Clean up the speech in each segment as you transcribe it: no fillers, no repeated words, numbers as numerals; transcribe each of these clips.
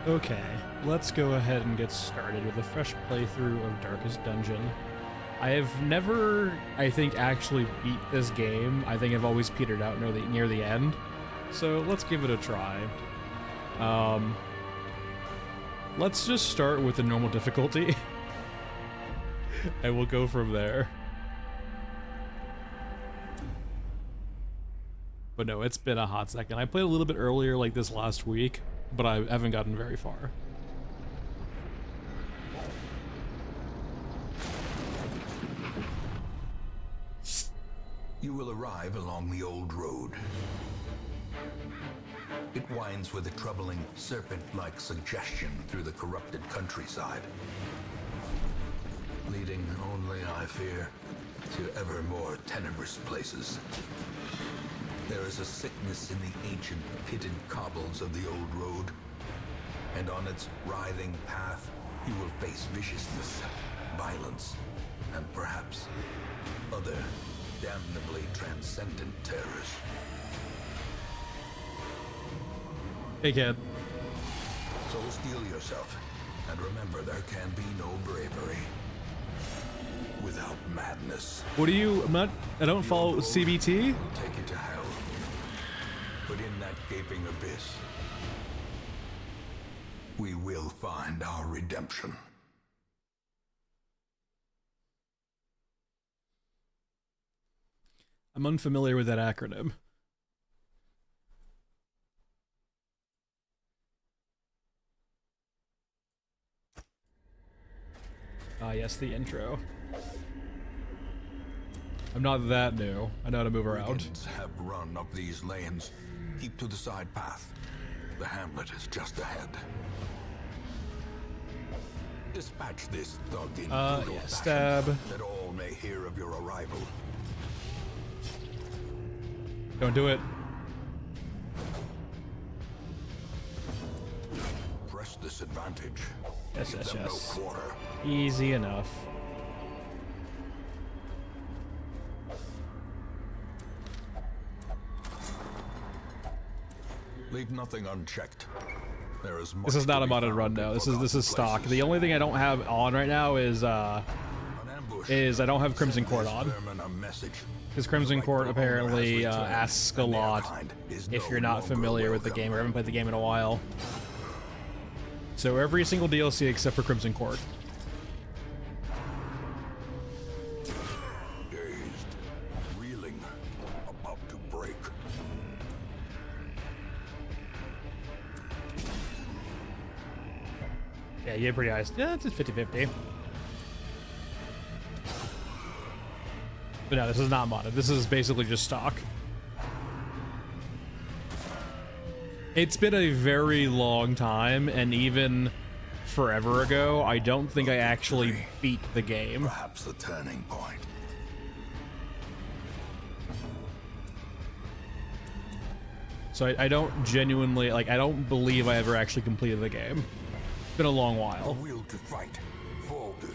Okay, let's go ahead and get started with a fresh playthrough of Darkest Dungeon. I have never, I think, actually beat this game. I think I've always petered out near the end. So let's give it a try. Let's just start with the normal difficulty. And we'll go from there. But no, it's been a hot second. I played a little bit earlier, like this last week, but I haven't gotten very far. You will arrive along the old road. It winds with a troubling serpent-like suggestion through the corrupted countryside, leading only, I fear, to ever more tenebrous places. There is a sickness in the ancient pitted cobbles of the old road, and on its writhing path you will face viciousness, violence, and perhaps other damnably transcendent terrors. Hey, kid. So steel yourself, and remember there can be no bravery without madness. What do you, I don't follow CBT? Will take you to hell, but in that gaping abyss, we will find our redemption. I'm unfamiliar with that acronym. Ah, yes, the intro. I'm not that new. I know how to move around. Brigands have run up these lanes. Keep to the side path. The hamlet is just ahead. Dispatch this thug in brutal yeah, fashion, stab. that all may hear of your arrival. Don't do it. Press this advantage. Yes, Give yes, them yes. no quarter. Easy enough. Leave nothing unchecked. There is This is not a modded run now. This is stock. The only thing I don't have on right now is I don't have Crimson Court on. Because Crimson Court apparently asks a lot if you're not familiar with the game or haven't played the game in a while. So every single DLC except for Crimson Court. Dazed, reeling, about to break. Yeah, you get pretty high. Yeah, it's 50-50. But no, this is not modded. This is basically just stock. It's been a very long time, and even forever ago, I don't think I actually beat the game. Perhaps the turning point. So I don't genuinely, like, I don't believe I ever actually completed the game. It's been a long while. The will to fight falters.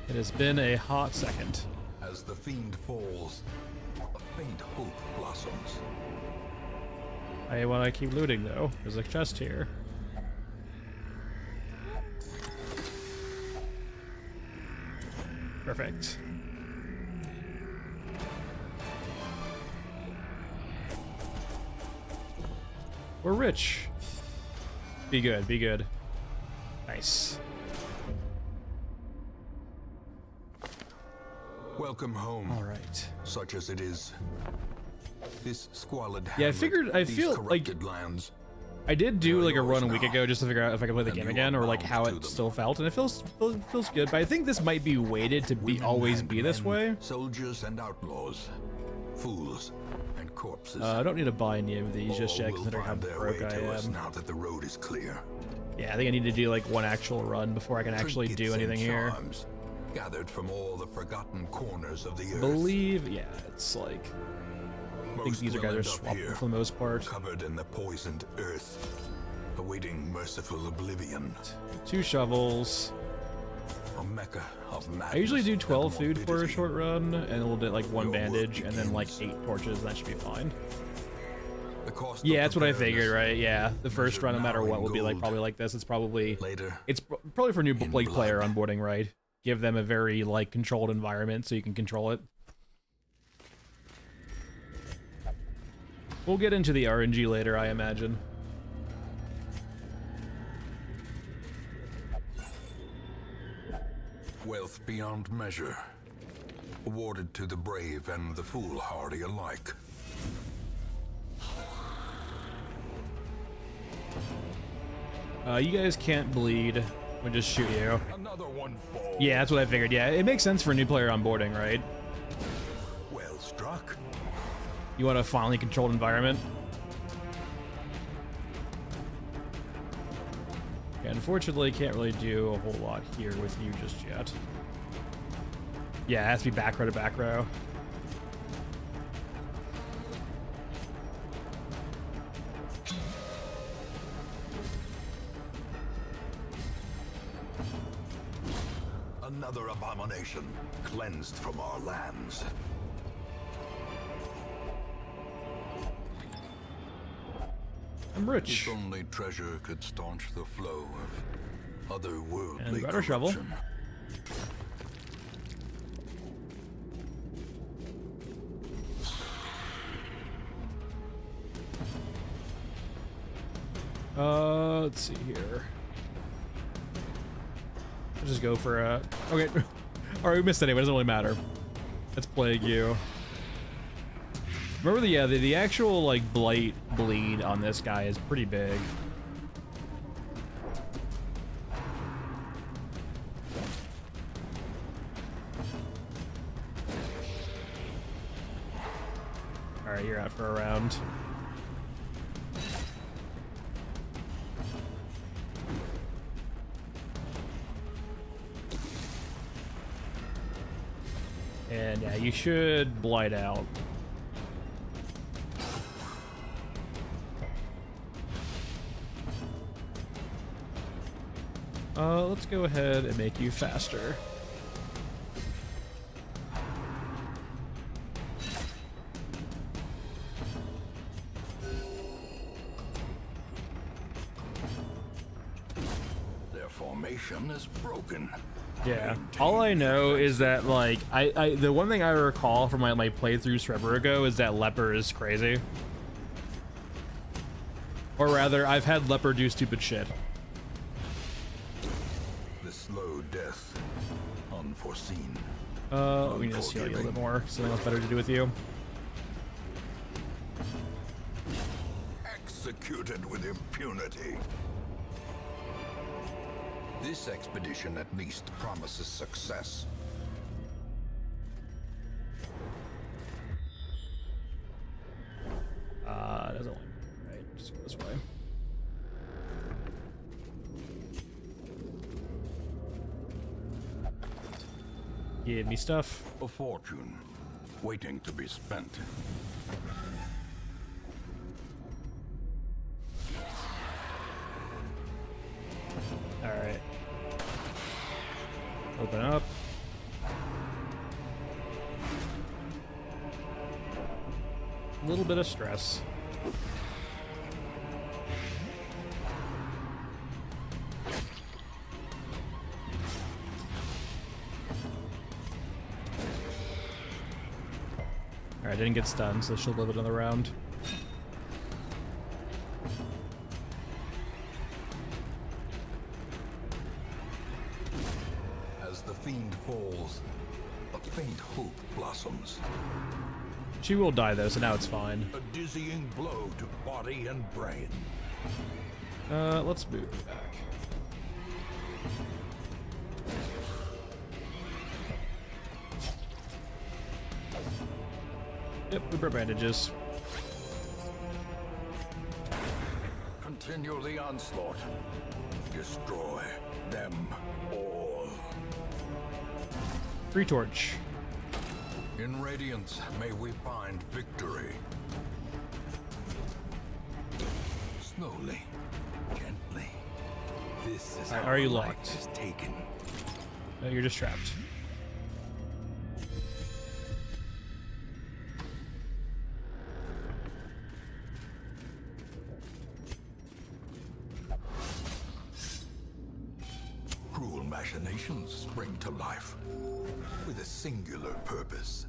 It has been a hot second. As the fiend falls, a faint hope blossoms. I want to keep looting, though. There's a chest here. Perfect. We're rich. Be good, be good. Nice. Welcome home. All right. Such as it is. This squalid Yeah, I hamlet, feel these like corrupted lands. I did do like a Yours run a week now. ago just to figure out if I could play the And game you again are or like bound how to it them. still felt, and it feels good. But I think this might be weighted to be Women always and be this men, way. Soldiers and outlaws, fools and corpses. I don't need to buy any of these just All yet, will considering how find their broke way I to us am. now that the road is clear. Yeah, I think I need to do like one actual run before I can actually do Trinkets and anything here. charms, gathered from all the forgotten corners of the earth. Believe, yeah, it's like I think Most these will guys are end up swapped here, for the most part. covered in the poisoned earth, awaiting merciful oblivion. 2 shovels. A mecca of I usually do madness 12 and food for a morbidity. short run, and we'll do like 1 Your work bandage, and then like begins. 8 torches, and that should be fine. The cost Yeah, of that's what I figured, preparedness right? Yeah, the first measured run, no now matter what, in will be like gold, probably like this. It's probably later probably for new in like player blood. onboarding, right? Give them a very like controlled environment so you can control it. We'll get into the RNG later, I imagine. Wealth beyond measure, awarded to the brave and the foolhardy alike. You guys can't bleed. We just shoot you. Another one falls. Yeah, that's what I figured. Yeah, it makes sense for new player onboarding, right? Well struck. You want a finely controlled environment. Yeah, unfortunately, can't really do a whole lot here with you just yet. Yeah, it has to be back row to back row. Another abomination cleansed from our lands. I'm rich. If only treasure could staunch the flow of otherworldly And got our shovel. corruption. Let's see here. I'll just go for a... Okay. Alright, we missed it anyway. Doesn't really matter. Let's plague you. Remember the actual, like, blight bleed on this guy is pretty big. Alright, you're out for a round. And yeah, you should blight out. Let's go ahead and make you faster. Their formation is broken. Yeah. All I know is that, like, the one thing I recall from my playthroughs forever ago is that Leper is crazy. Or rather, I've had Leper do stupid shit. The slow death, unforeseen. We need to heal you a little bit more. Something else better to do with you. Executed with impunity. This expedition at least promises success. It doesn't look right. Just go this way. Give me stuff. A fortune, waiting to be spent. Alright. Open up. A little bit of stress. Alright, didn't get stunned, so she'll live another round. As the fiend falls, a faint hope blossoms. She will die though, so now it's fine. A dizzying blow to body and brain. Let's move back. Yep, we brought bandages. Continue the onslaught. Destroy them all. Free torch. In Radiance, may we find victory. Slowly, gently. This is Alright, how are you life locked? is taken. No, you're just trapped. Cruel machinations spring to life with a singular purpose.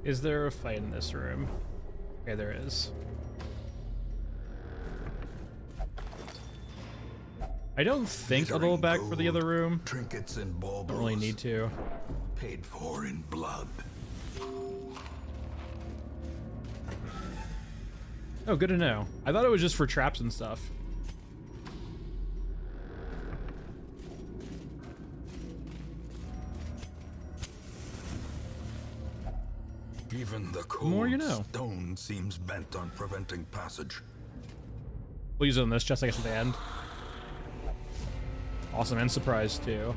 Is there a fight in this room? Okay, there is. I don't think I'll go back for the other room. Trinkets and baubles. Don't really need to. Paid for in blood. Oh, good to know. I thought it was just for traps and stuff. Even the cold More you know. stone seems bent on preventing passage. We'll use it on this chest, I guess, at the end. Awesome, and surprise, too.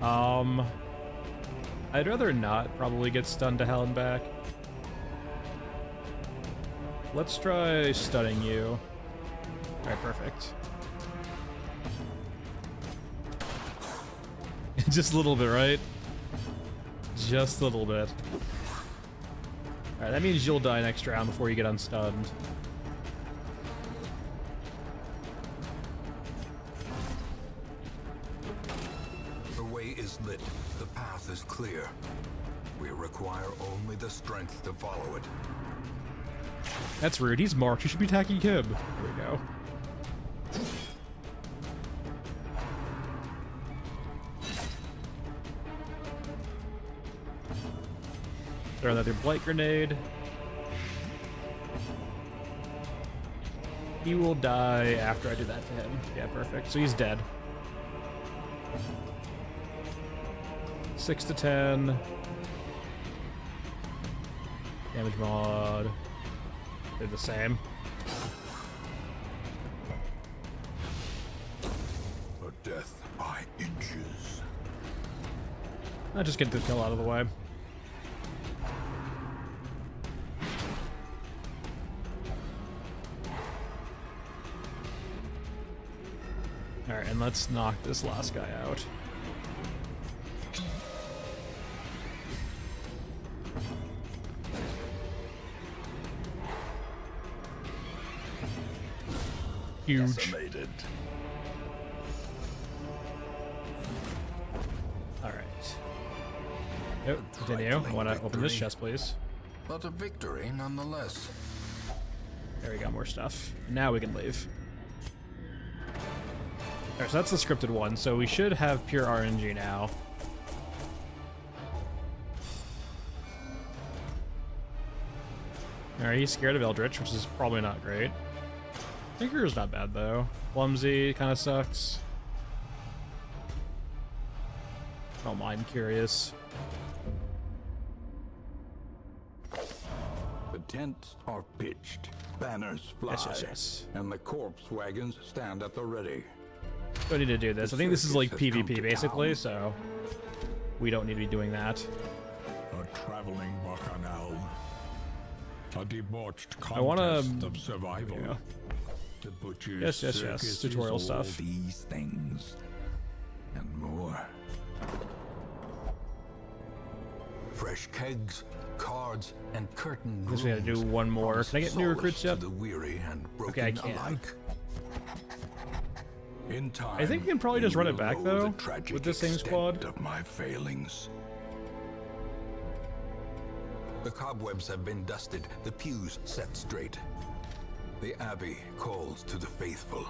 I'd rather not probably get stunned to hell and back. Let's try stunning you. Alright, perfect. Just a little bit, right? Just a little bit. Alright, that means you'll die next round before you get unstunned. The way is lit. The path is clear. We require only the strength to follow it. That's rude. He's marked. You should be attacking him. There we go. Throw another blight grenade. He will die after I do that to him. Yeah, perfect. So he's dead. 6 to 10. Damage mod. They're the same. A death by inches. I'll just get the kill out of the way. Alright, and let's knock this last guy out. Huge. Decimated. Alright. Yep, continue. I want to open this chest, please. But a victory nonetheless. There we go, more stuff. Now we can leave. Alright, so that's the scripted one, so we should have pure RNG now. Alright, he's scared of Eldritch, which is probably not great. Tinker's not bad, though. Clumsy kind of sucks. Don't mind Curious. The tents are pitched, banners fly, Yes. and the corpse wagons stand at the ready. Don't need to do this. I think this is like PvP, basically, so we don't need to be doing that. A traveling bacchanal. A debauched I wanna- contest of survival. Yeah. The butcher's Yes. circus Tutorial is all stuff. these things and more. Fresh kegs, cards, and curtain Guess we gotta do rooms one more. promise Can I get new solace recruits to yet? the weary and broken Okay, I can. alike. In time, I think we can probably just run it you back, will though, know the tragic with the same extent squad. of my failings. The cobwebs have been dusted, the pews set straight. The abbey calls to the faithful. So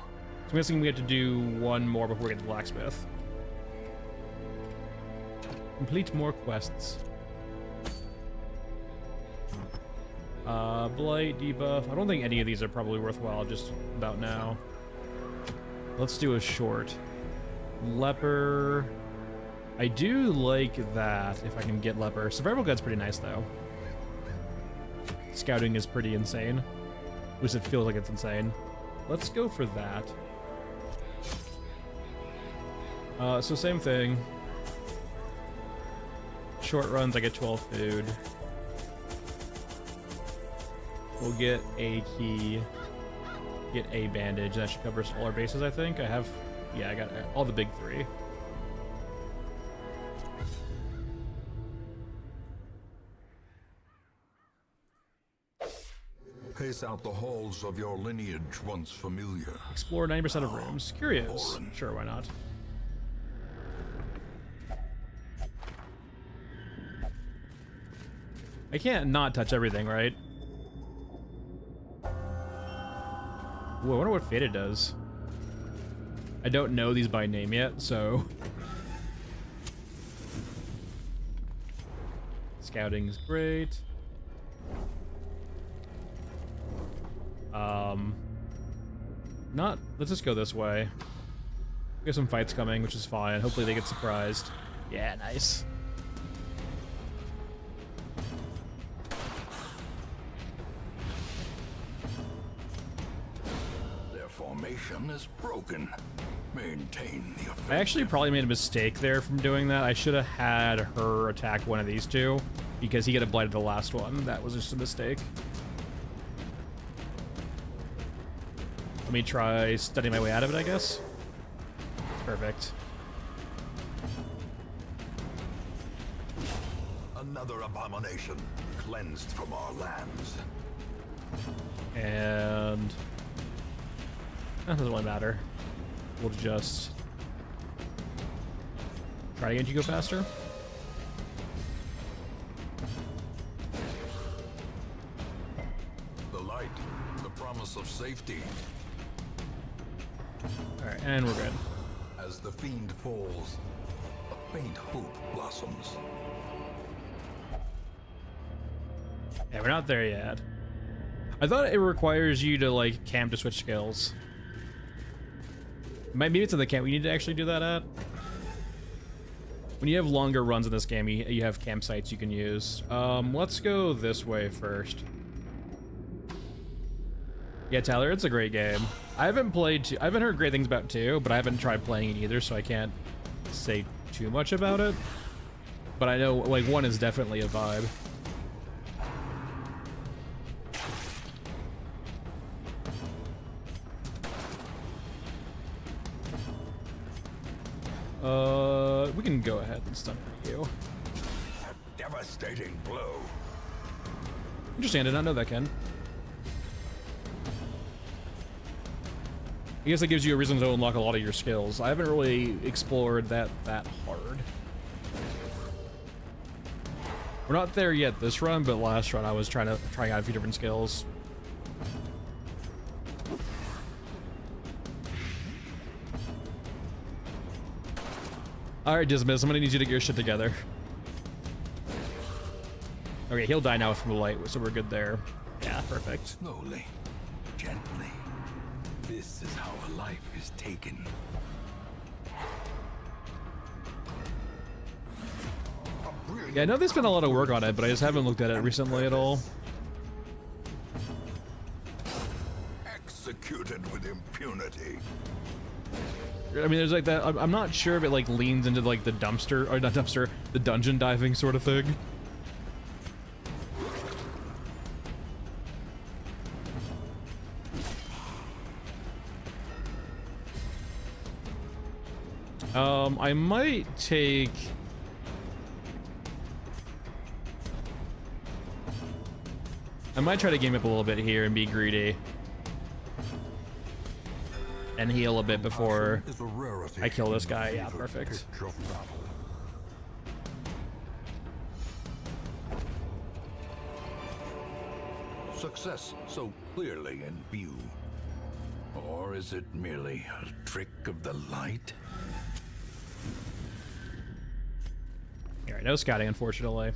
I'm guessing we have to do one more before we get to the blacksmith. Complete more quests. Blight, debuff. I don't think any of these are probably worthwhile just about now. Let's do a short. Leper. I do like that, if I can get Leper. Survival Guide's pretty nice, though. Scouting is pretty insane. At least it feels like it's insane. Let's go for that. So same thing. Short runs, I get 12 food. We'll get a key. get a bandage. That should cover all our bases, I think. I have, yeah, I got all the big 3. Pace out the halls of your lineage once familiar. Explore 90% of rooms. Curious. Sure, why not? I can't not touch everything, right? Whoa, I wonder what Faded does. I don't know these by name yet, so... Scouting is great. Let's just go this way. We have some fights coming, which is fine. Hopefully they get surprised. Yeah, nice. Their formation is broken. Maintain the offensive. I actually probably made a mistake there from doing that. I should have had her attack one of these two, because he got a blight of the last one. That was just a mistake. Let me try studying my way out of it, I guess. Perfect. Another abomination cleansed from our lands. And that doesn't really matter. We'll just try to get you go faster. The light, the promise of safety. Alright, and we're good. As the fiend falls, a faint hope blossoms. Yeah, we're not there yet. I thought it requires you to, like, camp to switch skills. Maybe it's in the camp we need to actually do that at. When you have longer runs in this game, you have campsites you can use. Let's go this way first. Yeah, Tyler, it's a great game. I haven't played 2. I haven't heard great things about 2, but I haven't tried playing it either, so I can't say too much about it. But I know, like, 1 is definitely a vibe. We can go ahead and stun you. A devastating blow. Interesting, I did not know that, Ken. I guess it gives you a reason to unlock a lot of your skills. I haven't really explored that hard. We're not there yet this run, but last run I was trying out a few different skills. Alright, Dismiss, I'm gonna need you to get your shit together. Okay, he'll die now from the light, so we're good there. Yeah, perfect. Slowly, gently. This is how a life is taken. Yeah, I know they spent a lot of work on it, but I just haven't looked at it recently at all. Executed with impunity. I mean, there's like that. I'm not sure if it like leans into like the dumpster, or not dumpster, the dungeon diving sort of thing. I might take. I might try to game up a little bit here and be greedy. And heal a bit before I kill this guy. Yeah, perfect. Success so clearly in view. Or is it merely a trick of the light? Alright, no scouting, unfortunately.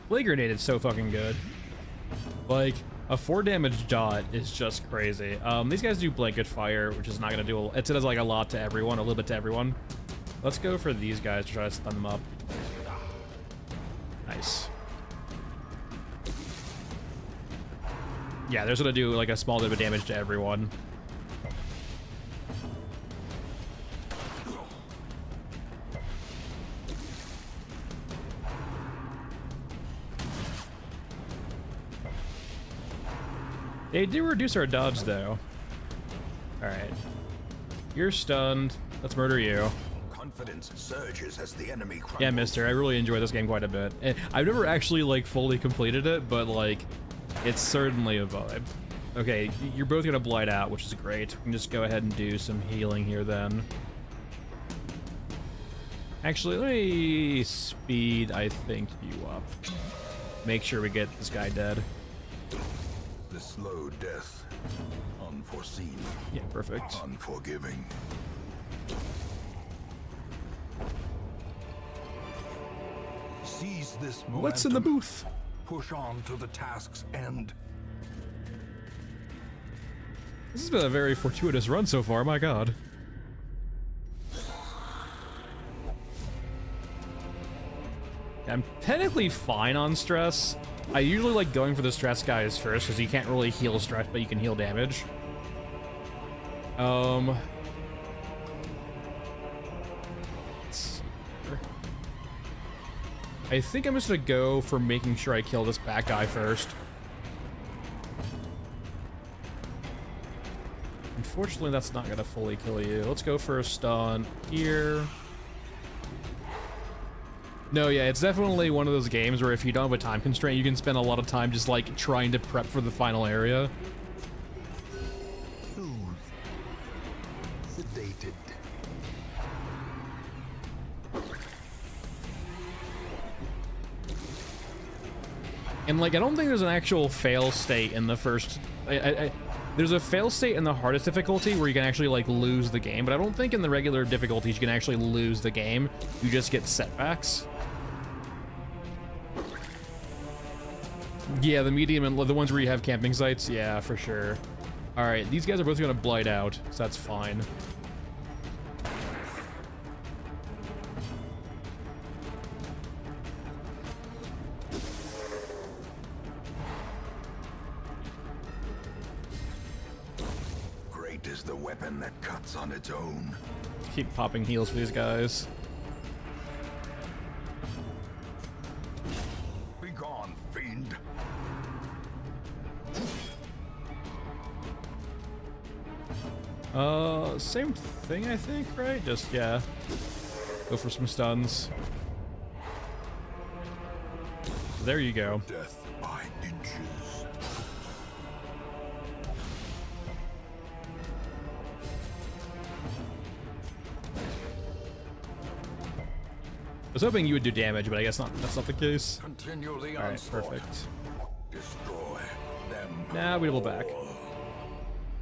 Blade Grenade is so fucking good. Like, a 4 damage dot is just crazy. These guys do blanket fire, which is not gonna do it does like a lot to everyone, a little bit to everyone. Let's go for these guys to try to stun them up. Nice. Yeah, they're gonna do like a small bit of damage to everyone. They do reduce our dodge, though. Alright. You're stunned. Let's murder you. Confidence surges as the enemy crumbles. Yeah, mister, I really enjoy this game quite a bit. And I've never actually, like, fully completed it, but, like, it's certainly a vibe. Okay, you're both gonna blight out, which is great. We can just go ahead and do some healing here, then. Actually, let me speed, I think, you up. Make sure we get this guy dead. The slow death. Unforeseen. Yeah, perfect. Unforgiving. Seize this momentum. What's in the booth? Push on to the task's end. This has been a very fortuitous run so far, my god. I'm technically fine on stress. I usually like going for the stress guys first, because you can't really heal stress, but you can heal damage. Let's see here. I think I'm just gonna go for making sure I kill this bat guy first. Unfortunately, that's not gonna fully kill you. Let's go for a stun here. No, yeah, it's definitely one of those games where if you don't have a time constraint, you can spend a lot of time just, like, trying to prep for the final area. Soothed. Sedated. And, like, I don't think there's an actual fail state in the first... there's a fail state in the hardest difficulty where you can actually, like, lose the game, but I don't think in the regular difficulties you can actually lose the game. You just get setbacks. Yeah, the medium and the ones where you have camping sites, yeah, for sure. All right, these guys are both gonna blight out, so that's fine. Great is the weapon that cuts on its own. Keep popping heals for these guys. Be gone, fiend. Same thing, I think, right? Just, yeah. Go for some stuns. There you go. Death by inches. I was hoping you would do damage, but I guess not. That's not the case. Continue the All right, onslaught. perfect. Destroy them. Nah, we double back.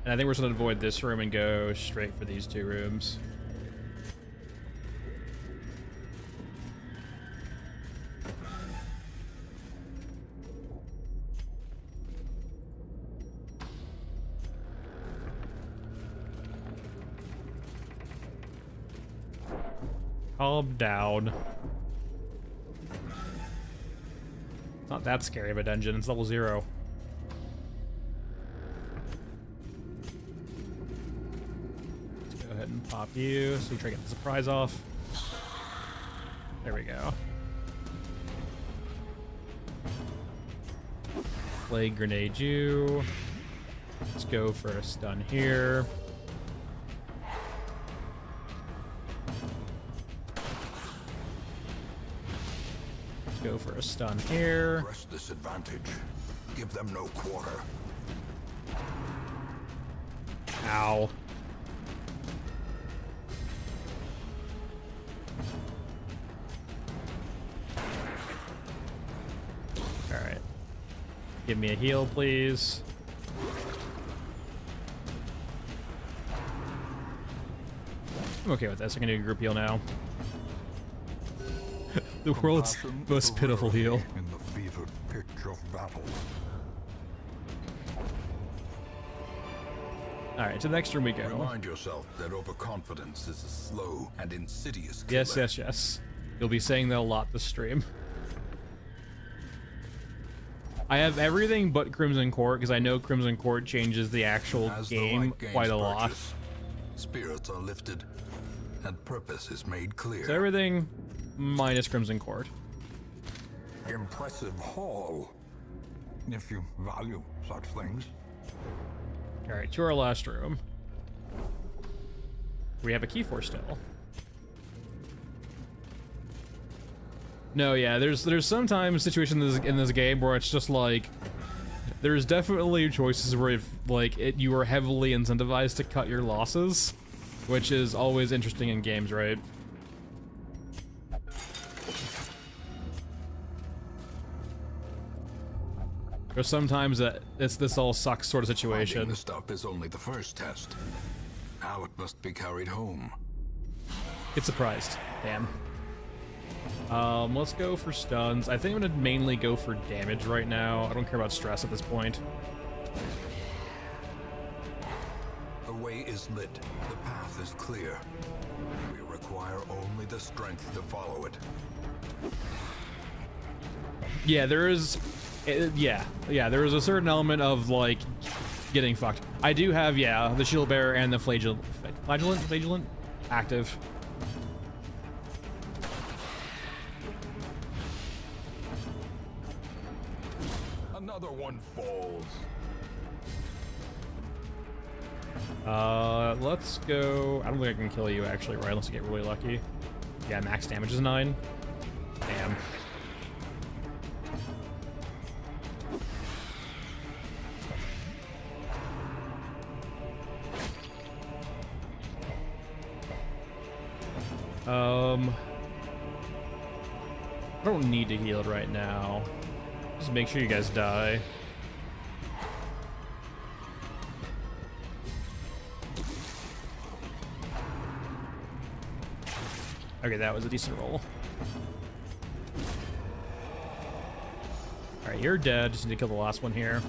And I think we're just gonna avoid this room and go straight for these two rooms. Calm down. It's not that scary of a dungeon, it's level 0. Let's go ahead and pop you so we try to get the surprise off. There we go. Plague grenade you. Let's go for a stun here. Go for a stun here. Press this advantage. Give them no quarter. Ow. Alright. Give me a heal, please. I'm okay with this. I can do a group heal now. The world's most pitiful heal. In the fevered pitch of battle. Alright, to the next room we go. Remind yourself that overconfidence is a slow and insidious killer. Yes, yes, yes. You'll be saying that a lot this stream. I have everything but Crimson Court, because I know Crimson Court changes the actual As the game right gains quite a lot. purchase, spirits are lifted, and purpose is made clear. So everything minus Crimson Court. Impressive haul, if you value such things. Alright, to our last room. We have a key for still. No, yeah, there's sometimes situations in this game where it's just like there's definitely choices where if you are heavily incentivized to cut your losses, which is always interesting in games, right? There's sometimes that it's this all sucks sort of situation. Finding the stuff is only the first test. Now it must be carried home. Get surprised. Damn. Let's go for stuns. I think I'm gonna mainly go for damage right now. I don't care about stress at this point. The way is lit. The path is clear. We require only the strength to follow it. Yeah, there is... yeah, there is a certain element of, like, getting fucked. I do have, yeah, the shield bearer and the flagellant active. Another one falls. Let's go... I don't think I can kill you, actually, right? Unless you get really lucky. Yeah, max damage is 9. Damn. I don't need to heal it right now. Just make sure you guys die. Okay, that was a decent roll. Alright, you're dead. Just need to kill the last one here.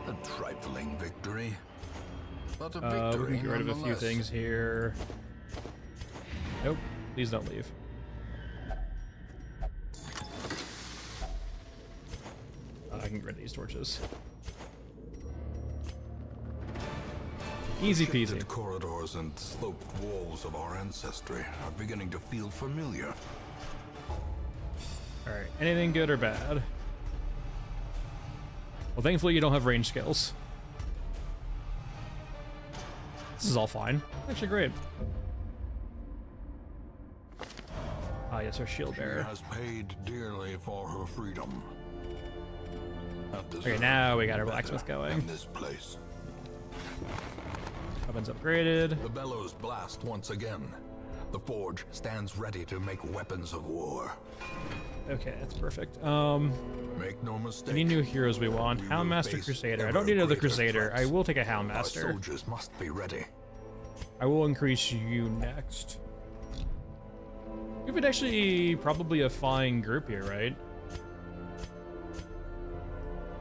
A trifling victory. But a We victory can get rid of a few nonetheless. things here. Nope, please don't leave. I can get rid of these torches. Easy peasy. Shifted corridors and sloped walls of our ancestry are beginning to feel familiar. Alright, anything good or bad? Well, thankfully you don't have range skills. This is all fine. Actually great. Ah, yes, our shield She bearer. has paid dearly for her freedom. Okay, now we got our blacksmith going. In this place. Weapons upgraded. The bellows blast once again. The forge stands ready to make weapons of war. Okay, that's perfect. Make no mistake. Any new heroes we want? we will Houndmaster, face Crusader. I ever don't need another greater Crusader. threats. I will take a Our Houndmaster. soldiers must be ready. I will increase you next. We would actually probably a fine group here, right?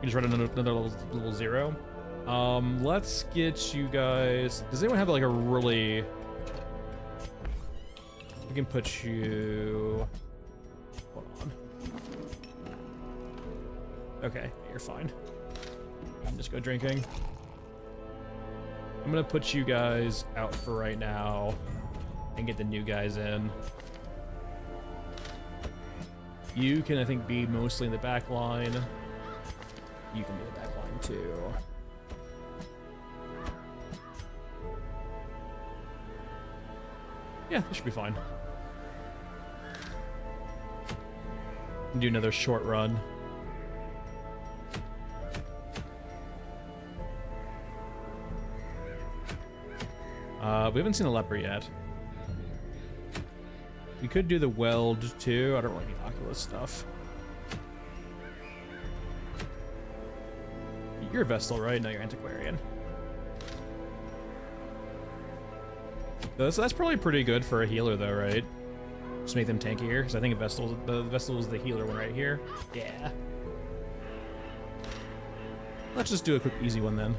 You just run another level 0. Let's get you guys. Does anyone have like a really? We can put you. Hold on. Okay, you're fine. You can just go drinking. I'm gonna put you guys out for right now and get the new guys in. You can, I think, be mostly in the back line. You can be in the back line too. Yeah, this should be fine. Do another short run. We haven't seen a leper yet. We could do the weld too. I don't really need Oculus stuff. You're a Vestal, right? No, you're Antiquarian. That's probably pretty good for a healer though, right? Just make them tankier, because I think the Vestal is the healer one right here. Yeah. Let's just do a quick easy one then.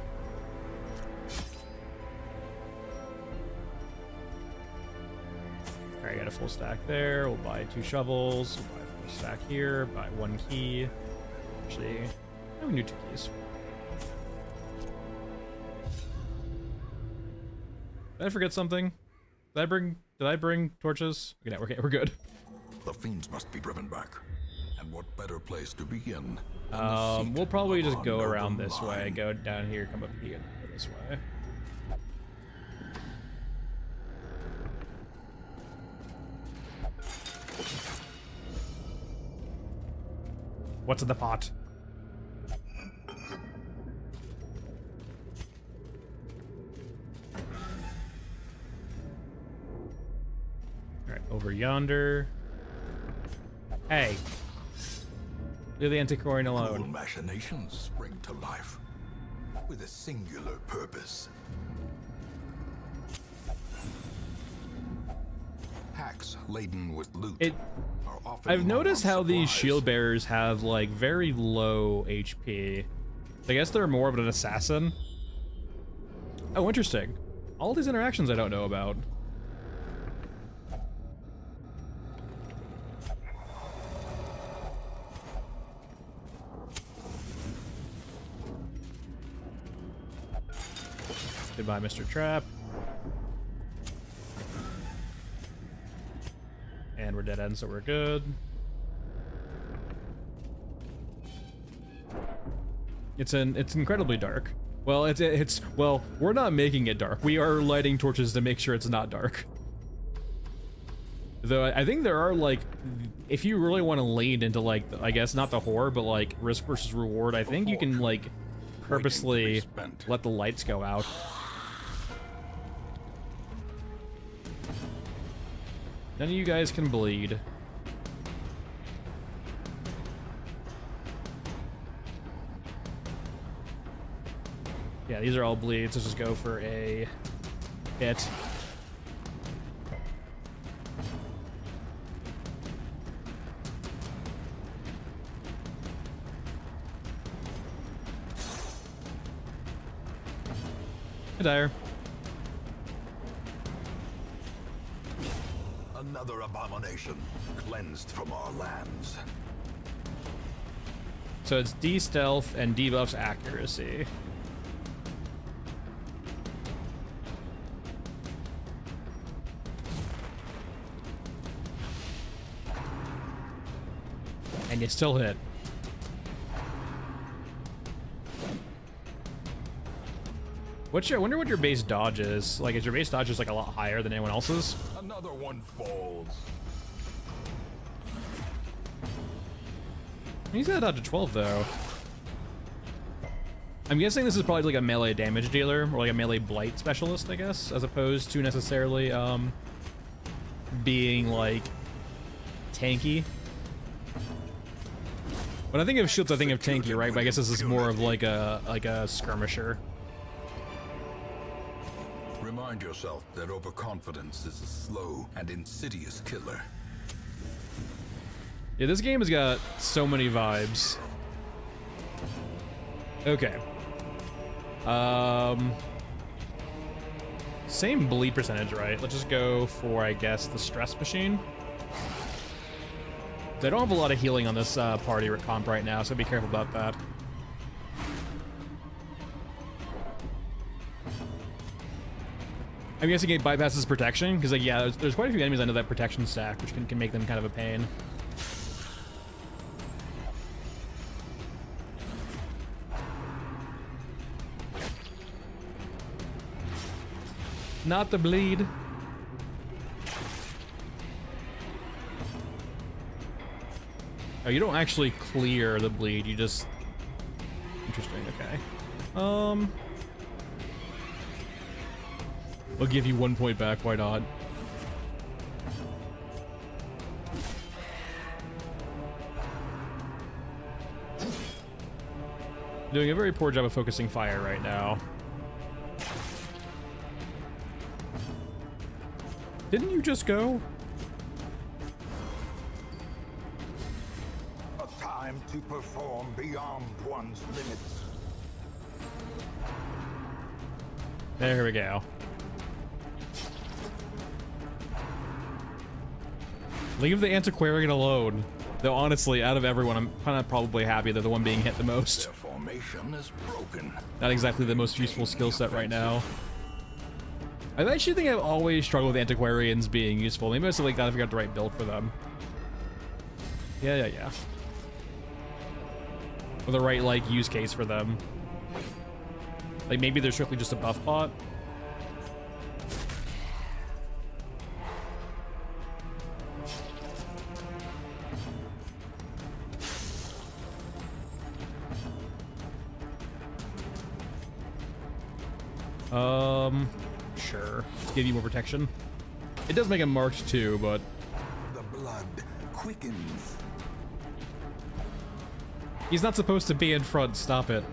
Alright, got a full stack there. We'll buy 2 shovels. We'll buy a full stack here. Buy 1 key. Actually, we can do 2 keys. Did I forget something? Did I bring torches? Okay, no, we're good. The fiends must be driven back. And what better place to begin? than the seat We'll probably of just our go noble around this way, line. go down here, come up here, and go this way. What's in the pot? Alright, over yonder. Hey. Leave the antiquarian Cruel alone. machinations spring to life with a singular purpose. Hacks laden with loot are often I've low noticed on how these supplies. shield bearers have like very low HP. I guess they're more of an assassin. Oh, interesting. All these interactions I don't know about. Goodbye, Mr. Trap. And we're dead end, so we're good. It's incredibly dark. Well, well, we're not making it dark. We are lighting torches to make sure it's not dark. Though I think there are like, if you really want to lean into like, I guess not the horror, but like risk versus reward, I think you can like purposely let the lights go out. None of you guys can bleed. Yeah, these are all bleeds. Let's just go for a hit. Hey, Dyer. Another abomination cleansed from our lands. So it's D-stealth and debuffs accuracy. And you still hit. I wonder what your base dodge is. Like, is your base dodge just like a lot higher than anyone else's? Another one falls. He's got a dodge of 12 though. I'm guessing this is probably like a melee damage dealer or like a melee blight specialist, I guess, as opposed to necessarily being like tanky. When I think of shields, I think of tanky, right? But I guess this is more of like a skirmisher. Remind yourself that overconfidence is a slow and insidious killer. Yeah, this game has got so many vibes. Okay. Same bleed percentage, right? Let's just go for, I guess, the stress machine. I don't have a lot of healing on this party comp right now, so be careful about that. I'm guessing it bypasses protection, because like, yeah, there's quite a few enemies under that protection stack, which can make them kind of a pain. Not the bleed. Oh, you don't actually clear the bleed, you just... Interesting, okay. I'll give you 1 point back, why not? Doing a very poor job of focusing fire right now. Didn't you just go? A time to perform beyond one's limits. There we go. Leave the antiquarian alone. Though honestly, out of everyone, I'm kind of probably happy they're the one being hit the most. Their formation is broken. Not exactly the most useful skill set right now. I actually think I've always struggled with antiquarians being useful. Maybe I still like gotta figure out the right build for them. Yeah. or the right like use case for them. Like maybe they're strictly just a buff bot. Sure. Give you more protection. It does make him marked too, but The blood quickens. he's not supposed to be in front. Stop it.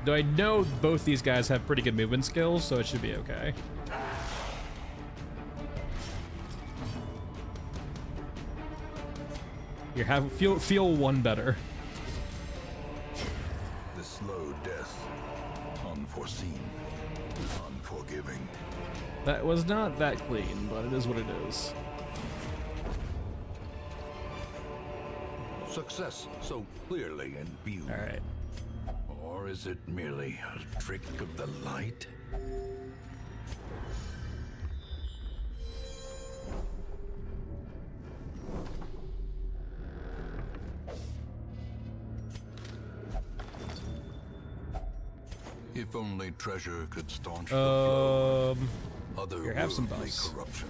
Though I know both these guys have pretty good movement skills, so it should be okay. Here, feel one better. The slow death. Unforeseen. Unforgiving. That was not that clean, but it is what it is. Success so clearly in view. All right. Or is it merely a trick of the light? If only treasure could staunch the flow. Other here, have some worldly buffs. corruption.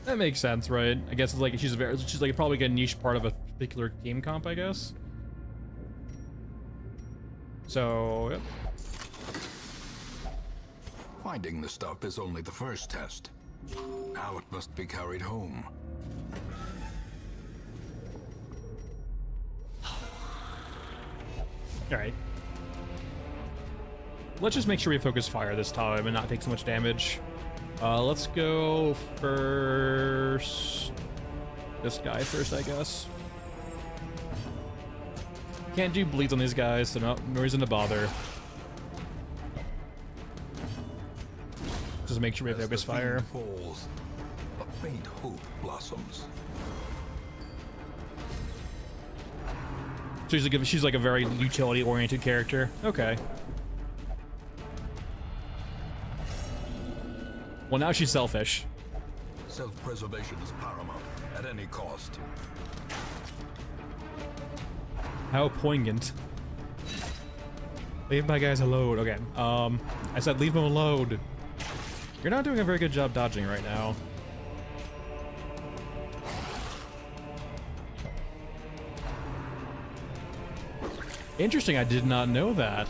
That makes sense, right? I guess it's like she's like probably a niche part of a particular game comp, I guess. So, yep. Finding the stuff is only the first test. Now it must be carried home. All right. Let's just make sure we focus fire this time and not take so much damage. Let's go first. This guy first, I guess. Can't do bleeds on these guys, so no reason to bother. Just make sure we As focus the fire. fiend falls, a faint hope blossoms. So she's like a very utility-oriented character. Okay. Well, now she's selfish. Self-preservation is paramount at any cost. How poignant. Leave my guys alone. Okay. I said leave them alone. You're not doing a very good job dodging right now. Interesting, I did not know that.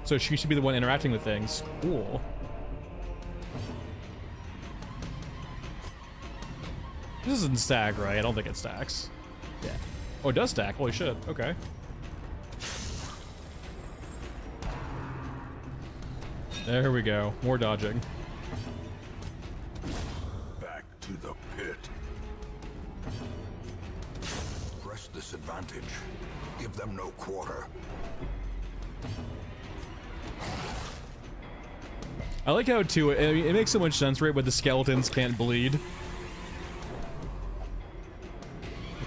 So she should be the one interacting with things. Cool. This isn't stack, right? I don't think it stacks. Yeah. Oh, it does stack. Holy shit. Okay. There we go. More dodging. Back to the pit. Press this advantage. Give them no quarter. I like how, too, it makes so much sense, right, when the skeletons can't bleed.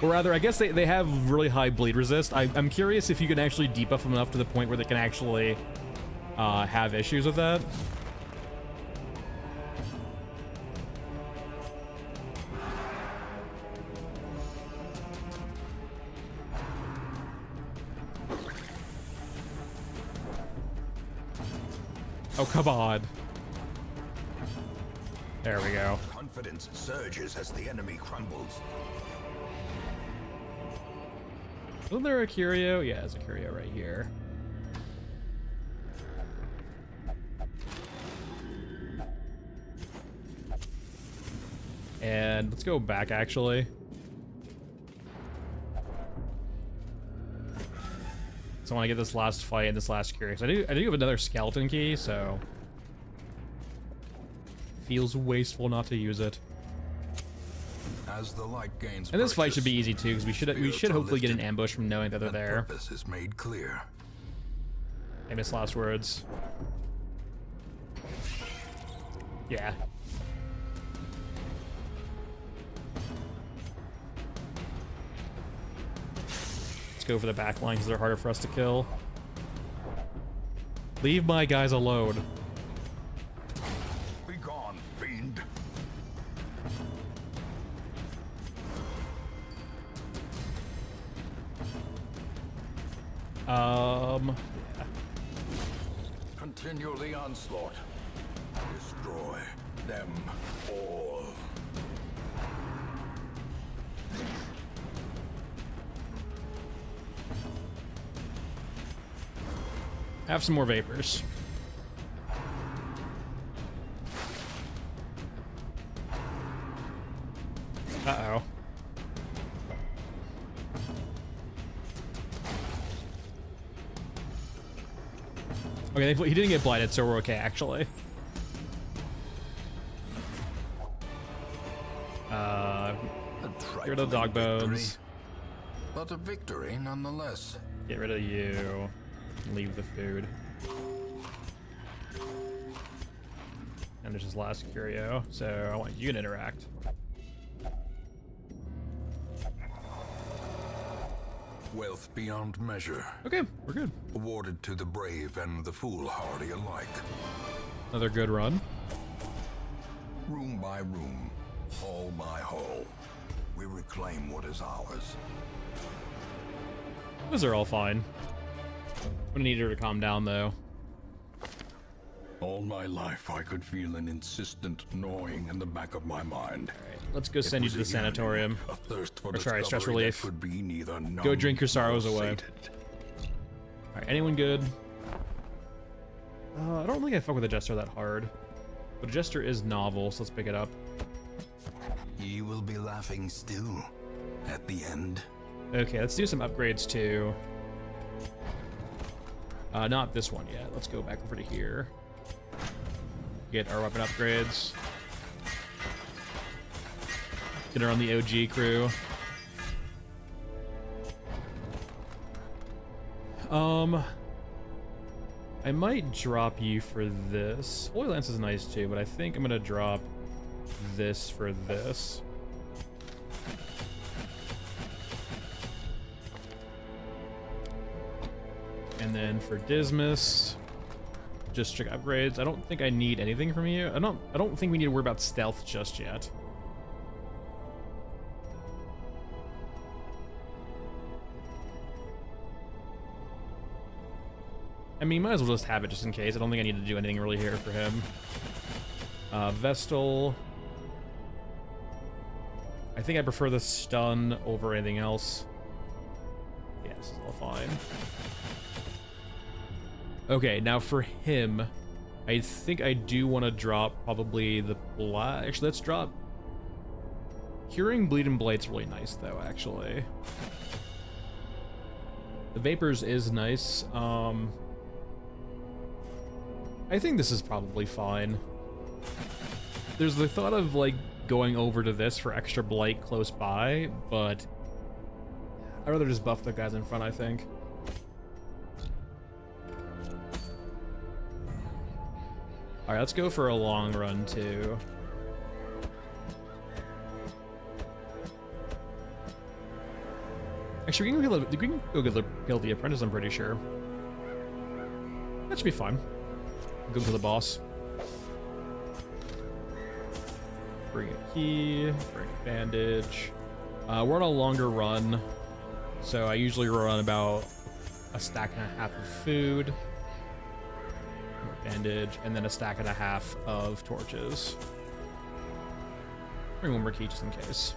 Or rather, I guess they have really high bleed resist. I'm curious if you can actually debuff them enough to the point where they can actually have issues with that. Oh, come on. There we go. Confidence surges as the enemy crumbles. Isn't there a curio? Yeah, there's a curio right here. And let's go back, actually. So I want to get this last fight and this last curio. I do have another skeleton key, so feels wasteful not to use it. As the light gains And this fight should be purchase, easy too, because we should spirits are hopefully get an lifted, ambush from knowing that they're and there. purpose is made clear. Famous last words. Yeah. Let's go for the back line because they're harder for us to kill. Leave my guys alone. Be gone, fiend. Yeah. Continue the onslaught. Destroy them all. Have some more vapors. Uh-oh. Okay, he didn't get blinded, so we're okay, actually. Get rid of the dog bones. But a victory nonetheless. Get rid of you. Leave the food. And there's his last curio, so I want you to interact. Wealth beyond measure. Okay, we're good. Awarded to the brave and the foolhardy alike. Another good run. Room by room, hall by hall, we reclaim what is ours. Those are all fine. I'm gonna need her to calm down, though. All my life, I could feel an insistent gnawing in the back of my mind. All right, let's go send you to the sanatorium. A thirst for Or sorry, stress discovery that relief. could be neither Go drink your sorrows nor away. sated. All right, anyone good? I don't think I fuck with a Jester that hard. But a Jester is novel, so let's pick it up. You will be laughing still at the end. Okay, let's do some upgrades too. Not this one yet. Let's go back over to here. Get our weapon upgrades. Get her on the OG crew. I might drop you for this. Holy Lance is nice too, but I think I'm gonna drop this for this. And then for Dismas, just strict upgrades. I don't think I need anything from you. I don't think we need to worry about stealth just yet. I mean, might as well just have it just in case. I don't think I need to do anything really here for him. Vestal. I think I prefer the stun over anything else. Yeah, this is all fine. Okay, now for him, I think I do want to drop probably the black. Actually, let's drop. Curing Bleed and Blight's really nice, though, actually. The Vapors is nice. I think this is probably fine. There's the thought of, like, going over to this for extra Blight close by, but I'd rather just buff the guys in front, I think. Alright, let's go for a long run, too. Actually, we can go kill the apprentice, I'm pretty sure. That should be fine. Go to the boss. Bring a key, bring a bandage. We're on a longer run, so I usually run about a stack and a half of food, bandage, and then a stack and a half of torches. Bring one more key just in case.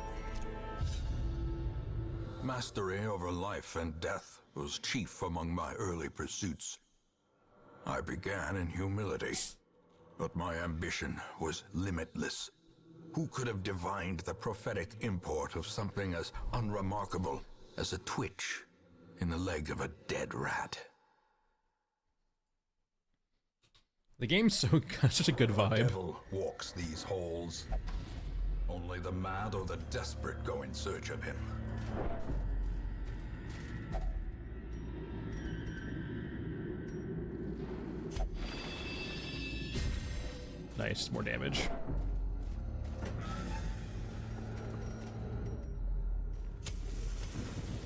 Mastery over life and death was chief among my early pursuits. I began in humility, but my ambition was limitless. Who could have divined the prophetic import of something as unremarkable as a twitch in the leg of a dead rat? The game's such a good The vibe. devil walks these halls. Only the mad or the desperate go in search of him. Nice, more damage.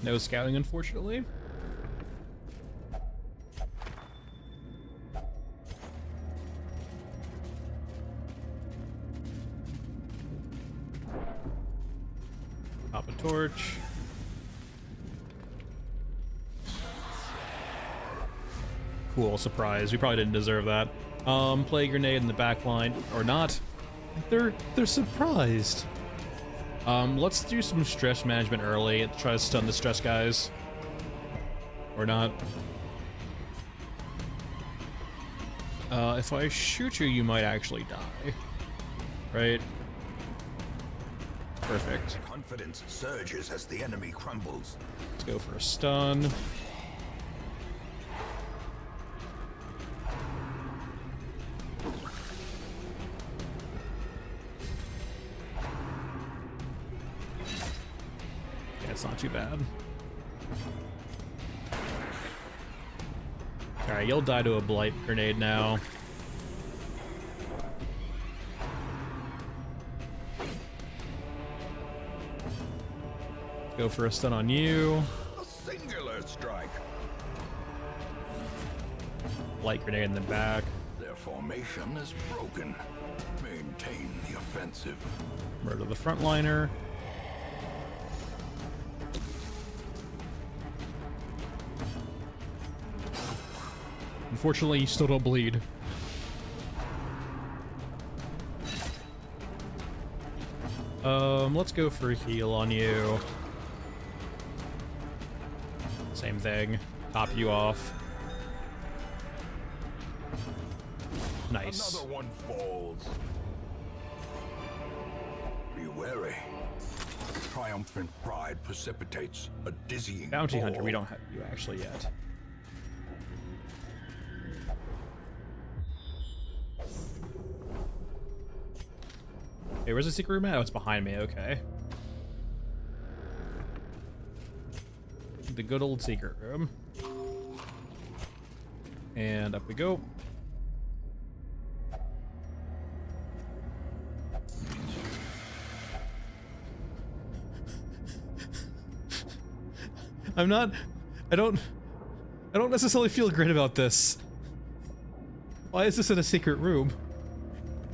No scouting, unfortunately. Pop a torch. Cool, surprise. We probably didn't deserve that. Play grenade in the back line, or not. They're surprised. Let's do some stress management early and try to stun the stress guys. Or not. If I shoot you, you might actually die. Right? Perfect. Confidence surges as the enemy crumbles. Let's go for a stun. Yeah, it's not too bad. Alright, you'll die to a blight grenade now. Go for a stun on you. A singular strike. Light grenade in the back. Their formation is broken. Maintain the offensive. Murder the frontliner. Unfortunately, you still don't bleed. Let's go for a heal on you. Same thing. Top you off. Nice. Another one falls. Be wary. Triumphant pride precipitates a dizzying Bounty fall. Hunter, we don't have you actually yet. Hey, where's the secret room at? Oh, it's behind me, okay. The good old secret room. And up we go. I don't necessarily feel great about this. Why is this in a secret room?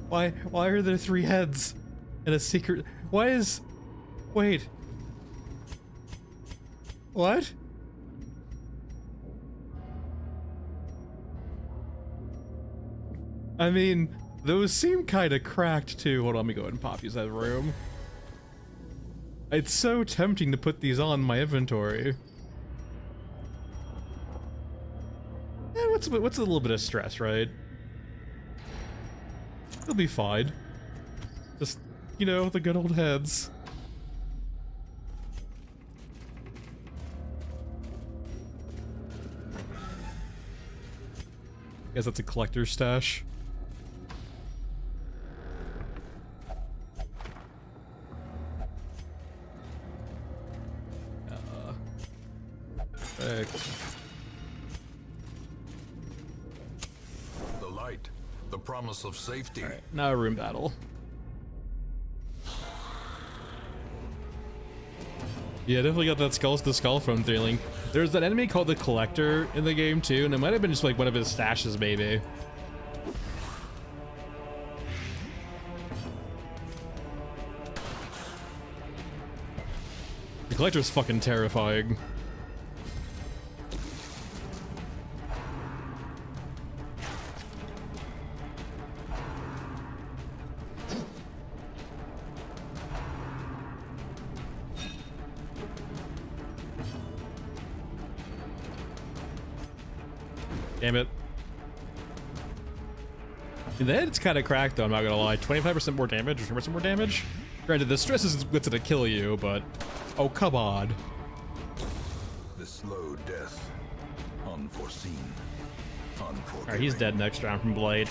Why are there 3 heads in a secret? Wait. What? I mean, those seem kind of cracked too. Hold on, let me go ahead and pop these out of the room. It's so tempting to put these on my inventory. What's a little bit of stress, right? It'll be fine. Just, you know, the good old heads. Guess that's a collector's stash. Perfect. The light, the promise of safety. Alright, now a room battle. Yeah, definitely got that skull to the skull from feeling. There's that enemy called the Collector in the game too, and it might have been just like one of his stashes, maybe. The Collector's fucking terrifying. Damn it. The head's kind of cracked though, I'm not gonna lie. 25% more damage, or 20% more damage? Granted, the stress is what's gonna kill you, but... Oh, come on. The slow death. Unforeseen. Unforgiving. Alright, he's dead next round from Blade.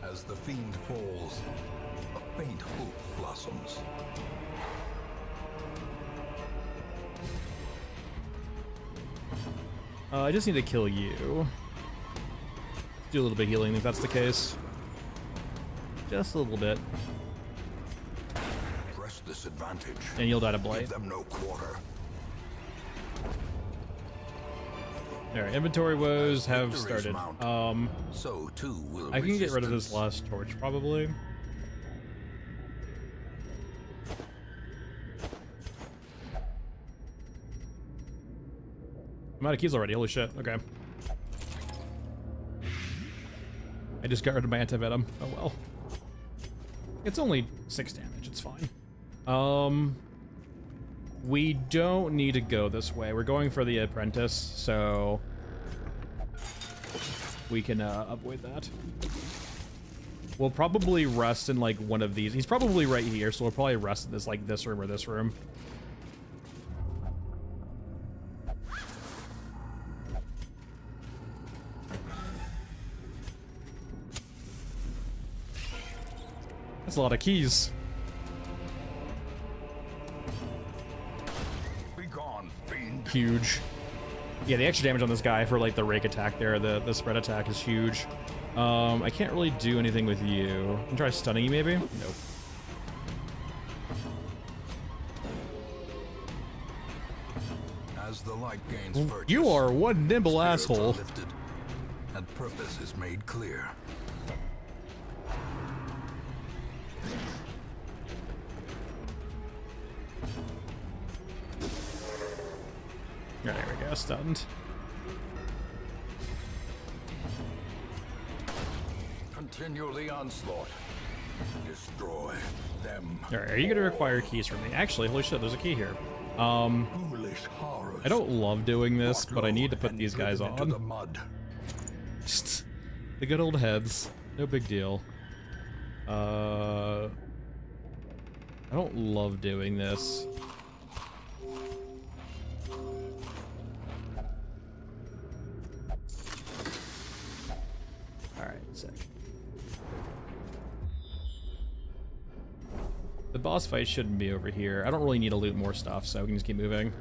As the fiend falls, a faint hope blossoms. I just need to kill you. Do a little bit of healing if that's the case. Just a little bit. Press this advantage. And you'll die to Blight. Give them no quarter. Alright, inventory woes have Victories started. mount. So too will I can get rid of this resistance. last torch probably. I'm out of keys already. Holy shit. Okay. I just got rid of my anti-venom. Oh well. It's only 6 damage. It's fine. We don't need to go this way. We're going for the apprentice, so we can avoid that. We'll probably rest in like one of these. He's probably right here, so we'll probably rest in this like this room or this room. That's a lot of keys. Be gone, fiend. Huge. Yeah, the extra damage on this guy for like the rake attack there, the spread attack is huge. I can't really do anything with you. Can try stunning you maybe? Nope. As the light gains purchase, You are one nimble spirits are asshole. lifted, and purpose is made clear. There we go, stunned. Continue the onslaught. Destroy them. Alright, are you gonna require keys from me? Actually, holy shit, there's a key here. Foolish horrors. I don't love doing this, but I need to put And these guys driven into the on. mud. Just the good old heads. No big deal. I don't love doing this. Alright, sick. The boss fight shouldn't be over here. I don't really need to loot more stuff, so we can just keep moving.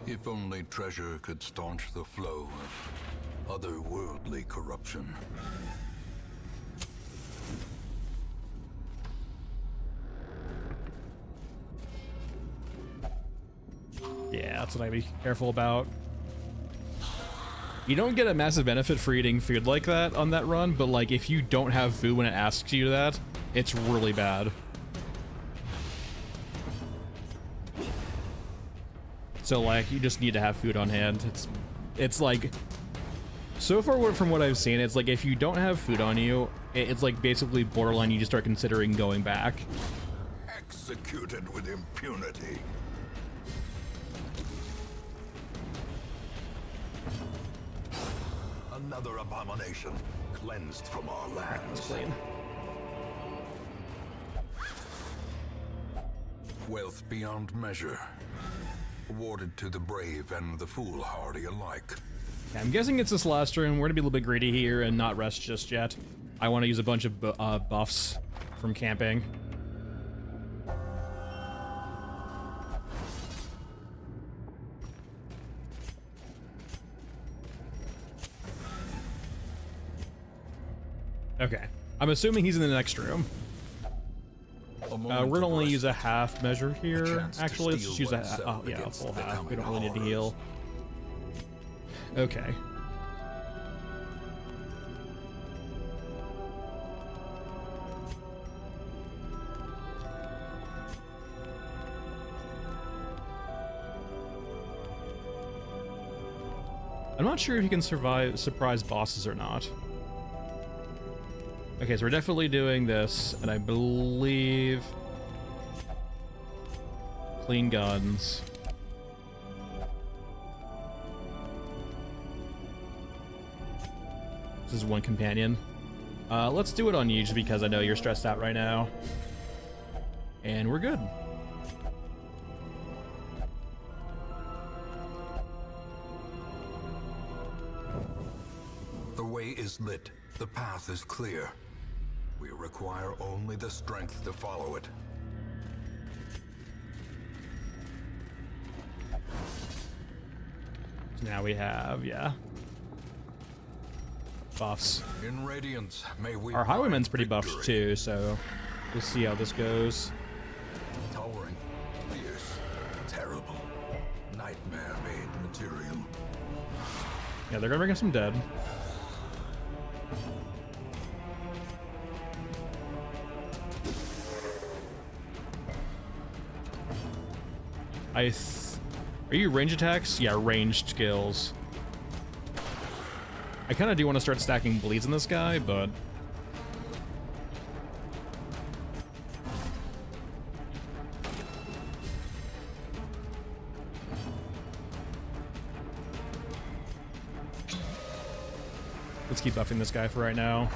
If only treasure could staunch the flow of otherworldly corruption. Yeah, that's what I'd be careful about. You don't get a massive benefit for eating food like that on that run, but like if you don't have food when it asks you that, it's really bad. So like you just need to have food on hand. It's like so far from what I've seen, it's like if you don't have food on you, it's like basically borderline you just start considering going back. Executed with impunity. Another abomination cleansed from our lands. Clean. Wealth beyond measure, awarded to the brave and the foolhardy alike. Yeah, I'm guessing it's this last room. We're gonna be a little bit greedy here and not rest just yet. I want to use a bunch of buffs from camping. Okay. I'm assuming he's in the next room. We're gonna only use a half measure here. Actually, let's just use a full half. We don't really need to heal. Okay. I'm not sure if you can surprise bosses or not. Okay, so we're definitely doing this, and I believe clean guns. This is one companion. Let's do it on you just because I know you're stressed out right now. And we're good. The way is lit. The path is clear. We require only the strength to follow it. So now we have, buffs. In Radiance, may we Our highwayman's find pretty buffed victory. too, so we'll see how this goes. Towering, fierce, terrible, nightmare-made material. Yeah, they're gonna bring us some dead. Are you range attacks? Yeah, ranged skills. I kind of do want to start stacking bleeds in this guy, but... let's keep buffing this guy for right now.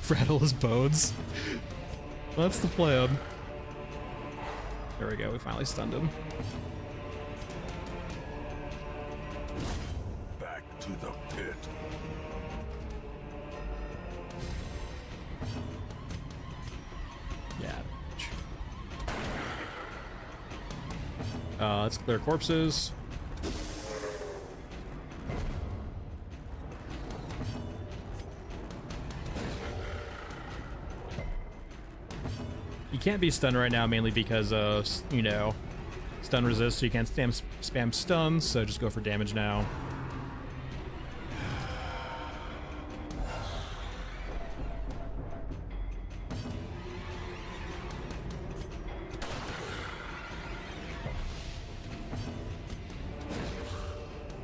Rattle his bones. That's the plan. There we go, we finally stunned him. Back to the pit. Yeah. Let's clear corpses. You can't be stunned right now, mainly because of, you know, stun resist, so you can't spam stuns, so just go for damage now.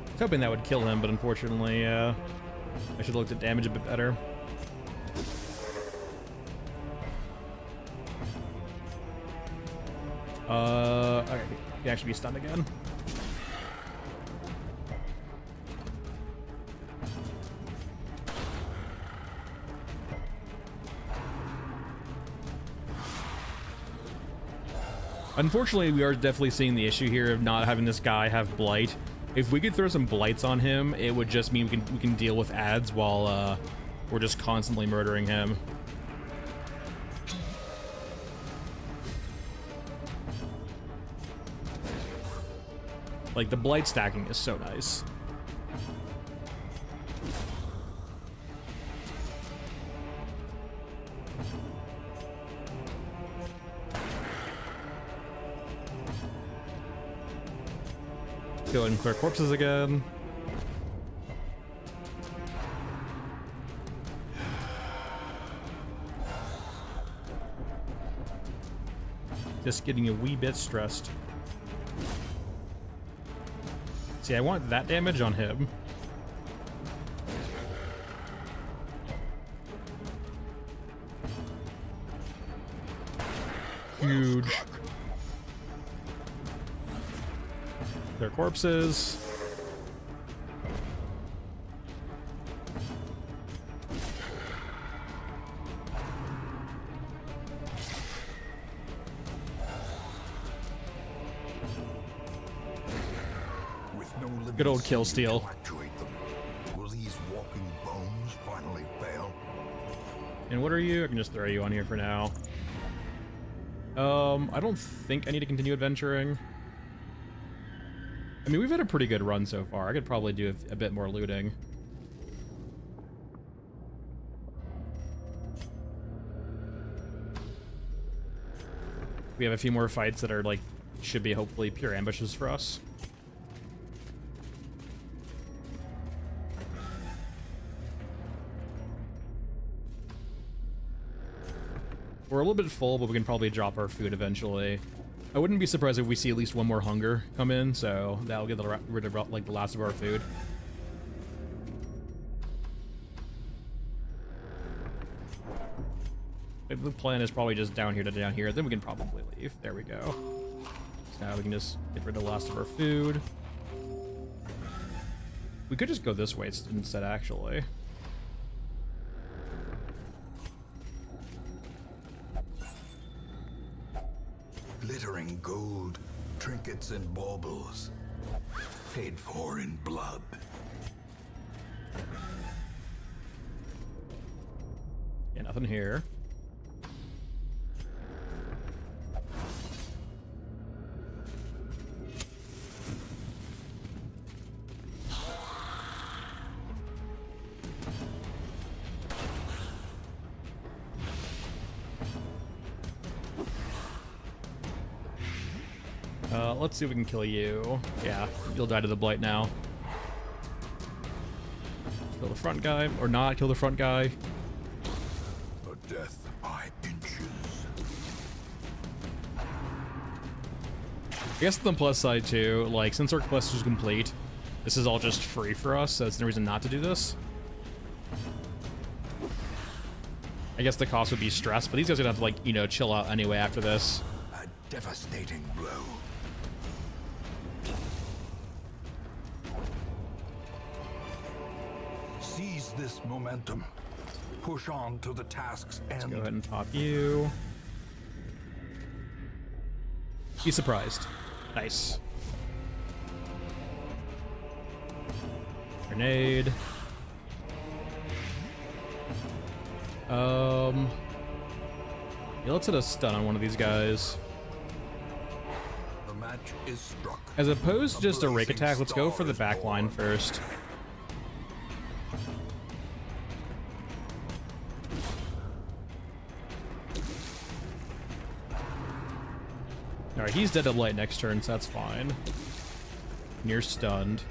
I was hoping that would kill him, but unfortunately, I should have looked at damage a bit better. Okay, he actually be stunned again. Unfortunately, we are definitely seeing the issue here of not having this guy have blight. If we could throw some blights on him, it would just mean we can deal with ads while we're just constantly murdering him. Like, the blight stacking is so nice. Go ahead and clear corpses again. Just getting a wee bit stressed. See, I want that damage on him. Huge. Their corpses. Good old kill steal. Will these walking bones finally fail? And what are you? I can just throw you on here for now. I don't think I need to continue adventuring. I mean, we've had a pretty good run so far. I could probably do a bit more looting. We have a few more fights that are like, should be hopefully pure ambushes for us. We're a little bit full, but we can probably drop our food eventually. I wouldn't be surprised if we see at least one more hunger come in, so that'll get rid of like the last of our food. The plan is probably just down here to down here, then we can probably leave. There we go. So now we can just get rid of the last of our food. We could just go this way instead, actually. Glittering gold, trinkets and baubles, paid for in blood. Yeah, nothing here. Let's see if we can kill you. Yeah, you'll die to the blight now. Kill the front guy, or not kill the front guy. A death by inches. I guess the plus side too, like since our quest is complete, this is all just free for us, so that's no reason not to do this. I guess the cost would be stress, but these guys are gonna have to, like, you know, chill out anyway after this. A devastating blow. Seize this momentum. Push on to the task's end. Go ahead and pop you. Be surprised. Nice. Grenade. Yeah, let's hit a stun on one of these guys. The match is struck. As opposed to just a rake attack, let's go for the back line first. Alright, he's dead of light next turn, so that's fine. And you're stunned.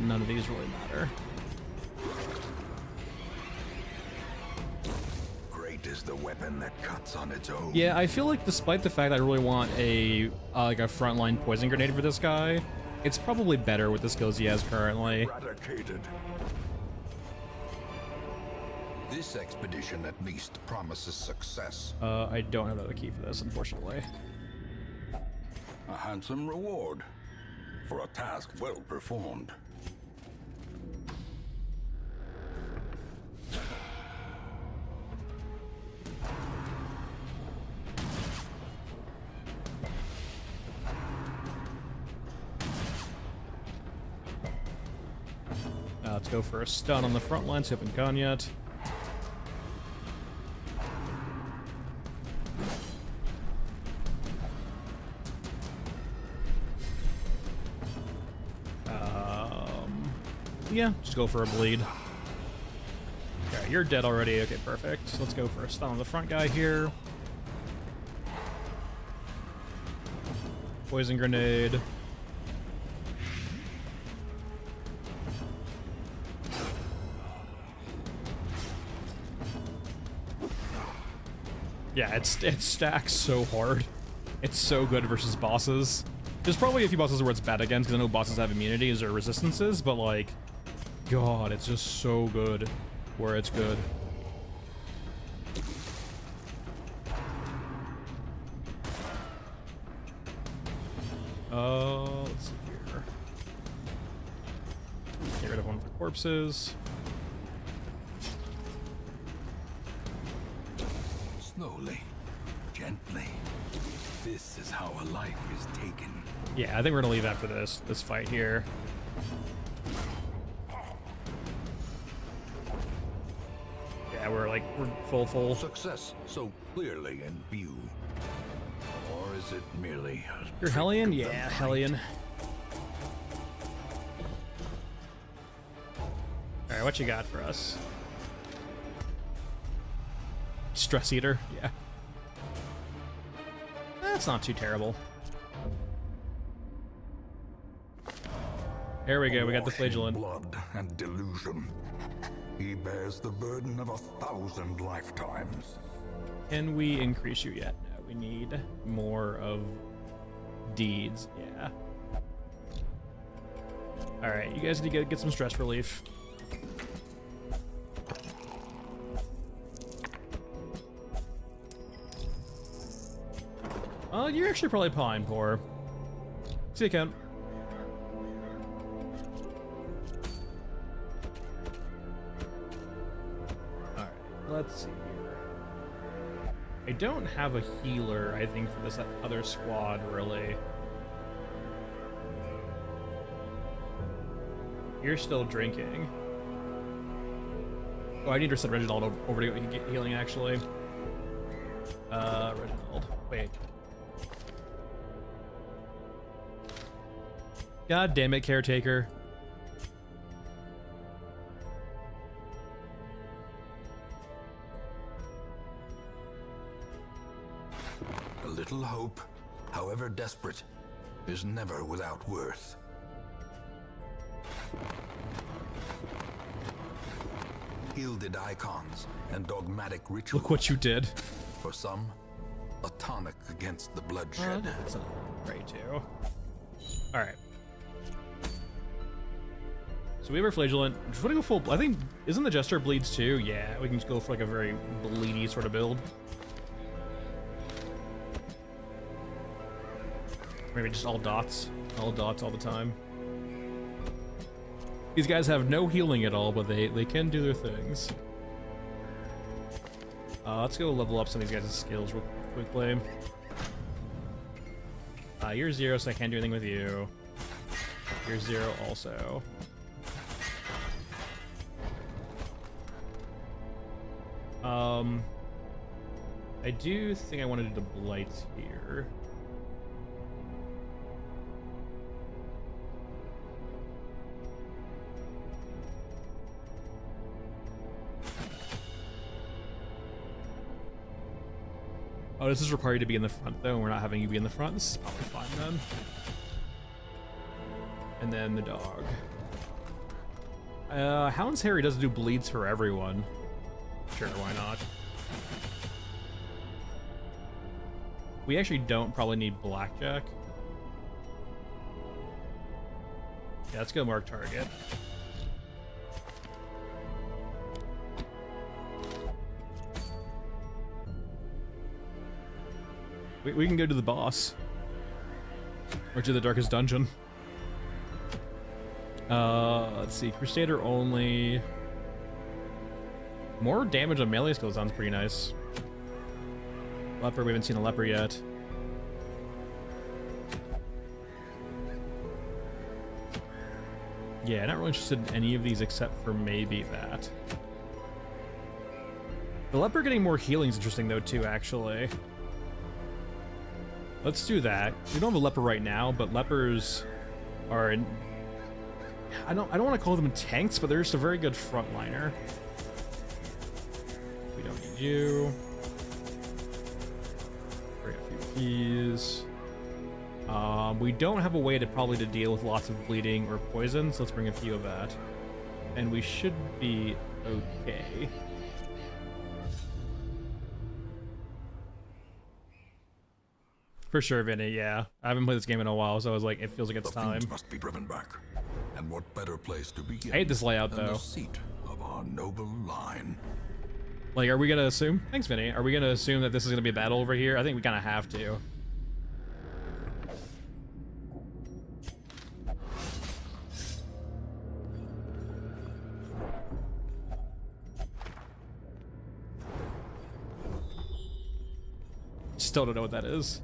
None of these really matter. Great is the weapon that cuts on its own. Yeah, I feel like despite the fact that I really want a like a frontline poison grenade for this guy, it's probably better with the skills he has currently. Eradicated. This expedition at least promises success. I don't have another key for this, unfortunately. A handsome reward for a task well performed. Let's go for a stun on the front line, so we haven't gone yet. Yeah, just go for a bleed. Okay, you're dead already. Okay, perfect. So let's go for a stun on the front guy here. Poison grenade. Yeah, it stacks so hard. It's so good versus bosses. There's probably a few bosses where it's bad against, because I know bosses have immunities or resistances, but like, God, it's just so good where it's good. Let's see here. Get rid of one of the corpses. Slowly, gently. This is how a life is taken. Yeah, I think we're gonna leave after this fight here. Yeah, we're full. Success so clearly in view. Or is it merely a You're Hellion? Yeah, Hellion. Alright, what you got for us? Stress Eater? Yeah. That's not too terrible. There we go, we got the Flagellant. Blood and delusion. He bears the burden of 1,000 lifetimes. Can we increase you yet? No, we need more of deeds. Yeah. Alright, you guys need to get some stress relief. You're actually probably Pine Poor. See you, Kent. Alright, let's see here. I don't have a healer, I think, for this other squad, really. You're still drinking. Oh, I need to send Reginald over to get healing, actually. Reginald. Wait. God damn it, Caretaker. little hope, however desperate, is never without worth. Gilded icons and dogmatic rituals. Look what you did. For some, a tonic against the bloodshed. That's not great too. All right. So we have our flagellant. Just want to go full. I think isn't the jester bleeds too? Yeah, we can just go for like a very bleedy sort of build. Maybe just all dots all the time. These guys have no healing at all, but they can do their things. Let's go level up some of these guys' skills real quickly. You're 0, so I can't do anything with you. You're 0 also. I do think I want to do the blights here. Oh, this is required to be in the front, though, and we're not having you be in the front. This is probably fine, then. And then the dog. Hound's Harry does do bleeds for everyone. Sure, why not? We actually don't probably need Blackjack. Yeah, let's go mark target. We can go to the boss. Or to the darkest dungeon. Let's see. Crusader only. More damage on melee skill sounds pretty nice. Leper, we haven't seen a leper yet. Yeah, not really interested in any of these except for maybe that. The leper getting more healing is interesting though too, actually. Let's do that. We don't have a leper right now, but lepers are in, I don't want to call them tanks, but they're just a very good frontliner. We don't need you. Bring a few keys. We don't have a way to probably to deal with lots of bleeding or poison, so let's bring a few of that. And we should be okay. For sure, Vinny, yeah. I haven't played this game in a while, so I was like, it feels like it's time. Fiends must be driven back. And what better place to begin I hate this layout, than though. the seat of our noble line. Like, are we gonna assume? Thanks, Vinny. Are we gonna assume that this is gonna be a battle over here? I think we kind of have to. Still don't know what that is.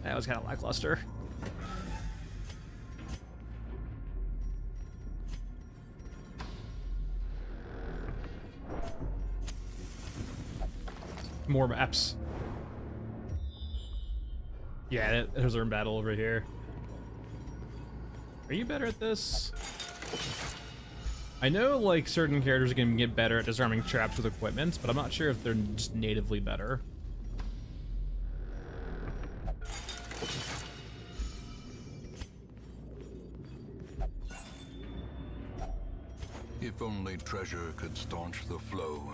That was kind of lackluster. More maps. Yeah, there's our battle over here. Are you better at this? I know, like, certain characters can get better at disarming traps with equipment, but I'm not sure if they're just natively better. If only treasure could staunch the flow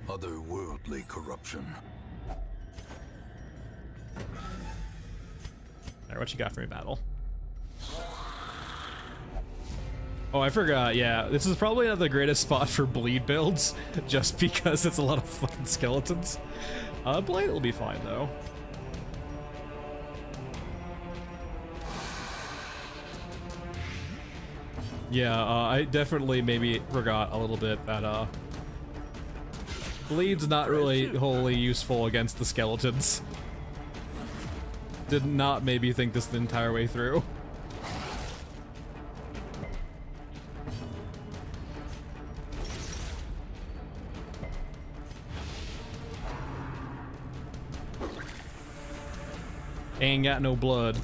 of otherworldly corruption. Alright, what you got for me, battle? Oh, I forgot, yeah. This is probably not the greatest spot for bleed builds, just because it's a lot of fucking skeletons. Blade will be fine, though. Yeah, I definitely maybe forgot a little bit that, bleed's not really wholly useful against the skeletons. Did not maybe think this the entire way through. Ain't got no blood.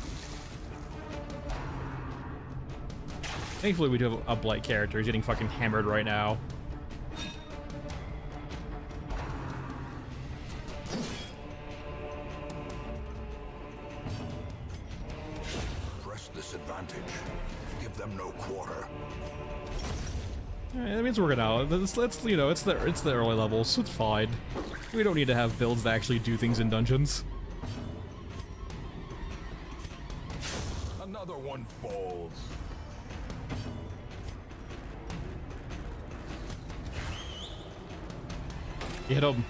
Thankfully we do have a blight character. He's getting fucking hammered right now. this advantage. Give them no quarter. That means we're gonna. Let's you know, it's the early levels, so it's fine. We don't need to have builds that actually do things in dungeons. Another one falls. Get him.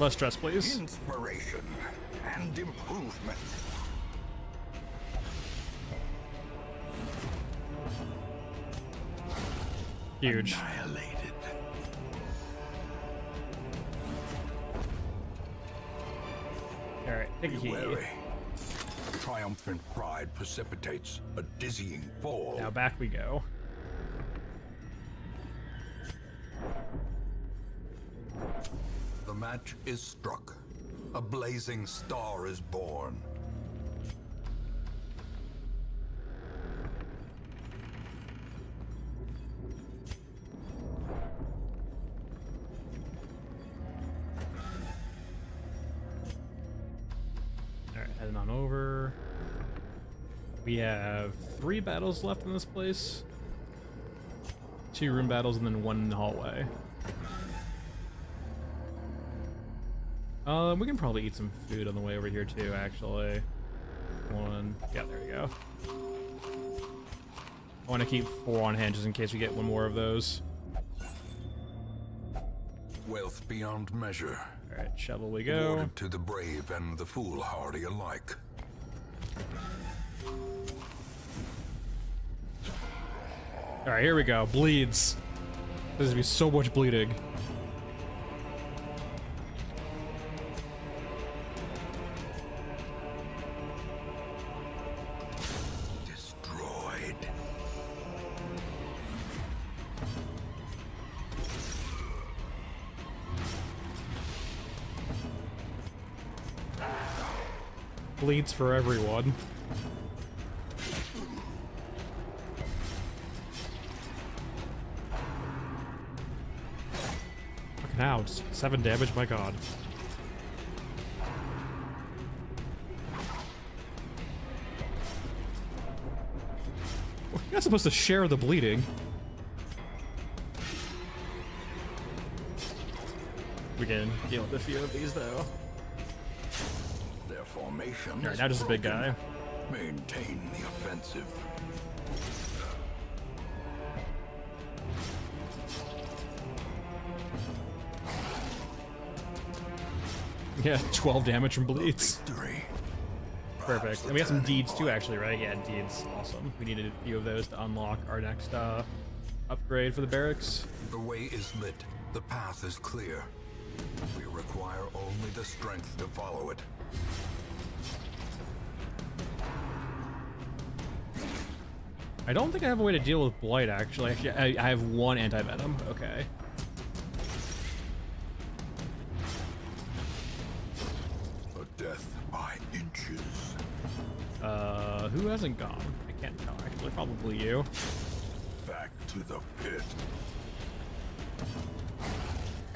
Less stress, please. Inspiration and improvement. Huge. Annihilated. Alright, take a Be key. wary. Triumphant pride precipitates a dizzying fall. Now back we go. The match is struck. A blazing star is born. Alright, heading on over. We have 3 battles left in this place. 2 room battles and then 1 in the hallway. We can probably eat some food on the way over here too, actually. Yeah, there we go. I want to keep 4 on hand just in case we get 1 more of those. Wealth beyond measure. Alright, shovel we go. Awarded to the brave and the foolhardy alike. Alright, here we go. Bleeds. There's gonna be so much bleeding. Destroyed. Bleeds for everyone. Fucking hell, 7 damage, my god. You're not supposed to share the bleeding. We can deal with a few of these though. Their formation. Alright, is now just a big broken. guy. Maintain the offensive. Yeah, 12 damage from bleeds. Victory. Perfect. And we got some deeds too, actually, right? Yeah, deeds. Awesome. We needed a few of those to unlock our next upgrade for the barracks. The way is lit. The path is clear. We require only the strength to follow it. I don't think I have a way to deal with blight, actually. Actually, I have 1 anti-venom. Okay. A death by inches. Who hasn't gone? I can't tell, actually. Probably you. Back to the pit.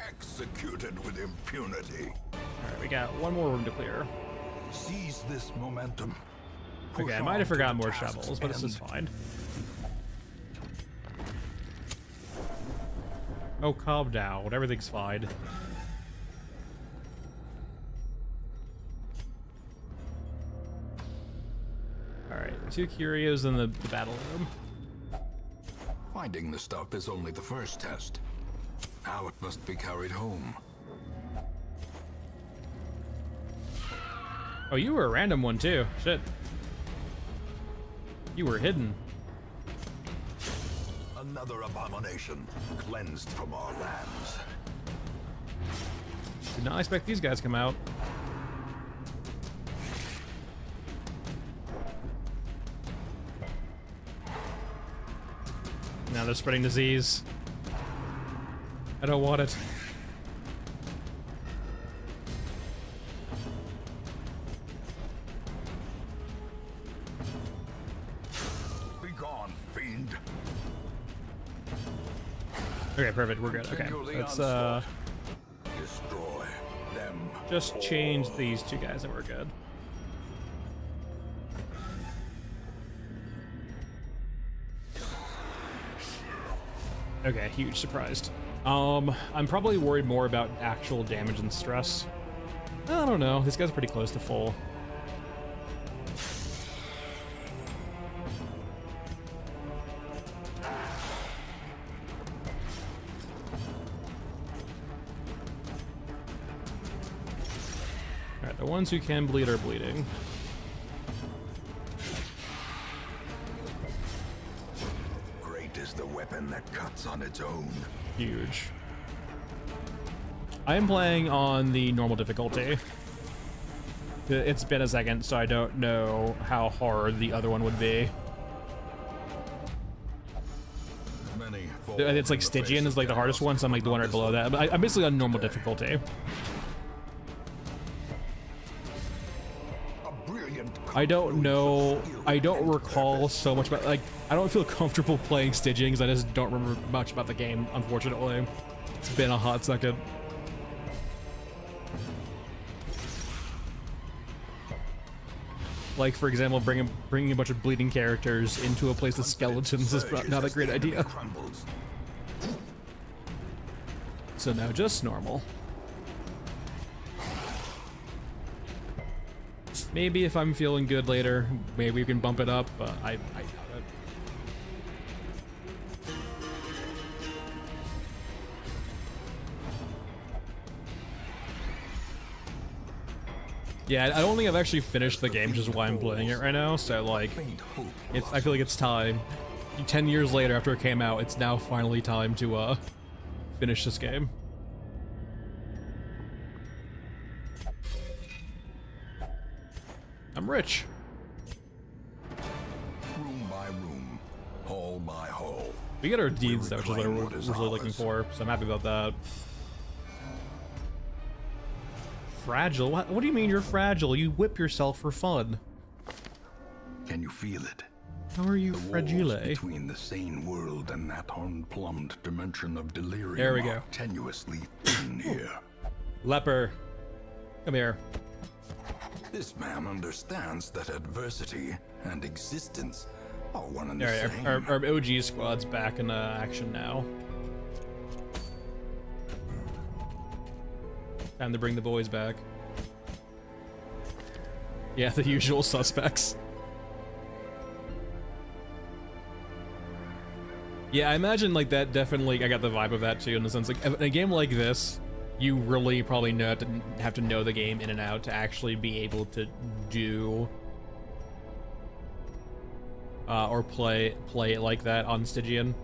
Executed with impunity. Alright, we got 1 more room to clear. Seize this momentum. Okay, Push I might on have to forgotten the more task's shovels, but this is end. fine. Oh, calm down. Everything's fine. Alright, 2 curios in the battle room. Finding the stuff is only the first test. Now it must be carried home. Oh, you were a random one too. Shit. You were hidden. Another abomination cleansed from our lands. Did not expect these guys to come out. Now they're spreading disease. I don't want it. end. Okay, perfect. We're good. Okay, let's Destroy them. just change these two guys and we're good. Okay, huge surprised. I'm probably worried more about actual damage and stress. I don't know. This guy's pretty close to full. Alright, the ones who can bleed are bleeding. Great is the weapon that cuts on its own. Huge. I am playing on the normal difficulty. It's been a second, so I don't know how hard the other one would be. It's like Stygian is like the hardest one, so I'm like the one right below that. But I'm basically on normal difficulty. I don't know. I don't recall so much about, like, I don't feel comfortable playing Stygian because I just don't remember much about the game, unfortunately. It's been a hot second. Like, for example, bringing a bunch of bleeding characters into a place with skeletons is not a great idea. So now just normal. Maybe if I'm feeling good later, maybe we can bump it up, but I doubt it. Yeah, I don't think I've actually finished the game, which is why I'm playing it right now, so like, I feel like it's time. 10 years later after it came out, it's now finally time to finish this game. I'm rich. Room by room, hall by hall. We get our deeds though, which is what we're really looking for, so I'm happy about that. Fragile? What do you mean you're fragile? You whip yourself for fun. Can you feel it? How are you The fragile? walls between the sane world and that unplumbed dimension of delirium There we go. are tenuously thin here. Leper, come here. This man understands that adversity and existence are one and the Alright, same. our OG squad's back in action now. Time to bring the boys back. Yeah, the usual suspects. Yeah, I imagine like that definitely, I got the vibe of that too, in the sense like in a game like this, you really probably have to know the game in and out to actually be able to do or play it like that on Stygian.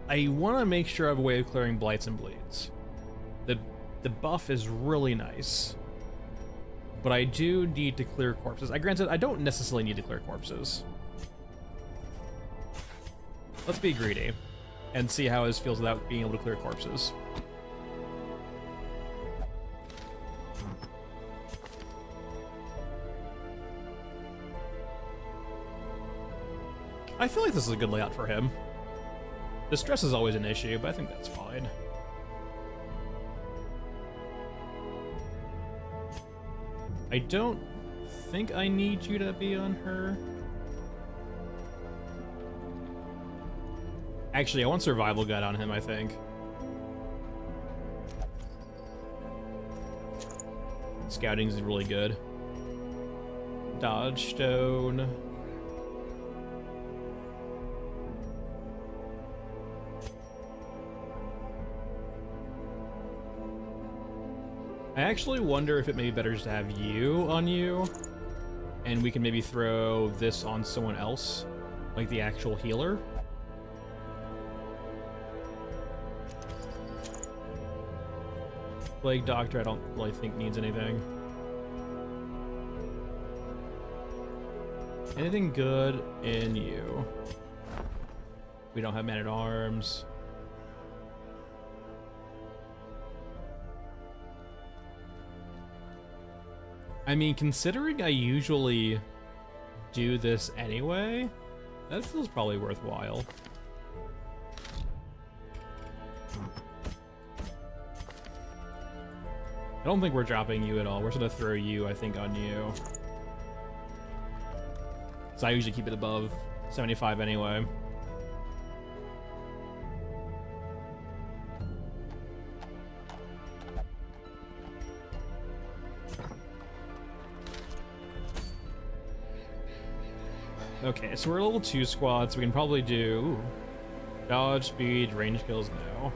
I want to make sure I have a way of clearing blights and bleeds. The buff is really nice, but I do need to clear corpses. Granted, I don't necessarily need to clear corpses. Let's be greedy and see how this feels without being able to clear corpses. I feel like this is a good layout for him. The stress is always an issue, but I think that's fine. I don't think I need you to be on her. Actually, I want survival guide on him, I think. Scouting is really good. Dodge stone. I actually wonder if it may be better just to have you on you, and we can maybe throw this on someone else, like the actual healer. Plague Doctor, I don't really think needs anything. Anything good in you? We don't have Man-at-Arms. I mean, considering I usually do this anyway, That feels probably worthwhile. I don't think we're dropping you at all. We're just gonna throw you, I think, on you. So I usually keep it above 75 anyway. Okay, so we're level 2 squad, so we can probably do dodge, speed, range kills now.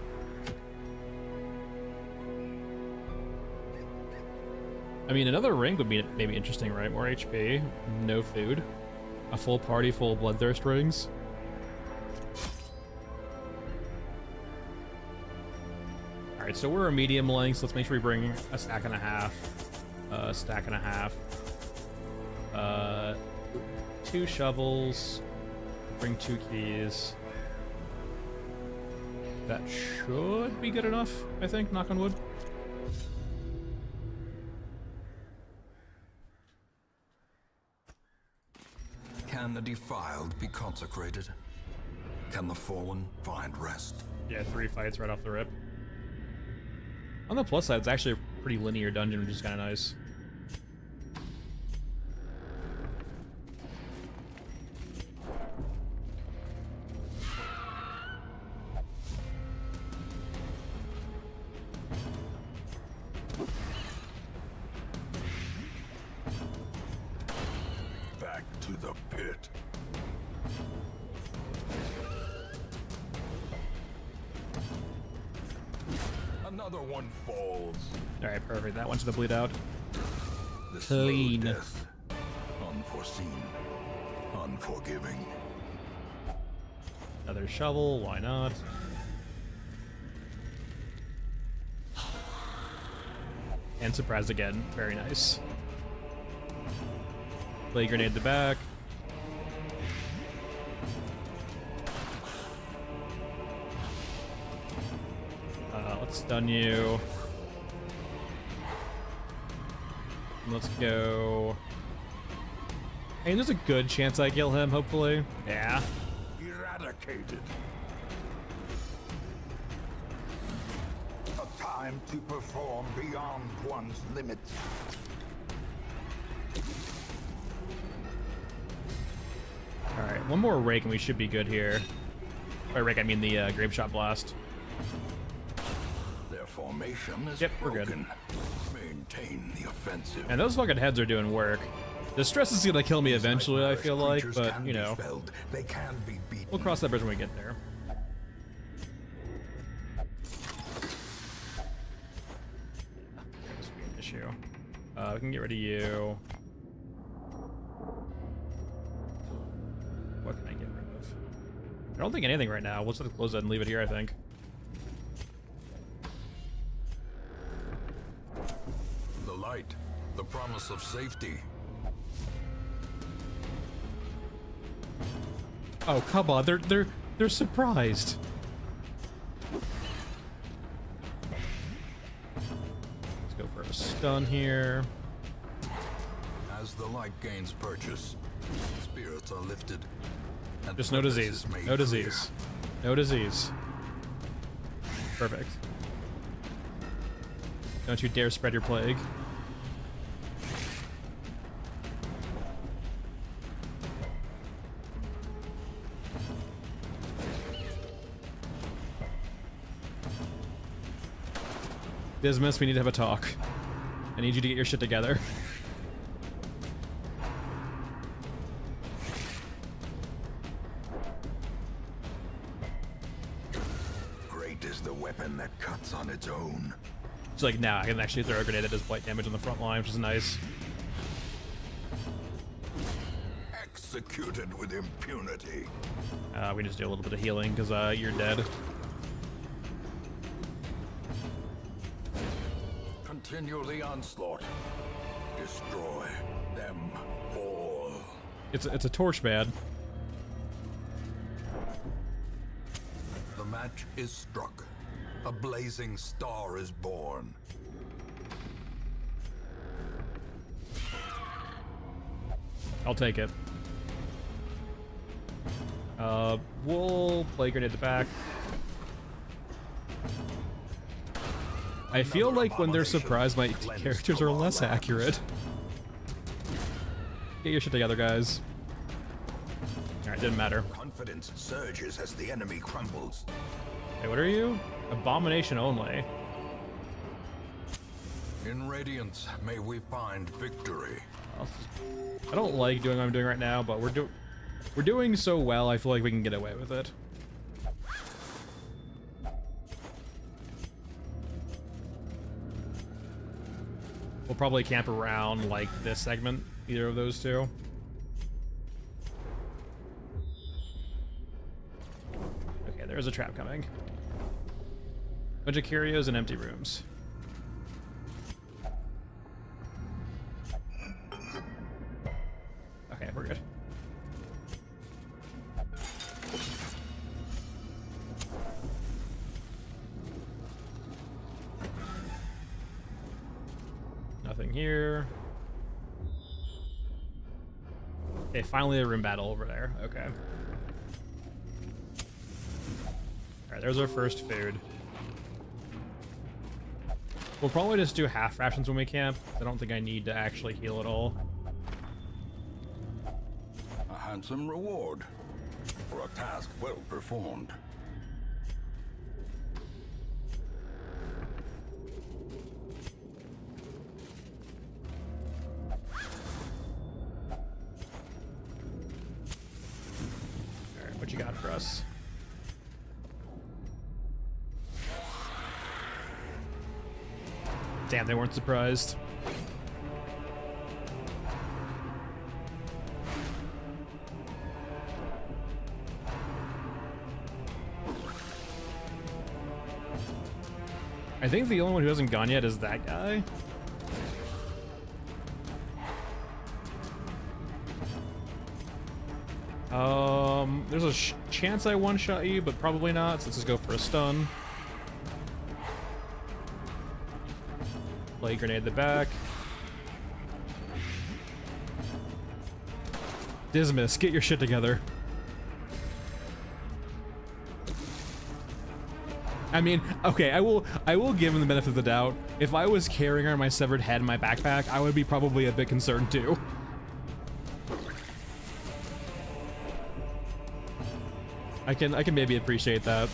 I mean, another ring would be maybe interesting, right? More HP, no food, a full party full of bloodthirst rings. All right, so we're a medium length, so let's make sure we bring a stack and a half, a stack and a half. 2 shovels, bring 2 keys. That should be good enough, I think, knock on wood. Can the defiled be consecrated? Can the fallen find rest? Yeah, 3 fights right off the rip. On the plus side, it's actually a pretty linear dungeon, which is kind of nice. Back to the pit. Another one falls. All right, perfect. That one's the bleed out. The slow Clean. death. Unforeseen. Unforgiving. Another shovel, why not? And surprised again, very nice. Play grenade the back. Let's stun you. Let's go. Hey, there's a good chance I kill him, hopefully. Yeah. Eradicated. A time to perform beyond one's limits. Alright, one more rake and we should be good here. By rake, I mean the grape shot blast. Their formation is Yep, we're good. broken. Maintain the offensive. And those fucking heads are doing work. The stress is gonna kill me eventually, I feel like, Creatures but, can you be know, felled. They can be beaten. we'll cross that bridge when we get there. This will be an issue. We can get rid of you. What can I get rid of? I don't think anything right now. We'll just have to close that and leave it here, I think. The light, the promise of safety. Oh, come on, they're surprised. Let's go for a stun here. As the light gains purchase, spirits are lifted. And Just no purpose disease. is made No clear. disease. No disease. Perfect. Don't you dare spread your plague. Dismas, we need to have a talk. I need you to get your shit together. Great is the weapon that cuts on its own. It's like, now I can actually throw a grenade that does blight damage on the front line, which is nice. Executed with impunity. We just do a little bit of healing because you're dead. Continue the onslaught. Destroy them all. It's a torch bad. The match is struck. A blazing star is born. I'll take it. We'll play grenade the back. I feel like when they're surprised, my characters are less accurate. Get your shit together, guys. Alright, didn't matter. Confidence surges as the enemy crumbles. Hey, what are you? Abomination only. In Radiance, may we find victory. I don't like doing what I'm doing right now, but we're doing so well, I feel like we can get away with it. We'll probably camp around, like, this segment, either of those two. Okay, there's a trap coming. Bunch of curios and empty rooms. Okay, we're good. Nothing here. Okay, finally a room battle over there. Okay. Alright, there's our first food. We'll probably just do half rations when we camp. I don't think I need to actually heal at all. A handsome reward for a task well performed. Alright, what you got for us? Damn, they weren't surprised. I think the only one who hasn't gone yet is that guy. There's a chance I one-shot you, but probably not, so let's just go for a stun. Play grenade the back. Dismas, get your shit together. I mean, okay, I will give him the benefit of the doubt. If I was carrying around my severed head in my backpack, I would be probably a bit concerned too. I can maybe appreciate that.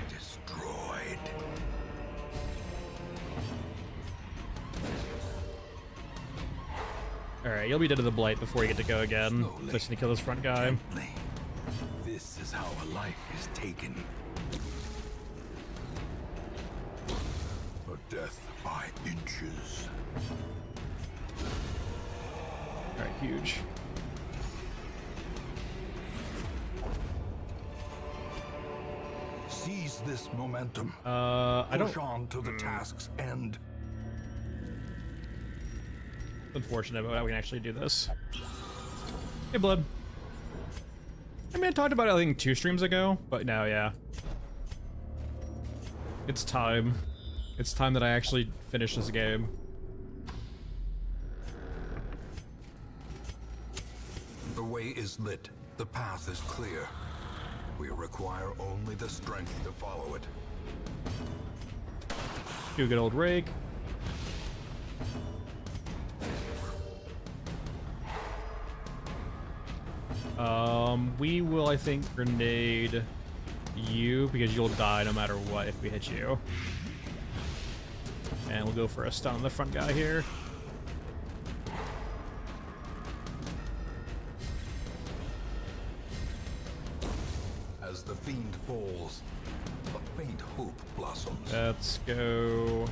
Destroyed. Alright, you'll be dead to the blight before you get to go again. Just to kill this front guy. Gently. This is how a life is taken. A death by inches. Alright, huge. Seize this momentum. I don't... Push on to the task's end. Unfortunate, but we can actually do this. Hey, Blood. I mean, I talked about it, I think, 2 streams ago, but now, yeah. It's time. It's time that I actually finish this game. The way is lit. The path is clear. We require only the strength to follow it. Do a good old rake. We will, I think, grenade you because you'll die no matter what if we hit you. And we'll go for a stun on the front guy here. As the fiend falls, a faint hope blossoms. Let's go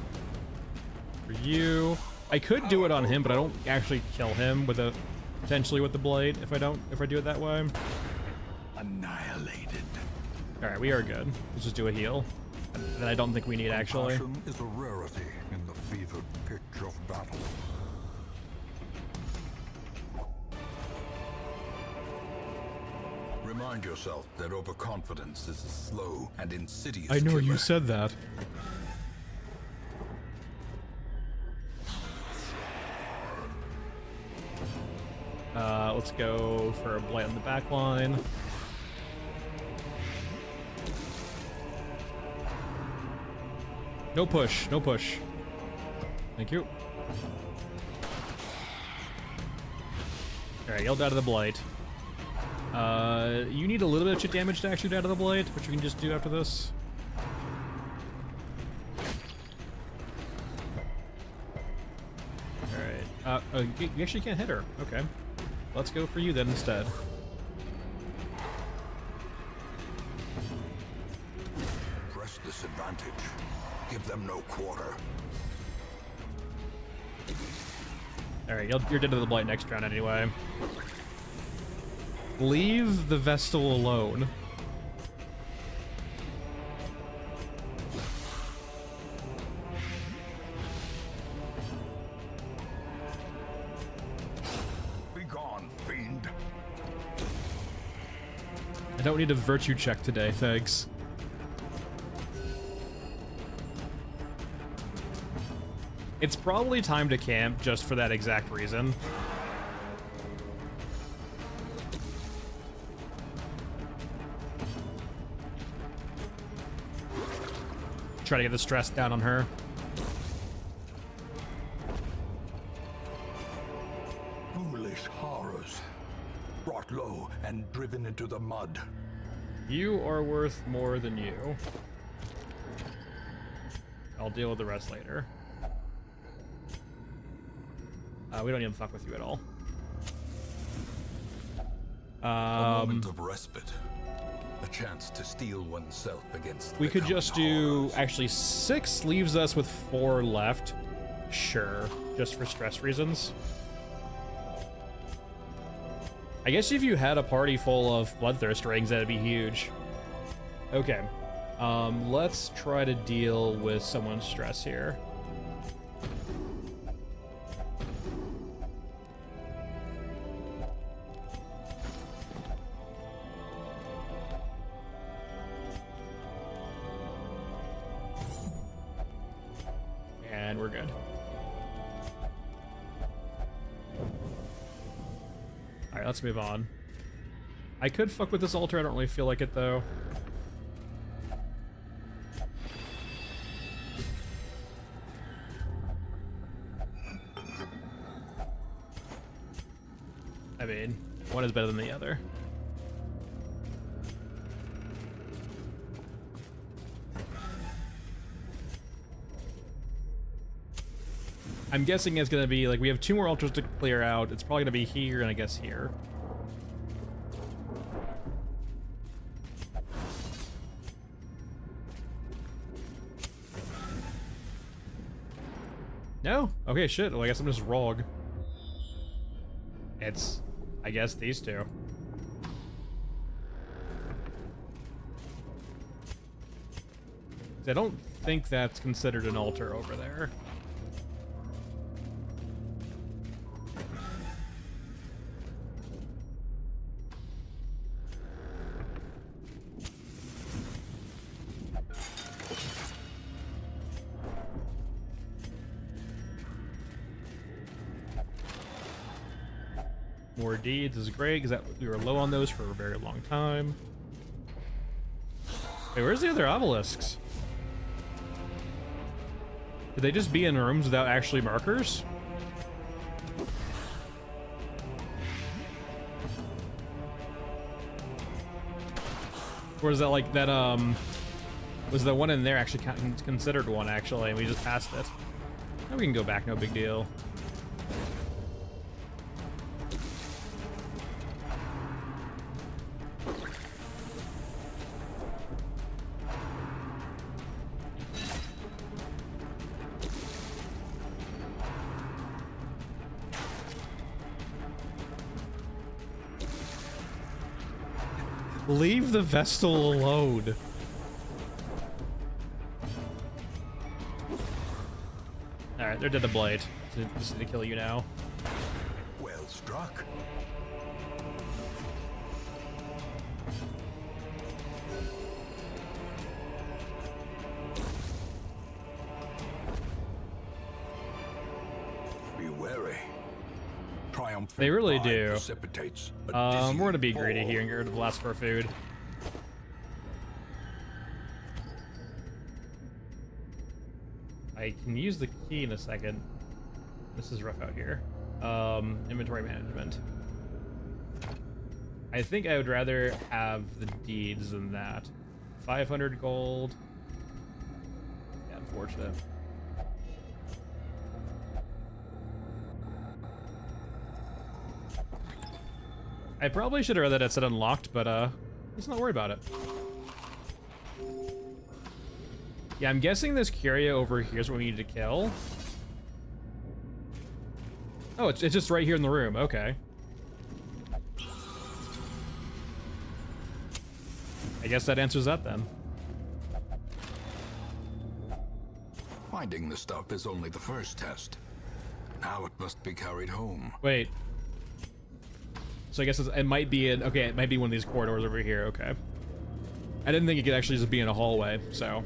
for you. I could do it on him, but I don't actually kill him with a potentially with the blade if I do it that way. Annihilated. All right, we are good. Let's just do a heal. That I don't think we need actually. Passion is a rarity in the fevered pitch of battle. Remind yourself that overconfidence is a slow and insidious I know killer. you said that. Let's go for a blight on the back line. No push, no push. Thank you. Alright, yelled out of the blight. You need a little bit of chip damage to actually get out of the blight, which you can just do after this. Alright. You actually can't hit her. Okay. Let's go for you then instead. Press this advantage. Give them no quarter. Alright, you're dead to the blight next round anyway. Leave the Vestal alone. Be gone, fiend. I don't need a virtue check today, thanks. It's probably time to camp just for that exact reason. Try to get the stress down on her. Foolish horrors. Brought low and driven into the mud. You are worth more than you. I'll deal with the rest later. We don't even fuck with you at all. A moment of respite. A chance to steel oneself against We the could coming just do... horrors. Actually, 6 leaves us with 4 left. Sure. Just for stress reasons. I guess if you had a party full of Bloodthirst rings, that'd be huge. Okay. Let's try to deal with someone's stress here. And we're good. Alright, let's move on. I could fuck with this altar, I don't really feel like it though. I mean, one is better than the other. I'm guessing it's gonna be like we have 2 more altars to clear out. It's probably gonna be here and I guess here. No? Okay, shit. Well, I guess I'm just rogue. It's, I guess, these 2. I don't think that's considered an altar over there. More deeds is great because we were low on those for a very long time. Wait, where's the other obelisks? Did they just be in rooms without actually markers? Or is that like that, was the one in there actually considered one actually, and we just passed it? Now we can go back, no big deal. Leave the Vestal alone. Alright, they're dead to blade. Just need to kill you now. Well struck. Be wary. triumphant They really tide do. precipitates a We're dizzying gonna be greedy fall. here and get rid of the last for food. I can use the key in a second. This is rough out here. Inventory management. I think I would rather have the deeds than that. 500 gold. Yeah, unfortunate. I probably should have read that it said unlocked, but let's not worry about it. Yeah, I'm guessing this curio over here is what we need to kill. Oh, it's just right here in the room. Okay. I guess that answers that then. Finding the stuff is only the first test. Now it must be carried home. Wait. So I guess it might be in, okay, it might be one of these corridors over here, okay. I didn't think it could actually just be in a hallway, so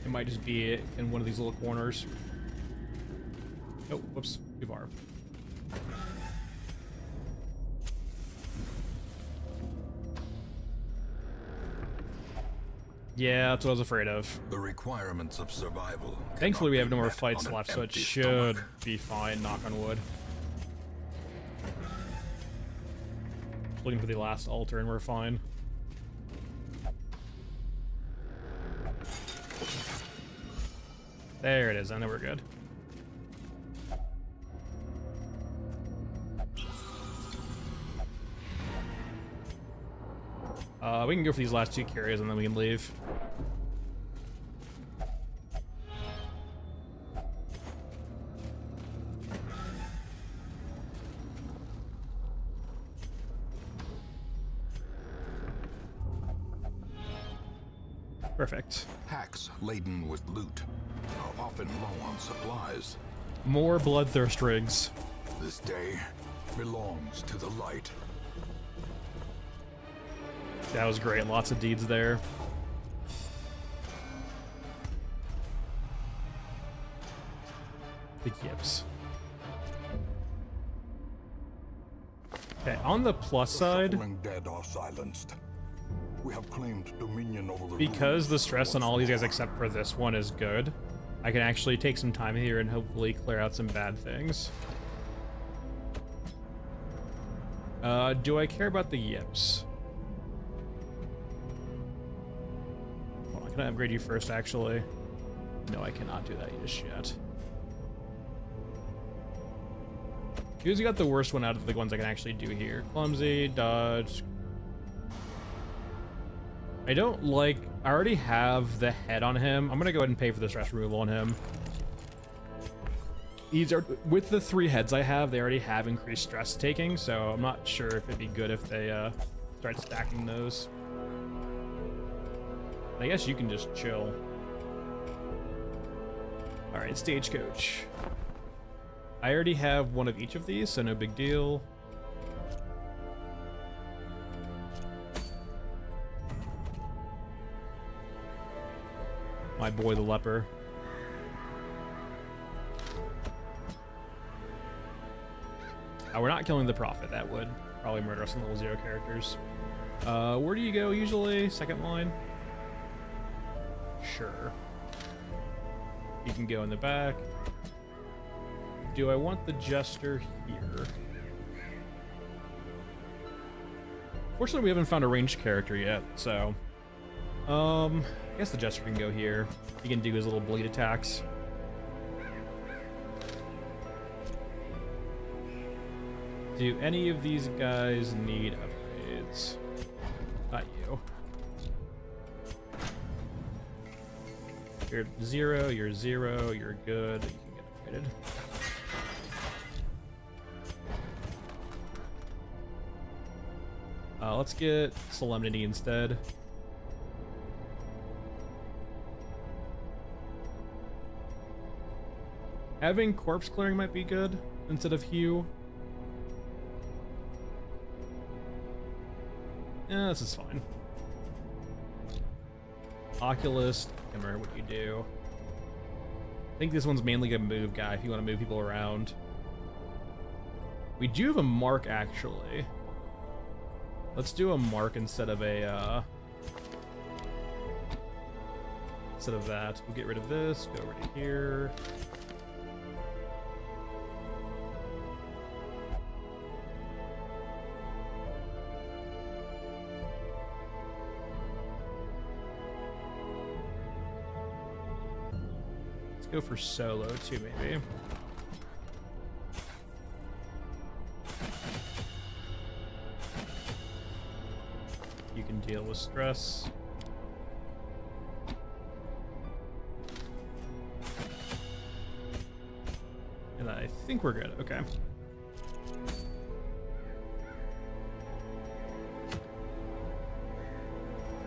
it might just be in one of these little corners. Oh, whoops, too far. Yeah, that's what I was afraid of. The requirements of survival. Thankfully we cannot have no be more met fights on an left, so it empty should stomach. be fine, knock on wood. Looking for the last altar and we're fine. There it is, and then we're good. We can go for these last two carriers and then we can leave. Perfect. Packs laden with loot are often low on supplies. More bloodthirst rigs. This day belongs to the light. That was great. Lots of deeds there. The yips. Okay, on the plus side, Shuffling dead are silenced. We have claimed dominion over the because the ruins stress on once all these guys more. except for this one is good, I can actually take some time here and hopefully clear out some bad things. Do I care about the yips? Hold on, can I upgrade you first, actually? No, I cannot do that just yet. Who's got the worst one out of the ones I can actually do here? Clumsy, dodge. I don't like... I already have the head on him. I'm gonna go ahead and pay for the stress removal on him. These are... With the 3 heads I have, they already have increased stress taking, so I'm not sure if it'd be good if they start stacking those. I guess you can just chill. Alright, stagecoach. I already have one of each of these, so no big deal. My boy the leper. We're not killing the prophet. That would probably murder us in level 0 characters. Where do you go usually? Second line? Sure. You can go in the back. Do I want the jester here? Fortunately, we haven't found a ranged character yet, so... I guess the jester can go here. He can do his little bleed attacks. Do any of these guys need upgrades? Not you. You're 0, you're 0, you're good. You can get upgraded. Let's get Solemnity instead. Having corpse clearing might be good instead of hew. Yeah, this is fine. Oculist, can't remember what you do. I think this one's mainly a move guy if you want to move people around. We do have a mark, actually. Let's do a mark instead of a, instead of that. We'll get rid of this, go over to here. Let's go for solo, too, maybe. You can deal with stress. And I think we're good. Okay.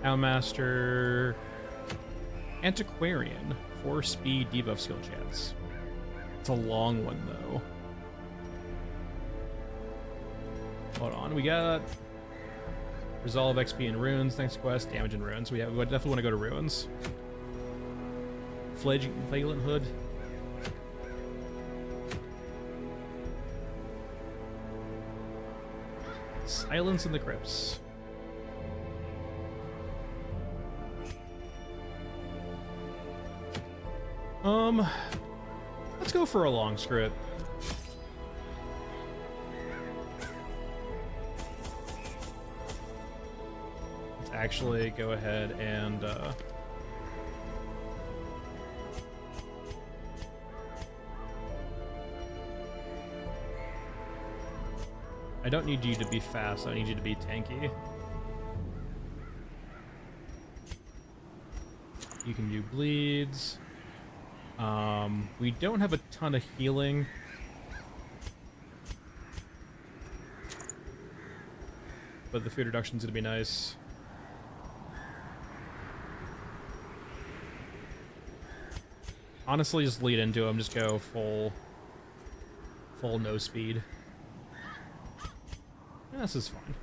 Outmaster. Antiquarian. 4 speed debuff skill chance. It's a long one, though. Hold on. We got Resolve XP and Runes. Next quest, damage and Runes. We definitely want to go to Runes. Flagrant Hood. Silence in the Crypts. Let's go for a long script. Let's actually go ahead and I don't need you to be fast, I need you to be tanky. You can do bleeds. We don't have a ton of healing. But the food reduction's gonna be nice. Honestly, just lead into him, just go full no speed. Yeah, this is fine.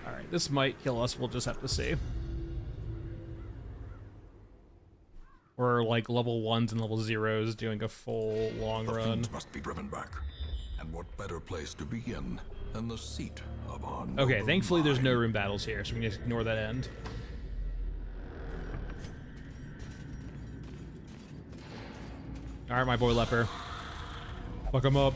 Alright, this might kill us, we'll just have to see. We're like level 1s and level 0s doing a full long run. Must be driven back. And what better place to begin than the seat of our Okay, noble thankfully there's no mind. room battles here, so we can just ignore that end. Alright, my boy Leper. Fuck him up.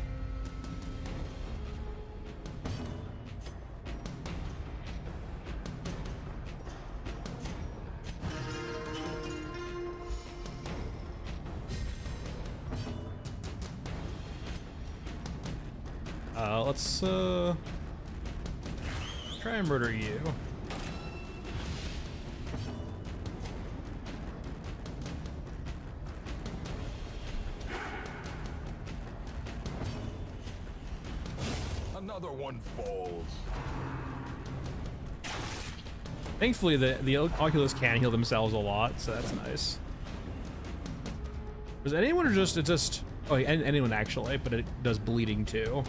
Let's try and murder you. Another one falls. Thankfully, the Oculus can heal themselves a lot, so that's nice. Does anyone or just oh, anyone actually, but it does bleeding too.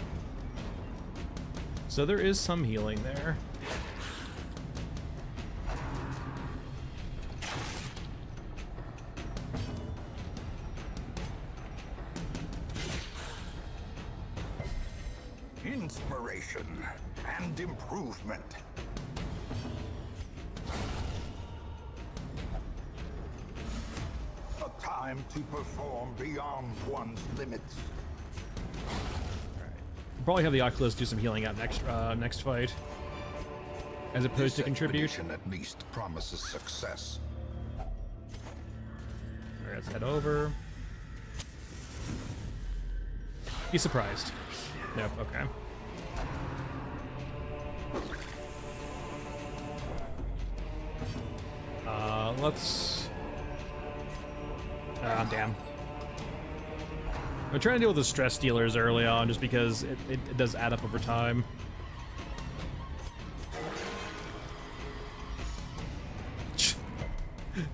So there is some healing there. Inspiration and improvement. A time to perform beyond one's limits. Probably have the Oculus do some healing out next fight, as opposed to contribute. At least promises success. Alright, let's head over. Be surprised. Nope. Okay. Let's. Ah, damn. I'm trying to deal with the stress dealers early on, just because it does add up over time.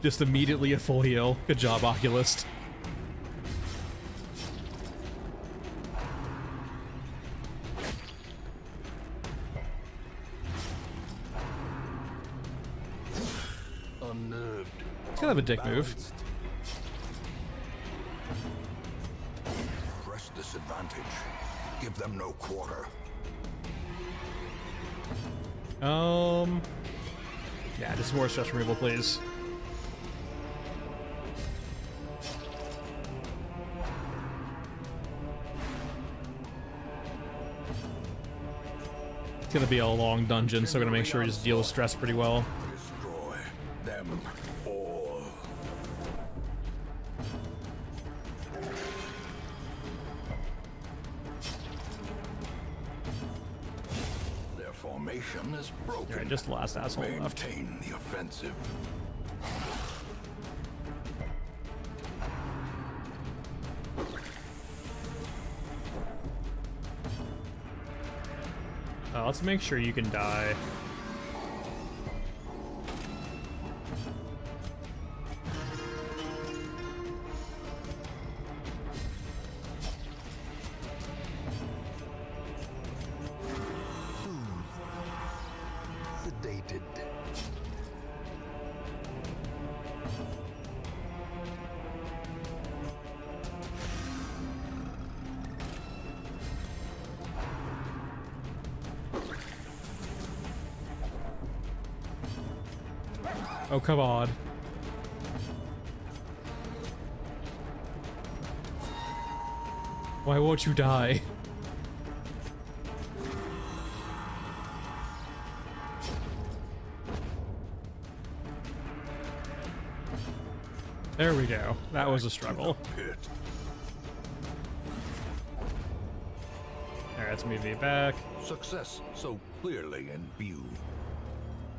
Just immediately a full heal. Good job, Oculus. kind of a dick move. Unbalanced. Press this advantage. Give them no quarter. Yeah, just more stress removal, please. It's gonna be a long dungeon, so we're gonna make sure we just deal with stress pretty well. Destroy them all. Their formation is broken. Alright, just the last asshole left. Maintain the offensive. Let's make sure you can die. Sedated. Oh, come on. Why won't you die? There we go. That was a struggle. Pit. Alright, let's move you back. Success so clearly in view.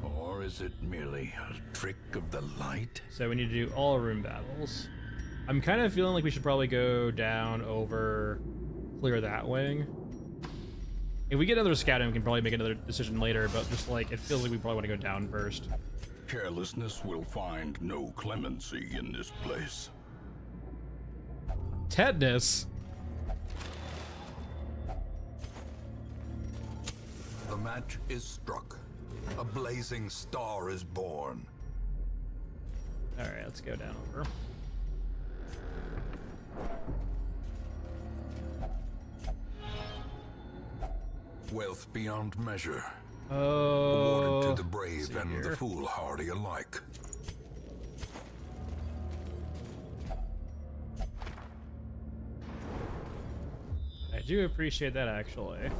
Or is it merely a trick of the light? So we need to do all room battles. I'm kind of feeling like we should probably go down over, clear that wing. If we get another scouting, we can probably make another decision later, but just like, it feels like we probably want to go down first. Carelessness will find no clemency in this place. Tetanus? The match is struck. A blazing star is born. Alright, let's go down over. Wealth beyond measure. Oh, Awarded to the brave and here. the foolhardy alike. I do appreciate that, actually.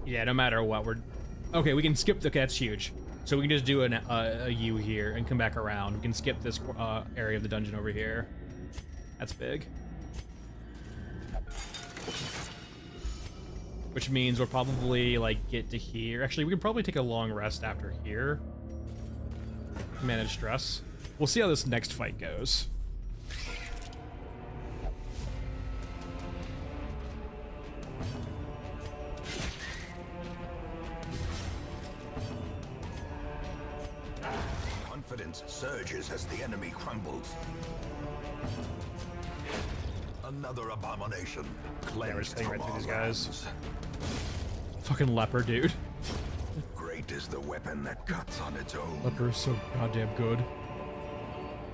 Yeah, no matter what, we're... Okay, we can skip the... Okay, that's huge. So we can just do a U here and come back around. We can skip this area of the dungeon over here. That's big. Which means we'll probably, like, get to here. Actually, we can probably take a long rest after here. Manage stress. We'll see how this next fight goes. Confidence surges as the enemy crumbles. Another abomination. Yeah, we're just cutting right through these guys. Lands. Fucking leper, dude. Great is the weapon that cuts on its own. Leper is so goddamn good.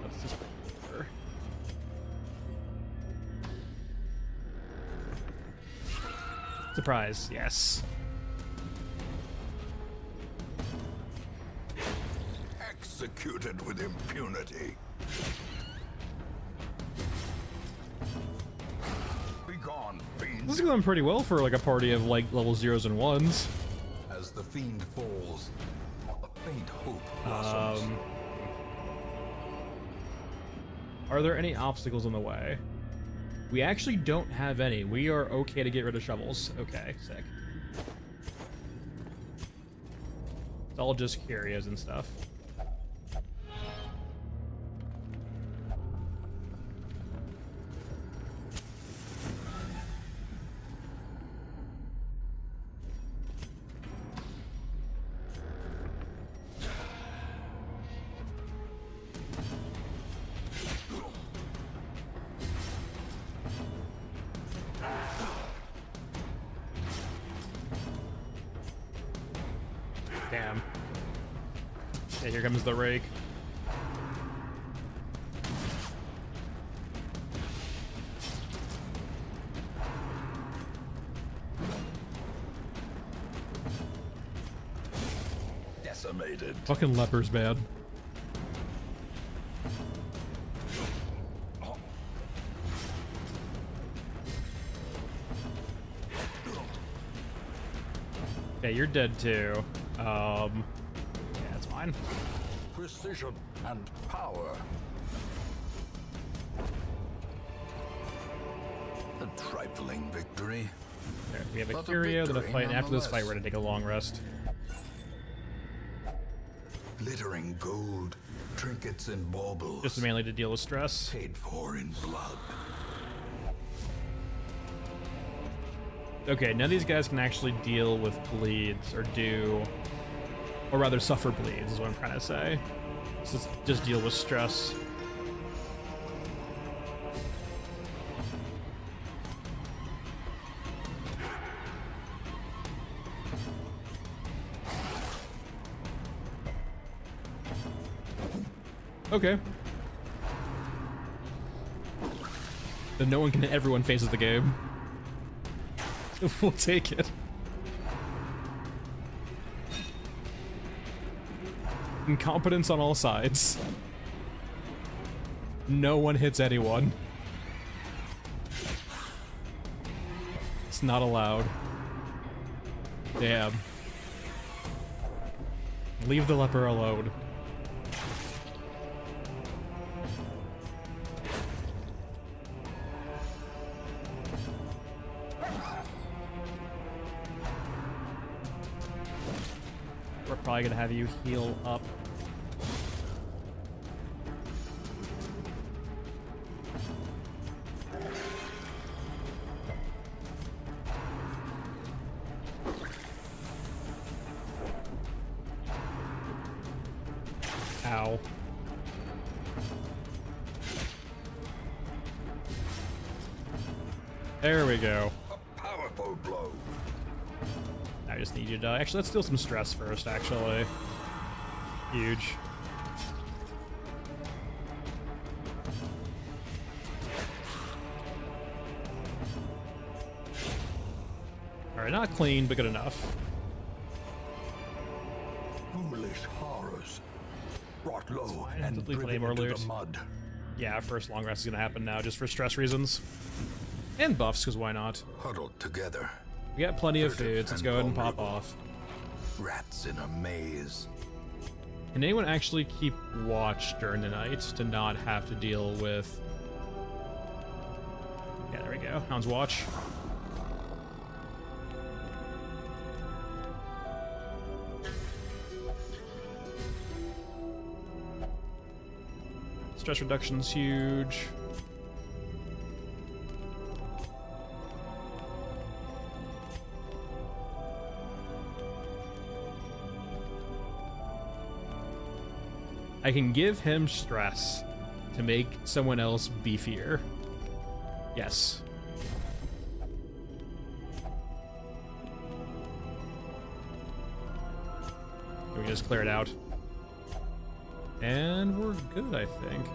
Let's just... Surprise, yes. Executed with impunity. Be gone, fiend. This is going pretty well for like a party of like level 0s and 1s. As the fiend falls, a faint hope blossoms. Are there any obstacles in the way? We actually don't have any. We are okay to get rid of shovels. Okay, sick. It's all just curios and stuff. Damn. Yeah, here comes the rake. decimated. Fucking lepers, man. Okay, you're dead too. Yeah, that's fine. Precision and power. A trifling victory. There, we have a But a curio, then a victory fight, and after this fight, nonetheless. we're gonna take a long rest. Glittering gold, trinkets and baubles. Just mainly to deal with stress. Paid for in blood. Okay, none of these guys can actually deal with bleeds or rather suffer bleeds is what I'm trying to say. So just deal with stress. Okay. Then no one can hit everyone faces the game. We'll take it. Incompetence on all sides. No one hits anyone. It's not allowed. Damn. Leave the leper alone. We're probably gonna have you heal up. Ow. There we go. A powerful blow. I just need you to... Actually, let's deal some stress first, actually. Huge. Alright, not clean, but good enough. Foolish horrors. Brought low fine. and Hopefully plenty driven more into loot. the mud. Yeah, our first long rest is gonna happen now, just for stress reasons. And buffs, because why not? Huddled together. We got plenty of Furtive foods, let's and go ahead and pop vulnerable. off. Rats in a maze. Can anyone actually keep watch during the night to not have to deal with... Yeah, there we go. Hound's watch. Stress reduction's huge. I can give him stress to make someone else beefier. Yes. We can just clear it out. And we're good, I think.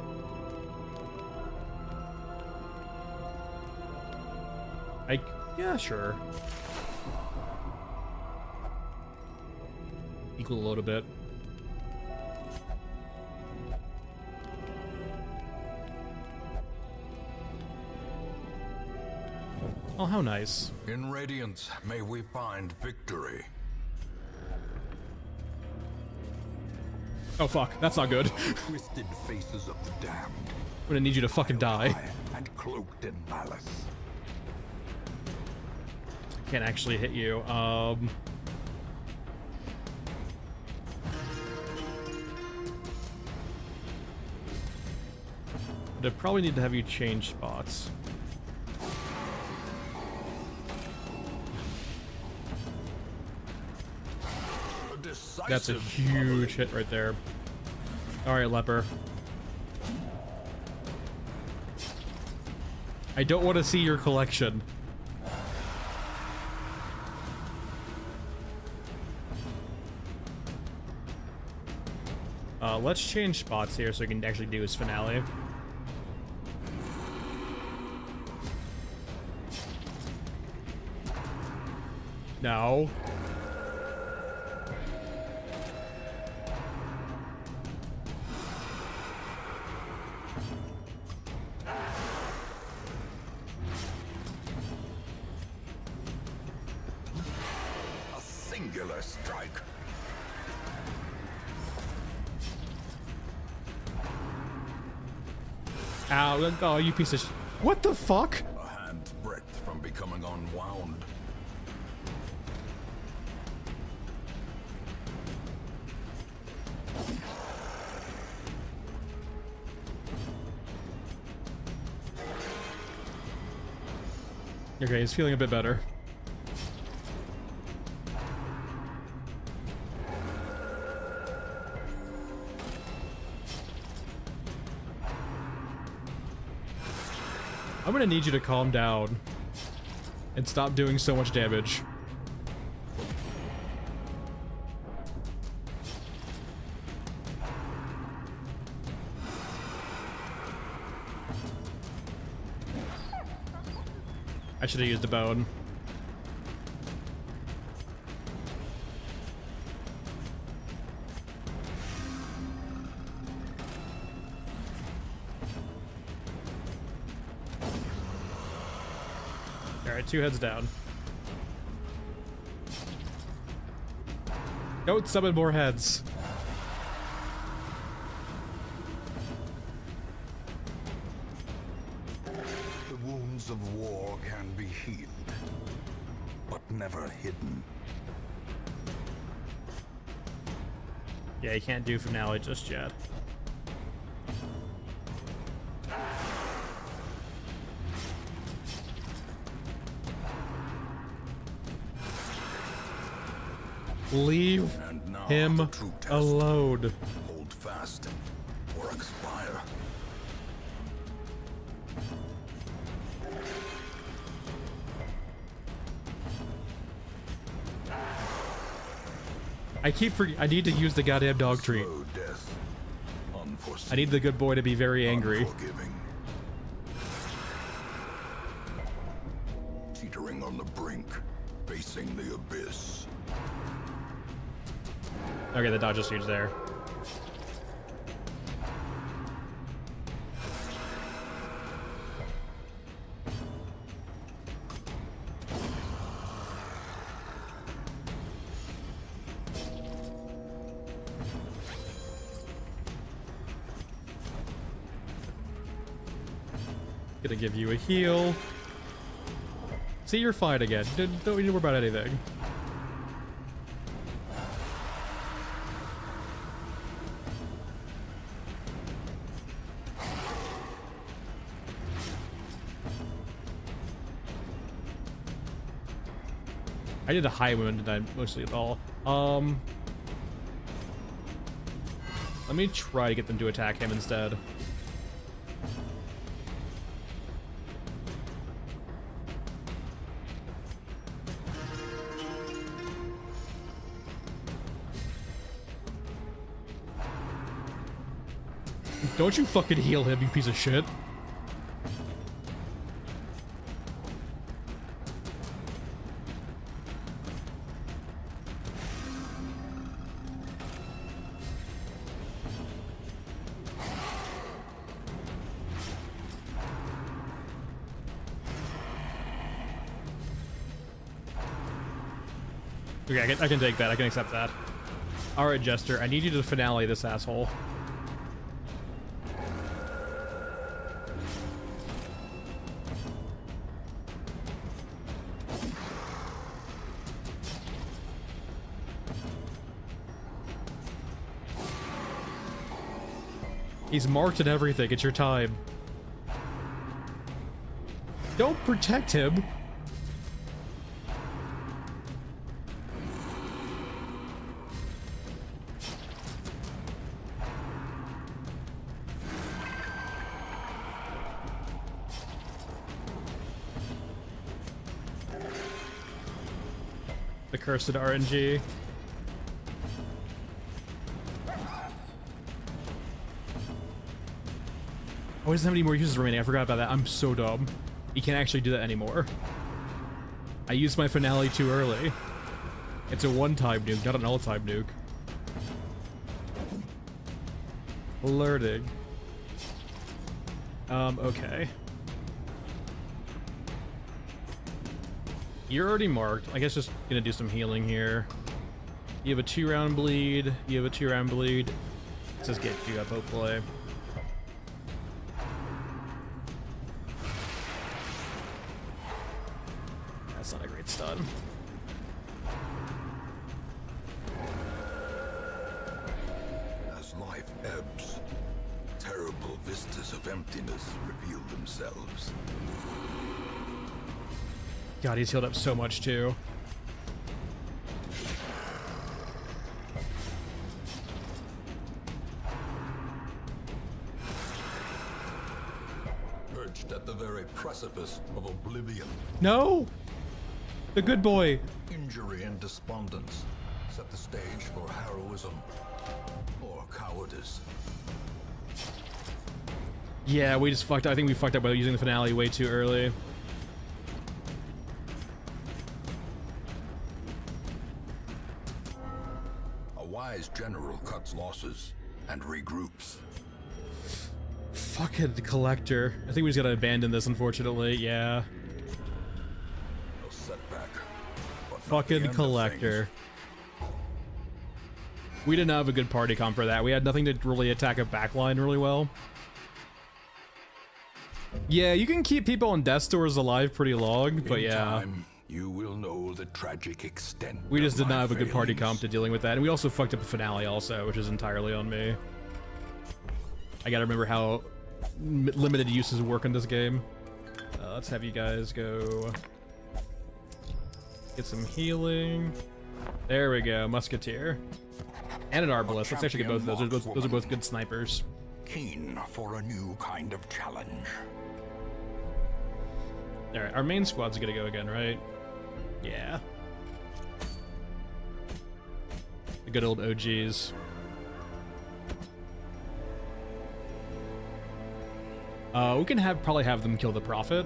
Yeah, sure. Equal load a bit. Oh, how nice. In Radiance, may we find victory. Oh fuck, that's not good. Twisted faces of the damned. I'm gonna need you to fucking die. And cloaked in malice. Can't actually hit you. They probably need to have you change spots. That's a huge hit right there. Alright, leper. I don't want to see your collection. Let's change spots here so we can actually do his finale. No. killer strike. Ow, oh, you piece of sh— what the fuck? A hand's breadth from becoming unwound. Okay, he's feeling a bit better. I'm gonna need you to calm down and stop doing so much damage. I should have used a bone. Alright, 2 heads down. Don't summon more heads. The wounds of war can be healed, but never hidden. Yeah, you can't do finale just yet. Leave him alone. Hold fast or expire. I need to use the goddamn dog treat. Slow death. Unforeseen. I need the good boy to be very angry. Unforgiving. Teetering on the brink, facing the abyss. Okay, the dodge is huge there. Gonna give you a heal. See, you're fine again. Don't need to worry about anything. I did a high wound tonight, mostly at all. Let me try to get them to attack him instead. Don't you fucking heal him, you piece of shit. Okay, I can take that. I can accept that. Alright, Jester, I need you to finale this asshole. He's marked and everything. It's your time. Don't protect him. The cursed RNG. Oh, he doesn't have any more uses remaining. I forgot about that. I'm so dumb. He can't actually do that anymore. I used my finale too early. It's a one-time nuke, not an all-time nuke. Alerting. Okay. You're already marked. I guess just gonna do some healing here. You have a 2-round bleed. You have a 2-round bleed. Let's just get you up, hopefully. That's not a great stun. As life ebbs, terrible vistas of emptiness reveal themselves. God, he's healed up so much too. Perched at the very precipice of oblivion, No! The good boy. injury and despondence set the stage for heroism or cowardice. Yeah, we just fucked up. I think we fucked up by using the finale way too early. A wise general cuts losses and regroups. Fucking collector. I think we just gotta abandon this, unfortunately. Yeah. A setback, but not the Fucking end of collector. We did not have a good party comp for that. We had nothing to really attack a backline really well. Yeah, you can keep people on death stores alive pretty long, but In yeah. time, you will know the tragic extent. We just of did my not have a good party failings. comp to dealing with that, and we also fucked up the finale also, which is entirely on me. I gotta remember how limited uses work in this game. Let's have you guys go get some healing. There we go, Musketeer. And an Arbalest. Let's actually get both of those. Those are both good snipers. Keen for a new kind of challenge. Alright, our main squad's gonna go again, right? Yeah. The good old OGs. We can probably have them kill the Prophet.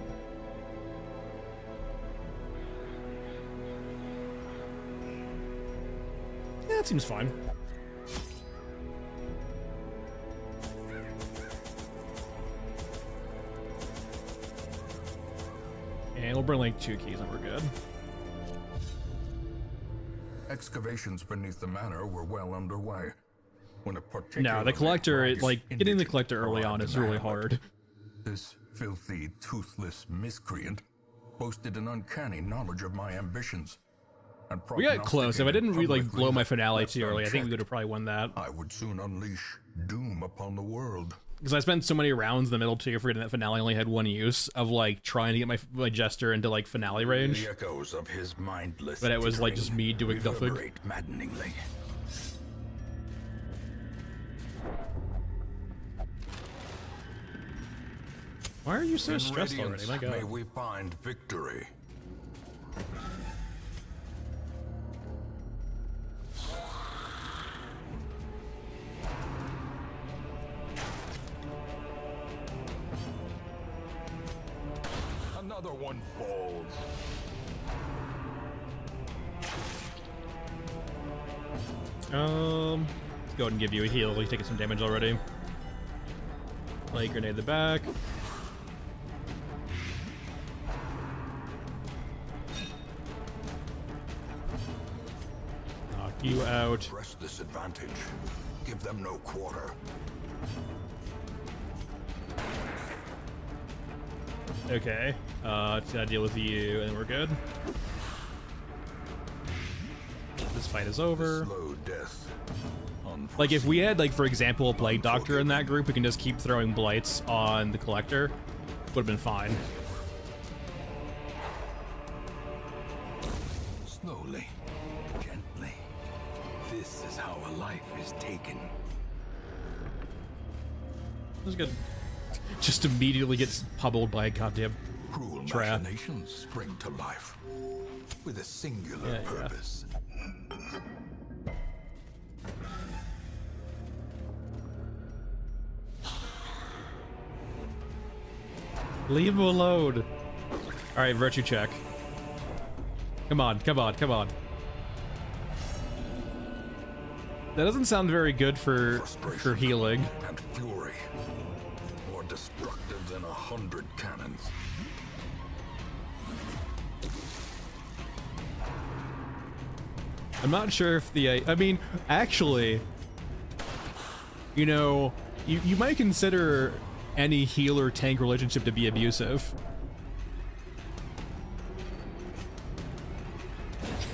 Yeah, that seems fine. And we'll bring like 2 keys and we're good. Excavations beneath the manor were well underway. When a No, particular the collector, getting the collector early on is really hard. This filthy, toothless miscreant boasted an uncanny knowledge of my ambitions. And We got close. If I didn't really publicly blow my finale left too early, I think we unchecked, would have probably won that. I would soon unleash doom upon the world. Because I spent so many rounds in the middle too, forgetting that finale only had one use of like trying to get my jester into like finale range. The echoes of his mindless But it was like teetering just me doing nothing. reverberate maddeningly. Why are you so In stressed radiance, already? My may god. we find victory. Another one falls. Let's go ahead and give you a heal. You're taking some damage already. Light grenade the back. Knock you out. Press this advantage. Give them no quarter. Okay. Just gotta deal with you, and we're good. This fight is over. Slow death. Like, if we had, like, for example, a Plague Doctor in that group, we can just keep throwing blights on the Collector. Would have been fine. Slowly, gently. This is how a life is taken. That was good. Just immediately gets pummeled by a goddamn Cruel trap. machinations spring to life with a singular Yeah. purpose. Leave him alone. Alright, virtue check. Come on, come on, come on. That doesn't sound very good for healing. And fury, more destructive than 100 cannons. I'm not sure if the, I mean, actually, you know, you might consider any healer-tank relationship to be abusive.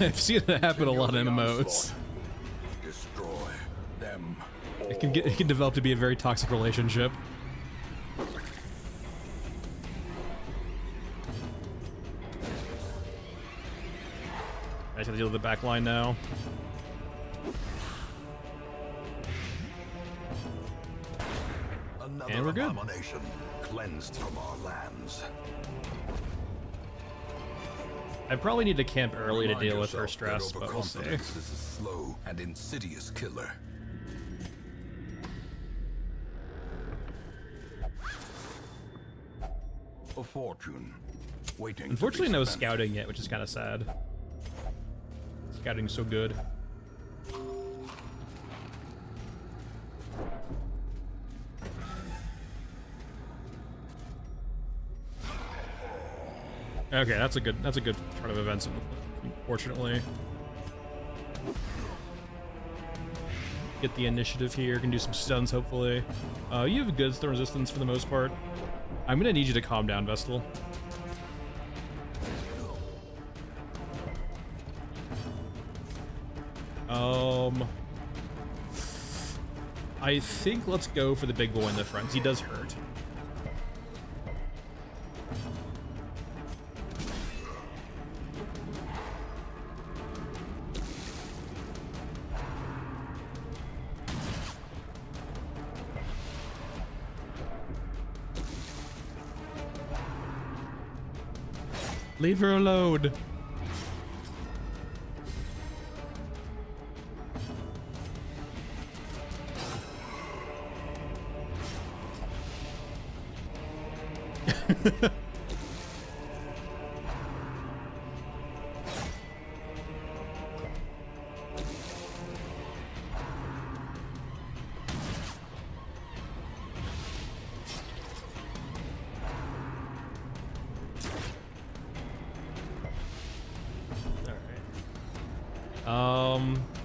I've seen it happen a lot in MMOs. Destroy them. It can develop to be a very toxic relationship. I just have to deal with the back line now. Another And we're good. abomination cleansed from our lands. I probably need to camp early to Remind deal with her yourself that stress, but we'll see. overconfidence is a slow and insidious killer. A fortune waiting. Unfortunately, to be no spent. scouting yet, which is kind of sad. Scouting's so good. Okay, that's a good turn of events, unfortunately. Get the initiative here, can do some stuns hopefully. You have good stun resistance for the most part. I'm gonna need you to calm down, Vestal. I think let's go for the big boy in the front. He does hurt. Leave her alone.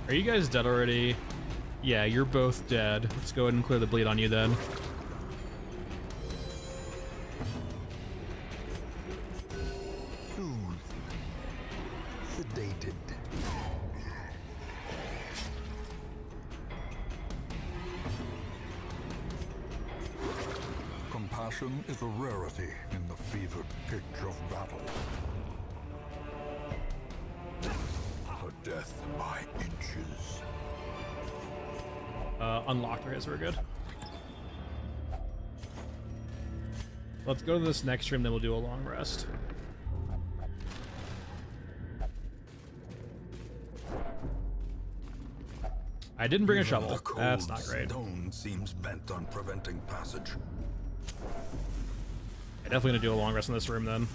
Are you guys dead already? Yeah, you're both dead. Let's go ahead and clear the bleed on you then. Soothed. Sedated. Compassion is a rarity in the fevered pitch of battle. A death by inches. Unlocked her, we're good. Let's go to this next stream, then we'll do a long rest. I didn't bring a Even shovel. the cold That's not great. Stone seems bent on preventing passage. I'm definitely gonna do a long rest in this room then.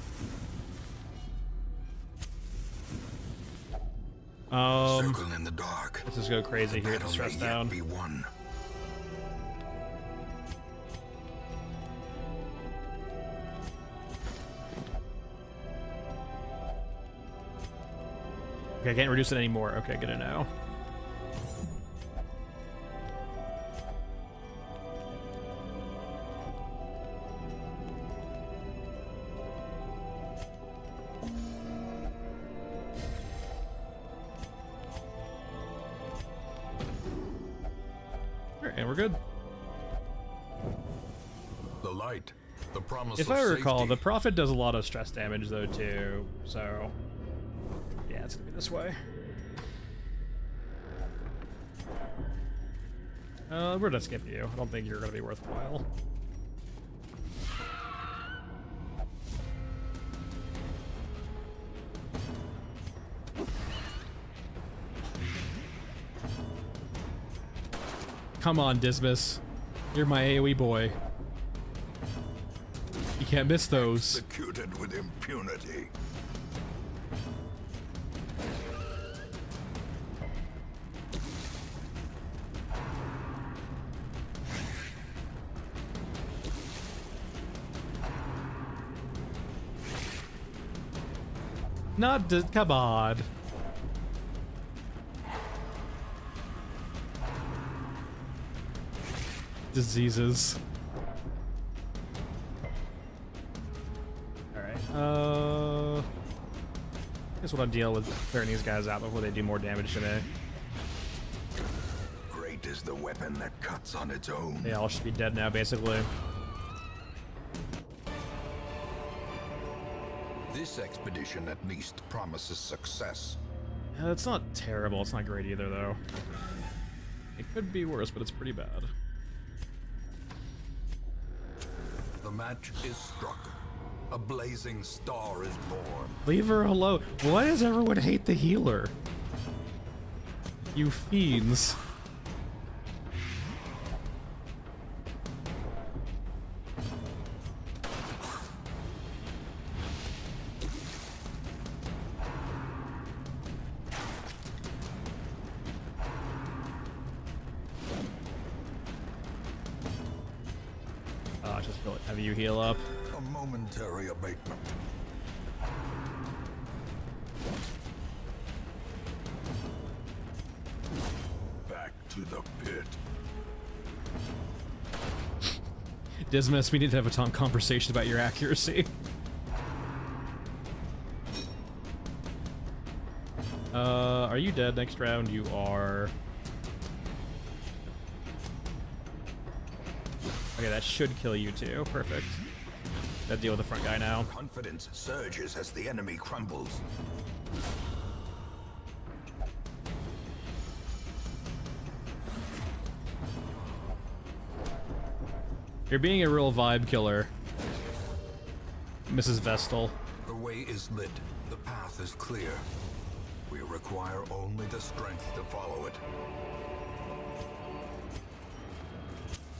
Circle in the dark. Let's just go crazy here to Battle stress may yet down. be won. Okay, I can't reduce it anymore. Okay, good to know. Alright, and we're good. The light, the promise If of I recall, safety. the Prophet does a lot of stress damage though too, so yeah, it's gonna be this way. We're gonna skip you. I don't think you're gonna be worthwhile. Come on, Dismas. You're my AoE boy. You can't miss those. Executed with impunity. Come on. diseases. Alright, guess what I'll deal with clearing these guys out before they do more damage to me. Great is the weapon that cuts on its own. They all should be dead now, basically. This expedition at least promises success. Yeah, it's not terrible. It's not great either, though. It could be worse, but it's pretty bad. The match is struck. A blazing star is born. Leave her alone. Why does everyone hate the healer? You fiends. Just have you heal up. A momentary abatement. Back to the pit. Dismas, we need to have a conversation about your accuracy. Are you dead next round? You are. Okay, that should kill you too. Perfect. Gotta deal with the front guy now. Confidence surges as the enemy crumbles. You're being a real vibe killer, Mrs. Vestal. The way is lit. The path is clear. We require only the strength to follow it.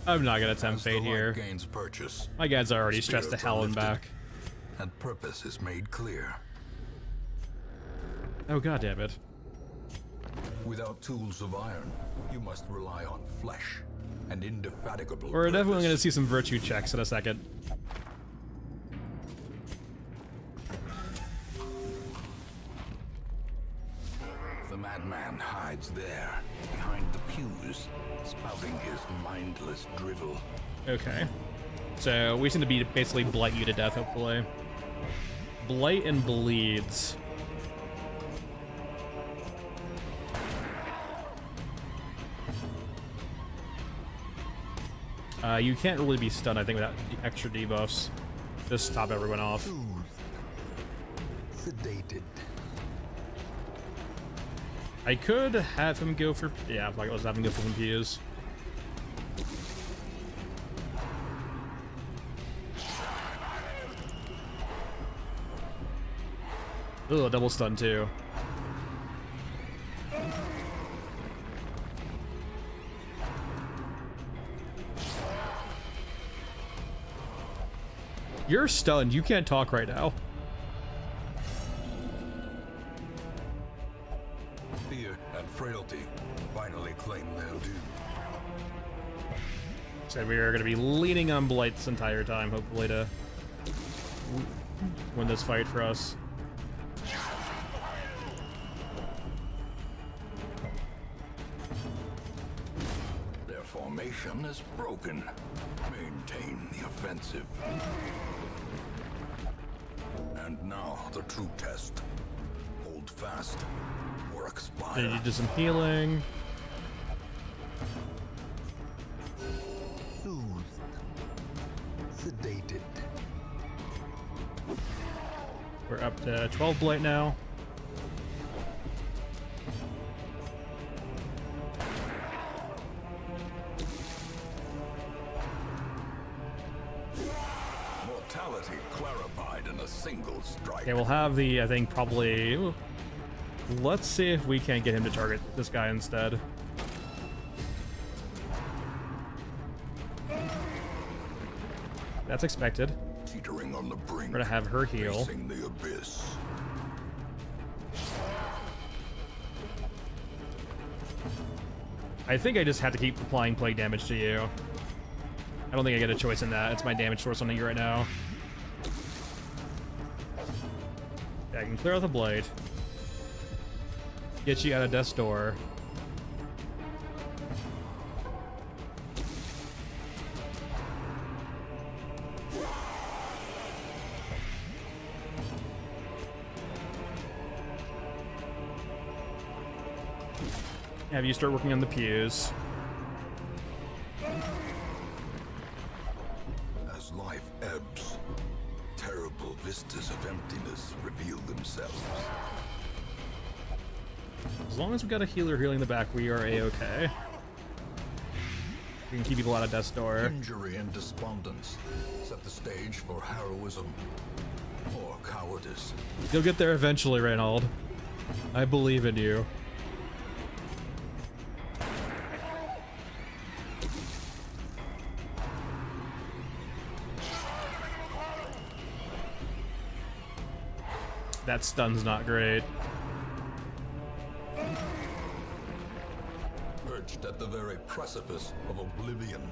I'm not gonna tempt As the fate light here. gains purchase, My guys are already stressed to spirits are hell and lifted, back. and purpose is made clear. Oh god damn it. Without tools of iron, you must rely on flesh and indefatigable We're definitely gonna purpose. see some virtue checks in a second. The madman hides there, behind the pews, spouting his mindless drivel. Okay. So we seem to be basically blight you to death, hopefully. Blight and bleeds. You can't really be stunned, I think, without extra debuffs. Just top everyone off. Sedated. I could have him go for... Yeah, like I was having to go for confuse. Ugh, double stun too. You're stunned. You can't talk right now. Fear and frailty finally claim their due. So we are going to be leaning on Blight this entire time, hopefully, to win this fight for us. Their formation is broken. Maintain the offensive. And now the true test. Hold fast or expire. Need to do some healing. Soothed. Sedated. We're up to 12 Blight now. Mortality clarified in a single strike. Okay, we'll have the, I think, probably... Ooh. Let's see if we can't get him to target this guy instead. That's expected. Teetering on the brink. We're gonna have her heal. Facing the abyss. I think I just have to keep applying plague damage to you. I don't think I get a choice in that. It's my damage source on you right now. Yeah, I can clear out the blade. Get you out of death's door. have you start working on the pews. As life ebbs, terrible vistas of emptiness reveal themselves. As long as we got a healer healing the back, we are a-okay. We can keep people out of death's door. Injury and despondence set the stage for heroism or cowardice. You'll get there eventually, Reynold. I believe in you. That stun's not great. Perched at the very precipice of oblivion.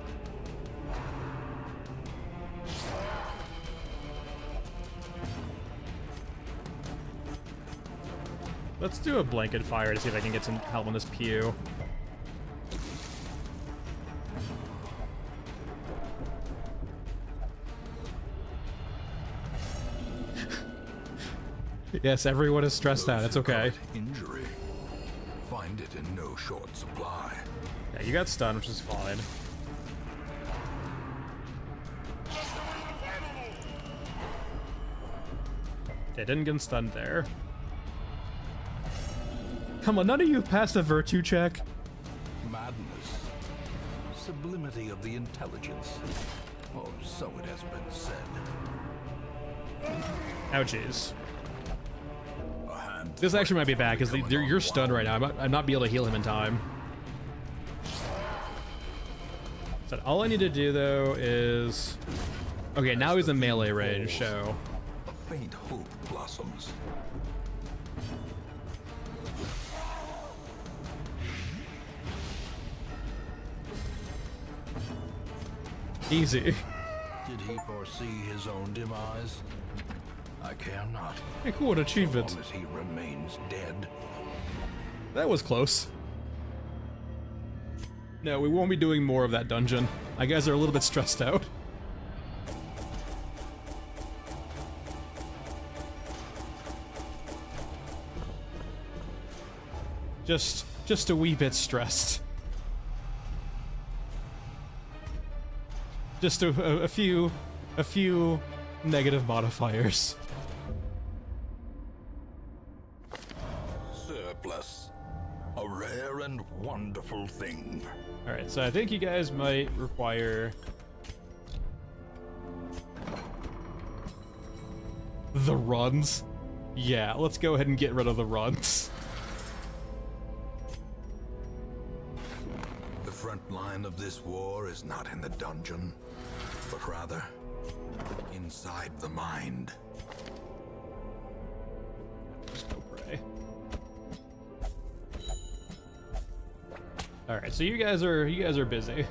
Let's do a blanket fire to see if I can get some help on this pew. Yes, everyone is stressed out. It's okay. Injury. Find it in no short supply. Yeah, you got stunned, which is fine. Okay, didn't get stunned there. Come on, none of you passed a virtue check. Madness. Sublimity of the intelligence. Or so it has been said. Ouchies. A hand This actually might be bad, because you're stunned right now. I'm not be able to heal him in time. So all I need to do, though, is... Okay, now he's in melee range, so... A faint hope blossoms. Easy. Did he foresee his own demise? I care not. Hey, cool, an achievement. As long as he remains dead. That was close. No, we won't be doing more of that dungeon. My guys are a little bit stressed out. Just a wee bit stressed. Just a few negative modifiers. Surplus. A rare and wonderful thing. Alright, so I think you guys might require... the runs? Yeah, let's go ahead and get rid of the runs. The front line of this war is not in the dungeon, but rather inside the mind. Just go pray. Alright, so you guys are busy.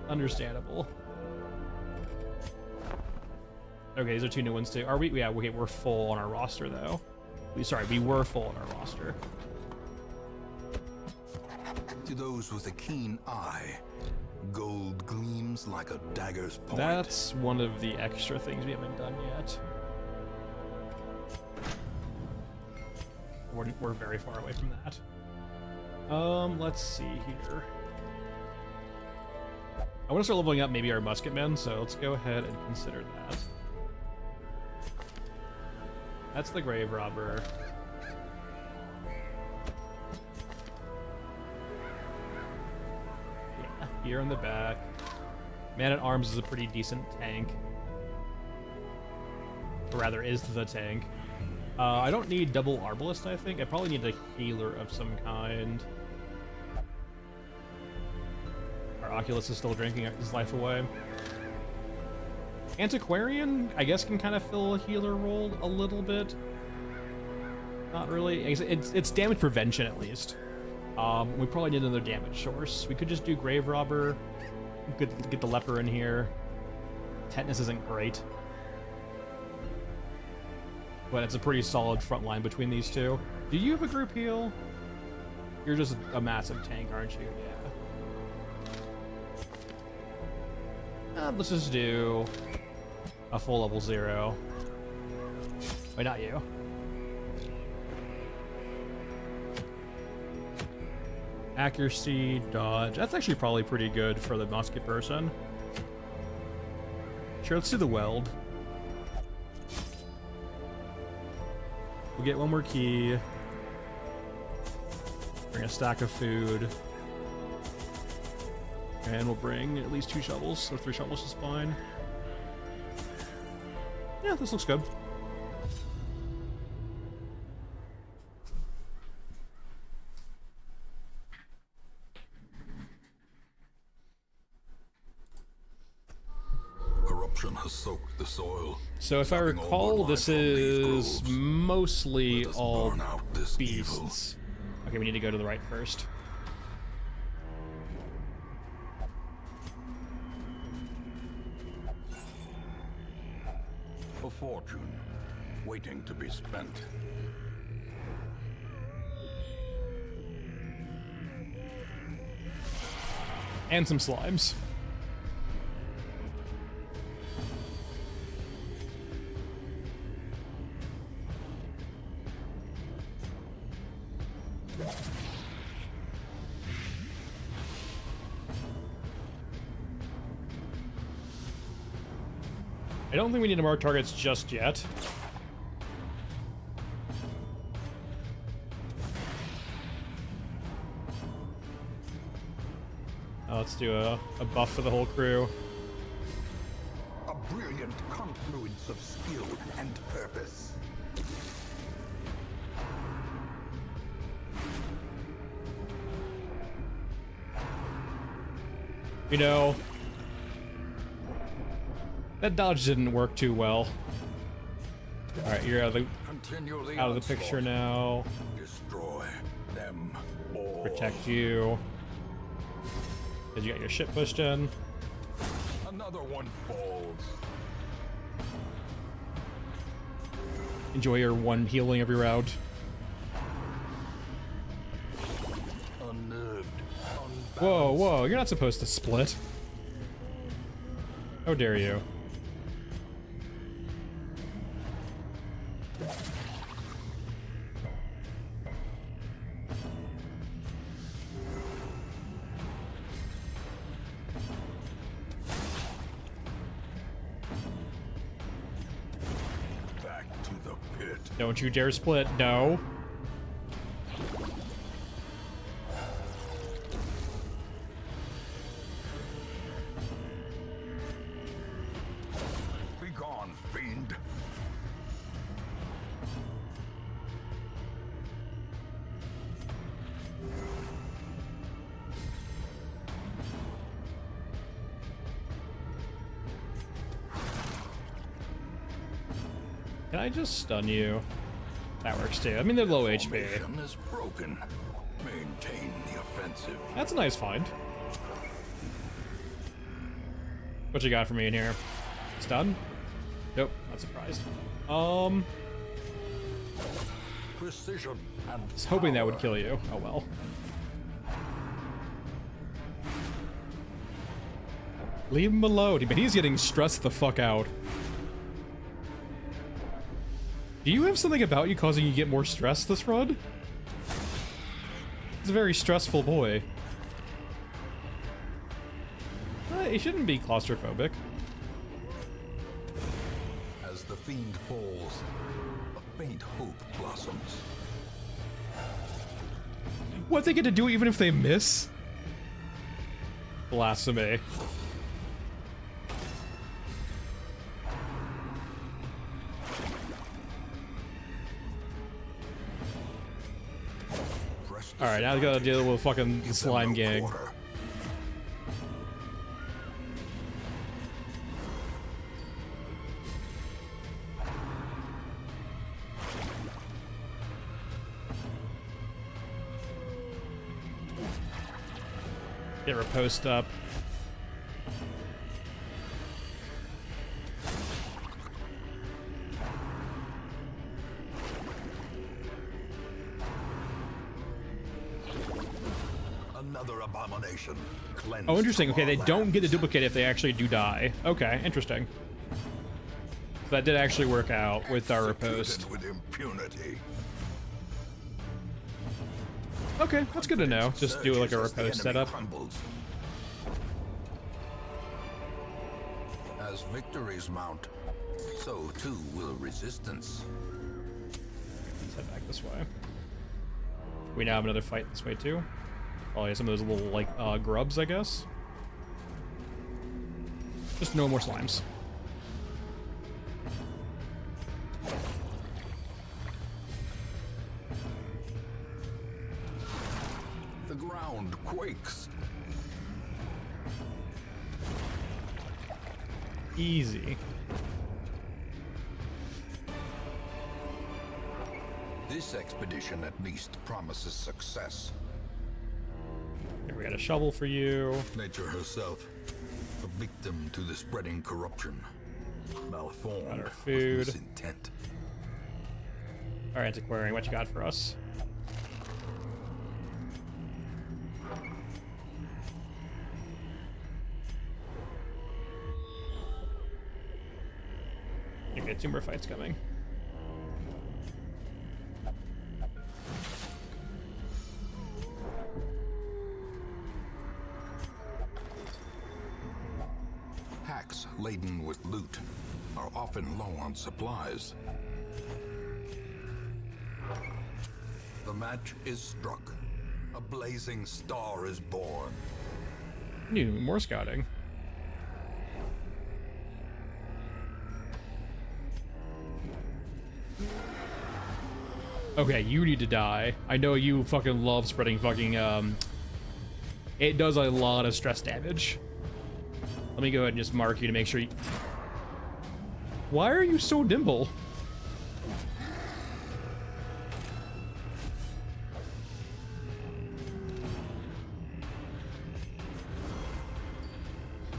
Understandable. Okay, these are two new ones too. Are we? Yeah, okay, we're full on our roster though. We were full on our roster. To those with a keen eye, gold gleams like a dagger's point. That's one of the extra things we haven't done yet. We're very far away from that. Let's see here. I want to start leveling up maybe our musketmen, so let's go ahead and consider that. That's the grave robber. Yeah, here in the back. Man-at-Arms is a pretty decent tank. Or rather, is the tank. I don't need double Arbalist, I think. I probably need a healer of some kind. Our Oculus is still drinking his life away. Antiquarian, I guess, can kind of fill a healer role a little bit. Not really. It's damage prevention, at least. We probably need another damage source. We could just do Grave Robber. We could get the Leper in here. Tetanus isn't great. But it's a pretty solid front line between these two. Do you have a group heal? You're just a massive tank, aren't you? Yeah. Let's just do a full level 0. Wait, not you. Accuracy, dodge. That's actually probably pretty good for the musket person. Sure, let's do the weld. We'll get one more key. Bring a stack of food. And we'll bring at least 2 shovels, so 3 shovels is fine. Yeah, this looks good. Corruption has soaked the soil. So if I sucking all recall, good this life from these is groves. mostly Let us all burn out this evil. beasts. Okay, we need to go to the right first. A fortune waiting to be spent. And some slimes. I don't think we need to mark targets just yet. Let's do a buff for the whole crew. A brilliant confluence of skill and purpose. You know, that dodge didn't work too well. Alright, you're out of the picture now. Destroy them all. Protect you. Because you got your shit pushed in. Another one falls. Enjoy your one healing every round. Unnerved. Whoa, whoa, you're not supposed to split. How dare you? Back to the pit. Don't you dare split, no. Be gone, fiend. Can I just stun you? That works too. I mean, they're low HP. Formation is broken. Maintain the offensive. That's a nice find. What you got for me in here? Stun? Nope, not surprised. Precision and I was hoping that would power. kill you. Oh well. Leave him alone, but he's getting stressed the fuck out. Do you have something about you causing you to get more stressed this run? He's a very stressful boy. He shouldn't be claustrophobic. As the fiend falls, a faint hope blossoms. What, they get to do even if they miss? Blasphemy. Alright, now we gotta deal with fucking the slime gang. Get her post up. Another abomination. Cleansed Oh, interesting. from Okay, our they don't get to lands. duplicate if they actually do die. Okay, interesting. So that did actually work out with our Executed riposte. with impunity. Okay, that's good to know. Just do like a Surges as the riposte enemy setup. crumbles. As victories mount, so too will resistance. Let's head back this way. We now have another fight this way too. Oh yeah, some of those little like grubs, I guess. Just no more slimes. The ground quakes. Easy. This expedition at least promises success. Here, we got a shovel for you. Nature herself, a victim to the spreading corruption, malformed Got our with food. misintent. Alright, Antiquarian, what you got for us? Okay, 2 more fights coming. Packs laden with loot are often low on supplies. The match is struck. A blazing star is born. Need more scouting. Okay, you need to die. I know you fucking love spreading fucking, it does a lot of stress damage. Let me go ahead and just mark you to make sure you... Why are you so nimble?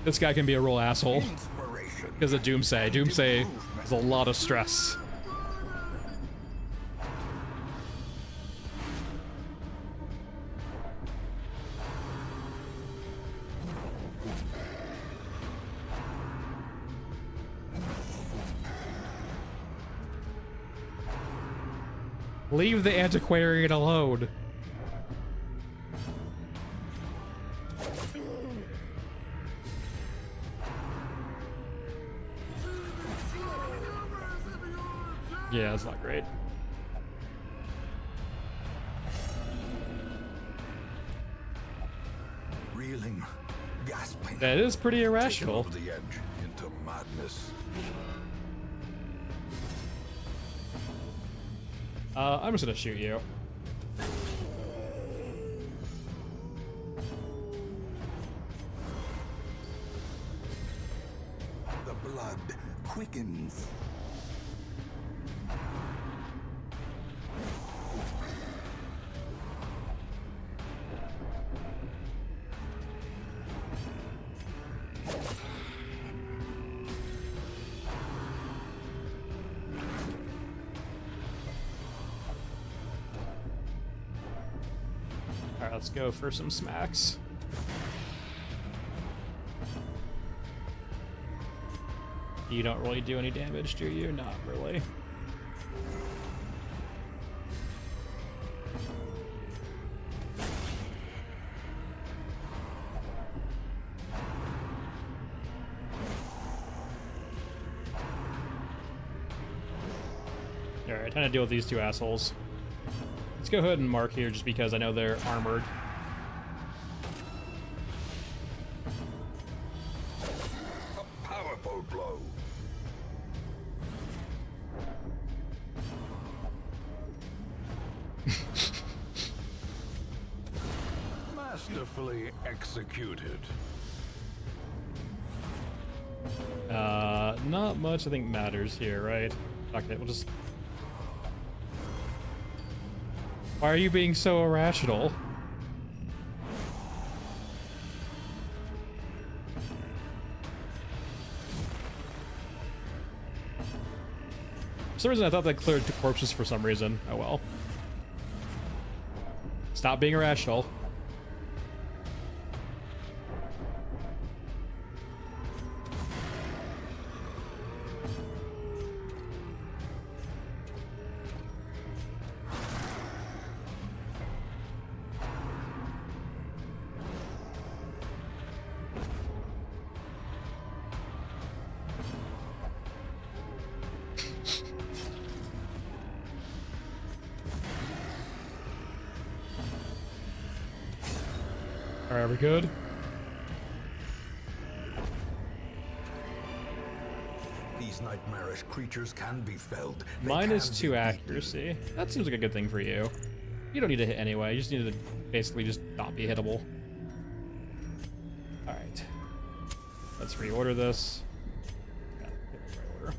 This guy can be a real asshole. Inspiration. Because of Doomsay. Doomsay is a lot of stress. Leave the antiquarian alone. Yeah, that's not great. Reeling, gasping. That is pretty Taken irrational. over the edge into madness. I'm just gonna shoot you. The blood quickens. Alright, let's go for some smacks. You don't really do any damage, do you? Not really. Alright, time to deal with these two assholes. Let's go ahead and mark here just because I know they're armored. A powerful blow. Masterfully executed. Not much I think matters here, right? Okay, we'll just... Why are you being so irrational? For some reason I thought that cleared 2 corpses for some reason. Oh well. Stop being irrational. Alright, we good? These nightmarish creatures can be felled. They Minus can 2 be accuracy. That seems like a good thing for you. You don't need to hit anyway. You just need to basically just not be hittable. Alright. Let's reorder this. Yeah, hit the right order.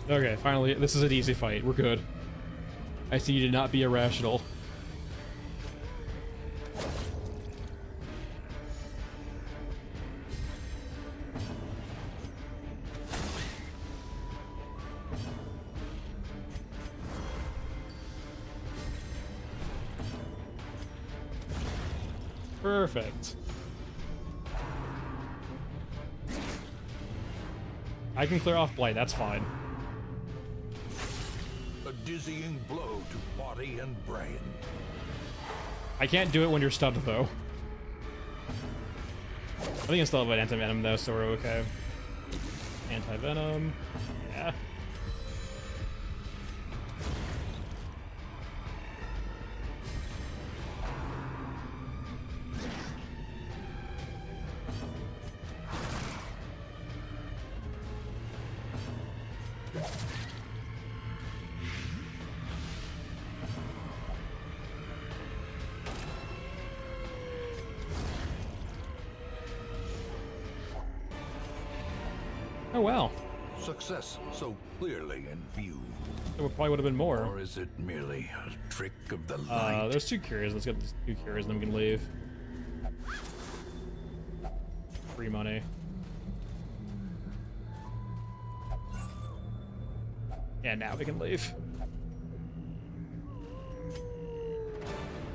Okay, finally, this is an easy fight. We're good. I see you did not be irrational. Perfect. I can clear off Blight, that's fine. A dizzying blow to body and brain. I can't do it when you're stunned, though. I think I still have an anti-venom, though, so we're okay. Anti-venom. Yeah. Oh, wow. Success so clearly in view. There probably would have been more. Or is it merely a trick of the light? There's 2 cures. Let's get 2 cures, and then we can leave. Free money. Yeah, now we can leave.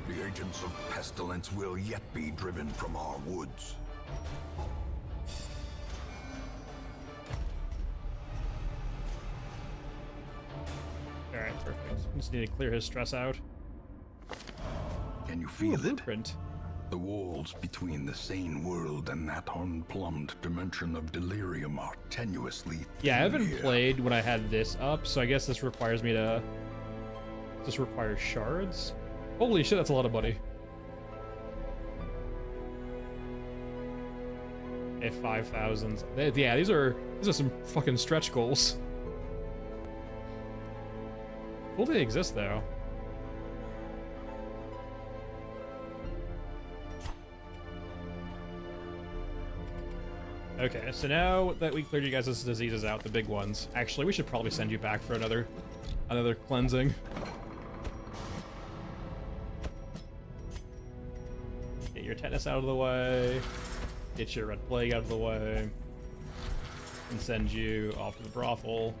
The agents of pestilence will yet be driven from our woods. Alright, perfect. Just need to clear his stress out. Can you Ooh, a feel it? blueprint. The walls between the sane world and that unplumbed dimension of delirium are tenuously Yeah, I haven't here. played when I had this up, so I guess this requires me to... This requires shards? Holy shit, that's a lot of money. Okay, 5,000. Yeah, these are some fucking stretch goals. Cool they exist, though. Okay, so now that we cleared you guys' diseases out, the big ones. Actually, we should probably send you back for another cleansing. Get your tetanus out of the way. Get your red plague out of the way. And send you off to the brothel.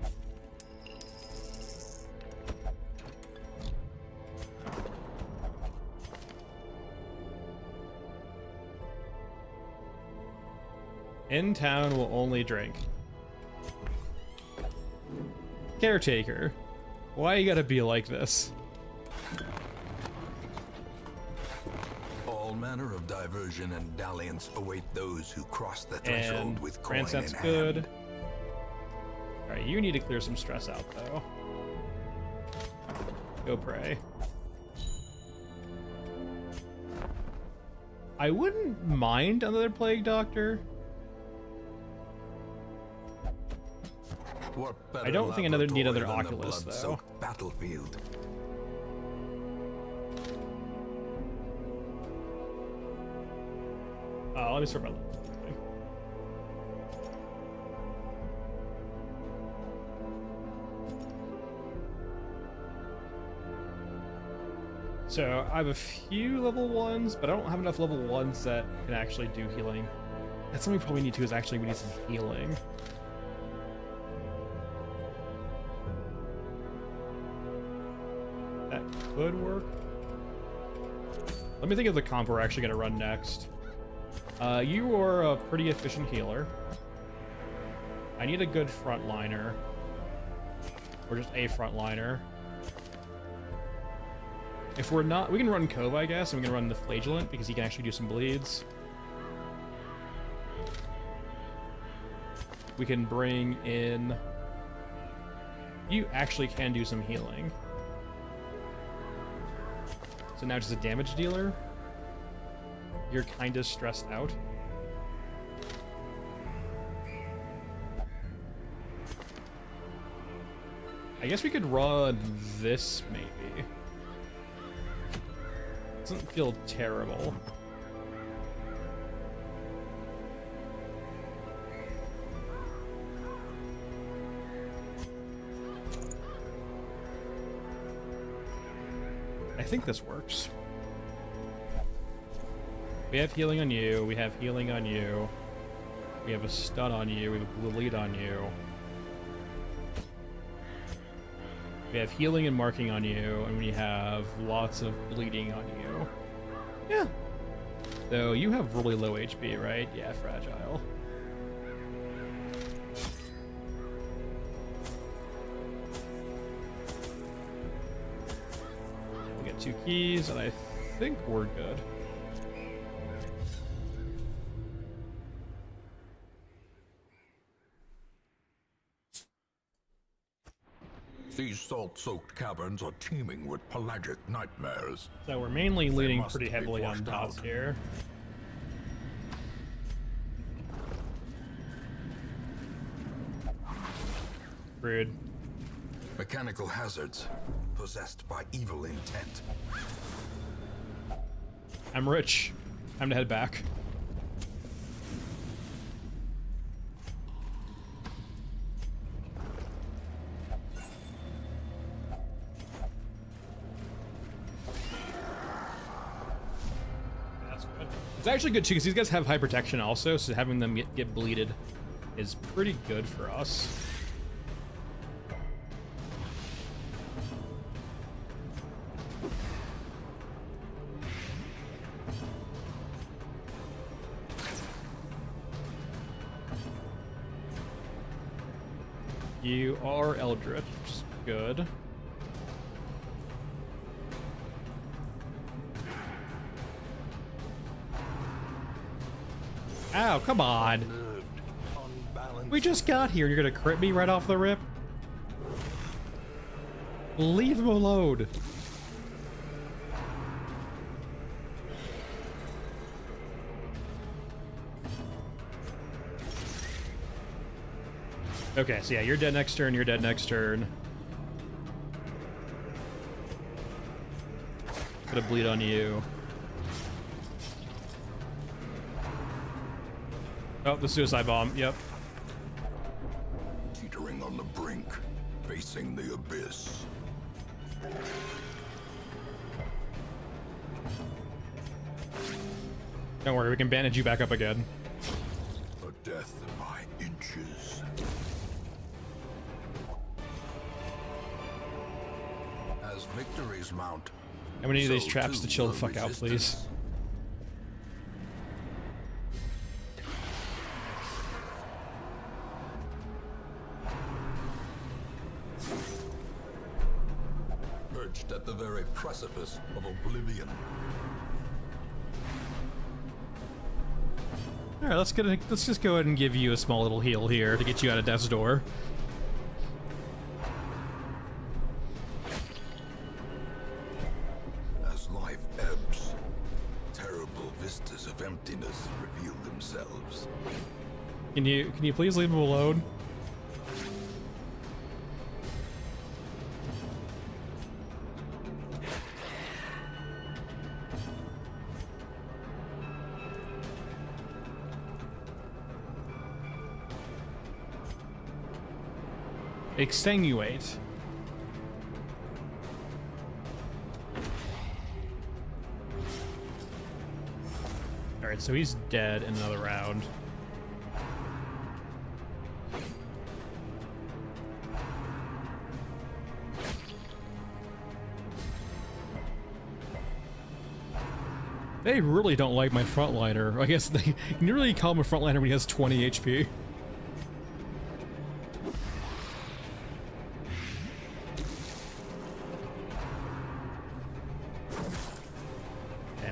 In town will only drink. Caretaker. Why you gotta be like this? All manner of diversion and dalliance await those who cross the threshold And with coin in Ransat's hand. good. Alright, you need to clear some stress out, though. Go pray. I wouldn't mind another Plague Doctor. What better I don't think another need another laboratory than the Oculus, though. blood-soaked battlefield. Let me sort my level. So I have a few level 1s, but I don't have enough level 1s that can actually do healing. That's something we probably need to, is actually we need some healing. That could work. Let me think of the comp we're actually gonna run next. You are a pretty efficient healer. I need a good frontliner. Or just a frontliner. If we're not, we can run Kova, I guess, and we can run the Flagellant because he can actually do some bleeds. We can bring in... You actually can do some healing. So now just a damage dealer. You're kind of stressed out. I guess we could run this, maybe. Doesn't feel terrible. I think this works. We have healing on you, we have healing on you, we have a stun on you, we have a blue lead on you. We have healing and marking on you, and we have lots of bleeding on you. Yeah. So you have really low HP, right? Yeah, fragile. We get 2 keys, and I think we're good. These salt-soaked caverns are teeming with pelagic nightmares. So we're mainly leaning pretty heavily on dots here. Rude. Mechanical hazards possessed by evil intent. I'm rich. Time to head back. It's actually good too, because these guys have high protection also, so having them get bleeded is pretty good for us. You are Eldritch, which is good. Ow, come on. We just got here. You're gonna crit me right off the rip? Leave him alone. Okay, so yeah, you're dead next turn, you're dead next turn. Gonna bleed on you. Oh, the suicide bomb, yep. Teetering on the brink, facing the abyss. Don't worry, we can bandage you back up again. A death by inches. As victories mount, And we need these so traps to too chill the will fuck out, please. resistance. Perched at the very precipice of oblivion. All right, let's just go ahead and give you a small little heal here to get you out of death's door. As life ebbs, terrible vistas of emptiness reveal themselves. Can you please leave him alone? Extenuate. Alright, so he's dead in another round. They really don't like my frontliner. I guess they can you really call him a frontliner when he has 20 HP.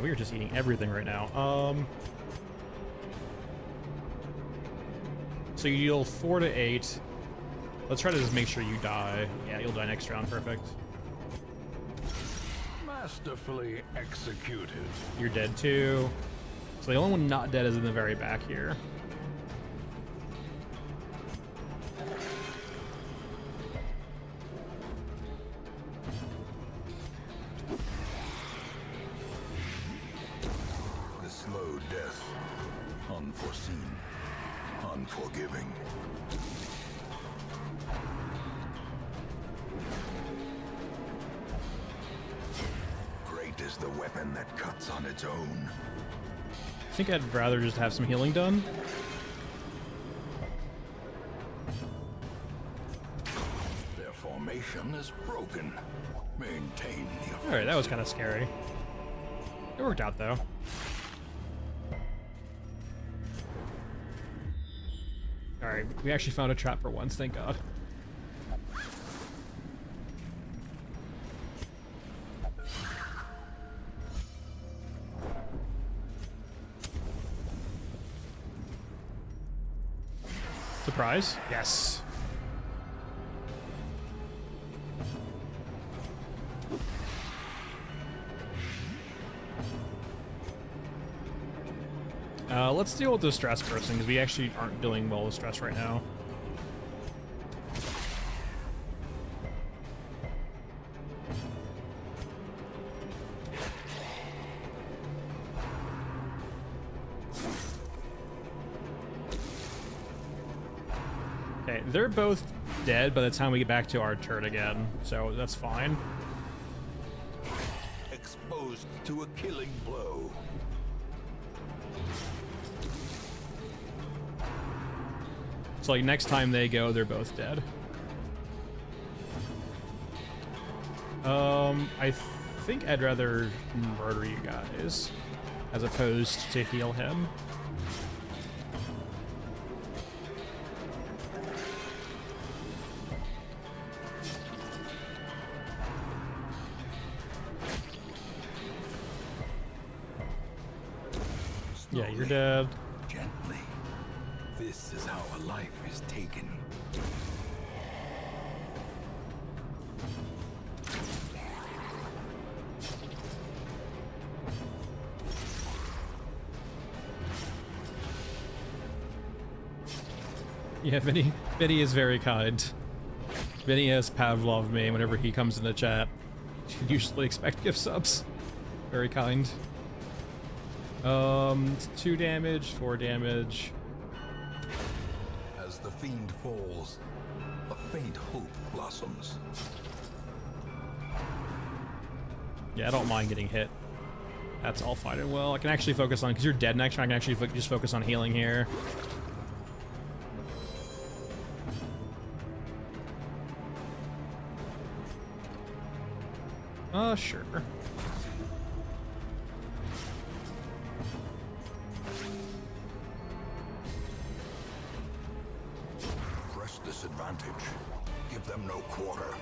Yeah, we are just eating everything right now. So you deal 4 to 8. Let's try to just make sure you die. Yeah, you'll die next round. Perfect. Masterfully executed. You're dead too. So the only one not dead is in the very back here. The slow death. Unforeseen. Unforgiving. Great is the weapon that cuts on its own. I think I'd rather just have some healing done. Their formation is broken. Maintain the offensive. Alright, that was kind of scary. It worked out though. Alright, we actually found a trap for once, thank God. Surprise? Yes. Let's deal with the stress person, because we actually aren't dealing well with stress right now. Okay, they're both dead by the time we get back to our turn again, so that's fine. Exposed to a killing blow. So like next time they go, they're both dead. I think I'd rather murder you guys as opposed to heal him. Yeah, you're dead. Gently. This is how a life is taken. Yeah, Vinny is very kind. Vinny has Pavlov me whenever he comes in the chat. Usually expect gift subs. Very kind. 2 damage, 4 damage. As the fiend falls, a faint hope blossoms. Yeah, I don't mind getting hit. That's all fine and well. I can actually focus on, because you're dead next turn, I can actually just focus on healing here. Sure. Press this advantage. Give them no quarter.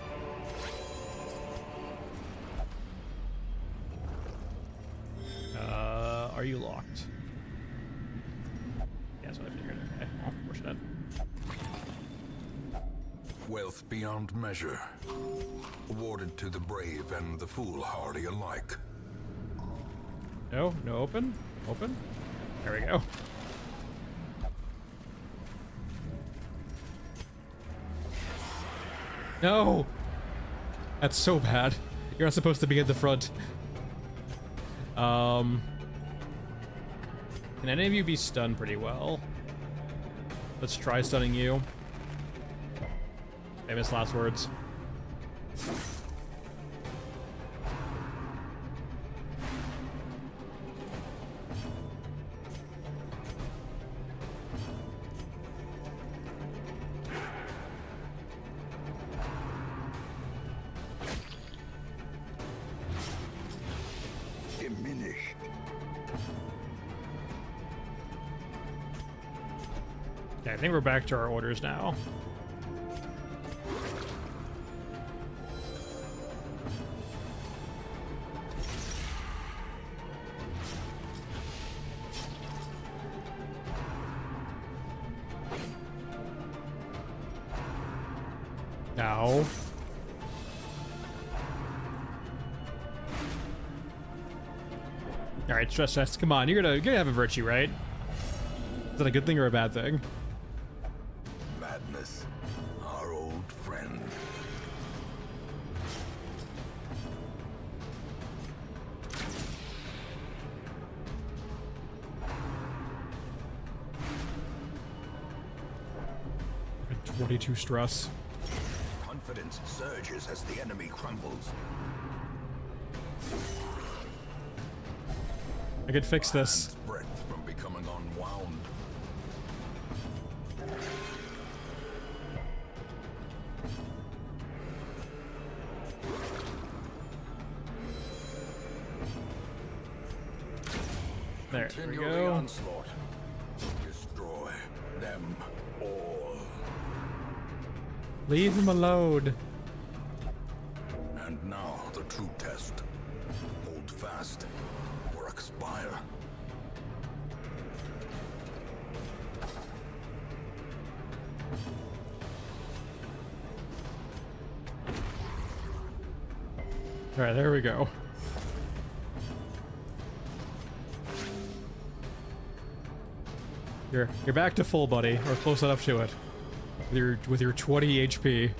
Are you locked? Yeah, that's what I figured. Okay, well, we're dead. Wealth beyond measure. Awarded to the brave and the foolhardy alike. No, no open. Open. There we go. No! That's so bad. You're not supposed to be at the front. Can any of you be stunned pretty well? Let's try stunning you. Famous last words. Diminished. Okay, I think we're back to our orders now. No. All right, stress test. Come on, you're gonna have a virtue, right? Is that a good thing or a bad thing? Madness, our old friend. Got 22 stress. Confidence surges as the enemy crumbles. I could fix this. Hand's breadth from becoming unwound. There we Continue the go. onslaught. Destroy them all. Leave him alone. And now the true test. Hold fast or expire. All right, there we go. You're back to full, buddy, or close enough to it. With your 20 HP.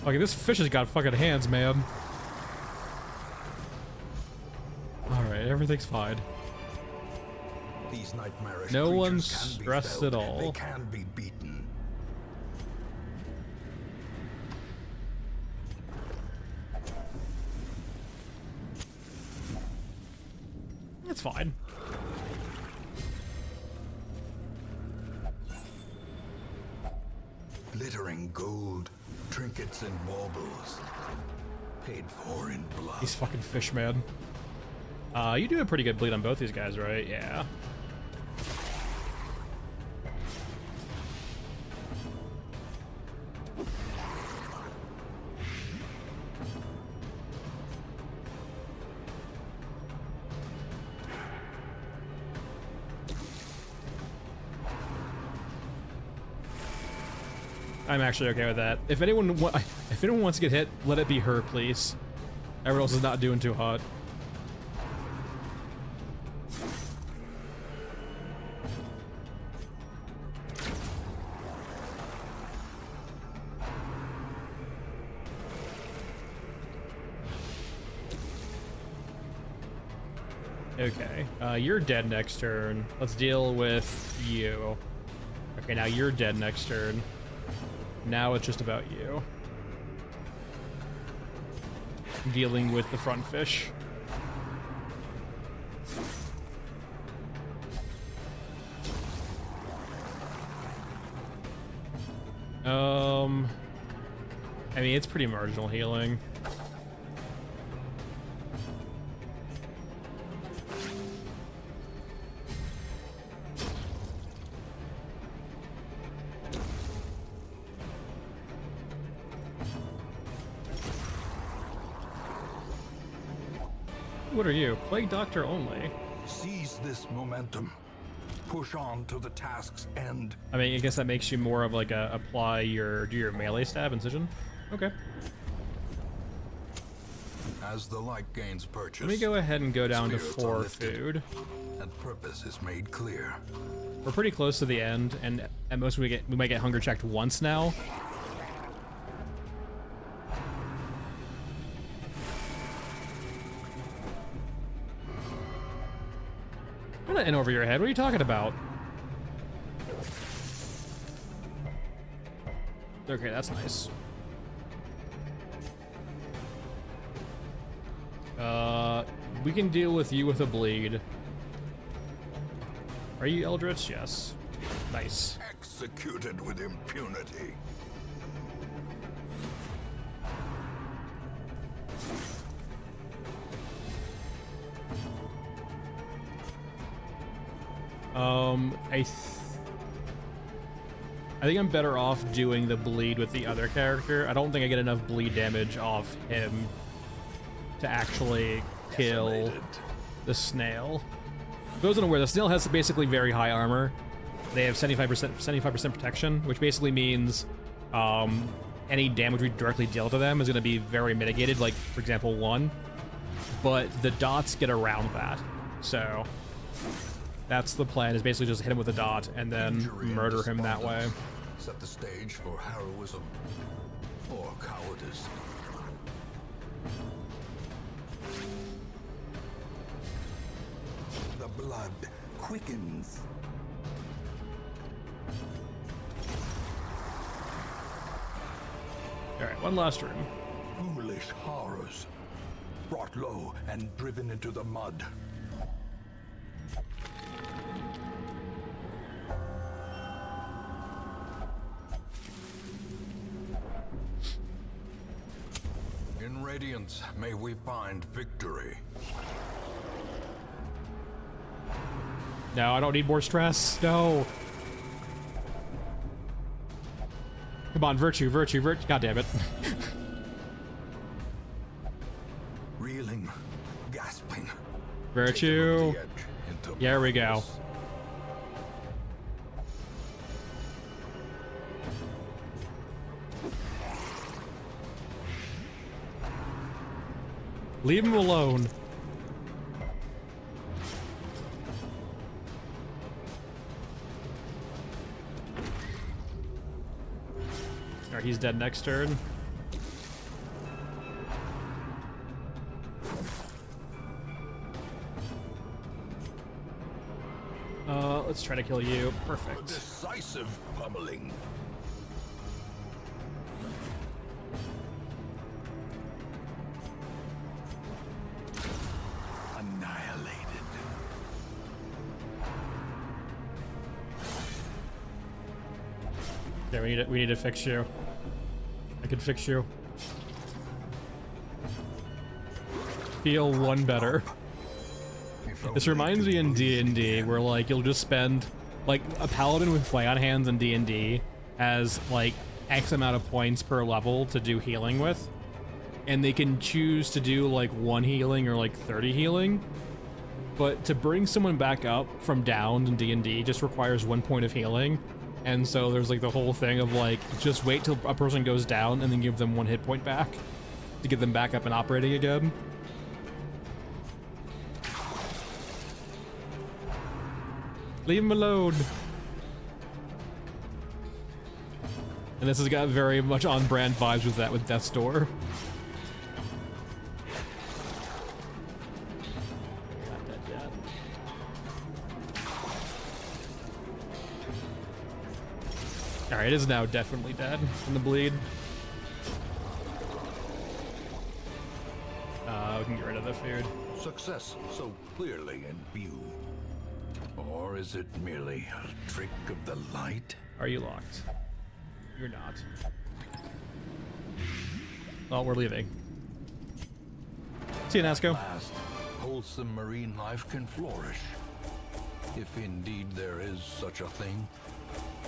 Okay, this fish has got fucking hands, man. Alright, everything's fine. These nightmarish No creatures one's can be stressed felled. at all. They can be beaten. It's fine. Glittering gold, trinkets and baubles. Paid for in blood. These fucking fish, man. You do a pretty good bleed on both these guys, right? Yeah. I'm actually okay with that. If anyone wants to get hit, let it be her, please. Everyone else is not doing too hot. Okay, you're dead next turn. Let's deal with you. Okay, now you're dead next turn. Now it's just about you. Dealing with the front fish. I mean, it's pretty marginal healing. What are you? Plague Doctor only. Seize this momentum. Push on to the task's end. I mean, I guess that makes you more of like a do your melee stab incision. Okay. As the light gains purchase, Let me go ahead and go down to spirits are 4 lifted, food. and purpose is made clear. We're pretty close to the end, and at most we might get hunger checked once now. I'm not in over your head. What are you talking about? Okay, that's nice. We can deal with you with a bleed. Are you Eldritch? Yes. Nice. Executed with impunity. I think I'm better off doing the bleed with the other character. I don't think I get enough bleed damage off him to actually kill the snail. For those unaware, the snail has basically very high armor, they have 75% protection, which basically means any damage we directly deal to them is going to be very mitigated, like, for example, 1. But the dots get around that. So that's the plan, is basically just hit him with a dot and then murder him that way. Set the stage for heroism or cowardice. The blood quickens. Alright, one last room. Foolish horrors, brought low and driven into the mud. In Radiance, may we find victory. No, I don't need more stress. No. Come on, virtue, virtue, virtue. God damn it. Reeling, gasping. Virtue. There we go. Leave him alone. Alright, he's dead next turn. Let's try to kill you. A Perfect. decisive pummeling. Annihilated. Yeah, we need to fix you. I can fix you. Feel 1 better. This reminds me in D&D where like you'll just spend like a paladin with flay on hands in D&D has like X amount of points per level to do healing with, and they can choose to do like 1 healing or like 30 healing. But to bring someone back up from down in D&D just requires 1 point of healing. And so there's like the whole thing of like, just wait till a person goes down and then give them 1 hit point back to get them back up and operating again. Leave him alone. And this has got very much on-brand vibes with that, with Death's Door. Not dead yet. Alright, it is now definitely dead from the bleed. We can get rid of the food. Success so clearly in view. Or is it merely a trick of the light? Are you locked? You're not. Oh, we're leaving. See you, Nasco. Last, wholesome marine life can flourish. If indeed there is such a thing.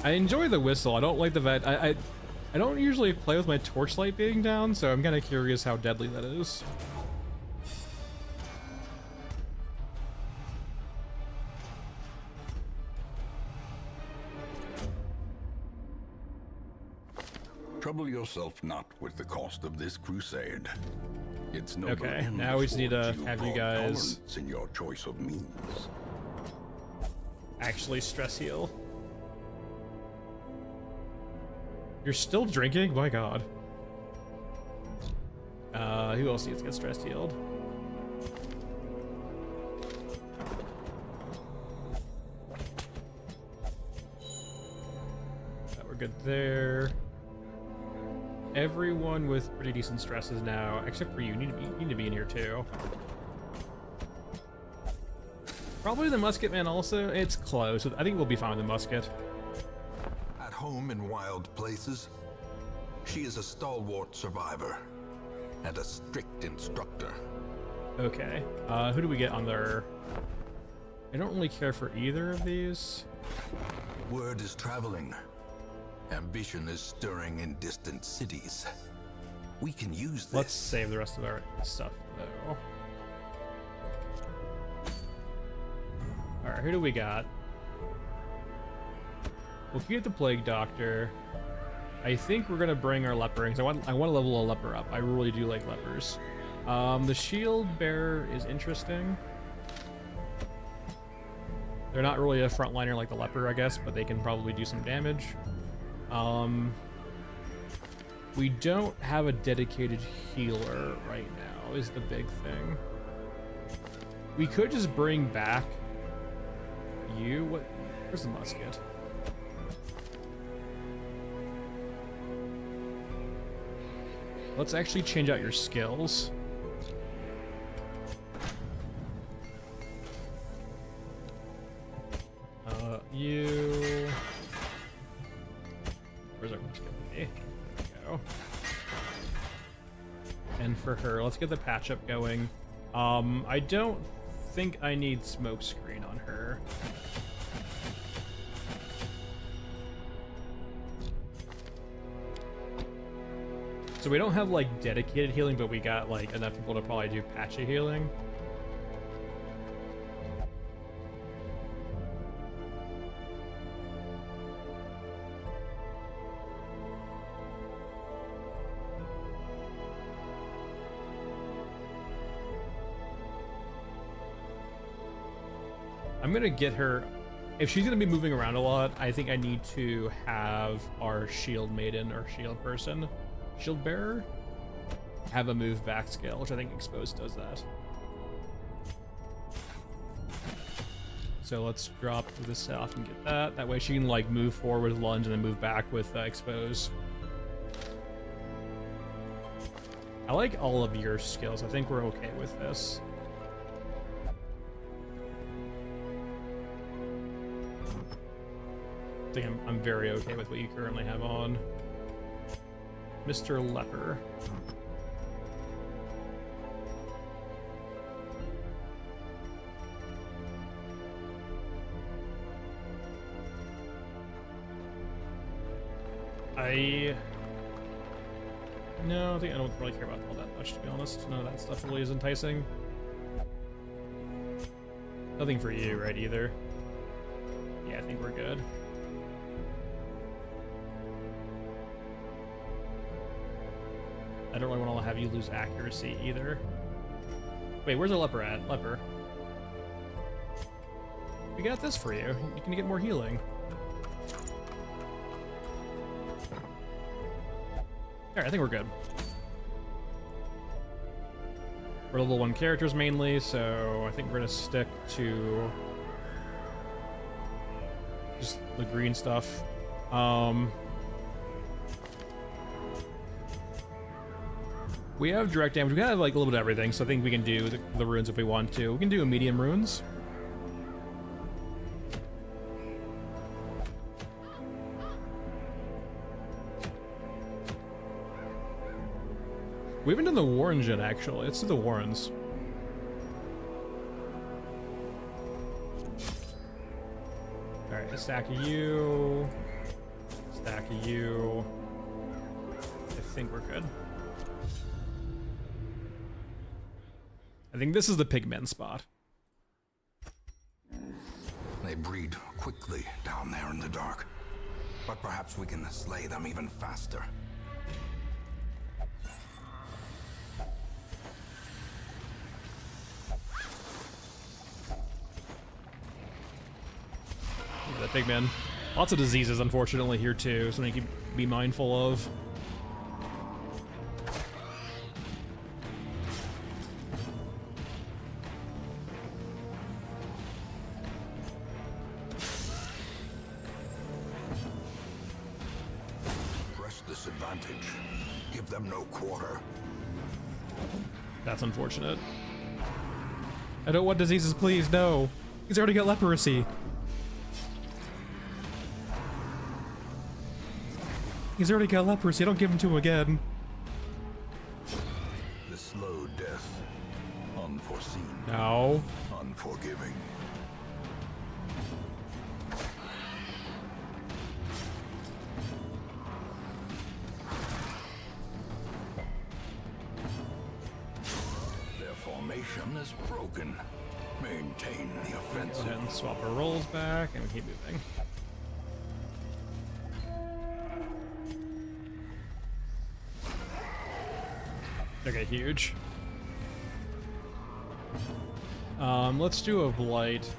I enjoy the whistle. I don't like the vet. I don't usually play with my torchlight being down, so I'm kind of curious how deadly that is. Trouble yourself not with the cost of this crusade. It's no Okay, now we just need to have you guys in your choice of means. actually stress heal. You're still drinking? My god. Who else needs to get stress healed? We're good there. Everyone with pretty decent stresses now, except for you. You need to be in here too. Probably the musket man also. It's close. I think we'll be fine with the musket. At home in wild places, she is a stalwart survivor and a strict instructor. Okay. Who do we get on there? I don't really care for either of these. Word is traveling. Ambition is stirring in distant cities. We can use this. Let's save the rest of our stuff, though. Alright, who do we got? We'll get the Plague Doctor. I think we're gonna bring our leper in, because I want to level a leper up. I really do like lepers. The Shield Bearer is interesting. They're not really a frontliner like the leper, I guess, but they can probably do some damage. We don't have a dedicated healer right now, is the big thing. We could just bring back you. Where's the musket? Let's actually change out your skills. You. Where's our musket? Hey, there we go. And for her, let's get the patch up going. I don't think I need smoke screen on her. So we don't have like dedicated healing, but we got like enough people to probably do patchy healing. I'm gonna get her, if she's gonna be moving around a lot, I think I need to have our shield maiden or shield person, shield bearer, have a move back skill, which I think Exposed does that. So let's drop this off and get that. That way she can like move forward with lunge and then move back with Expose. I like all of your skills. I think we're okay with this. I think I'm very okay with what you currently have on. Mr. Leper. No, I don't really care about all that much, to be honest. None of that stuff really is enticing. Nothing for you, right, either? Yeah, I think we're good. I don't really want to have you lose accuracy either. Wait, where's the leper at? Leper. We got this for you. You can get more healing. Alright, I think we're good. We're level 1 characters mainly, so I think we're gonna stick to just the green stuff. We have direct damage. We have like a little bit of everything, so I think we can do the runes if we want to. We can do a medium runes. We haven't done the Warrens yet, actually. Let's do the Warrens. Alright, a stack of you. Stack of you. I think we're good. I think this is the pigmen spot. They breed quickly down there in the dark, but perhaps we can slay them even faster. Yeah, the pigmen. Lots of diseases, unfortunately, here too, something you can be mindful of. Disadvantage. Give them no quarter. That's unfortunate. I don't want diseases, please, no. He's already got leprosy. He's already got leprosy, don't give him to him again. The slow death. Unforeseen. No. Unforgiving. Is broken. Maintain the offensive. Go ahead and swap our rolls back and keep moving. Okay, huge. Let's do a blight.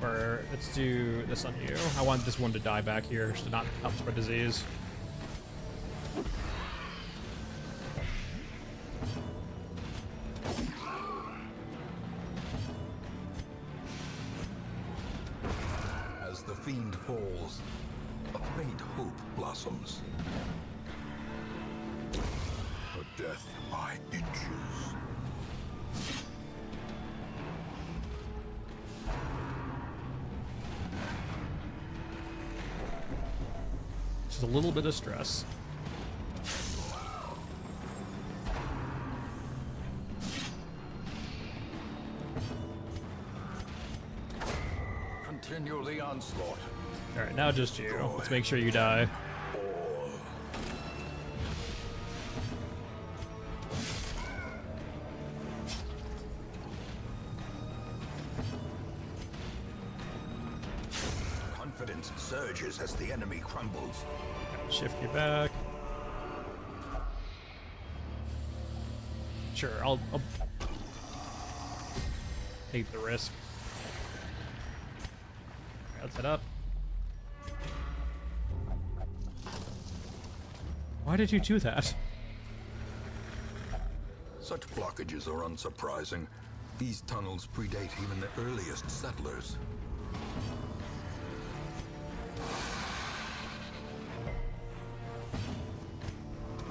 Or let's do this on you. I want this one to die back here to not help spread disease. As the fiend falls, a faint hope blossoms. A death by inches. Just a little bit of stress. Continue the onslaught. Alright, now just you. Let's make sure you die. Confidence surges as the enemy crumbles. Shift you back. Sure, I'll take the risk. Alright, let's head up. Why did you do that? Such blockages are unsurprising. These tunnels predate even the earliest settlers.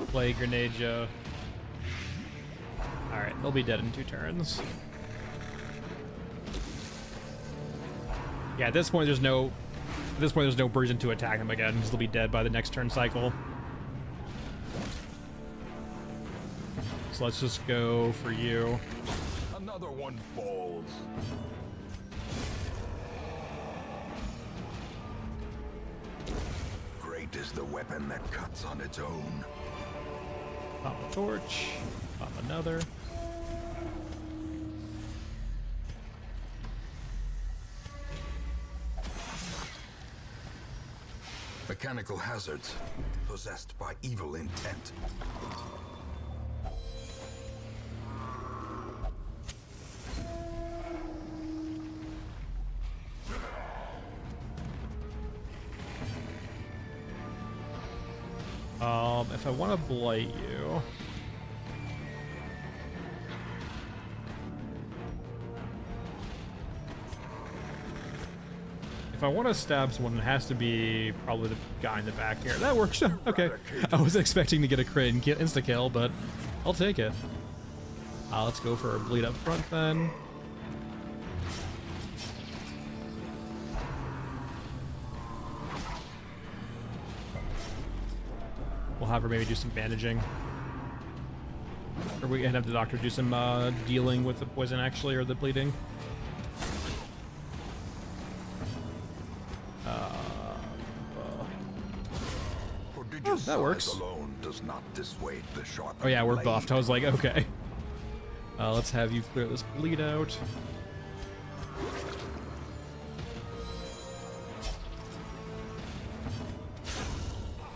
Play grenade, Joe. Alright, they'll be dead in 2 turns. Yeah, at this point there's no reason to attack them again, because they'll be dead by the next turn cycle. So let's just go for you. Another one falls. Great is the weapon that cuts on its own. Pop a torch. Pop another. Mechanical hazards possessed by evil intent. If I want to blight you, if I want to stab someone, it has to be probably the guy in the back here. That works. Okay, I was expecting to get a crit and get insta kill, but I'll take it. Let's go for a bleed up front then. We'll have her maybe do some bandaging. Or we can have the doctor do some dealing with the poison actually, or the bleeding. Oh, that works. Alone does not dissuade the sharp Oh yeah, we're blade. buffed. I was like, okay. Let's have you clear this bleed out.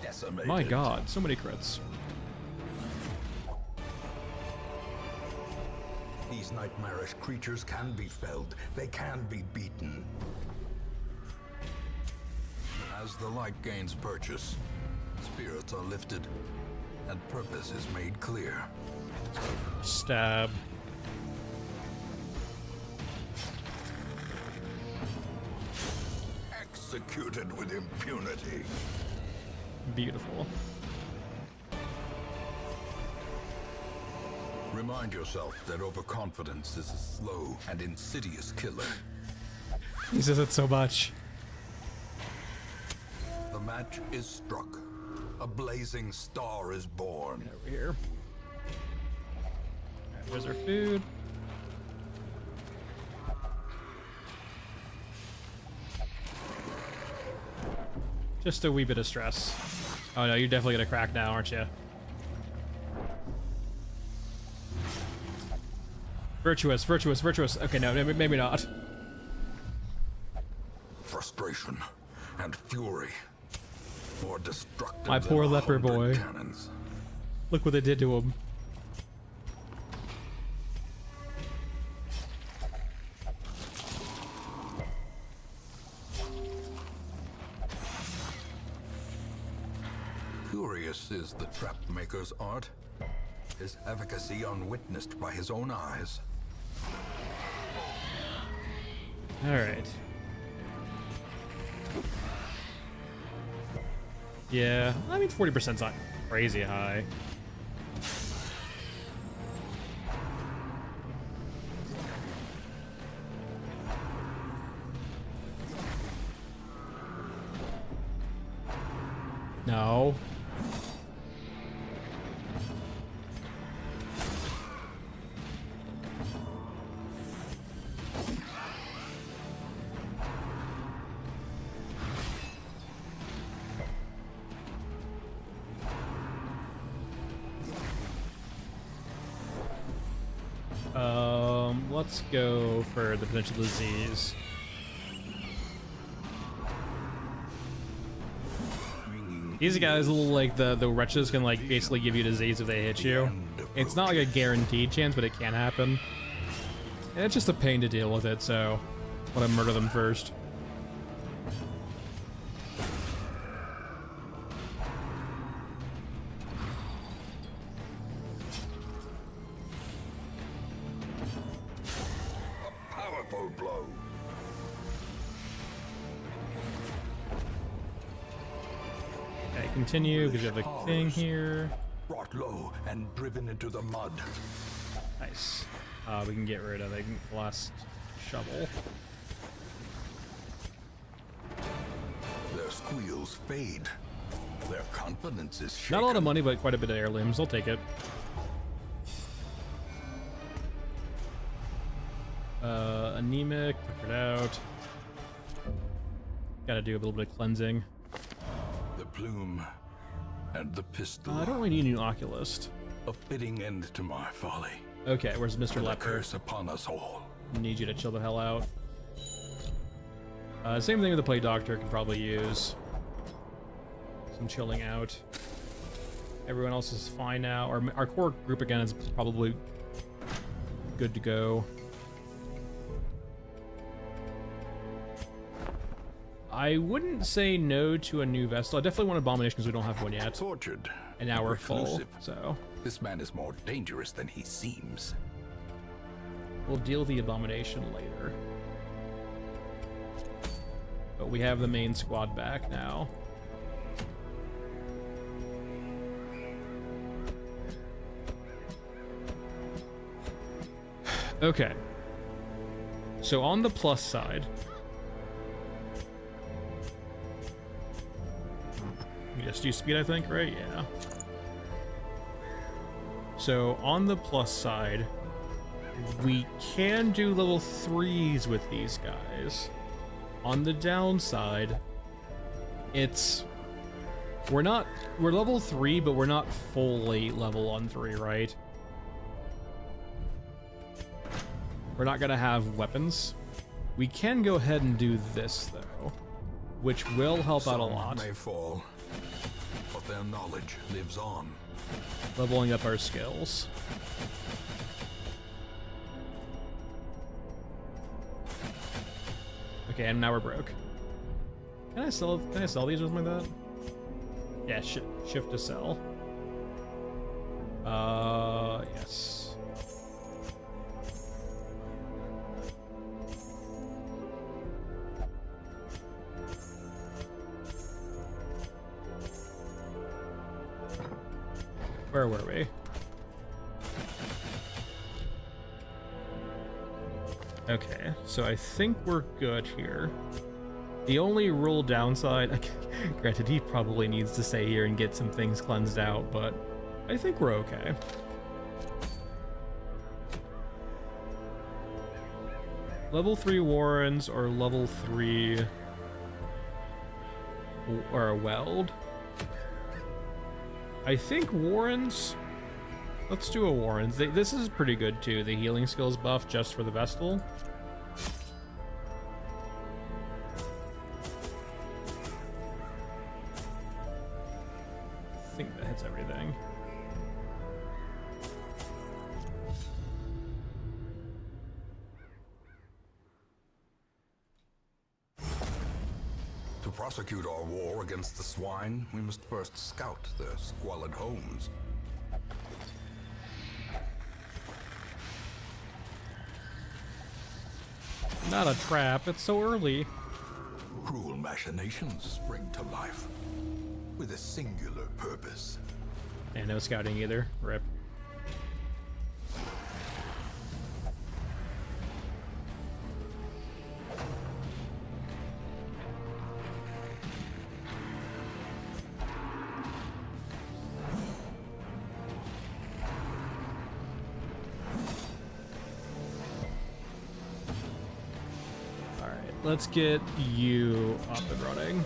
Decimated. My god, so many crits. These nightmarish creatures can be felled. They can be beaten. As the light gains purchase, spirits are lifted, and purpose is made clear. Stab. Executed with impunity. Beautiful. Remind yourself that overconfidence is a slow and insidious killer. He says it so much. The match is struck. A blazing star is born. Over here. Alright, where's our food? Just a wee bit of stress. Oh no, you're definitely gonna crack now, aren't you? Virtuous, virtuous, virtuous. Okay, no, maybe not. Frustration and fury. More destructive My than poor leper 100 boy. cannons. Look what they did to him. Curious is the trap maker's art. His efficacy unwitnessed by his own eyes. All right. Yeah, I mean 40%'s not crazy high. No. Let's go for the potential disease. These guys, little like the wretches, can like basically give you disease if they hit you. It's not like a guaranteed chance, but it can happen. And it's just a pain to deal with it, so I want to murder them first. Powerful blow. Okay, continue, because you have a thing here. Brought low and driven into the mud. Nice. We can get rid of the last shovel. Their squeals fade. Their confidence is shaken. Not a lot of money, but quite a bit of heirlooms. I'll take it. Anemic, took it out. Gotta do a little bit of cleansing. The plume and the pistol. I don't really need a new oculist. A fitting end to my folly. Okay, where's Mr. And a Leper? curse upon us all. Need you to chill the hell out. Same thing with the Plague Doctor, can probably use some chilling out. Everyone else is fine now. Our core group again is probably good to go. I wouldn't say no to a new Vestal. I definitely want Abomination because we don't have one yet. Tortured. And now we're full, Reclusive. so This man is more dangerous than he seems. we'll deal with the Abomination later. But we have the main squad back now. Okay. So on the plus side, we just use speed, I think, right? Yeah. So on the plus side, we can do level 3s with these guys. On the downside, we're level 3, but we're not fully level on 3, right? We're not gonna have weapons. We can go ahead and do this though, which will help out a lot. Some may fall, but their knowledge lives on. Leveling up our skills. Okay, and now we're broke. Can I sell these or something like that? Yeah, shift to sell. Yes. Where were we? Okay, so I think we're good here. The only real downside, granted he probably needs to stay here and get some things cleansed out, but I think we're okay. Level 3 Warrens or level 3 or a Weld? I think Warrens. Let's do a Warrens. This is pretty good too. The healing skills buff just for the Vestal. I think that hits everything. To prosecute our war against the swine, we must first scout their squalid homes. Not a trap, it's so early. Cruel machinations spring to life with a singular purpose. And no scouting either. Rip. Let's get you up and running.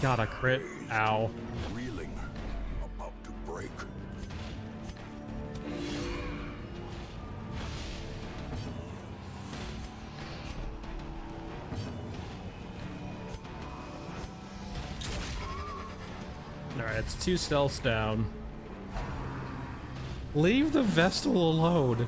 Got a crit. Ow. Reeling, about to break. Alright, it's 2 stealths down. Leave the Vestal alone.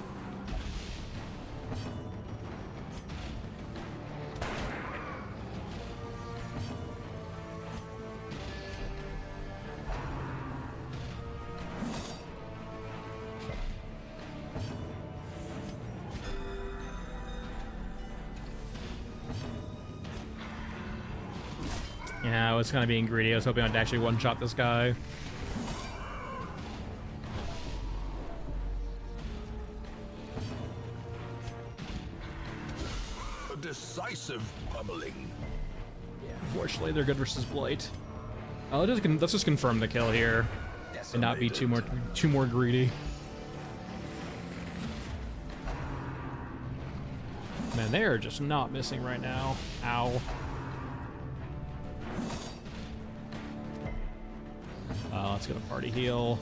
Yeah, I was kind of being greedy. I was hoping I'd actually one-shot this guy. A decisive pummeling. Yeah, unfortunately, they're good versus Blight. Let's just confirm the kill here, and not be too more greedy. Man, they are just not missing right now. Ow. Let's get a party heal.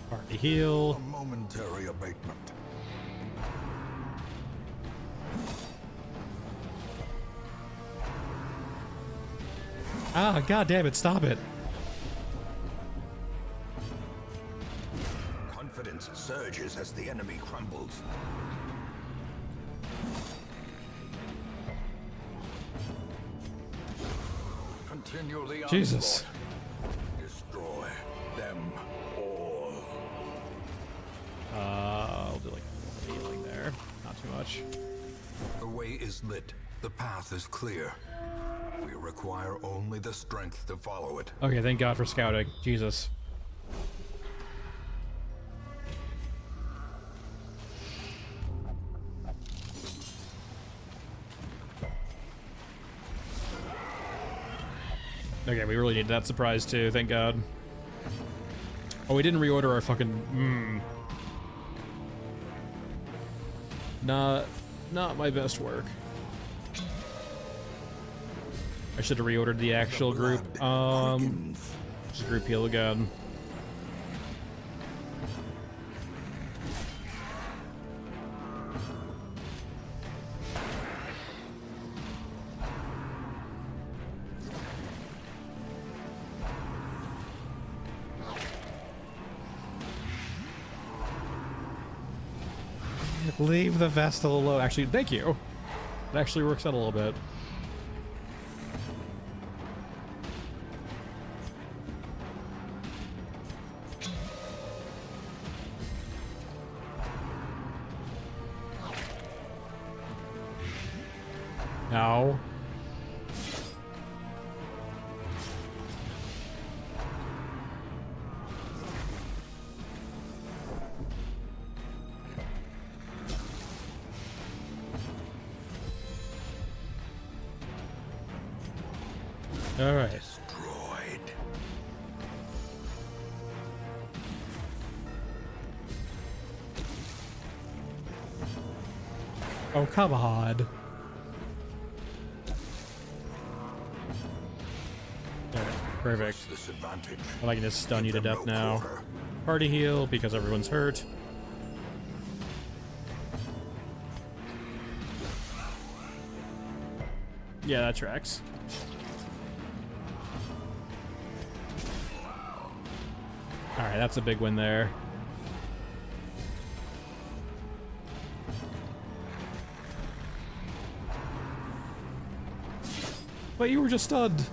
Party heal. A momentary abatement. Ah, god damn it, stop it. Confidence surges as the enemy crumbles. Continue the Jesus. onslaught. Destroy them all. I'll do like healing there. Not too much. The way is lit. The path is clear. We require only the strength to follow it. Okay, thank God for scouting. Jesus. Okay, we really needed that surprise too, thank God. Oh, we didn't reorder our fucking... Not my best work. I should have reordered the actual group. Just group heal again. Leave the Vestal alone. Actually, thank you. It actually works out a little bit. No. All right. Destroyed. Oh, come on. Alright, perfect. Disadvantage. Well, I can just stun you to Give them death no now. quarter. Party heal because everyone's hurt. Yeah, that tracks. All right, that's a big win there. But you were just stunned.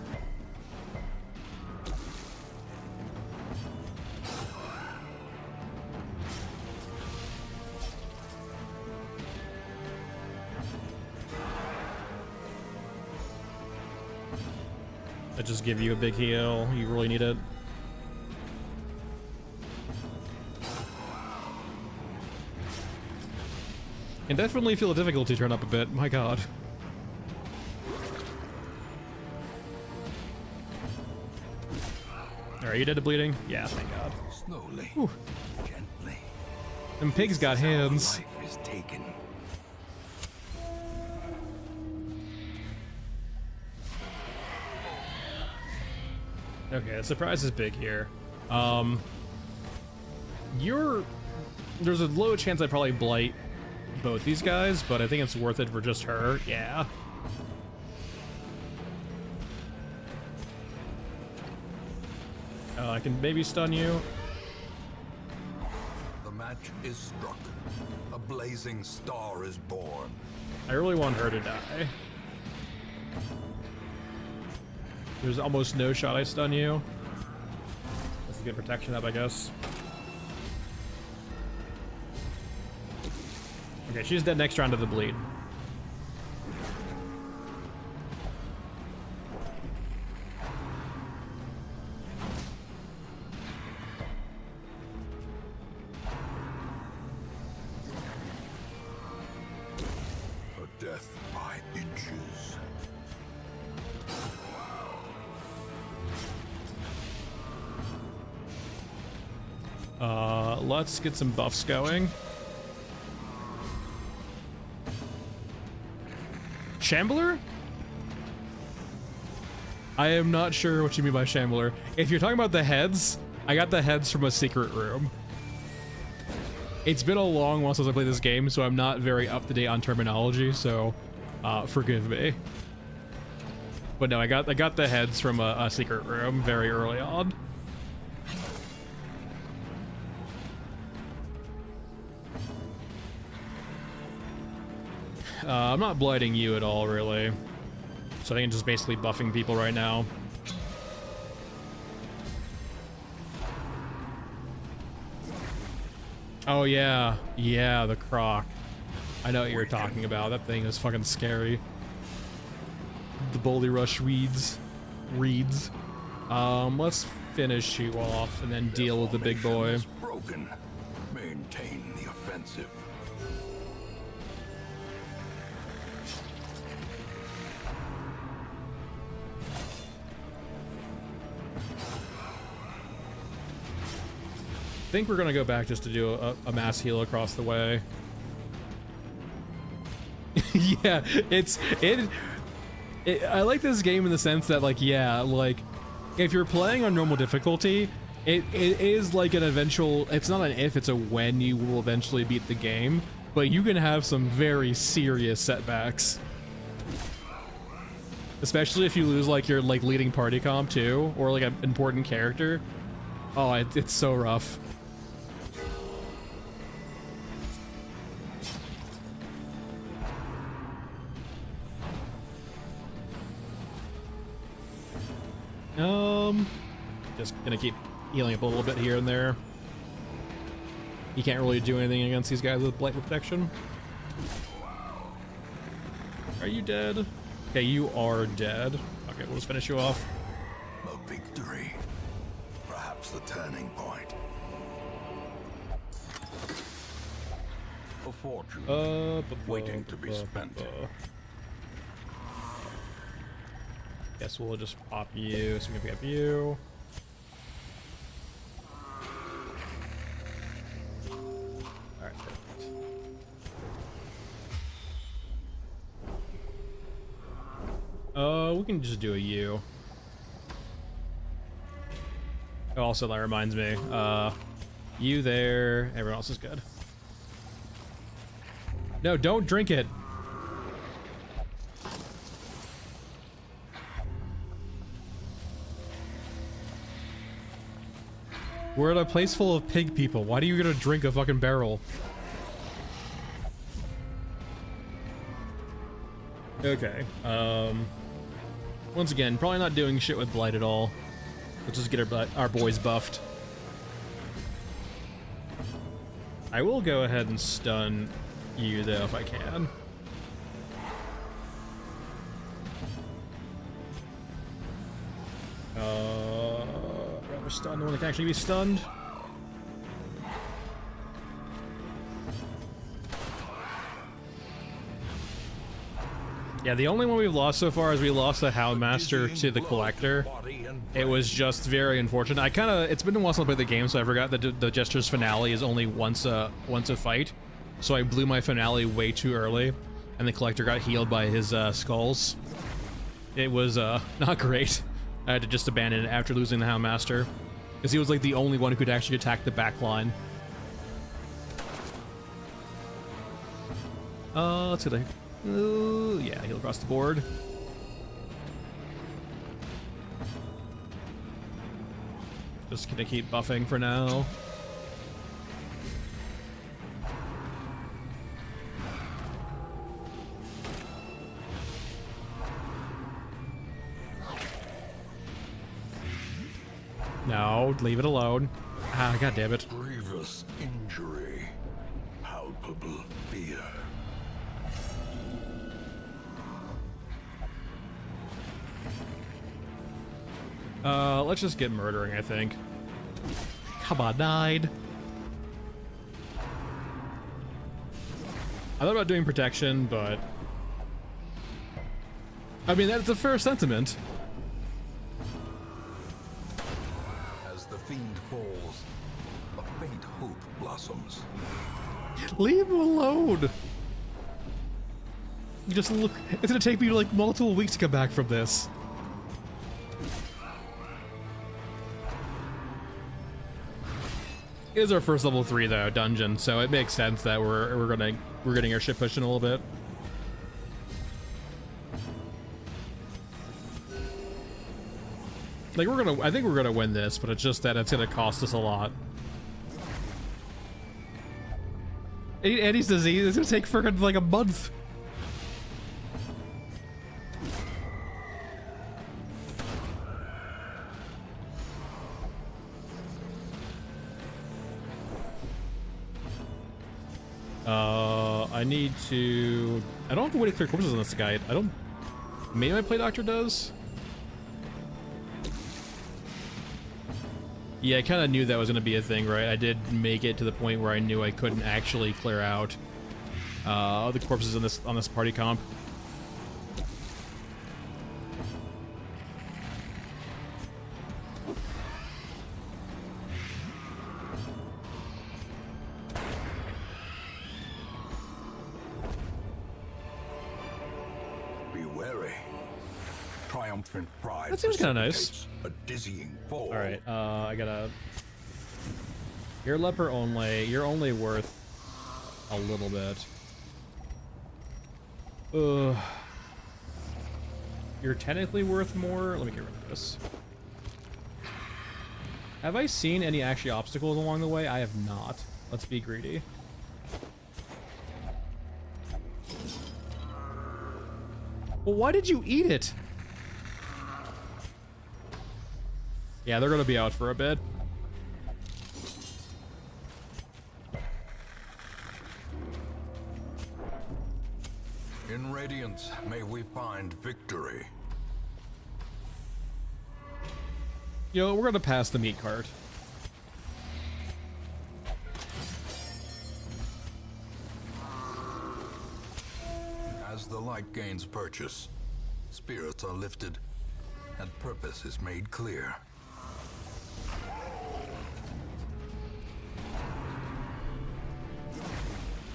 That just give you a big heal. You really need it. And definitely feel the difficulty turn up a bit. My god. Are you dead to bleeding? Yeah, thank god. Slowly, Whew. gently. Them pigs got hands. Life is taken. Okay, the surprise is big here. There's a low chance I'd probably blight both these guys, but I think it's worth it for just her. Yeah. I can maybe stun you. The match is struck. A blazing star is born. I really want her to die. There's almost no shot I stun you. That's a good protection up, I guess. Okay, she's dead next round of the bleed. A death by inches. Let's get some buffs going. Shambler? I am not sure what you mean by Shambler. If you're talking about the heads, I got the heads from a secret room. It's been a long while since I played this game, so I'm not very up to date on terminology, so forgive me. But no, I got the heads from a secret room very early on. I'm not blighting you at all, really. So I think I'm just basically buffing people right now. Oh yeah, yeah, the croc. I know what you're talking about. That thing is fucking scary. The Bully Rush reeds. Let's finish you off and then deal with the big boy. Broken. Maintain the offensive. I think we're gonna go back just to do a mass heal across the way. Yeah, I like this game in the sense that, like, yeah, like, if you're playing on normal difficulty, it is like an eventual, it's not an if, it's a when you will eventually beat the game, but you can have some very serious setbacks. Especially if you lose, like, your, like, leading party comp, too, or, like, an important character. Oh, it's so rough. Just gonna keep healing up a little bit here and there. You can't really do anything against these guys with blight protection. Are you dead? Okay, you are dead. Okay, we'll just finish you off. A victory. Perhaps the turning point. A fortune. Waiting to be spent. Guess we'll just pop you, so we can pick up you. Alright, perfect. We can just do a U. Oh, also, that reminds me. You there, everyone else is good. No, don't drink it. We're at a place full of pig people. Why do you gotta drink a fucking barrel? Okay. Once again, probably not doing shit with Blight at all. Let's just get our boys buffed. I will go ahead and stun you though if I can. Rather stun the one that can actually be stunned. Yeah, the only one we've lost so far is we lost the Houndmaster to the Collector. It was just very unfortunate. It's been a while since I played the game, so I forgot that the Jester's finale is only once a fight. So I blew my finale way too early, and the Collector got healed by his skulls. It was not great. I had to just abandon it after losing the Houndmaster, because he was like the only one who could actually attack the back line. Let's see. Yeah, heal across the board. Just gonna keep buffing for now. No, leave it alone. Ah, god damn it. Grievous injury, palpable fear. Let's just get murdering, I think. Come on, died. I thought about doing protection, but I mean, that's a fair sentiment. As the fiend falls, a faint hope blossoms. Leave him alone. You just look. It's gonna take me like multiple weeks to come back from this. It is our first level 3 though dungeon, so it makes sense that we're getting our shit pushed in a little bit. Like I think we're gonna win this, but it's just that it's gonna cost us a lot. Eddie's disease is gonna take freaking like a month. I need to... I don't have to wait to clear corpses on this guy. I don't... Maybe my play doctor does? Yeah, I kind of knew that was going to be a thing, right? I did make it to the point where I knew I couldn't actually clear out the corpses on this party comp. Pride that seems kind of nice. A dizzying fall. All right, I gotta. You're leper only. You're only worth a little bit. You're technically worth more. Let me get rid of this. Have I seen any actually obstacles along the way? I have not. Let's be greedy. Well, why did you eat it? Yeah, they're gonna be out for a bit. In Radiance, may we find victory. Yo, we're gonna pass the meat cart. As the light gains purchase, spirits are lifted, and purpose is made clear.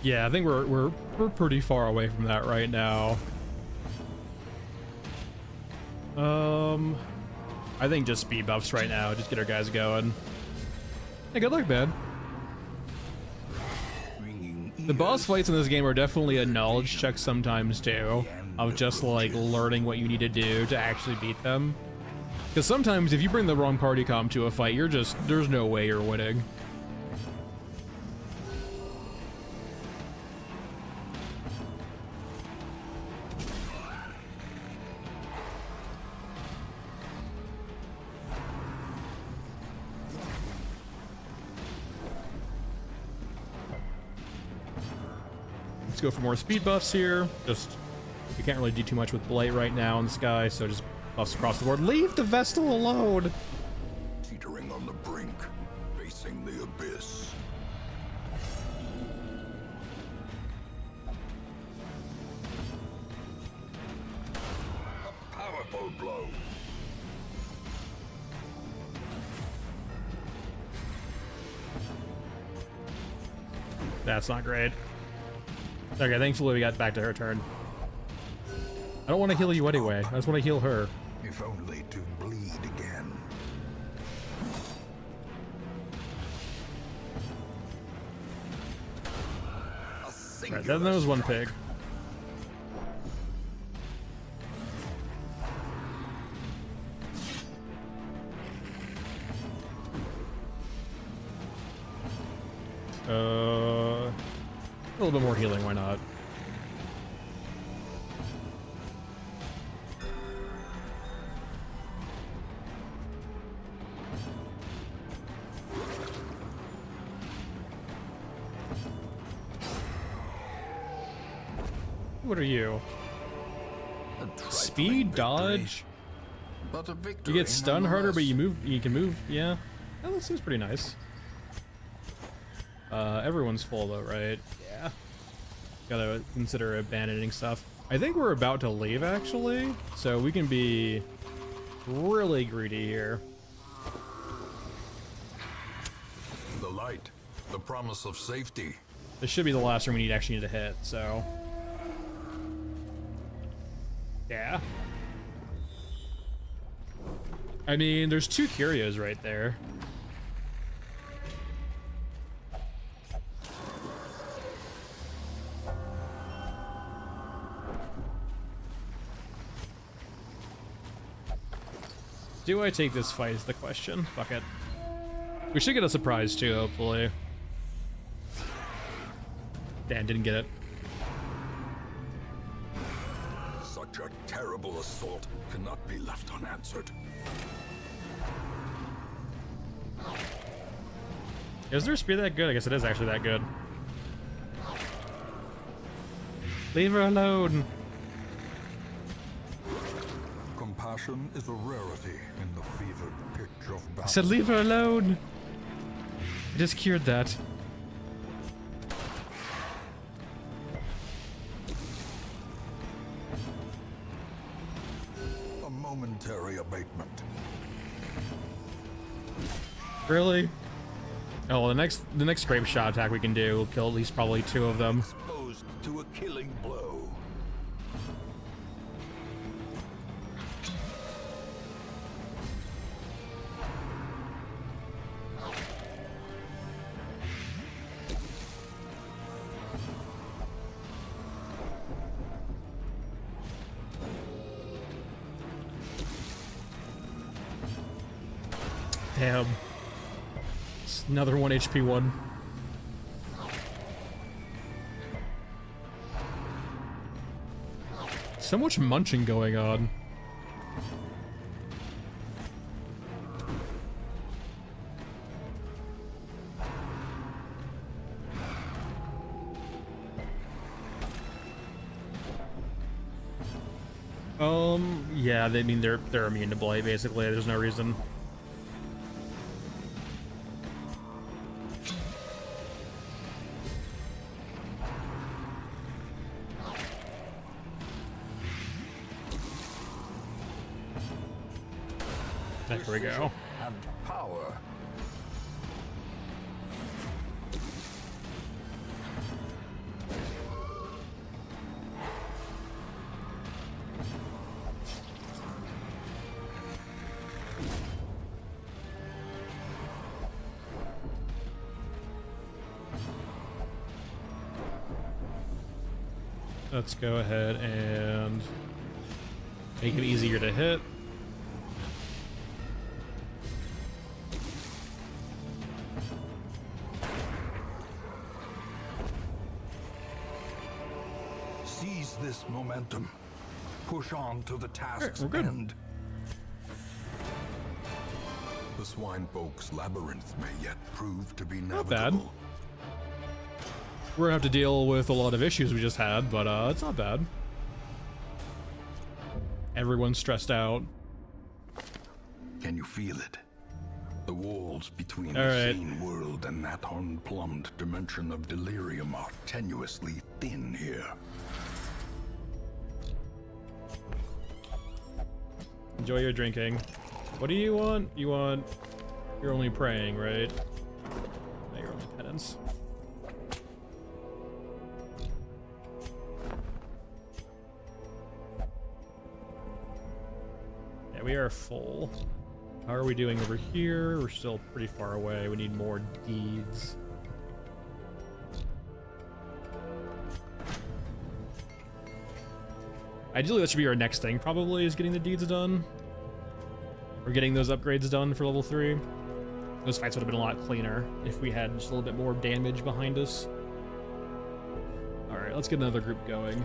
Yeah, I think we're pretty far away from that right now. I think just speed buffs right now, just get our guys going. Hey, good luck, man. The boss fights in this game are definitely a knowledge check sometimes too, of just like learning what you need to do to actually beat them. Because sometimes if you bring the wrong party comp to a fight, you're just, there's no way you're winning. Let's go for more speed buffs here. Just, you can't really do too much with Blight right now in the sky, so just buffs across the board. Leave the Vestal alone! Teetering on the brink, facing the abyss. A powerful blow. That's not great. Okay, thankfully we got back to her turn. I don't want to heal you anyway. I just want to heal her. If only to bleed again. Right, then there was one pig. A little bit more healing, why not? What are you? Speed, dodge. But a You victory get stunned harder, but nonetheless. you move. You can move. Yeah, oh, that seems pretty nice. Everyone's full though, right? Yeah. Gotta consider abandoning stuff. I think we're about to leave actually, so we can be really greedy here. The light, the promise of safety. This should be the last room we actually need to hit. So. Yeah. I mean, there's two curios right there. Do I take this fight is the question. Fuck it. We should get a surprise too, hopefully. Dan didn't get it. Such a terrible assault cannot be left unanswered. Is their spear that good? I guess it is actually that good. Leave her alone. Compassion is a rarity in the fevered pitch of battle. I said leave her alone. I just cured that. A momentary abatement. Really? Oh, well, the next scrape shot attack we can do will kill at least probably two of them. Exposed to a killing blow. Damn. It's another 1 HP one. So much munching going on. Yeah, they mean they're immune to blight basically. There's no reason. There we go. And power. Let's go ahead and make it easier to hit. this momentum. Push on to the task's we're good. end. The Swinefolk's labyrinth may yet prove to be Not bad. navigable. We're gonna have to deal with a lot of issues we just had, but it's not bad. Everyone's stressed out. Can you feel it? The walls between All the right. sane world and that unplumbed dimension of delirium are tenuously thin here. Enjoy your drinking. What do you want? You're only praying, right? No, you're only penance. Yeah, we are full. How are we doing over here? We're still pretty far away. We need more deeds. Ideally, that should be our next thing, probably, is getting the deeds done. Or getting those upgrades done for level 3. Those fights would have been a lot cleaner if we had just a little bit more damage behind us. Alright, let's get another group going.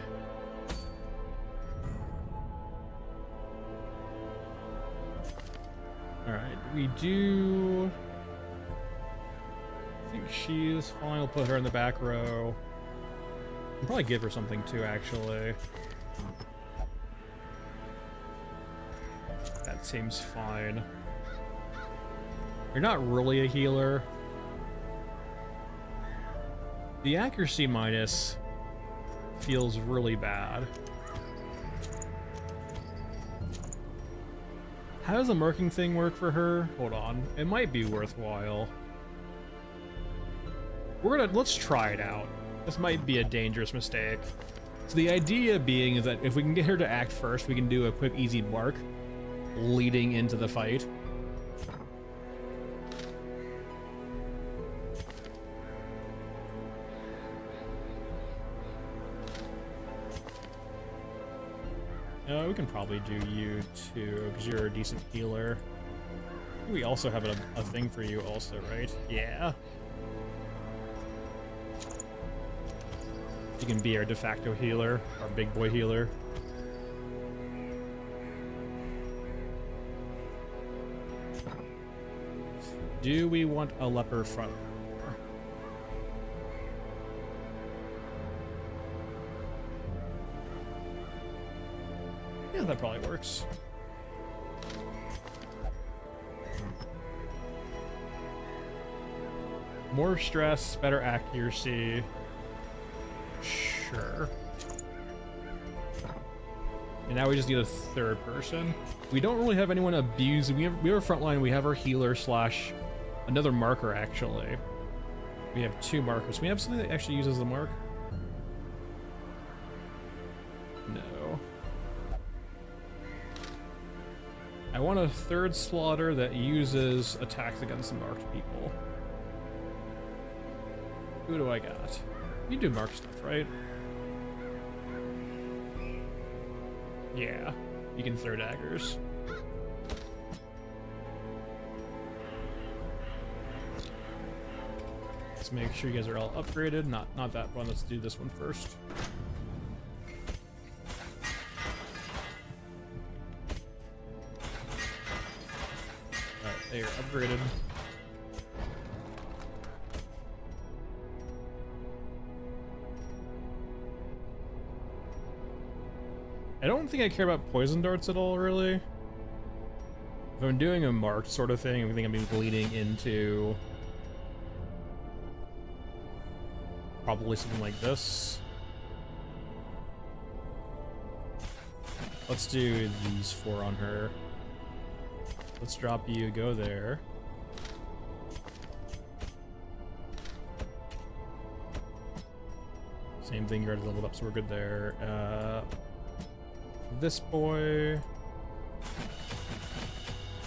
Alright, we do... I think she's fine. We'll put her in the back row. We'll probably give her something too, actually. That seems fine. You're not really a healer. The accuracy minus feels really bad. How does the marking thing work for her? Hold on. It might be worthwhile. Let's try it out. This might be a dangerous mistake. So the idea being is that if we can get her to act first, we can do a quick, easy mark leading into the fight. We can probably do you too, because you're a decent healer. We also have a thing for you also, right? Yeah. You can be our de facto healer, our big boy healer. Do we want a leper front? Yeah, that probably works. More stress, better accuracy. Sure. And now we just need a third person. We don't really have anyone abused. We have a front line. We have our healer slash another marker, actually. We have 2 markers. We have something that actually uses the mark? No. I want a third slaughter that uses attacks against marked people. Who do I got? You do mark stuff, right? Yeah. You can throw daggers. Let's make sure you guys are all upgraded. Not that one. Let's do this one first. Alright, they are upgraded. I don't think I care about poison darts at all, really. If I'm doing a marked sort of thing, I think I'm bleeding into probably something like this. Let's do these 4 on her. Let's drop you, go there. Same thing, you're already leveled up, so we're good there. This boy.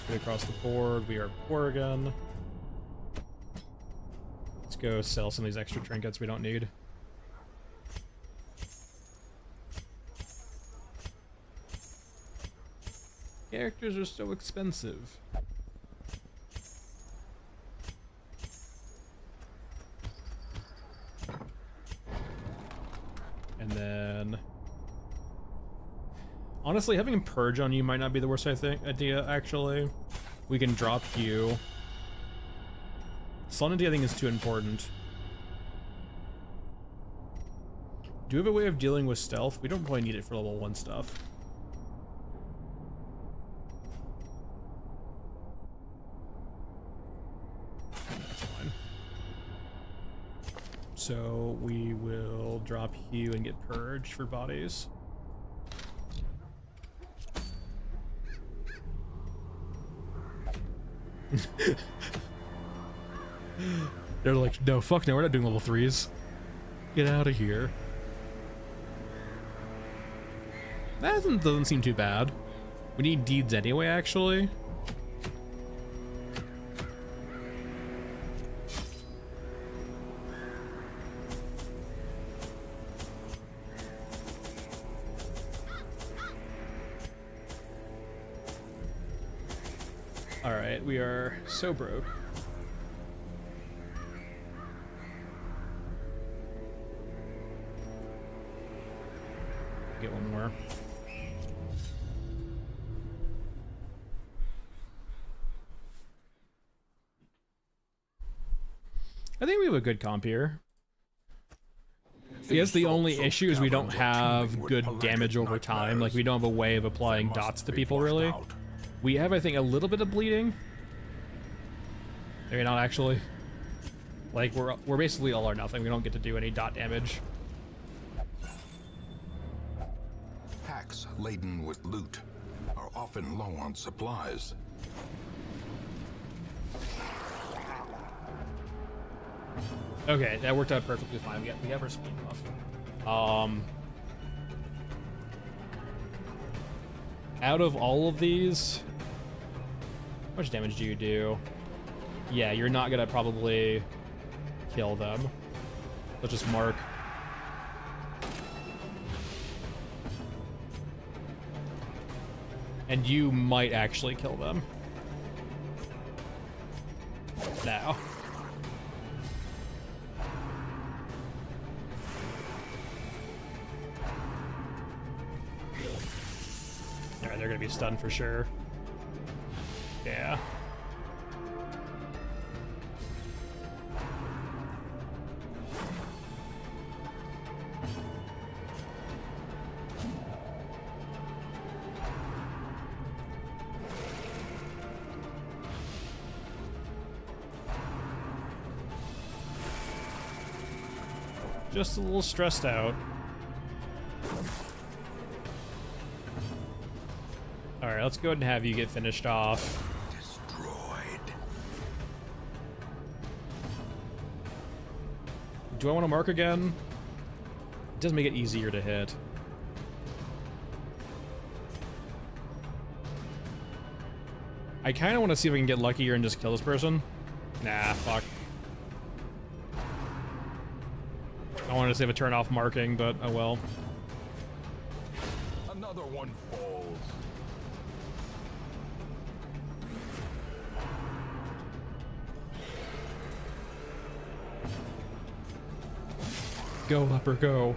Get across the board, we are poor again. Let's go sell some of these extra trinkets we don't need. Characters are so expensive. And then Honestly, having Purge on you might not be the worst idea, actually. We can drop you. Solemnity, I think, is too important. Do we have a way of dealing with stealth? We don't probably need it for level 1 stuff. That's fine. So we will drop you and get Purged for bodies. They're like, no, fuck no, we're not doing level 3s. Get out of here. That doesn't seem too bad. We need deeds anyway, actually. Alright, we are so broke. Get one more. I think we have a good comp here. I guess the only issue is we don't have good damage over time. Like, we don't have a way of applying dots to people, really. We have, I think, a little bit of bleeding. Maybe not actually. Like, we're basically all or nothing. We don't get to do any dot damage. Packs laden with loot are often low on supplies. Okay, that worked out perfectly fine. We have our speed buff. Out of all of these, how much damage do you do? Yeah, you're not gonna probably kill them. Let's just mark. And you might actually kill them. Now. Alright, they're gonna be stunned for sure. Yeah. Just a little stressed out. Alright, let's go ahead and have you get finished off. Destroyed. Do I want to mark again? It does make it easier to hit. I kind of want to see if I can get luckier and just kill this person. Nah, fuck. I wanted to save a turn off marking, but oh well. Another one falls. Go, leper, go.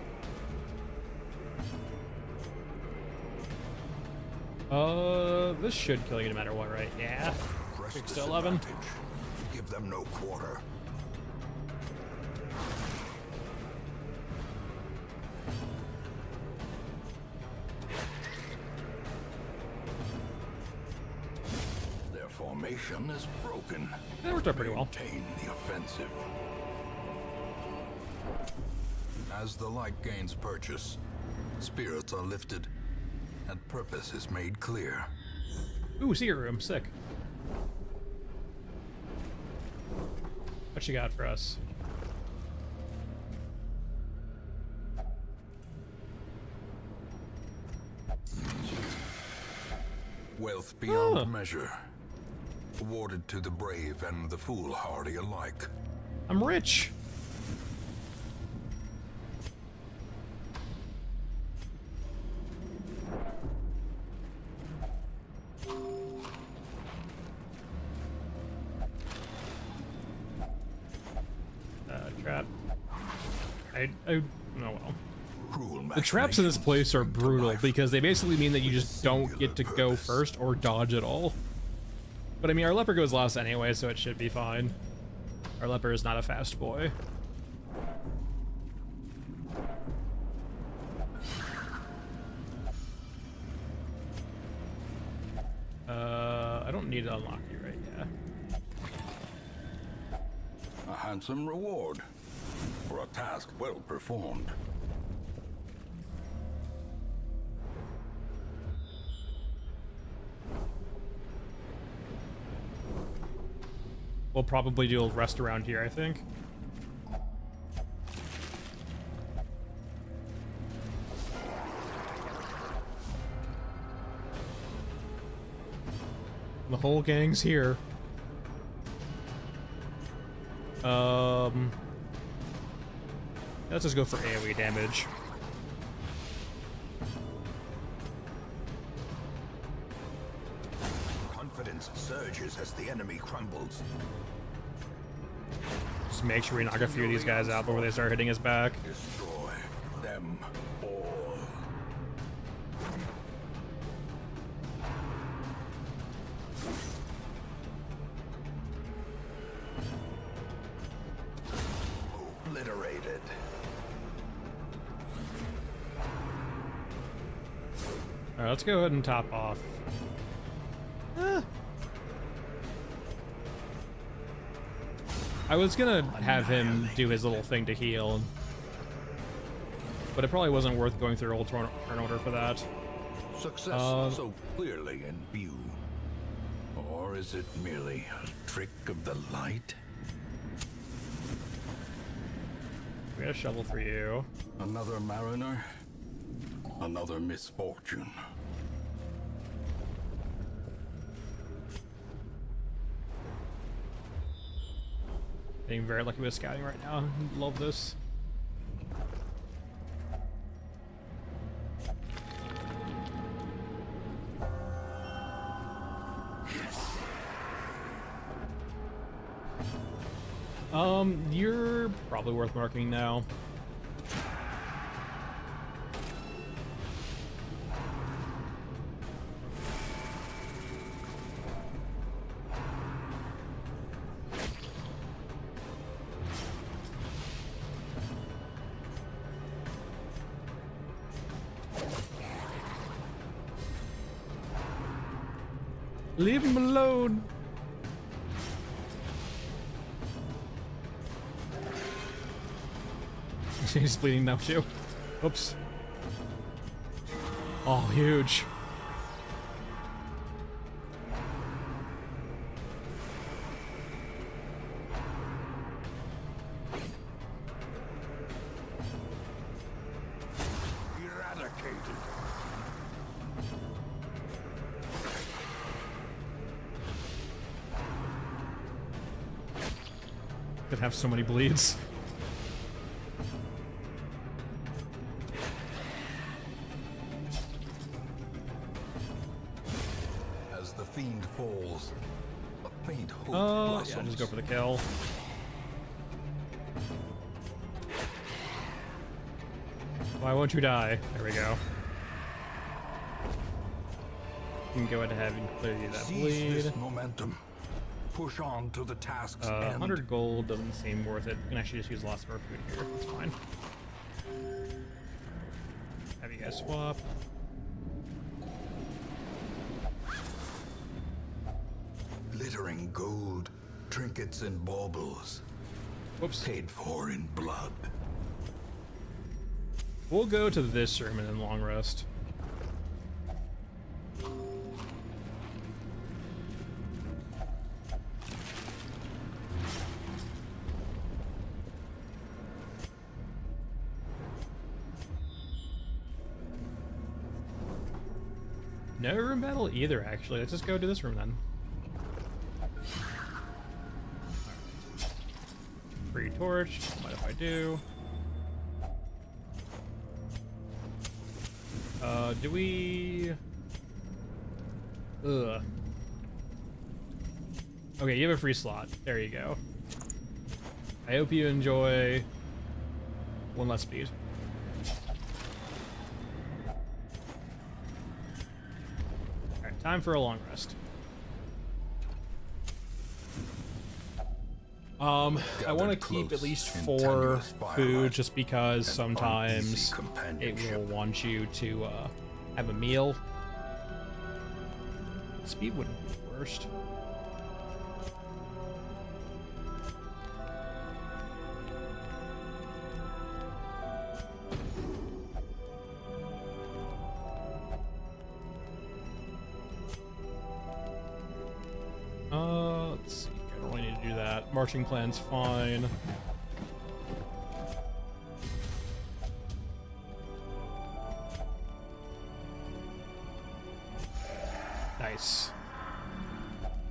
This should kill you no matter what, right? Yeah. 6 to 11. Give them no quarter. Their formation is broken. That worked out pretty well. Maintain the offensive. As the light gains purchase, spirits are lifted, and purpose is made clear. Ooh, secret room, sick. What you got for us? Wealth beyond measure, awarded to the brave and the foolhardy alike. I'm rich. Trap. Oh well. cruel The traps in this machinations place are bring to brutal life because they basically mean that you with just don't get to singular go purpose. first or dodge at all. But I mean, our leper goes last anyway, so it should be fine. Our leper is not a fast boy. I don't need to unlock you, right? Yeah. A handsome reward for a task well performed. We'll probably do a rest around here, I think. The whole gang's here. Let's just go for AoE damage. Confidence surges as the enemy crumbles. Just make sure we knock a few of these guys out before they start hitting us back. Destroy them all. Obliterated. Alright, let's go ahead and top off. I was gonna have him do his little thing to heal, but it probably wasn't worth going through old turn order for that. Success so clearly in view. Or is it merely a trick of the light? We got a shovel for you. Another mariner, another misfortune. Being very lucky with scouting right now. Love this. You're probably worth marking now. Leave him alone. He's bleeding now too. Oops. Oh, huge. Eradicated. Could have so many bleeds. As the fiend falls, a faint hope Yeah, blossoms. just go for the kill. Why won't you die? There we go. You can go ahead and clear you that Seize bleed. this momentum. Push on to the task's end. 100 gold doesn't seem worth it. You can actually just use lots of our food here. That's fine. Have you guys swap. Glittering gold, trinkets and baubles, Whoops. paid for in blood. We'll go to this room and then long rest. No room battle either, actually. Let's just go to this room then. Free torch. What if I do? Do we... Ugh. Okay, you have a free slot. There you go. I hope you enjoy one less speed. time for a long rest. I want to keep at least 4 food just because sometimes it will want you to have a meal. Speed wouldn't be the worst. Let's see. I don't really need to do that. Marching plan's fine. Nice.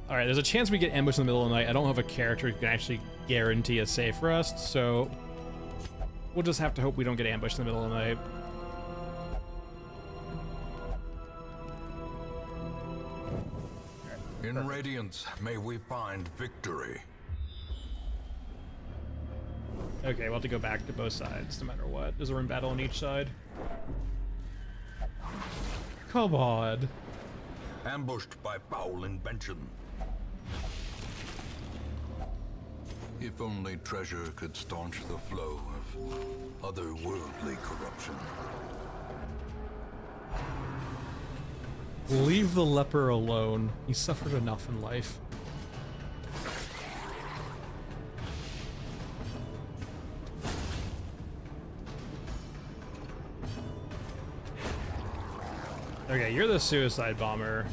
Alright, there's a chance we get ambushed in the middle of the night. I don't have a character who can actually guarantee a safe rest, so we'll just have to hope we don't get ambushed in the middle of the night. In Radiance, may we find victory. Okay, we'll have to go back to both sides, no matter what. There's a room battle on each side. Come on. Ambushed by foul invention. If only treasure could staunch the flow of otherworldly corruption. Leave the leper alone. He suffered enough in life. Okay, you're the suicide bomber.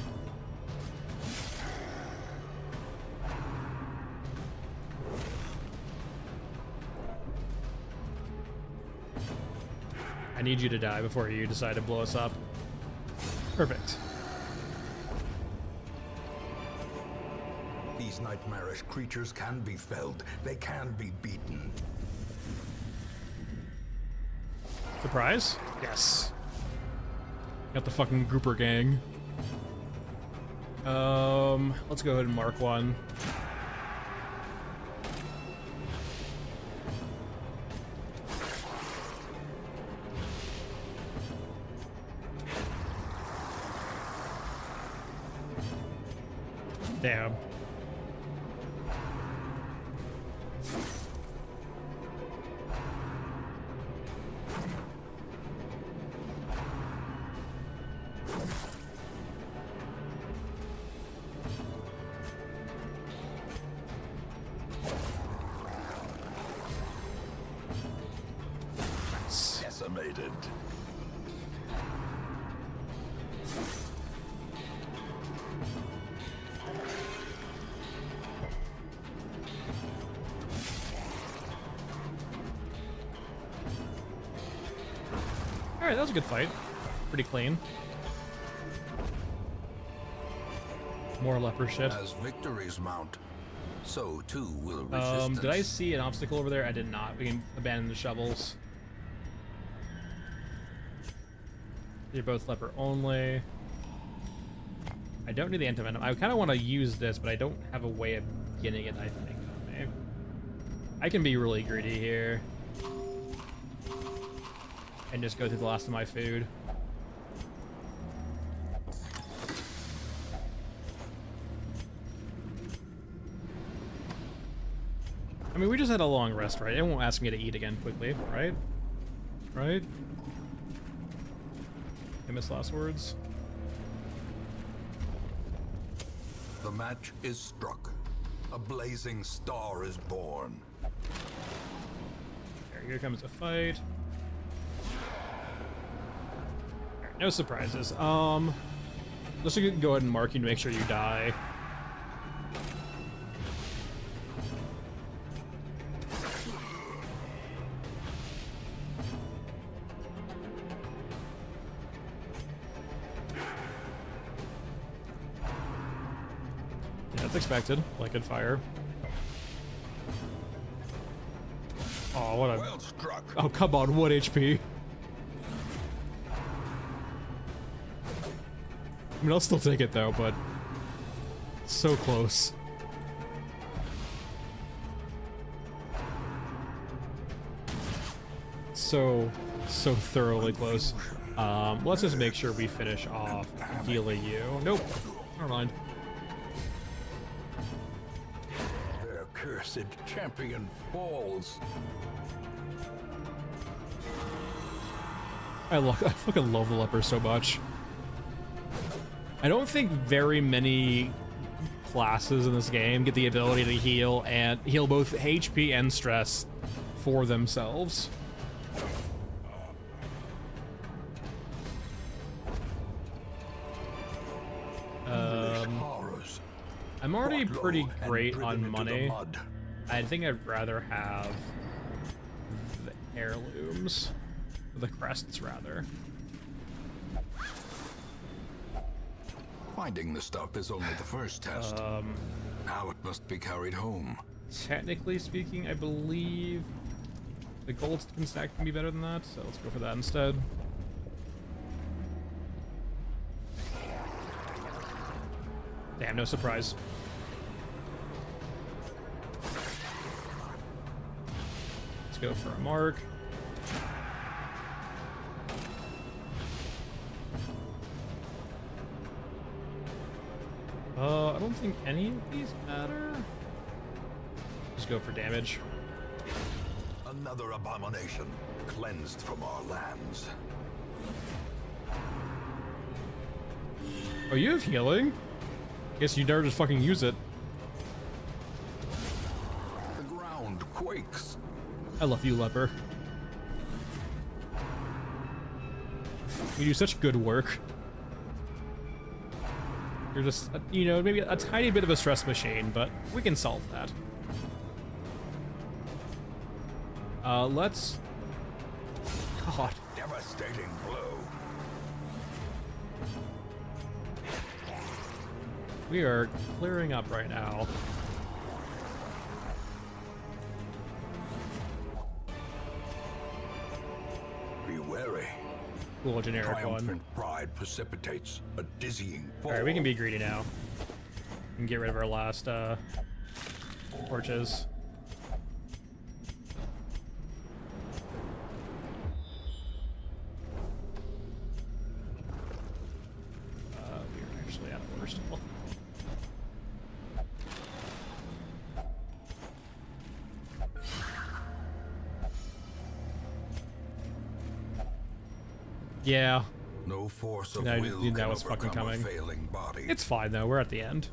I need you to die before you decide to blow us up. Perfect. These nightmarish creatures can be felled. They can be beaten. Surprise? Yes. Got the fucking grouper gang. Let's go ahead and mark one. Damn. Decimated. Alright, that was a good fight. Pretty clean. More leper shit. As victories mount, so too will resistance. Did I see an obstacle over there? I did not. We can abandon the shovels. You're both leper only. I don't need the antivenom. I kind of want to use this, but I don't have a way of getting it, I think. Maybe. I can be really greedy here. And just go through the last of my food. I mean, we just had a long rest, right? It won't ask me to eat again quickly, right? Right? Famous last words. The match is struck. A blazing star is born. Here comes a fight. Alright, no surprises. Let's go ahead and mark you to make sure you die. That's expected. Like and fire. Oh, what a... Well struck. Oh, come on, 1 HP. I mean, I'll still take it though, but so close. So thoroughly close. Confusion Let's just make sure we finish off healing you. Nope. Never mind. Their cursed champion falls. I fucking love the leper so much. I don't think very many classes in this game get the ability to heal both HP and stress for themselves. I'm already pretty great on money. I think I'd rather have the heirlooms, the crests rather. Finding the stuff is only the first test. Now it must be carried home. Technically speaking, I believe the gold stack can be better than that, so let's go for that instead. Damn, no surprise. Let's go for a mark. I don't think any of these matter. Just go for damage. Another abomination cleansed from our lands. Oh, you have healing? Guess you never just fucking use it. The ground quakes. I love you, leper. You do such good work. You're just, you know, maybe a tiny bit of a stress machine, but we can solve that. Let's... God. Devastating blow. We are clearing up right now. Be wary. Cool, generic one. Triumphant pride precipitates a dizzying fall. Alright, we can be greedy now. And get rid of our last, torches. We're actually out of order still. Yeah. No force of I will knew that can was fucking overcome a coming. failing body. It's fine though, we're at the end.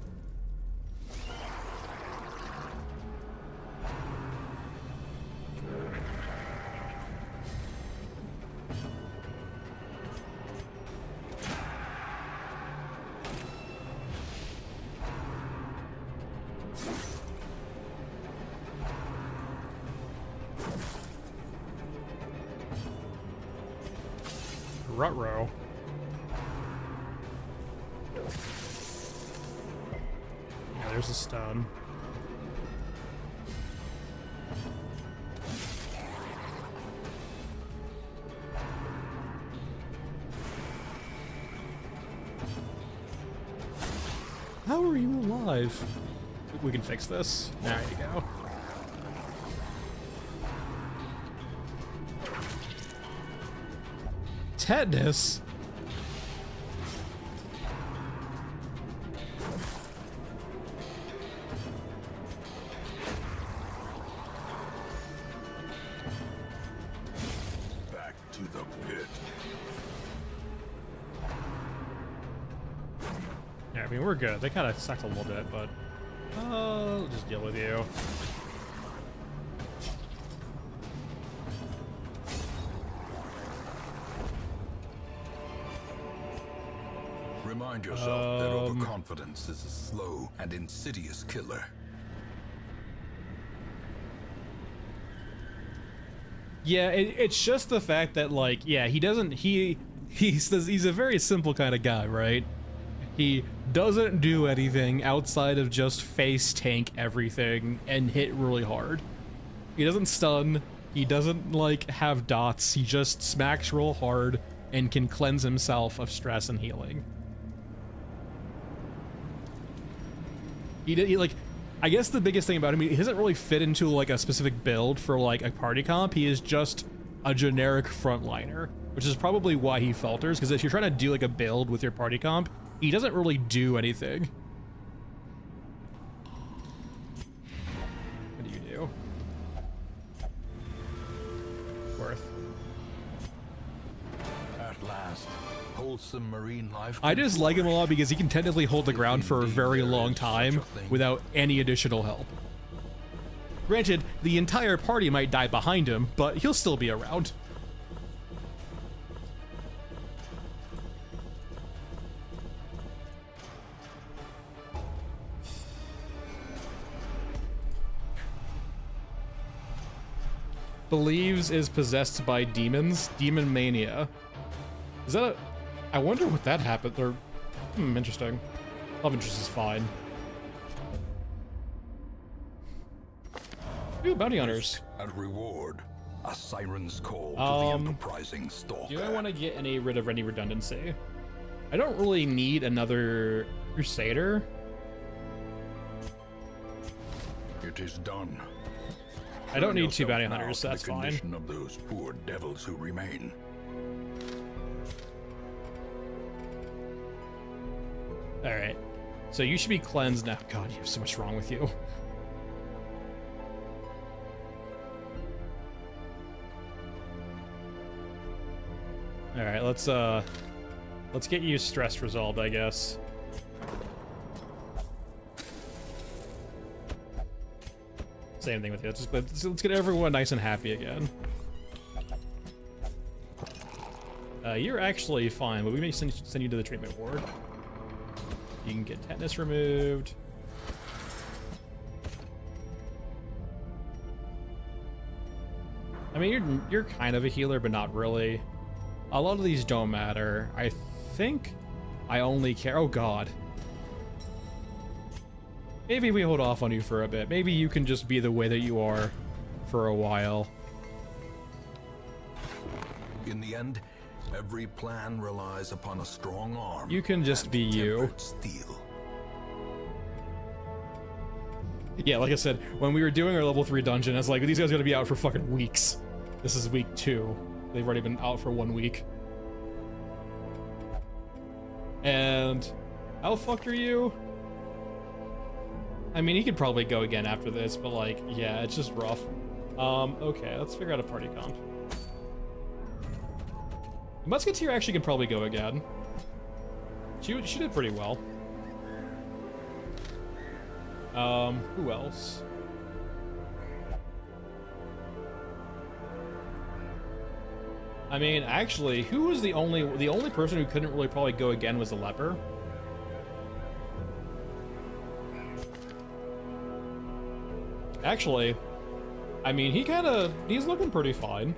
Ruh-roh. Yeah, there's a stone. How are you alive? We can fix this. There you go. Tetanus? Back to the pit. Yeah, I mean, we're good. They kind of sucked a little bit, but I'll just deal with you. Remind yourself that overconfidence is a slow and insidious killer. Yeah, it's just the fact that, like, yeah, he doesn't, he says he's a very simple kind of guy, right? He doesn't do anything outside of just face tank everything and hit really hard. He doesn't stun, he doesn't, like, have dots, he just smacks real hard and can cleanse himself of stress and healing. He like, I guess the biggest thing about him, he doesn't really fit into like a specific build for like a party comp. He is just a generic frontliner, which is probably why he falters, because if you're trying to do like a build with your party comp, he doesn't really do anything. What do you do? Worth. At last, wholesome marine life. I just like him a lot because he can technically hold the ground for a very long time without any additional help. Granted, the entire party might die behind him, but he'll still be around. Believes is possessed by demons. Demon mania. Is that a... I wonder what that happened. Or, interesting. Love interest is fine. Ooh, bounty hunters. And reward, a siren's call to the enterprising stalker. Do I want to get rid of any redundancy? I don't really need another Crusader. It is done. I don't need 2 Turn bounty yourself hunters, now so that's to the fine. condition of those poor devils who remain. Alright. So you should be cleansed now. God, you have so much wrong with you. Alright, let's get you stress resolved, I guess. Same thing with you. Let's get everyone nice and happy again. You're actually fine, but we may send you to the treatment ward. You can get tetanus removed. I mean, you're kind of a healer, but not really. A lot of these don't matter. I think I only care. Oh God. Maybe we hold off on you for a bit. Maybe you can just be the way that you are for a while. In the end, every plan relies upon a strong arm. You can just be you. tempered steel. Yeah, like I said, when we were doing our level 3 dungeon, I was like, these guys are gonna be out for fucking weeks. This is week 2. They've already been out for 1 week. And how fucked are you? I mean, he could probably go again after this, but like, yeah, it's just rough. Okay, let's figure out a party comp. Musketeer actually can probably go again. She did pretty well. Who else? I mean, actually, who was the only person who couldn't really probably go again was the leper. Actually, I mean, he's looking pretty fine.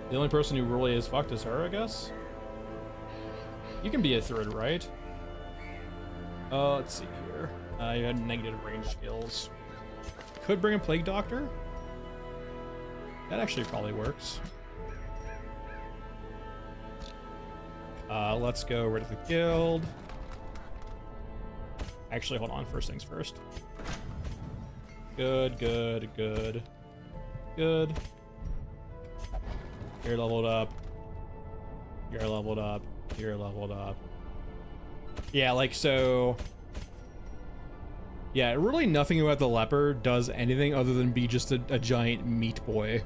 The only person who really is fucked is her, I guess. You can be a third, right? Let's see here. You had negative range skills. Could bring a Plague Doctor. That actually probably works. Let's go rid of the guild. Actually, hold on. First things first. Good, good, good. Good. You're leveled up. You're leveled up. You're leveled up. Yeah, like, so... Yeah, really nothing about the leper does anything other than be just a giant meat boy.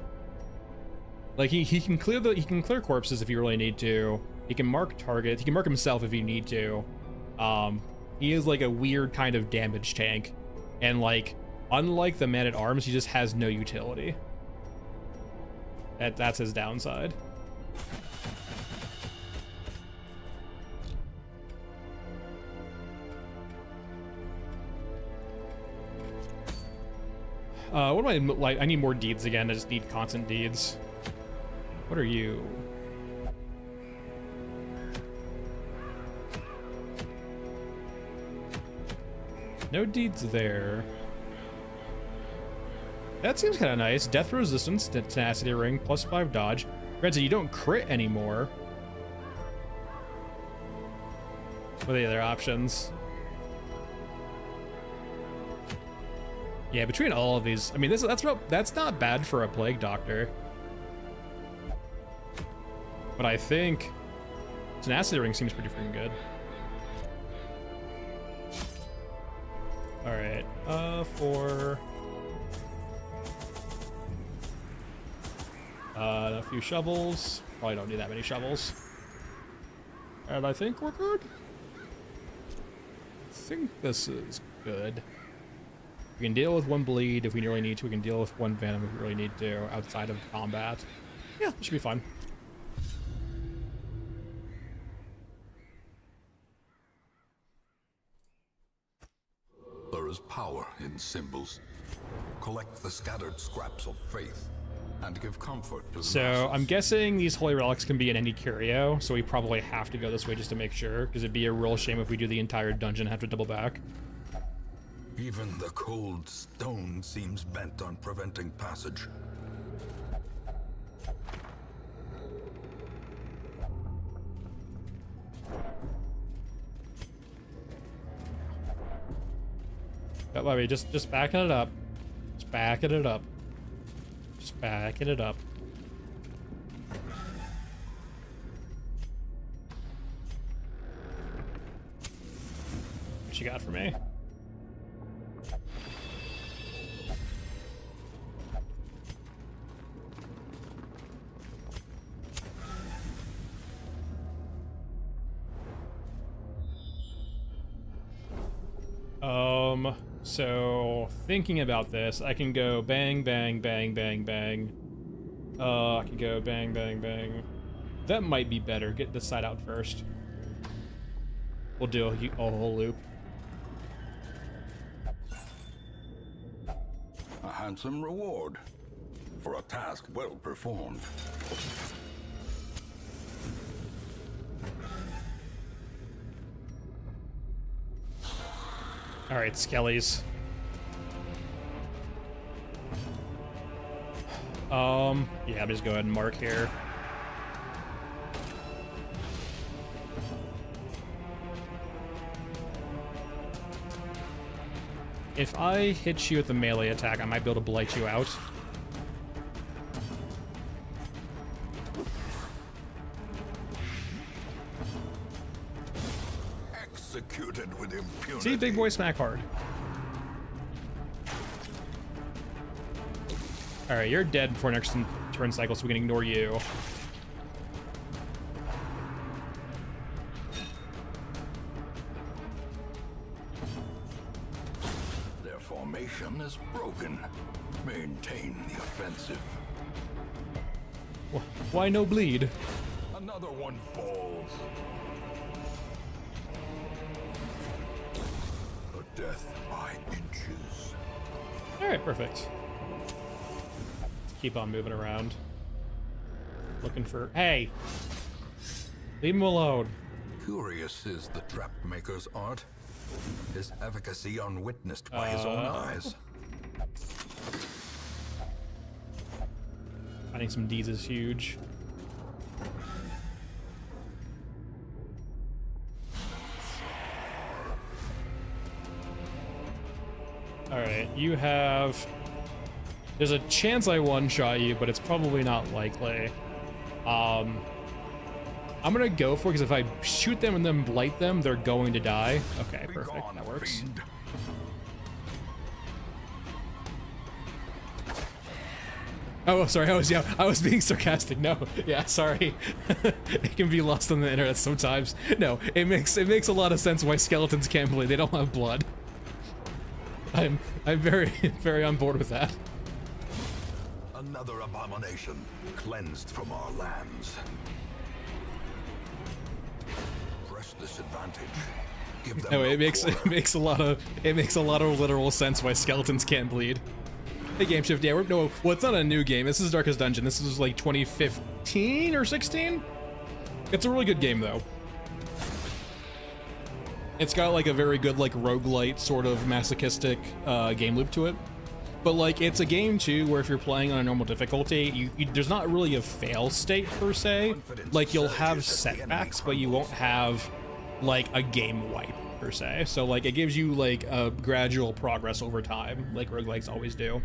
Like, he can clear corpses if you really need to. He can mark targets. He can mark himself if you need to. He is like a weird kind of damage tank. And like, unlike the Man-at-Arms, he just has no utility. That's his downside. What am I like? I need more deeds again. I just need constant deeds. What are you? No deeds there. That seems kind of nice. Death resistance, tenacity ring, +5 dodge. Granted, you don't crit anymore. What are the other options? Yeah, between all of these, I mean, that's not bad for a plague doctor. But I think tenacity ring seems pretty freaking good. All right, for a few shovels. Probably don't need that many shovels. And I think we're good. I think this is good. We can deal with one bleed if we really need to. We can deal with one venom if we really need to outside of combat. Yeah, it should be fun. There is power in symbols. Collect the scattered scraps of faith and give comfort to the So I'm masses. guessing these holy relics can be in any curio, so we probably have to go this way just to make sure, because it'd be a real shame if we do the entire dungeon and have to double back. Even the cold stone seems bent on preventing passage. But wait, just backing it up. Just backing it up. Just backing it up. What you got for me? So thinking about this, I can go bang, bang, bang, bang, bang. I can go bang, bang, bang. That might be better. Get this side out first. We'll do a whole loop. A handsome reward for a task well performed. All right, Skellies. Yeah, I'm just go ahead and mark here. If I hit you with the melee attack, I might be able to blight you out. Executed with impunity. See, big boy smack hard. All right, you're dead before next turn cycle, so we can ignore you. Their formation is broken. Maintain the offensive. Why no bleed? Another one falls. A death by inches. All right, perfect. Keep on moving around. Looking for... Hey! Leave him alone. Curious is the trap maker's art. His efficacy unwitnessed by his own eyes. Finding some Ds is huge. Alright, you have... There's a chance I one-shot you, but it's probably not likely. I'm gonna go for it, because if I shoot them and then blight them, they're going to die. Okay, Be perfect. gone, That works. fiend. Oh, sorry. I was being sarcastic. No, yeah, sorry. It can be lost on the internet sometimes. No, it makes a lot of sense why skeletons can't bleed. They don't have blood. I'm very very on board with that. Another abomination cleansed from our lands. Press this advantage. Give them No, it makes quarter. a lot of literal sense why skeletons can't bleed. Hey, Game Shift. Yeah, well, it's not a new game. This is Darkest Dungeon. This is like 2015 or 16. It's a really good game though. It's got like a very good like roguelite sort of masochistic game loop to it. But like it's a game too where if you're playing on a normal difficulty, there's not really a fail state per se. Like you'll have setbacks, but you won't have like a game wipe. per se. So like it gives you like a gradual progress over time, like roguelikes always do.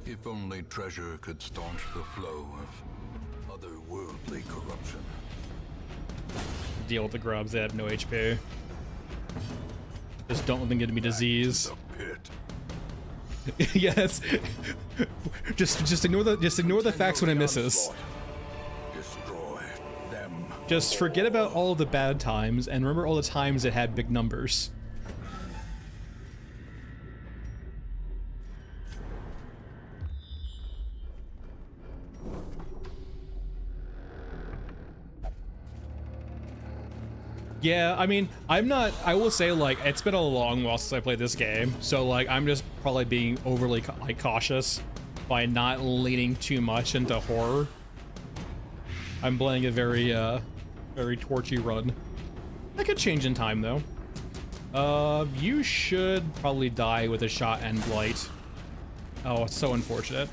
If only treasure could staunch the flow of otherworldly corruption. Deal with the grubs, they have no HP. Just don't let them get me disease. The pit. Yes. just ignore the facts when it misses. Destroy them. Just forget about all of the bad times and remember all the times it had big numbers. Yeah, I mean, I will say, like, it's been a long while since I played this game, so, like, I'm just probably being overly, like, cautious by not leaning too much into horror. I'm playing a very torchy run. That could change in time, though. You should probably die with a shot and blight. Oh, it's so unfortunate.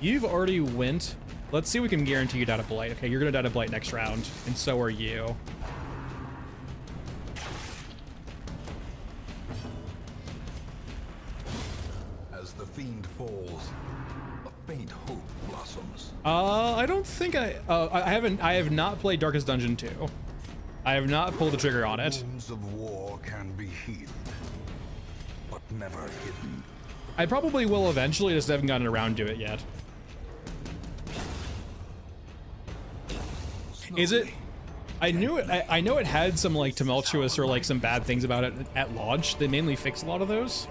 You've already went. Let's see if we can guarantee you die to blight. Okay, you're gonna die to blight next round, and so are you. As the fiend falls, a faint hope blossoms. I don't think I have not played Darkest Dungeon 2. I have not pulled the trigger on it. Wounds of war can be healed, but never hidden. I probably will eventually, just haven't gotten around to it yet. Is it? I knew it. I know it had some like tumultuous or like some bad things about it at launch. They mainly fixed a lot of those.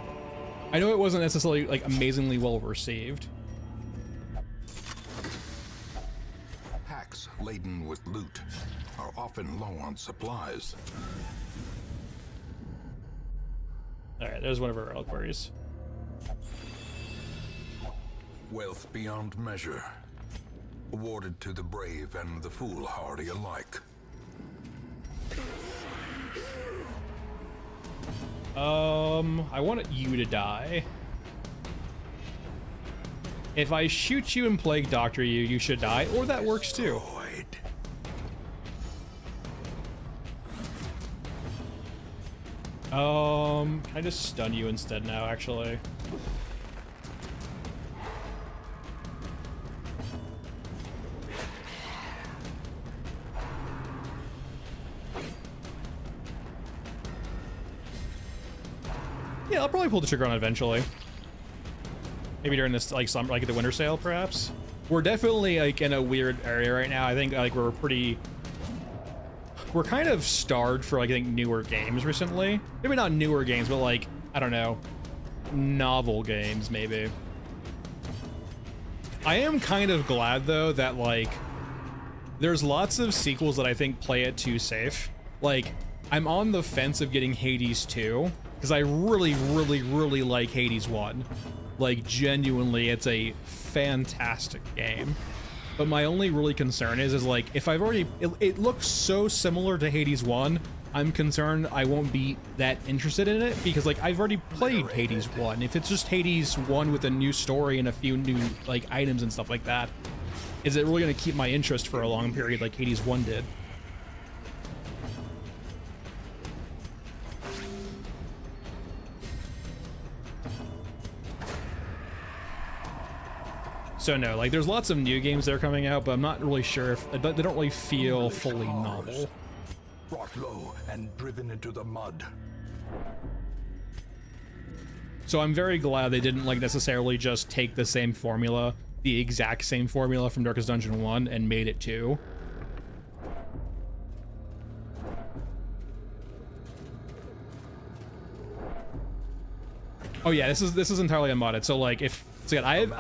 I know it wasn't necessarily like amazingly well received. Packs laden with loot are often low on supplies. All right, there's one of our reliquaries. Wealth beyond measure, awarded to the brave and the foolhardy alike. I want you to die. If I shoot you and plague doctor you, you should die, or that works too. Can I just stun you instead now, actually? Yeah, I'll probably pull the trigger on it eventually. Maybe during this, like, summer, like the winter sale, perhaps. We're definitely, like, in a weird area right now. I think, like, we're kind of starved for, like, I think, newer games recently. Maybe not newer games, but, like, I don't know, novel games, maybe. I am kind of glad, though, that, like, there's lots of sequels that I think play it too safe. Like, I'm on the fence of getting Hades 2, because I really, really, really like Hades 1. Like, genuinely, it's a fantastic game. But my only really concern is like, if I've already... It looks so similar to Hades 1, I'm concerned I won't be that interested in it, because, like, I've already played Hades 1. If it's just Hades 1 with a new story and a few new, like, items and stuff like that, is it really going to keep my interest for a long period like Hades 1 did? So no, like, there's lots of new games that are coming out, but I'm not really sure if they don't really feel fully novel. Brought low and driven into the mud. So I'm very glad they didn't, like, necessarily just take the same formula, the exact same formula from Darkest Dungeon 1 and made it 2. Oh yeah, this is entirely unmodded. So like, if so again,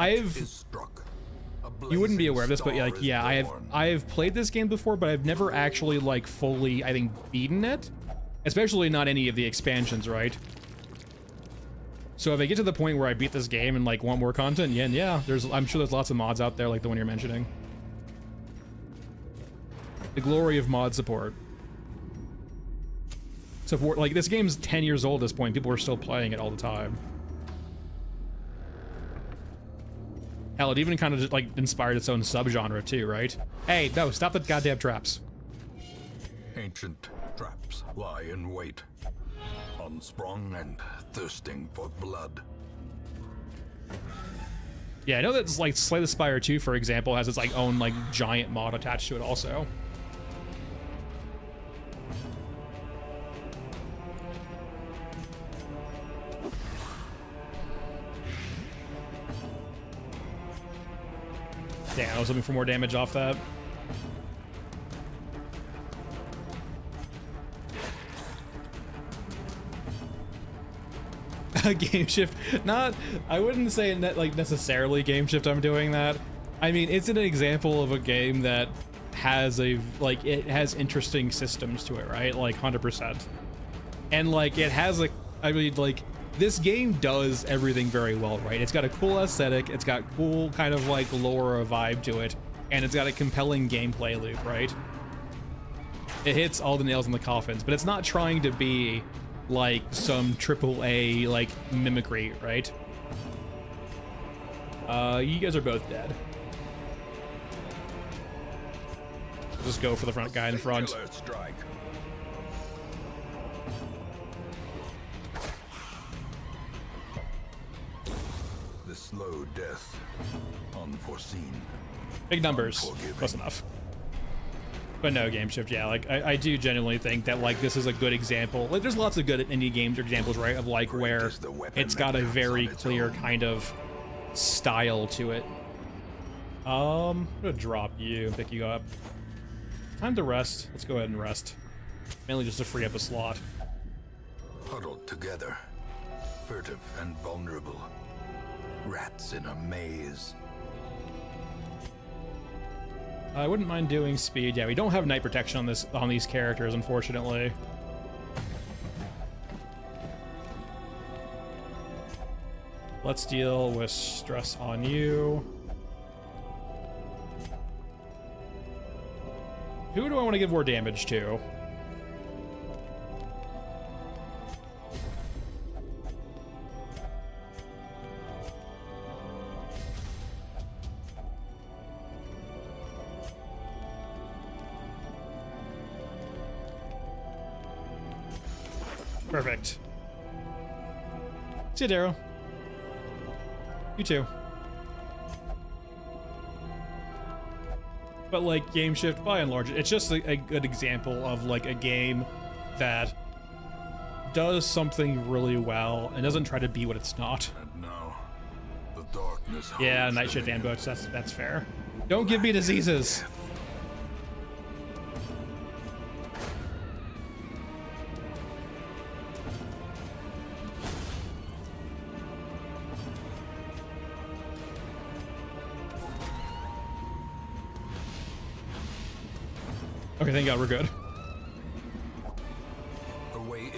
you wouldn't be aware of this, but like, yeah, I have played this game before, but I've never actually, like, fully, I think, beaten it, especially not any of the expansions, right? So if I get to the point where I beat this game and, like, want more content, yeah, I'm sure there's lots of mods out there like the one you're mentioning. The glory of mod support. Support, like, this game's 10 years old at this point. People are still playing it all the time. Hell, it even kind of just, like, inspired its own subgenre too, right? Hey, no, stop the goddamn traps. Ancient traps lie in wait, unsprung and thirsting for blood. Yeah, I know that, like, Slay the Spire 2, for example, has its, like, own, like, giant mod attached to it also. Damn, I was looking for more damage off that. Game shift, not, I wouldn't say like necessarily game shift I'm doing that. I mean, it's an example of a game that has a, like, it has interesting systems to it, right? Like 100%. And like, it has a, I mean, like, this game does everything very well, right? It's got a cool aesthetic, it's got cool kind of like lore or vibe to it, and it's got a compelling gameplay loop, right? It hits all the nails in the coffins, but it's not trying to be like some AAA like mimicry, right? You guys are both dead. Just go for the front guy in front. The slow death, unforeseen. Big numbers, close enough. But no, game shift, yeah, like, I do genuinely think that, like, this is a good example. Like, there's lots of good indie games or examples, right, of, like, where it's got a very clear kind of style to it. I'm gonna drop you and pick you up. Time to rest. Let's go ahead and rest. Mainly just to free up a slot. Huddled together, furtive and vulnerable. Rats in a maze. I wouldn't mind doing speed. Yeah, we don't have night protection on these characters, unfortunately. Let's deal with stress on you. Who do I want to give more damage to? Perfect. See you, Darrow. You too. But like game shift, by and large, it's just a good example of like a game that does something really well and doesn't try to be what it's not. And now, the darkness. Yeah, night shift ambush. That's fair. Don't give me diseases. Okay, thank God we're good.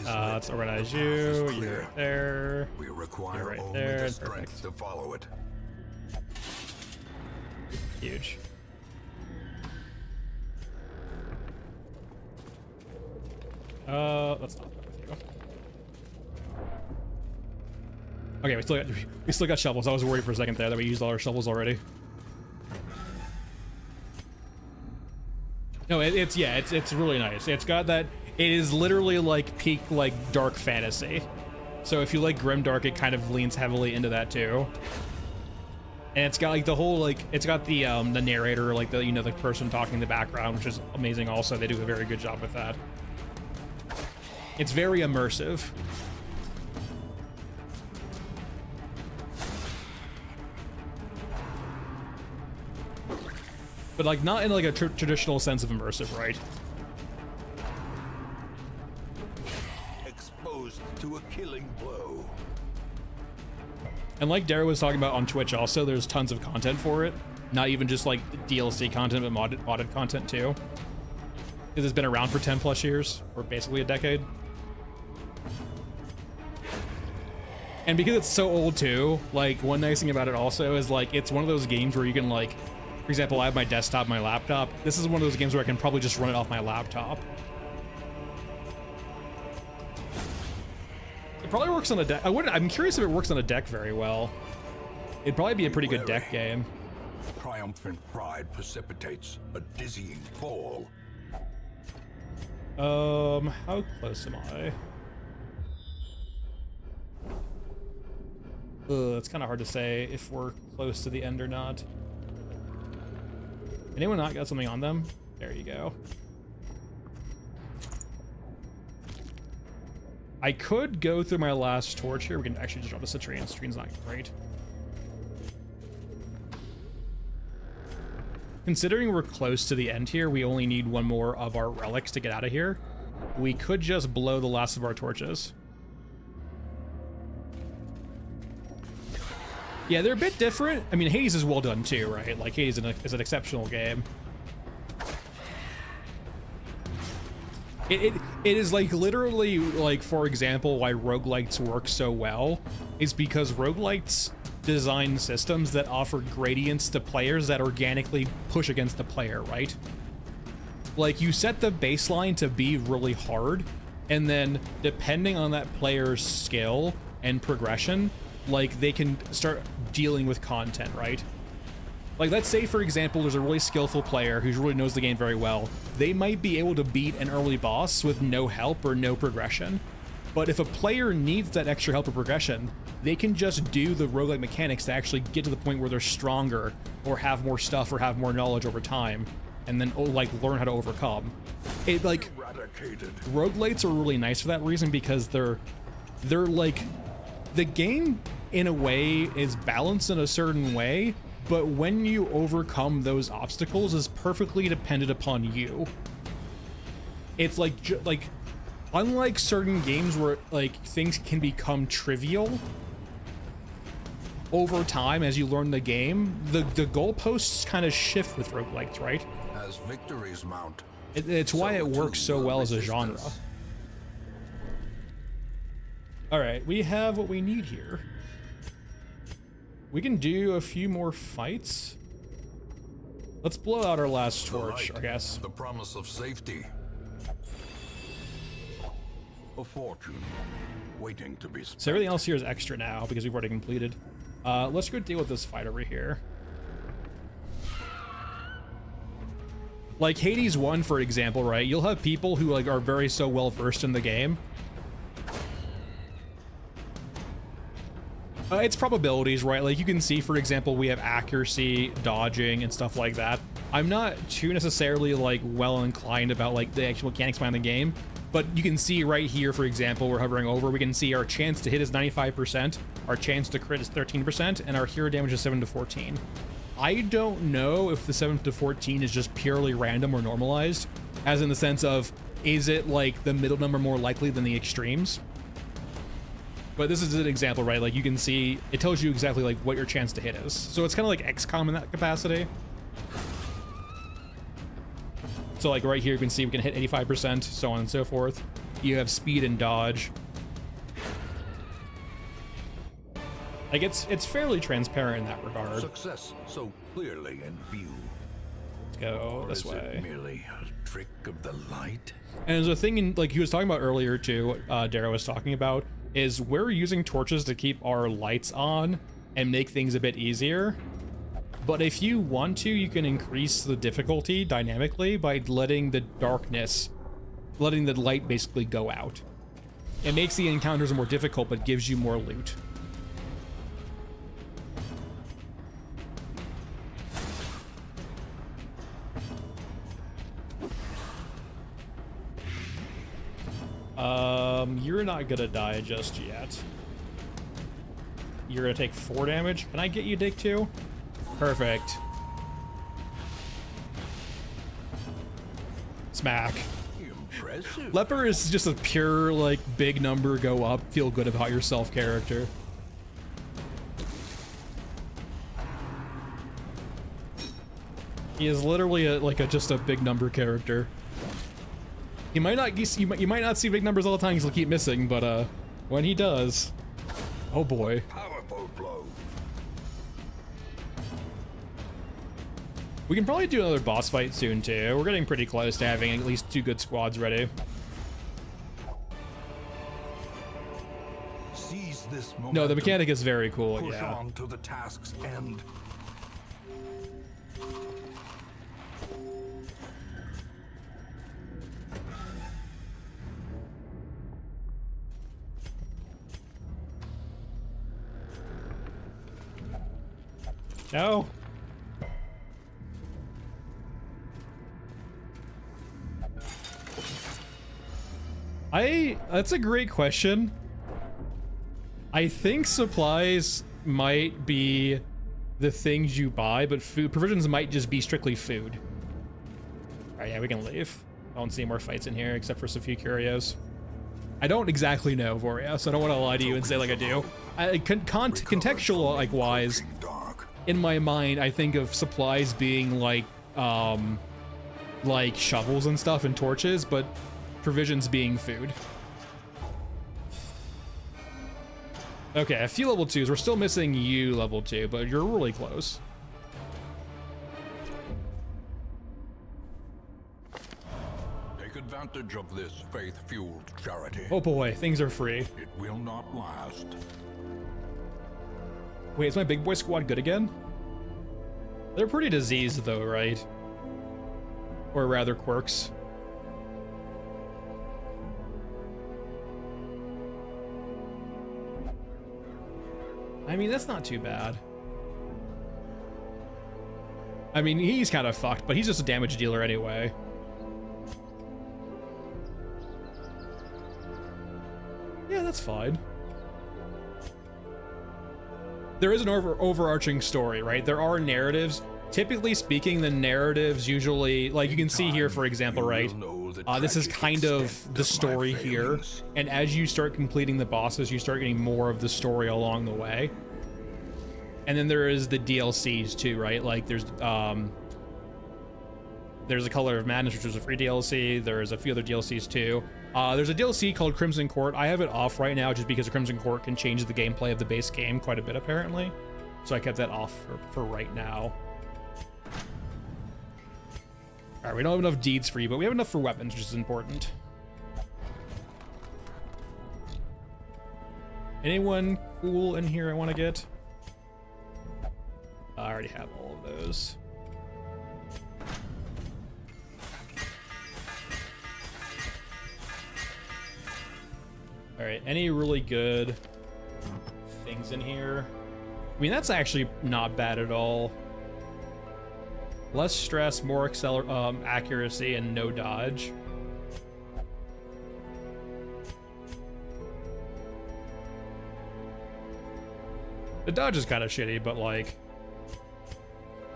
Let's organize you. You're right there. We require You're right only there. the strength Perfect. to follow it. Huge. Let's stop with you. Okay, we still got shovels. I was worried for a second there that we used all our shovels already. No, it's really nice. It's got that. It is literally like peak like dark fantasy. So if you like grimdark, it kind of leans heavily into that too. And it's got like the whole like it's got the narrator, like the the person talking in the background, which is amazing. Also, they do a very good job with that. It's very immersive. But like not in like a traditional sense of immersive, right? Exposed to a killing blow. And like Darrow was talking about on Twitch also, there's tons of content for it. Not even just like DLC content, but modded content too. Because it's been around for 10 plus years, or basically a decade. And because it's so old too, like one nice thing about it also is like it's one of those games where you can like For example, I have my desktop, my laptop. This is one of those games where I can probably just run it off my laptop. It probably works on a deck. I'm curious if it works on a deck very well. It'd probably be a pretty good deck game. Triumphant pride precipitates a dizzying fall. How close am I? It's kind of hard to say if we're close to the end or not. Anyone not got something on them? There you go. I could go through my last torch here. We can actually just drop a citrine. Citrine's not great. Considering we're close to the end here, we only need one more of our relics to get out of here. We could just blow the last of our torches. Yeah, they're a bit different. I mean, Hades is well done too, right? Like, Hades is an exceptional game. It is like literally, like, for example, why roguelites work so well is because roguelites design systems that offer gradients to players that organically push against the player, right? Like, you set the baseline to be really hard, and then depending on that player's skill and progression, like, they can start dealing with content, right? Like, let's say, for example, there's a really skillful player who really knows the game very well. They might be able to beat an early boss with no help or no progression. But if a player needs that extra help or progression, they can just do the roguelike mechanics to actually get to the point where they're stronger or have more stuff or have more knowledge over time, and then, like, learn how to overcome. It, like, roguelites are really nice for that reason, because they're like, the game in a way is balanced in a certain way, but when you overcome those obstacles is perfectly dependent upon you. It's like, unlike certain games where, like, things can become trivial over time as you learn the game, the goalposts kind of shift with roguelikes, right? As victories mount, It's why it works so well as a genre. All right, we have what we need here. We can do a few more fights. Let's blow out our last torch, I guess. The promise of safety. A fortune waiting to be spent. So everything else here is extra now because we've already completed. Let's go deal with this fight over here. Like Hades 1, for example, right? You'll have people who, like, are very so well versed in the game. It's probabilities, right? Like, you can see, for example, we have accuracy, dodging, and stuff like that. I'm not too necessarily, like, well inclined about, like, the actual mechanics behind the game, but you can see right here, for example, we're hovering over, we can see our chance to hit is 95%, our chance to crit is 13%, and our hero damage is 7 to 14. I don't know if the 7 to 14 is just purely random or normalized, as in the sense of, is it, like, the middle number more likely than the extremes? But this is an example, right? Like, you can see, it tells you exactly, like, what your chance to hit is. So it's kind of like XCOM in that capacity. So, like, right here, you can see we can hit 85%, so on and so forth. You have speed and dodge. Like, it's fairly transparent in that regard. Success so clearly in view. Let's go this Or is way. it merely a trick of the light? And there's a thing, in, like, he was talking about earlier, too, Darrow was talking about, is we're using torches to keep our lights on and make things a bit easier. But if you want to, you can increase the difficulty dynamically by letting the light basically go out. It makes the encounters more difficult, but gives you more loot. You're not gonna die just yet. You're gonna take 4 damage. Can I get you, Dick, too? Perfect. Smack. Impressive. Leper is just a pure, like, big number, go up, feel good about yourself character. He is literally just a big number character. You might not see big numbers all the time because he'll keep missing, but when he does, oh boy. Powerful blow. We can probably do another boss fight soon too. We're getting pretty close to having at least 2 good squads ready. Seize this No, the mechanic is very cool. Push Yeah. on to the task's end. No. That's a great question. I think supplies might be the things you buy, but food provisions might just be strictly food. All right, yeah, we can leave. I don't see any more fights in here except for some few curios. I don't exactly know, Voria, so I don't want to lie to you and say like I do. Contextual like wise, in my mind, I think of supplies being like shovels and stuff and torches, but provisions being food. Okay, a few level 2s. We're still missing you level 2, but you're really close. Take advantage of this faith-fueled charity. Oh boy, things are free. It will not last. Wait, is my big boy squad good again? They're pretty diseased though, right? Or rather quirks. I mean, that's not too bad. I mean, he's kind of fucked, but he's just a damage dealer anyway. Yeah, that's fine. There is an overarching story, right? There are narratives. Typically speaking, the narratives usually, like you can see here, for example, right? This is kind of the story here. And as you start completing the bosses, you start getting more of the story along the way. And then there is the DLCs too, right? Like there's a Color of Madness, which was a free DLC. There's a few other DLCs too. There's a DLC called Crimson Court. I have it off right now just because Crimson Court can change the gameplay of the base game quite a bit apparently. So I kept that off for right now. All right, we don't have enough deeds for you, but we have enough for weapons, which is important. Anyone cool in here I want to get? I already have all of those. All right, any really good things in here? I mean, that's actually not bad at all. Less stress, more accuracy, and no dodge. The dodge is kind of shitty, but like,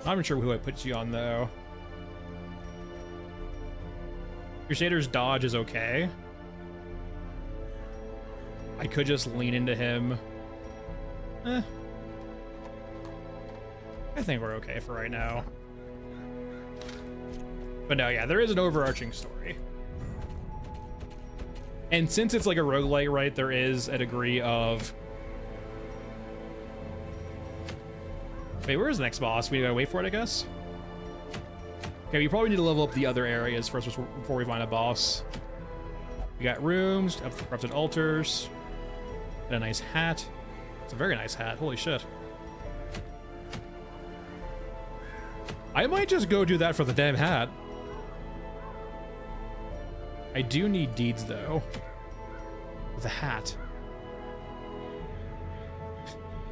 I'm not sure who I put you on though. Crusader's dodge is okay. I could just lean into him. I think we're okay for right now. But no, yeah, there is an overarching story. And since it's like a roguelite, right, there is a degree of... Wait, where's the next boss? We gotta wait for it, I guess? Okay, we probably need to level up the other areas first before we find a boss. We got rooms, up the corrupted altars, and a nice hat. It's a very nice hat, holy shit. I might just go do that for the damn hat. I do need deeds though. With a hat.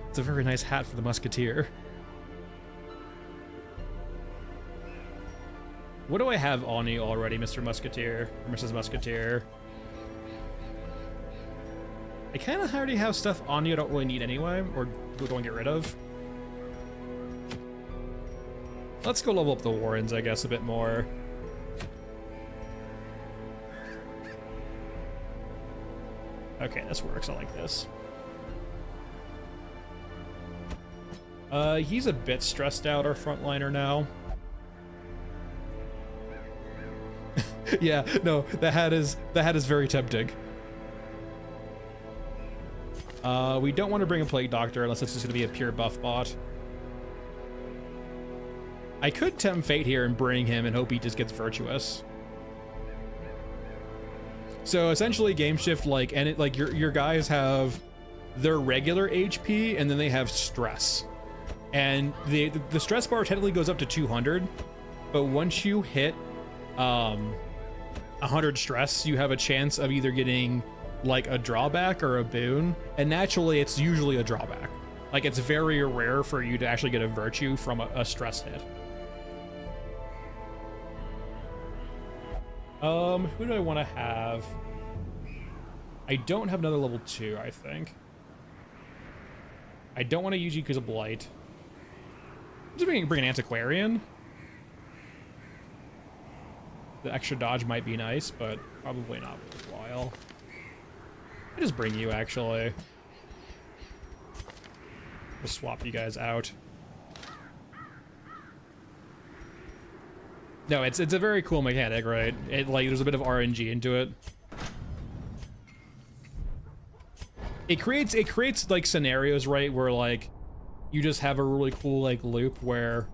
It's a very nice hat for the musketeer. What do I have on you already, Mr. Musketeer? Or Mrs. Musketeer? I kind of already have stuff on you I don't really need anyway, or we don't get rid of. Let's go level up the Warrens, I guess, a bit more. Okay, this works. I like this. He's a bit stressed out, our frontliner now. Yeah, no, the hat is very tempting. We don't want to bring a Plague Doctor unless it's just going to be a pure buff bot. I could tempt fate here and bring him and hope he just gets virtuous. So essentially game shift, like, and it, like your guys have their regular HP and then they have stress. And the stress bar technically goes up to 200, but once you hit 100 stress, you have a chance of either getting like a drawback or a boon, and naturally it's usually a drawback. Like, it's very rare for you to actually get a virtue from a stress hit. Who do I want to have? I don't have another level 2, I think. I don't want to use you because of Blight. I'm just bring an Antiquarian. The extra dodge might be nice, but probably not worthwhile. I just bring you, actually. We'll swap you guys out. No, it's a very cool mechanic, right? It, like, there's a bit of RNG into it. It creates like scenarios, right, where like you just have a really cool like loop where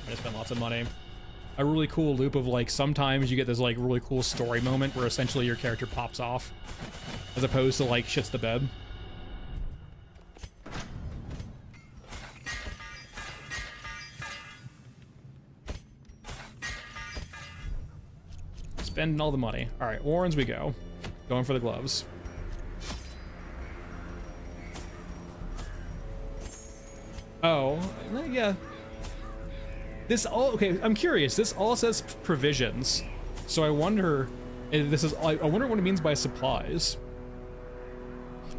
I spend lots of money. A really cool loop of like sometimes you get this like really cool story moment where essentially your character pops off as opposed to like shits the bed. Spending all the money. All right, Warrens we go. Going for the gloves. Oh, yeah. This all, okay, I'm curious. This all says provisions. So I wonder if this is, I wonder what it means by supplies.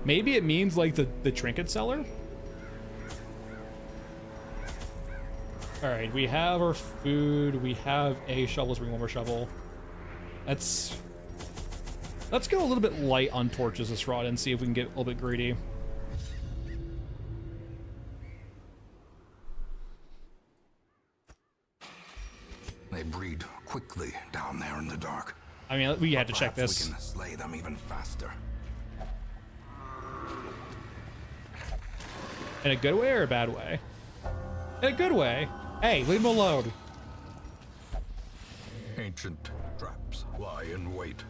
Maybe it means like the trinket seller? All right, we have our food. We have a shovel. Let's bring one more shovel. Let's go a little bit light on torches this rod and see if we can get a little bit greedy. They breed quickly down there in the dark. I mean, we had to check this. We can slay them even faster. In a good way or a bad way? In a good way. Hey, leave him alone. Ancient traps lie in wait,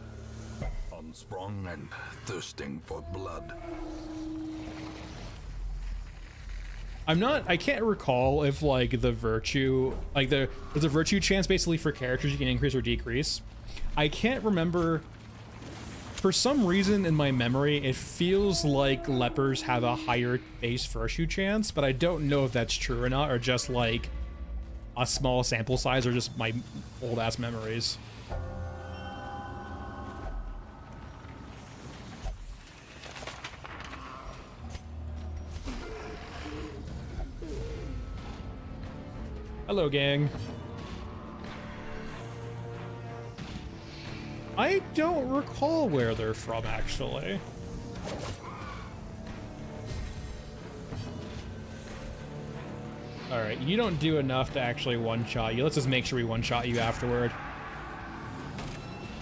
unsprung and thirsting for blood. I can't recall if like the virtue, like there's a virtue chance basically for characters you can increase or decrease. I can't remember. For some reason in my memory, it feels like lepers have a higher base virtue chance, but I don't know if that's true or not, or just like a small sample size, or just my old ass memories. Hello, gang. I don't recall where they're from, actually. Alright, you don't do enough to actually one-shot you. Let's just make sure we one-shot you afterward.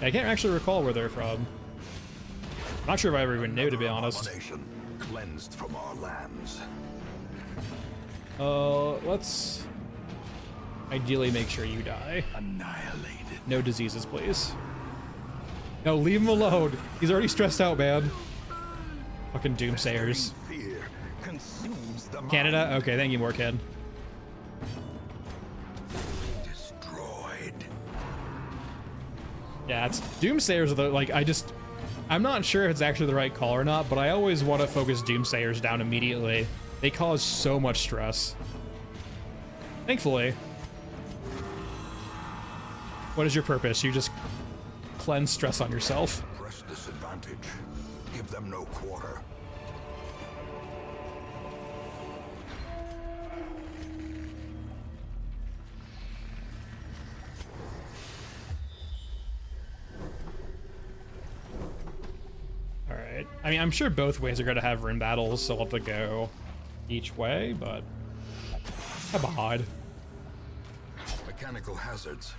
I can't actually recall where they're from. I'm not sure if I ever even knew, to be honest. Cleansed from our lands. Let's ideally make sure you die. Annihilated. No diseases, please. No, leave him alone. He's already stressed out, man. Fucking doomsayers. Fear consumes the Canada? Okay, thank you, Morkhead. Destroyed. Yeah, it's doomsayers are the, like, I'm not sure if it's actually the right call or not, but I always want to focus doomsayers down immediately. They cause so much stress. Thankfully. What is your purpose? You just cleanse stress on yourself. Press disadvantage. Give them no quarter. Alright. I mean, I'm sure both ways are going to have rune battles, so I'll have to go each way, but odd. Mechanical hazards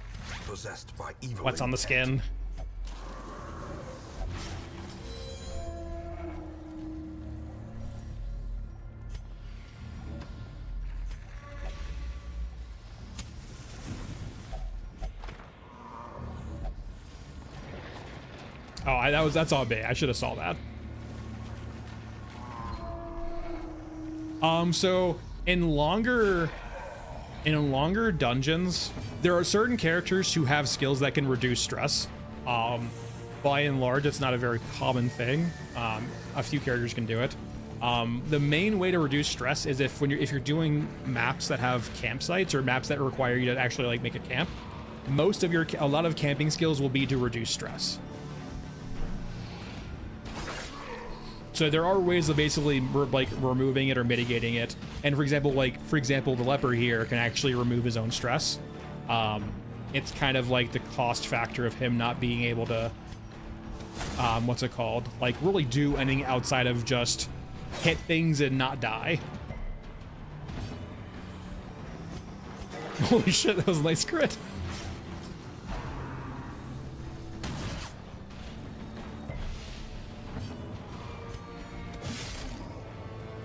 possessed by evil. What's on the skin? Oh, that's on me. I should have saw that. So in longer dungeons, there are certain characters who have skills that can reduce stress. By and large, it's not a very common thing. A few characters can do it. The main way to reduce stress is if you're doing maps that have campsites or maps that require you to actually like make a camp. A lot of camping skills will be to reduce stress. So there are ways of basically removing it or mitigating it. And for example, the leper here can actually remove his own stress. It's kind of like the cost factor of him not being able to, what's it called? Like really do anything outside of just hit things and not die. Holy shit, that was a nice crit.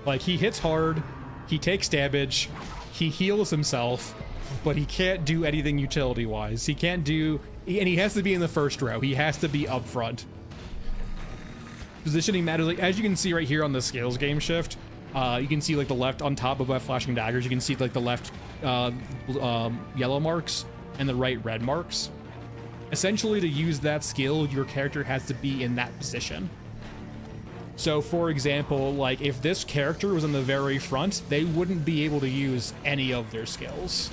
Like, he hits hard, he takes damage, he heals himself, but he can't do anything utility-wise. He can't do... And he has to be in the first row. He has to be up front. Positioning matters. Like, as you can see right here on the scales game shift, you can see, like, the left on top of left flashing daggers, you can see, like, the left yellow marks and the right red marks. Essentially, to use that skill, your character has to be in that position. So, for example, like, if this character was in the very front, they wouldn't be able to use any of their skills.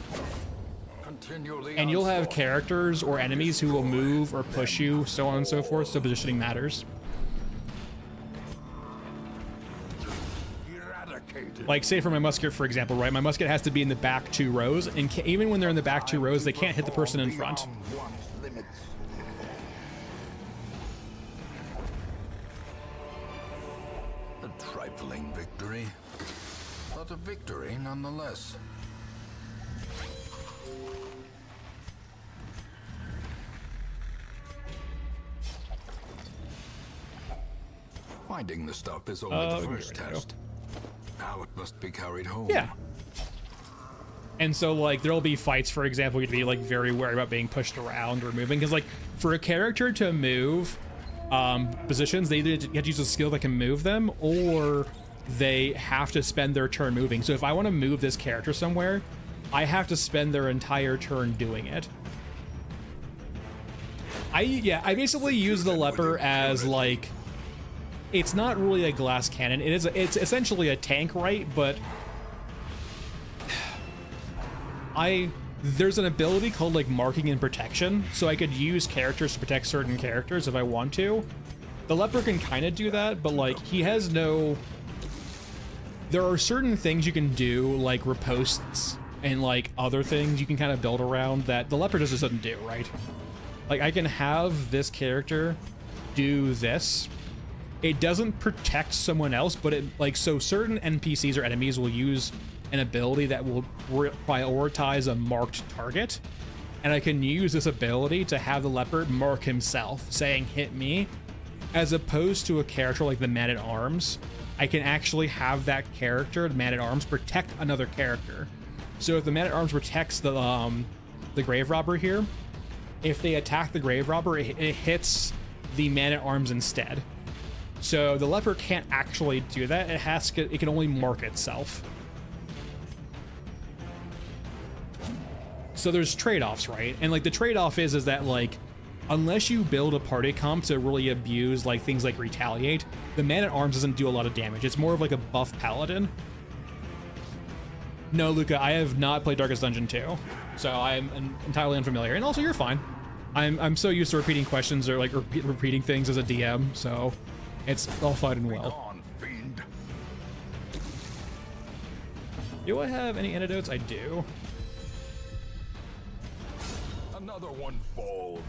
And you'll have characters or enemies who will move or push you, so on and so forth, so positioning matters. Like, say for my musket, for example, right? My musket has to be in the back 2 rows, and even when they're in the back 2 rows, they can't hit the person in front. Victory, but a victory nonetheless. Finding the stuff is only the first test. Now it must be carried home. Yeah. And so, like, there'll be fights, for example, you'd be, like, very wary about being pushed around or moving, because, like, for a character to move positions, they either have to use a skill that can move them, or they have to spend their turn moving. So if I want to move this character somewhere, I have to spend their entire turn doing it. I basically use the leper as, like, it's not really a glass cannon. It's essentially a tank, right? But there's an ability called, like, marking and protection, so I could use characters to protect certain characters if I want to. The leper can kind of do that, but, like, he has no... There are certain things you can do, like riposts and, like, other things you can kind of build around that the leper just doesn't do, right? Like, I can have this character do this. It doesn't protect someone else, but it, like, so certain NPCs or enemies will use an ability that will prioritize a marked target, and I can use this ability to have the leper mark himself, saying hit me, as opposed to a character like the Man-at-Arms. I can actually have that character, the Man-at-Arms, protect another character. So if the Man-at-Arms protects the Grave Robber here, if they attack the Grave Robber, it hits the Man-at-Arms instead. So the leper can't actually do that. It can only mark itself. So there's trade-offs, right? And, like, the trade-off is that, like, unless you build a party comp to really abuse, like, things like Retaliate, the Man-at-Arms doesn't do a lot of damage. It's more of like a buff paladin. No, Luca, I have not played Darkest Dungeon 2, so I'm entirely unfamiliar. And also, you're fine. I'm so used to repeating questions or, like, repeating things as a DM, so it's all fine and well. Do I have any antidotes? I do. Another one falls.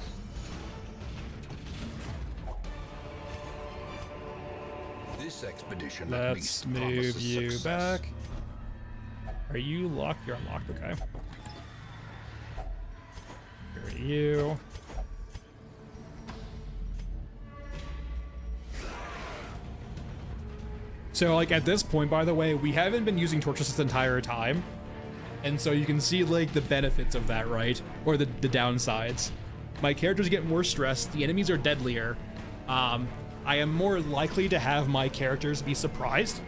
This expedition. Let's move you back. Are you locked? You're unlocked, okay. Here are you. So, like, at this point, by the way, we haven't been using torches this entire time. And so you can see, like, the benefits of that, right? Or the downsides. My characters get more stressed, the enemies are deadlier, I am more likely to have my characters be surprised,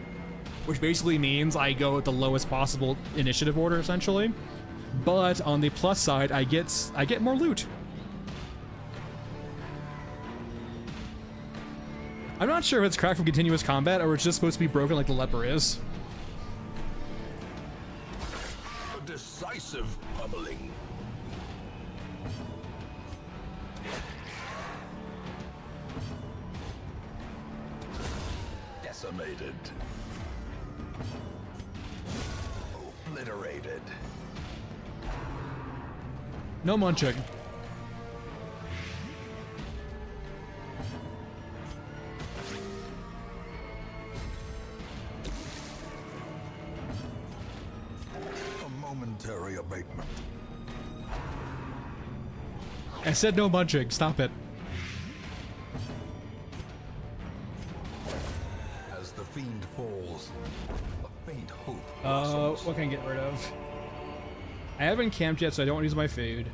which basically means I go at the lowest possible initiative order, essentially. But on the plus side, I get more loot. I'm not sure if it's cracked from continuous combat or it's just supposed to be broken like the leper is. A decisive pummeling. Decimated. Obliterated. No munching. A momentary abatement. I said no munching. Stop it. As the fiend falls, a faint hope. What can I get rid of? I haven't camped yet, so I don't want to use my food.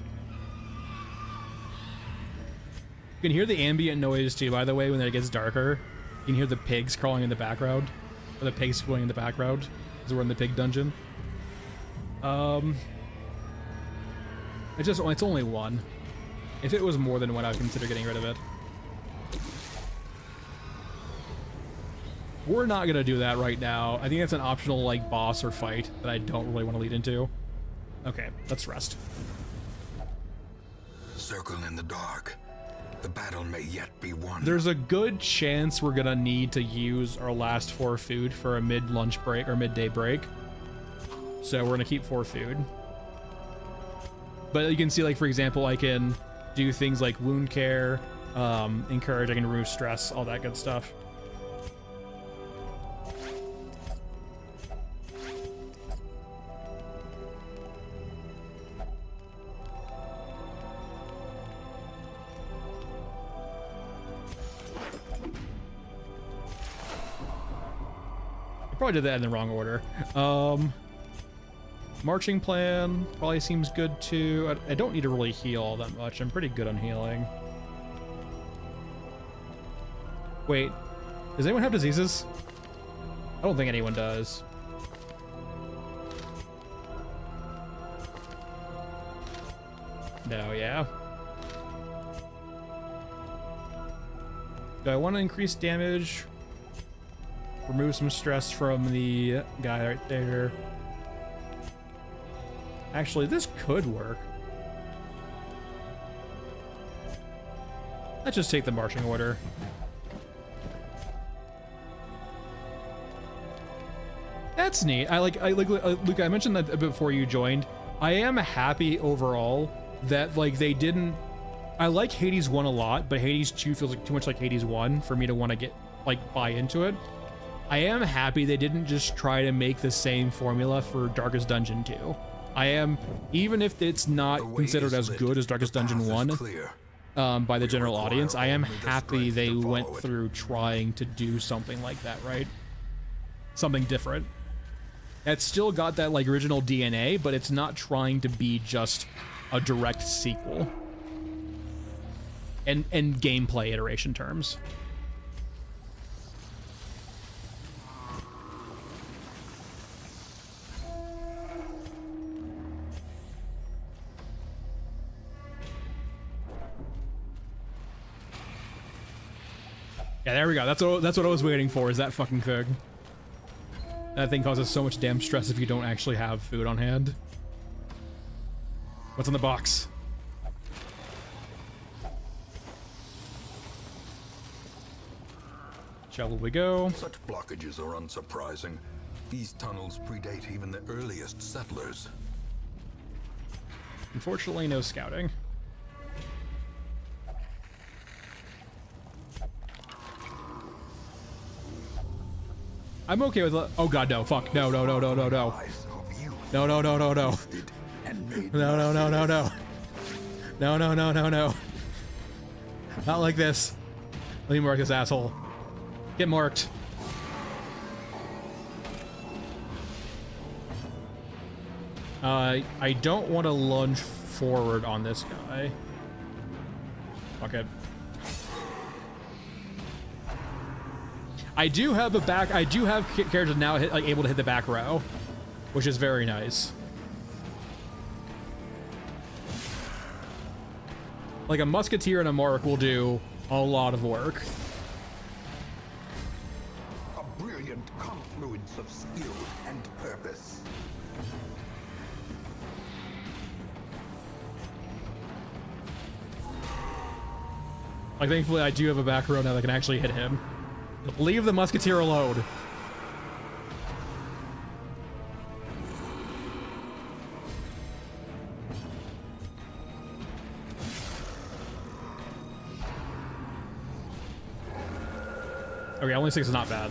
You can hear the ambient noise too, by the way, when it gets darker. You can hear the pigs crawling in the background. Or the pigs crawling in the background. Because we're in the pig dungeon. It's only one. If it was more than one, I would consider getting rid of it. We're not gonna do that right now. I think that's an optional, like, boss or fight that I don't really want to lead into. Okay, let's rest. Circle in the dark. The battle may yet be won. There's a good chance we're gonna need to use our last 4 food for a mid-lunch break or midday break. So we're gonna keep 4 food. But you can see, like, for example, I can do things like wound care, encourage, I can remove stress, all that good stuff. Probably did that in the wrong order. Marching plan probably seems good too. I don't need to really heal all that much. I'm pretty good on healing. Wait, does anyone have diseases? I don't think anyone does. No, yeah. Do I want to increase damage? Remove some stress from the guy right there. Actually, this could work. Let's just take the marching order. That's neat. Luke, I mentioned that before you joined. I am happy overall that, like, they didn't... I like Hades 1 a lot, but Hades 2 feels like too much like Hades 1 for me to want to get, like, buy into it. I am happy they didn't just try to make the same formula for Darkest Dungeon 2. I am, even if it's not considered as good as Darkest Dungeon 1 by the general audience, I am happy they went through trying to do something like that, right? Something different. It's still got that, like, original DNA, but it's not trying to be just a direct sequel. And gameplay iteration terms. Yeah, there we go. That's what I was waiting for, is that fucking thing. That thing causes so much damn stress if you don't actually have food on hand. What's in the box? Shall we go? Such blockages are unsurprising. These tunnels predate even the earliest settlers. Unfortunately, no scouting. I'm okay with it. Oh god, no, fuck. No, no, no, no, no, no. No, no, no, no, no. No, no, no, no, no. No, no, no, no, no. Not like this. Let me mark this asshole. Get marked. I don't want to lunge forward on this guy. Fuck it. I do have characters now able to hit the back row, which is very nice. Like a musketeer and a mark will do a lot of work. A brilliant confluence of skill and purpose. Like, thankfully, I do have a back row now that can actually hit him. Leave the musketeer alone. Okay, only 6 is not bad.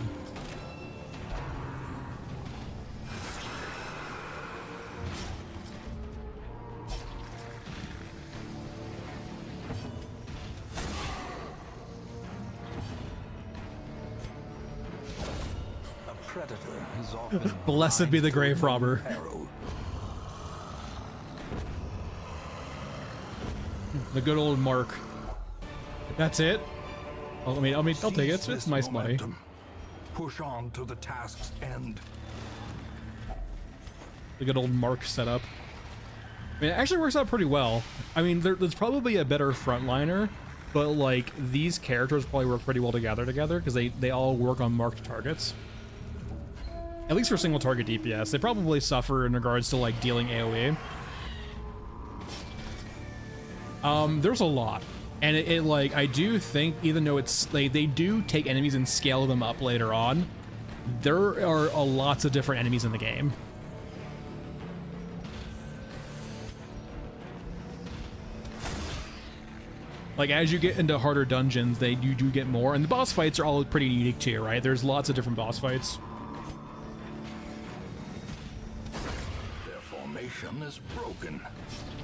Blessed be the grave robber. The good old mark. That's it. Well, I'll take it. It's nice money. Push on to the task's end. The good old mark setup. I mean, it actually works out pretty well. I mean, there's probably a better frontliner, but like these characters probably work pretty well together because they all work on marked targets. At least for single target DPS. They probably suffer in regards to like dealing AoE. There's a lot. And it like, I do think, even though it's like, they do take enemies and scale them up later on, there are lots of different enemies in the game. Like, as you get into harder dungeons, you do get more, and the boss fights are all pretty unique too, right? There's lots of different boss fights. Their formation is broken.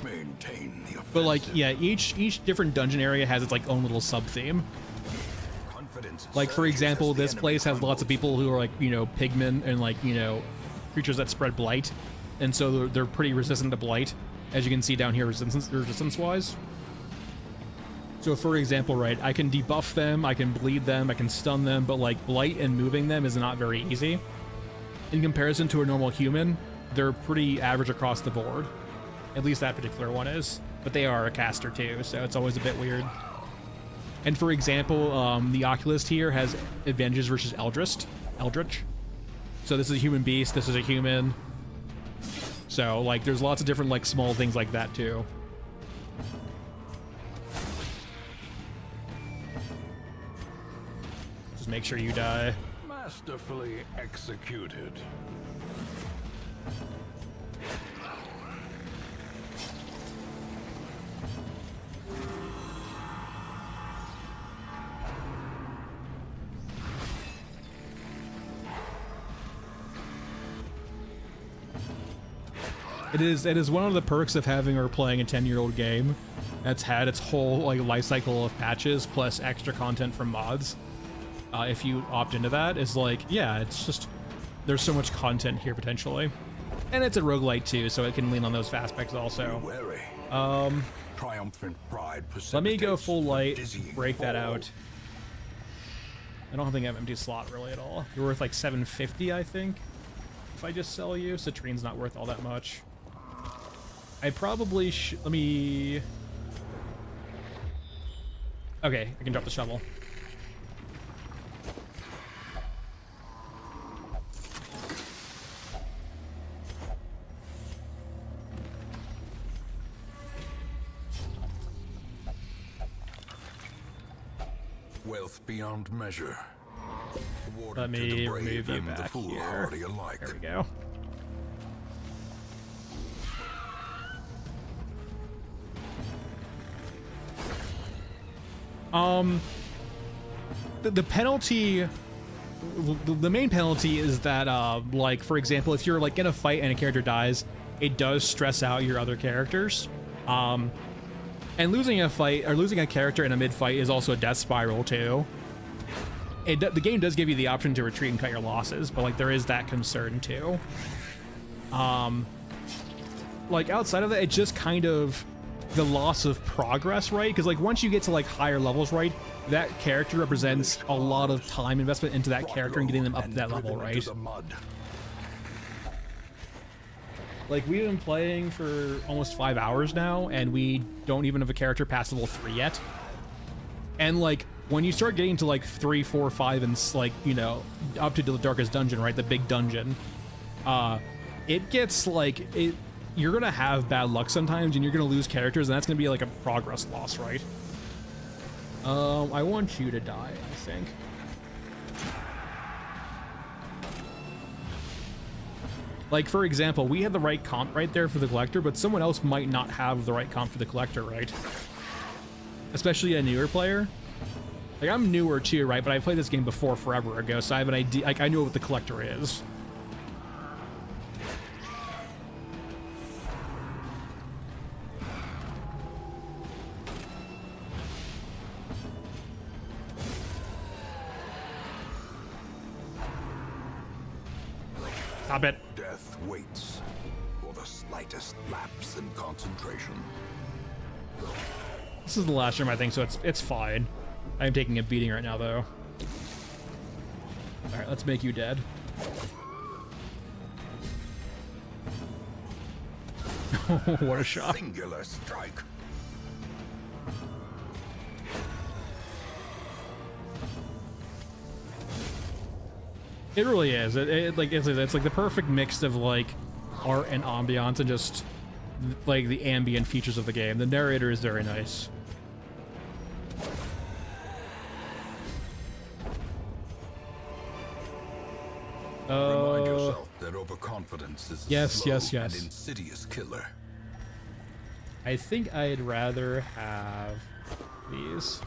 Maintain the offensive. But like, yeah, each different dungeon area has its like own little sub theme. Like, for example, this place has lots of people who are like, you know, pigmen and like, you know, creatures that spread blight, and so they're pretty resistant to blight, as you can see down here, resistance wise. So for example, right, I can debuff them, I can bleed them, I can stun them, but like blight and moving them is not very easy. In comparison to a normal human, they're pretty average across the board. At least that particular one is. But they are a caster too, so it's always a bit weird. And for example, the Oculist here has advantages versus Eldritch. So this is a human beast, this is a human. So like there's lots of different like small things like that too. Just make sure you die. Masterfully executed. It is one of the perks of having or playing a 10-year-old game that's had its whole like life cycle of patches plus extra content from mods. If you opt into that, is like, yeah, it's just, there's so much content here potentially. And it's a roguelite too, so it can lean on those aspects also. Triumphant pride. Let me go full light, break that out. I don't think I have empty slot really at all. You're worth like 750, I think. If I just sell you, Citrine's not worth all that much. I probably let me... Okay, I can drop the shovel. Wealth beyond measure. Let me remove you back here. There we go. The penalty, the main penalty is that, like, for example, if you're, like, in a fight and a character dies, it does stress out your other characters. And losing a fight, or losing a character in a mid-fight is also a death spiral, too. The game does give you the option to retreat and cut your losses, but, like, there is that concern, too. Like, outside of that, it's just kind of the loss of progress, right? Because, like, once you get to, like, higher levels, right, that character represents a lot of time investment into that character and getting them up to that level, right? Like, we've been playing for almost 5 hours now, and we don't even have a character past level 3 yet. And, like, when you start getting to, like, 3, 4, 5, and, like, you know, up to the Darkest Dungeon, right, the big dungeon, it gets, like, you're gonna have bad luck sometimes, and you're gonna lose characters, and that's gonna be, like, a progress loss, right? I want you to die, I think. Like, for example, we had the right comp right there for the Collector, but someone else might not have the right comp for the Collector, right? Especially a newer player. Like, I'm newer too, right? But I played this game before forever ago, so I have an idea. Like, I know what the Collector is. Stop it. Death waits for the slightest lapse in concentration. This is the last room, I think, so it's fine. I'm taking a beating right now, though. All right, let's make you dead. What a shot. Singular strike. It really is. It's like the perfect mix of like art and ambiance and just like the ambient features of the game. The narrator is very nice. Remind yourself that overconfidence is a slow and insidious killer. I think I'd rather have these.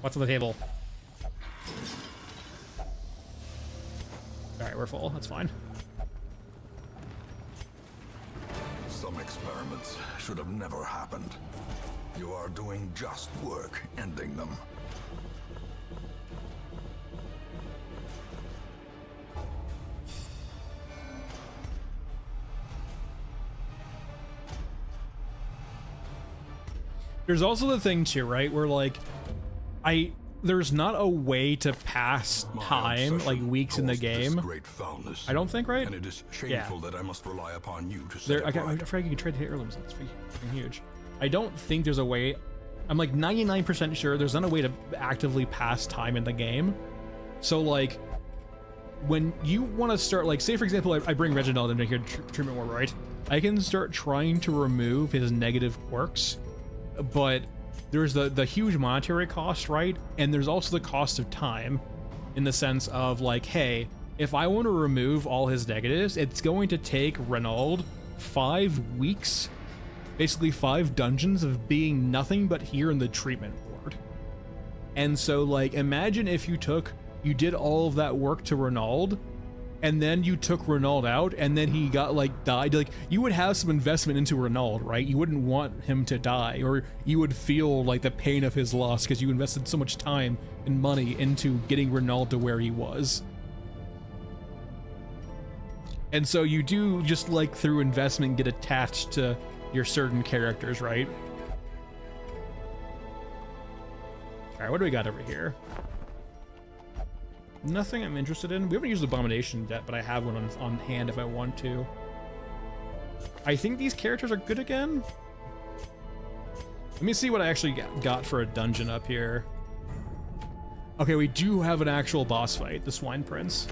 What's on the table? All right, we're full. That's fine. Some experiments should have never happened. You are doing just work ending them. There's also the thing too, right? Where like, there's not a way to pass time, like weeks in the game. I don't think, right? And it is shameful that I must rely upon you to set it right. I forgot you can trade the heirlooms. That's freaking huge. I don't think there's a way. I'm like 99% sure there's not a way to actively pass time in the game. So like, when you want to start, like, say for example, I bring Reginald into here, treatment war, right? I can start trying to remove his negative quirks, but there's the huge monetary cost, right? And there's also the cost of time, in the sense of like, hey, if I want to remove all his negatives, it's going to take Renaud 5 weeks, basically 5 dungeons of being nothing but here in the treatment ward. And so like, imagine if you did all of that work to Renaud, and then you took Renaud out, and then he got like died. Like, you would have some investment into Renaud, right? You wouldn't want him to die, or you would feel like the pain of his loss because you invested so much time and money into getting Renaud to where he was. And so you do, just like through investment, get attached to your certain characters, right? All right, what do we got over here? Nothing I'm interested in. We haven't used Abomination yet, but I have one on hand if I want to. I think these characters are good again. Let me see what I actually got for a dungeon up here. Okay, we do have an actual boss fight, the Swine Prince.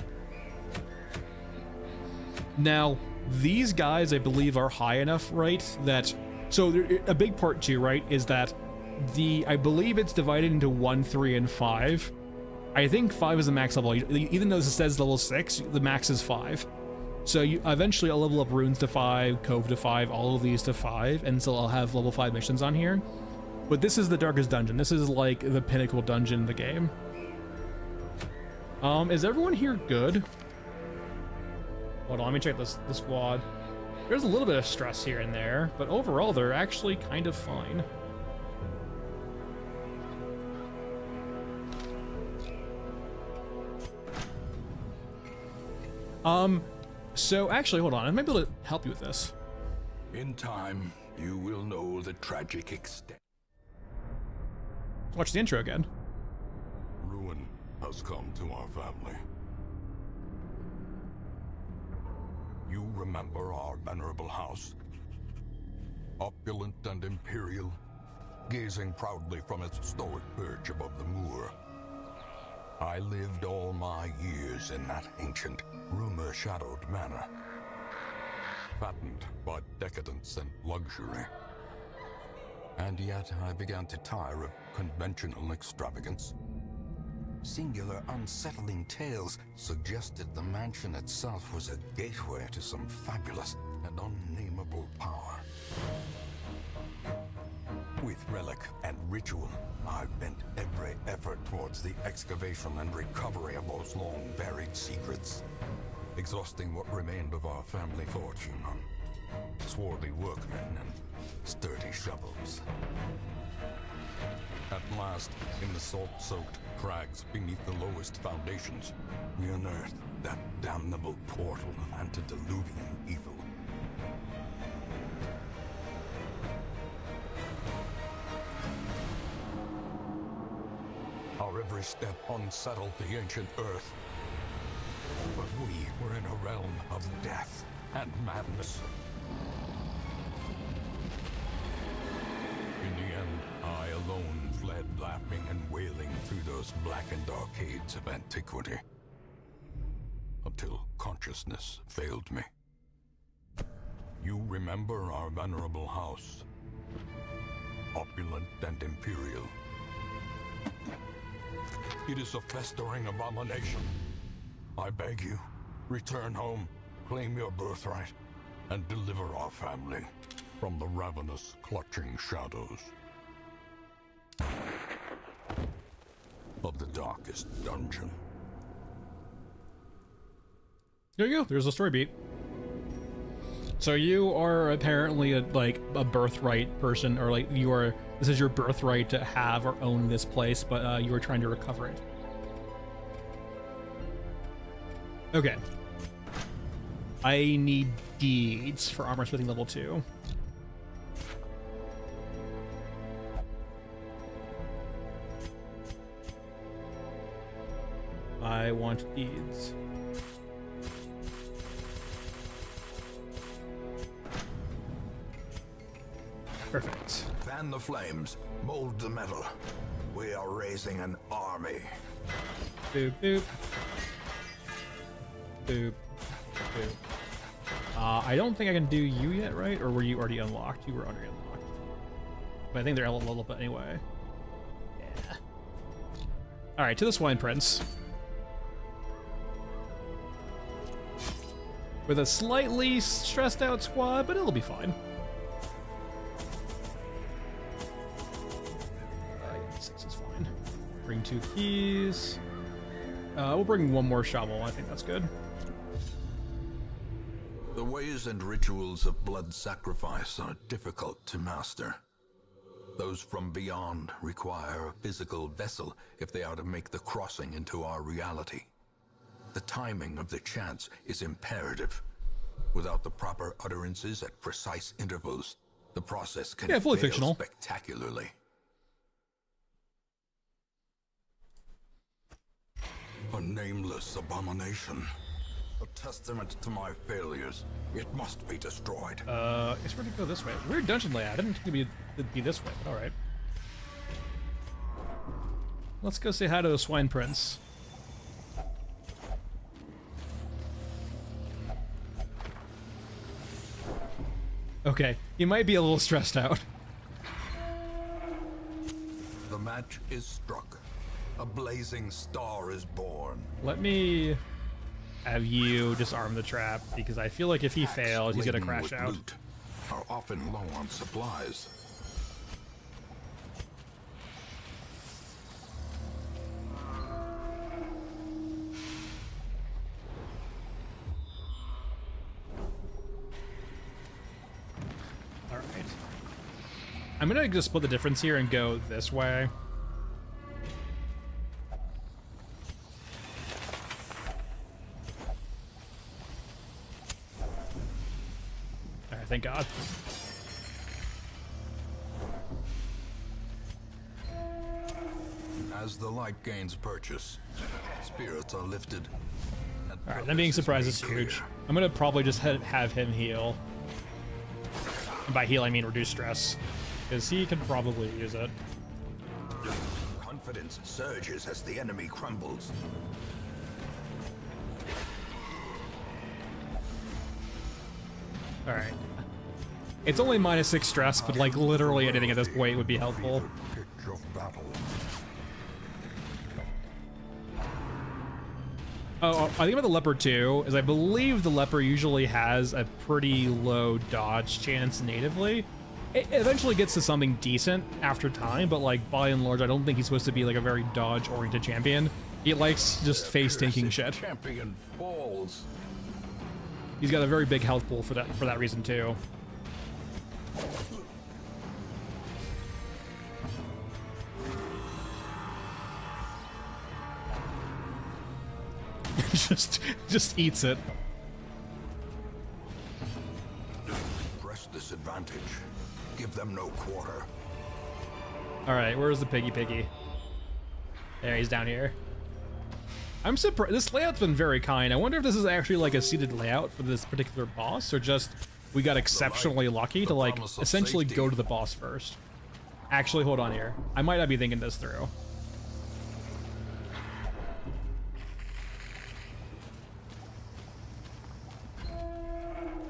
Now, these guys, I believe, are high enough, right? That, so a big part too, right, is that I believe it's divided into 1, 3, and 5. I think 5 is the max level. Even though this says level 6, the max is 5. So eventually I'll level up Runes to 5, Cove to 5, all of these to 5, and so I'll have level 5 missions on here. But this is the Darkest Dungeon. This is like the pinnacle dungeon in the game. Is everyone here good? Hold on, let me check the squad. There's a little bit of stress here and there, but overall they're actually kind of fine. So actually, hold on, I might be able to help you with this. In time, you will know the tragic extent. Watch the intro again. Ruin has come to our family. You remember our venerable house? Opulent and imperial, gazing proudly from its stoic perch above the moor. I lived all my years in that ancient, rumor-shadowed manor, fattened by decadence and luxury. And yet I began to tire of conventional extravagance. Singular, unsettling tales suggested the mansion itself was a gateway to some fabulous and unnameable power. With relic and ritual, I bent every effort towards the excavation and recovery of those long-buried secrets, exhausting what remained of our family fortune on swarthy workmen and sturdy shovels. At last, in the salt-soaked crags beneath the lowest foundations, we unearthed that damnable portal of antediluvian evil. Our every step unsettled the ancient earth. But we were in a realm of death and madness. In the end, I alone fled laughing and wailing through those blackened arcades of antiquity, until consciousness failed me. You remember our venerable house, opulent and imperial. It is a festering abomination. I beg you, return home, claim your birthright, and deliver our family from the ravenous, clutching shadows of the darkest dungeon. There you go. There's a story beat. So you are apparently a birthright person, or like you are. This is your birthright to have or own this place, but you are trying to recover it. Okay. I need deeds for armor smithing level 2. I want deeds. Perfect. Fan the flames, mold the metal. We are raising an army. Boop, boop. Boop. Boop. I don't think I can do you yet, right? Or were you already unlocked? You were already unlocked. But I think they're a little bit anyway. Yeah. Alright, to the Swine Prince. With a slightly stressed out squad, but it'll be fine. Six is fine. Bring 2 keys. We'll bring 1 more shovel. I think that's good. The ways and rituals of blood sacrifice are difficult to master. Those from beyond require a physical vessel if they are to make the crossing into our reality. The timing of the chants is imperative. Without the proper utterances at precise intervals, the process can fully fail fictional. Spectacularly. A nameless abomination. A testament to my failures. It must be destroyed. It's ready to go this way. Weird dungeon layout. I didn't think it'd be this way, but alright. Let's go say hi to the Swine Prince. Okay, he might be a little stressed out. The match is struck. A blazing star is born. Let me have you disarm the trap, because I feel like if he fails, he's gonna Laden crash with out. loot are often low on supplies. Alright. I'm gonna just split the difference here and go this way. Alright, thank God. As the light gains purchase, spirits are lifted. Alright, I'm being surprised is huge. I'm gonna probably just have him heal. And by heal, I mean reduce stress. Because he can probably use it. Confidence surges as the enemy crumbles. Alright. It's only -6 stress, but like literally anything at this point would be helpful. Pitch of battle. Oh, I think about the leper too, is I believe the leper usually has a pretty low dodge chance natively. It eventually gets to something decent after time, but like by and large, I don't think he's supposed to be like a very dodge-oriented champion. He likes just face-tanking shit. Champion falls. He's got a very big health pool for that reason too. just eats it. Press this advantage. Give them no quarter. All right, where's the piggy? There, he's down here. I'm surprised. This layout's been very kind. I wonder if this is actually like a seated layout for this particular boss, or just we got exceptionally lucky to like essentially go to the boss first. Actually, hold on here. I might not be thinking this through.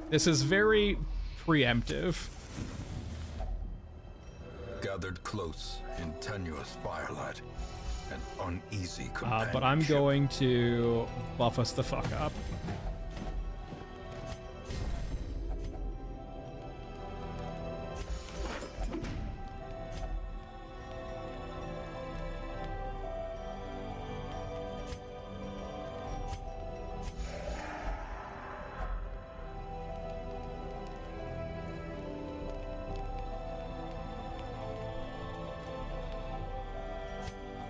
This is very preemptive. Gathered close in tenuous firelight, an uneasy But I'm going to buff us the fuck up.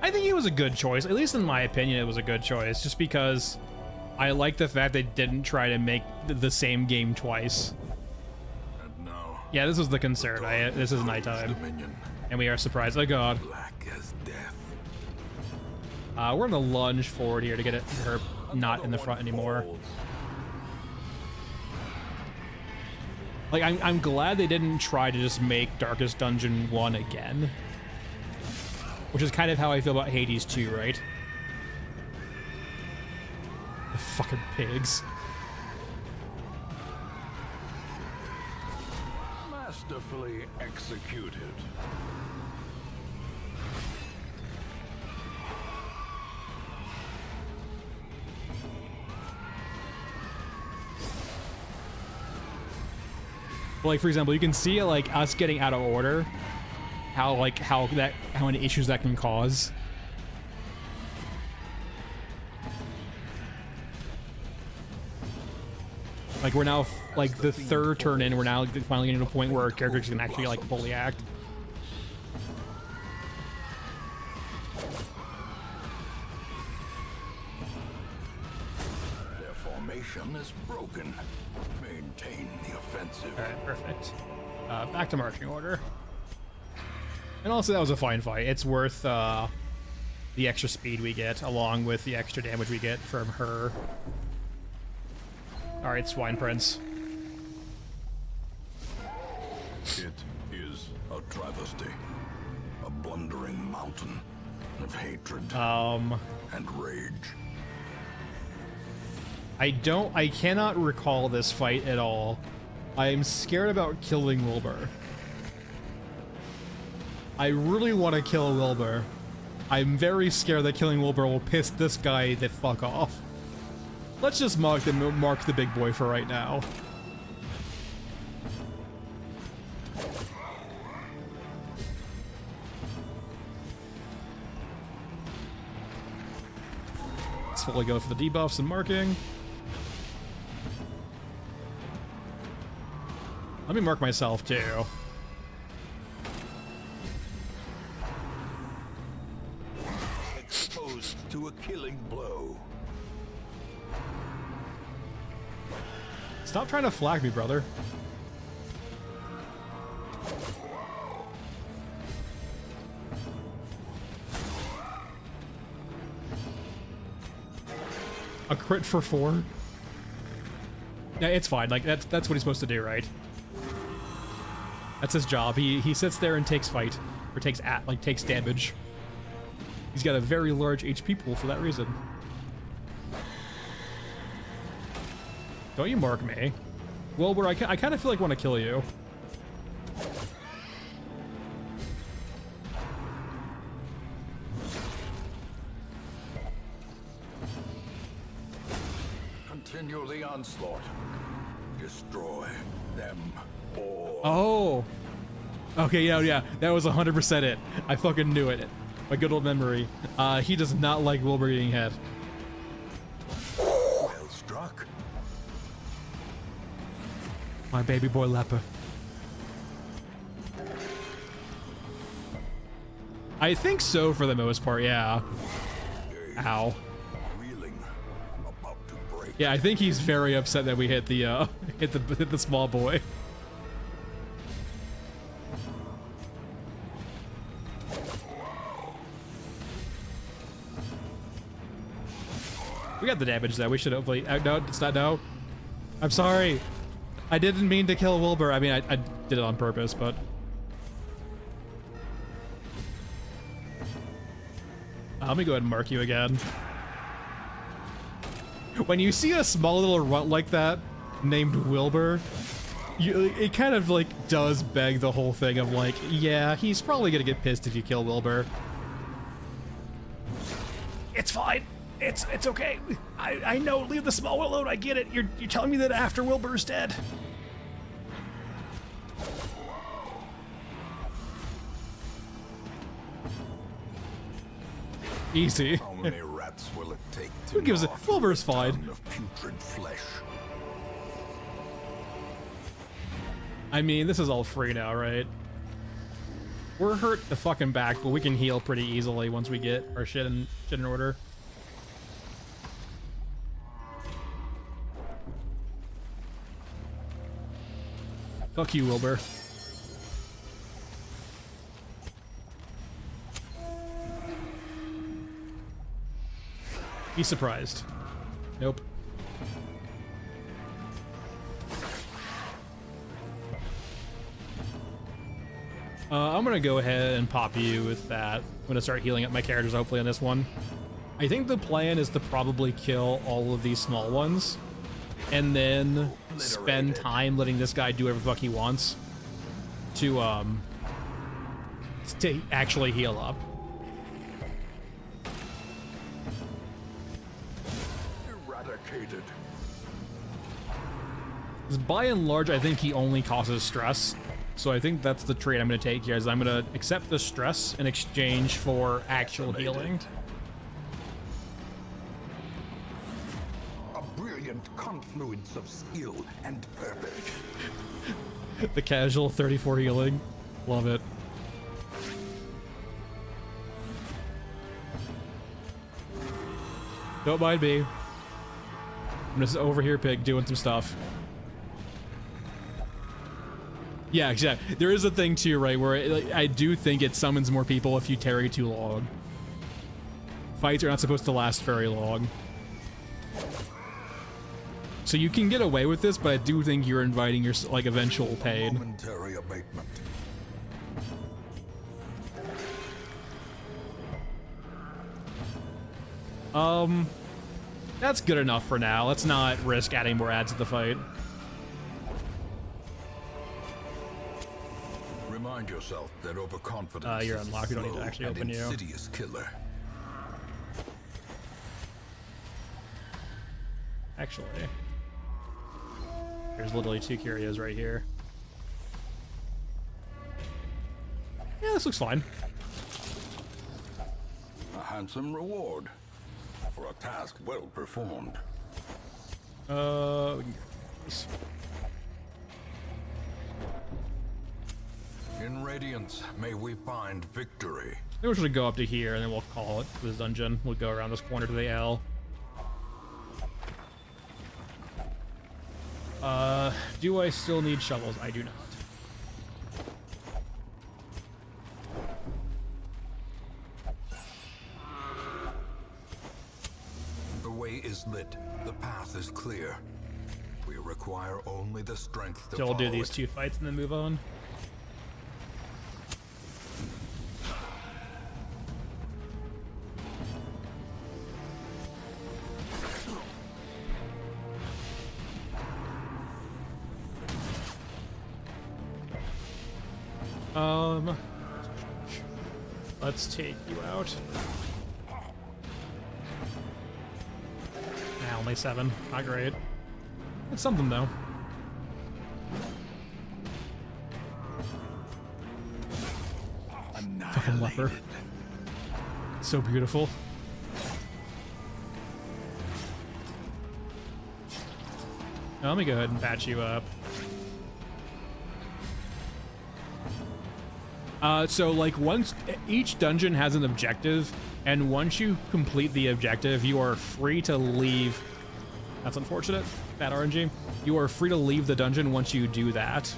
I think it was a good choice, at least in my opinion. It was a good choice, just because I like the fact they didn't try to make the same game twice. And now, yeah, this was the concern. This is nighttime, dominion, and we are surprised. Oh god. black as death. We're gonna lunge forward here to get her not in the front anymore. Like, I'm glad they didn't try to just make Darkest Dungeon 1 again. Which is kind of how I feel about Hades 2, right? The fucking pigs. Masterfully executed. Like, for example, you can see like us getting out of order, how many issues that can cause. Like, we're now like the third turn in, we're now finally getting to a point where our characters can actually like fully act. Their formation is broken. Maintain the offensive. All right, perfect. Back to marching order. And also, that was a fine fight. It's worth the extra speed we get, along with the extra damage we get from her. All right, Swine Prince. It is a travesty. A blundering mountain of hatred and rage. I cannot recall this fight at all. I am scared about killing Wilbur. I really want to kill Wilbur. I'm very scared that killing Wilbur will piss this guy the fuck off. Let's just mark the big boy for right now. Let's fully go for the debuffs and marking. Let me mark myself too. Exposed to a killing blow. Stop trying to flag me, brother. A crit for 4? Yeah, it's fine. Like, that's what he's supposed to do, right? That's his job. He sits there and takes fight. Or takes damage. He's got a very large HP pool for that reason. Don't you mark me. Wilbur, I kind of feel like I want to kill you. Continue the onslaught. Destroy them all. Oh. Okay, yeah. That was 100% it. I fucking knew it. My good old memory. He does not like Wilbur getting hit. Well struck. My baby boy leper. I think so for the most part, yeah. Ow. Reeling, about to break. Yeah, I think he's very upset that we hit the hit the small boy. We got the damage though. We should hopefully. No, it's not. No. I'm sorry. I didn't mean to kill Wilbur. I mean, I did it on purpose, but. Let me go ahead and mark you again. When you see a small little runt like that, named Wilbur, it kind of like does beg the whole thing of like, yeah, he's probably gonna get pissed if you kill Wilbur. It's fine. It's okay. I know. Leave the small one alone. I get it. You're telling me that after Wilbur's dead. Easy. How many rats will it take to Who gives a Wilbur's fine. of putrid flesh? I mean, this is all free now, right? We're hurt the fucking back, but we can heal pretty easily once we get our shit in order. Fuck you, Wilbur. Be surprised. Nope. I'm gonna go ahead and pop you with that. I'm gonna start healing up my characters hopefully on this one. I think the plan is to probably kill all of these small ones and then spend time letting this guy do whatever the fuck he wants to actually heal up. Eradicated. 'Cause by and large, I think he only causes stress. So I think that's the trait I'm going to take here, is I'm going to accept the stress in exchange for actual healing. A brilliant confluence of skill and purpose. The casual 34 healing. Love it. Don't mind me. I'm just over here, pig, doing some stuff. Yeah, exactly. There is a thing too, right, where I do think it summons more people if you tarry too long. Fights are not supposed to last very long. So you can get away with this, but I do think you're inviting your like eventual pain. Momentary abatement. That's good enough for now. Let's not risk adding more ads to the fight. Remind yourself that overconfidence You're is a unlocked. We don't need to slow actually and open you. insidious killer. Actually, there's literally 2 curios right here. Yeah, this looks fine. A handsome reward for a task well performed. We can get this. In Radiance, may we find victory. Maybe we should go up to here and then we'll call it this dungeon. We'll go around this corner to the L. Do I still need shovels? I do not. The way is lit. The path is clear. We require only the strength to So we'll do follow these it. 2 fights and then move on. Let's take you out. Nah, only 7. Not great. It's something though. Fucking leper. So beautiful. Now, let me go ahead and patch you up. So like each dungeon has an objective, and once you complete the objective, you are free to leave. That's unfortunate. Bad RNG. You are free to leave the dungeon once you do that.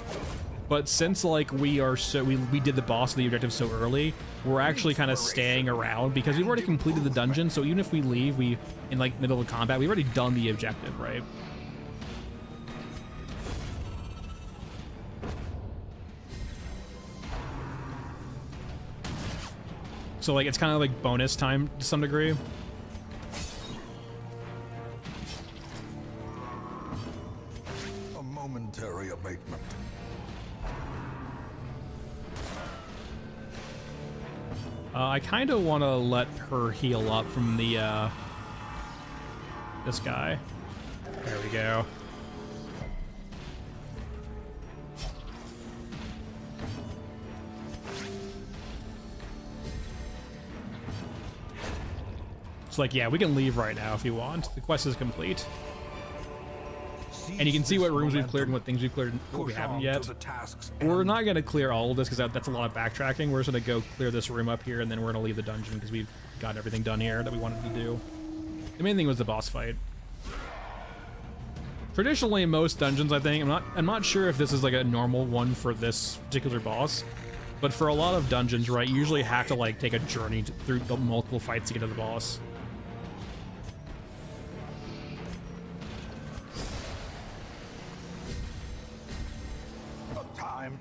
But since like we did the boss of the objective so early, we're actually kind of staying around because we've already completed the dungeon. So even if we leave, in like middle of combat, we've already done the objective, right? So like it's kind of like bonus time to some degree. A momentary abatement. I kind of want to let her heal up from the this guy. There we go. Like, yeah, we can leave right now if you want. The quest is complete. And you can see what rooms we've cleared and what things we've cleared and what we haven't yet. We're not going to clear all of this because that's a lot of backtracking. We're just going to go clear this room up here, and then we're going to leave the dungeon because we've got everything done here that we wanted to do. The main thing was the boss fight. Traditionally, in most dungeons, I think, I'm not sure if this is like a normal one for this particular boss, but for a lot of dungeons, right, you usually have to like take a journey through multiple fights to get to the boss.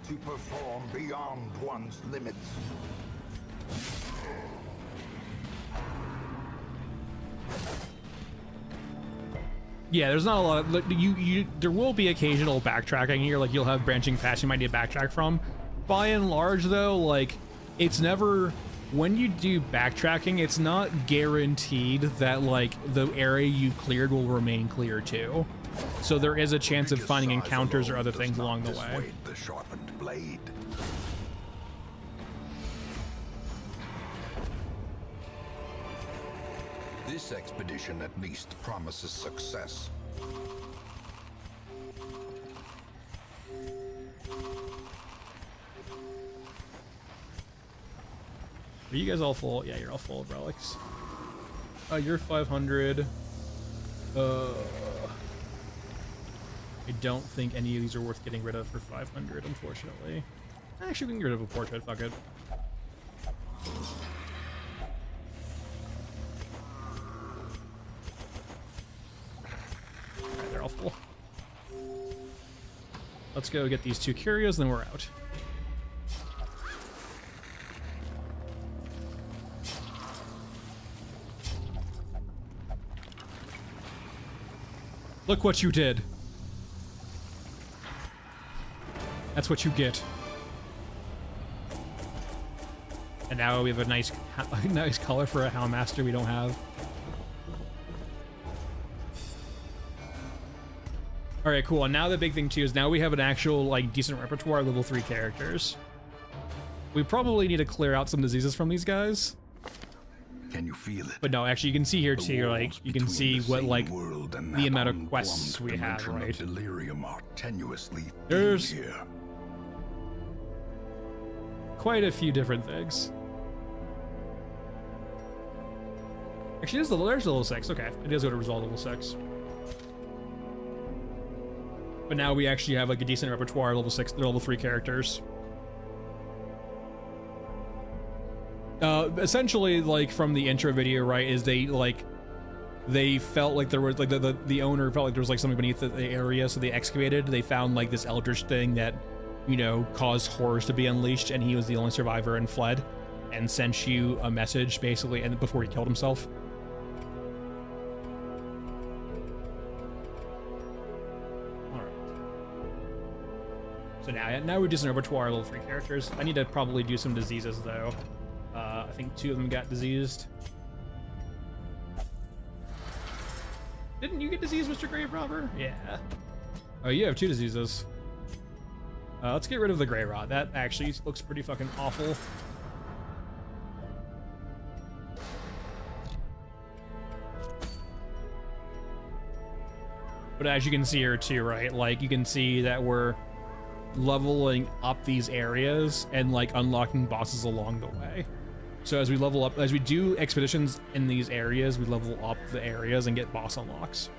To perform beyond one's limits. Yeah, there's not a lot of, there will be occasional backtracking here, like you'll have branching paths you might need to backtrack from. By and large though, like it's never, when you do backtracking, it's not guaranteed that like the area you cleared will remain clear too. So there is a chance of finding encounters or other things along the way. The sharpened blade. This expedition at least promises success. Are you guys all full? Yeah, you're all full of relics. You're 500. I don't think any of these are worth getting rid of for 500, unfortunately. Actually, we can get rid of a portrait, fuck it. Alright, they're all full. Let's go get these 2 curios, then we're out. Look what you did. That's what you get. And now we have a nice color for a Houndmaster we don't have. Alright, cool. And now the big thing too is now we have an actual, like, decent repertoire of level 3 characters. We probably need to clear out some diseases from these guys. Can you feel it? But no, actually you can see here too, like, you can see what, like, the amount of quests we have, right? Delirium are tenuously There's here. quite a few different things. Actually, there's level 6. Okay, it does go to resolve level 6. But now we actually have like a decent repertoire level 6, level 3 characters. Essentially, like from the intro video, right, is they like they felt like there was like the owner felt like there was like something beneath the area, so they excavated. They found like this eldritch thing that, you know, caused horrors to be unleashed, and he was the only survivor and fled, and sent you a message basically, and before he killed himself. All right. So now we're just in repertoire level 3 characters. I need to probably do some diseases though. I think 2 of them got diseased. Didn't you get diseased, Mr. Grave Robber? Yeah. Oh, you have 2 diseases. Let's get rid of the Grey Rot. That actually looks pretty fucking awful. But as you can see here too, right? Like, you can see that we're leveling up these areas and like unlocking bosses along the way. So as we level up, as we do expeditions in these areas, we level up the areas and get boss unlocks.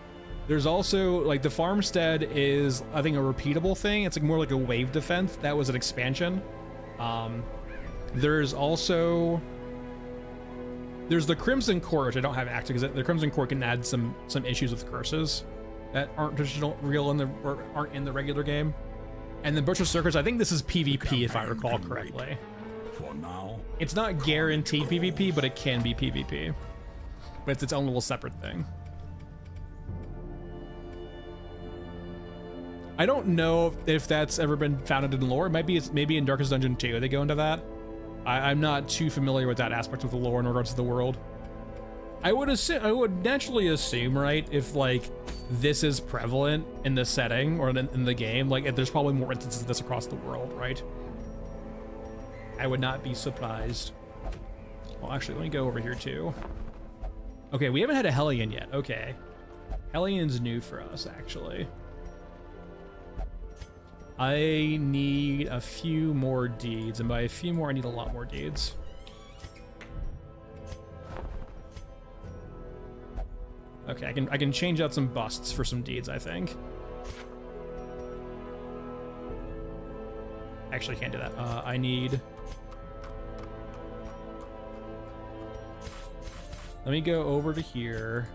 There's also, like, the farmstead is, I think, a repeatable thing. It's like more like a wave defense. That was an expansion. There's also, there's the Crimson Court, which I don't have active because the Crimson Court can add some issues with curses that aren't aren't in the regular game. And then Butcher's Circus, I think this is PvP if I recall correctly. For now, It's not guaranteed PvP, but it can be PvP. But it's its own little separate thing. I don't know if that's ever been founded in lore. It might be, maybe in Darkest Dungeon 2 they go into that. I'm not too familiar with that aspect of the lore in regards to the world. I would naturally assume, right, if like this is prevalent in the setting or in the game, like there's probably more instances of this across the world, right? I would not be surprised. Well, actually, let me go over here too. Okay, we haven't had a Hellion yet. Okay, Hellion's new for us, actually. I need a few more deeds, and by a few more, I need a lot more deeds. Okay, I can change out some busts for some deeds, I think. Actually, can't do that. I need... Let me go over to here.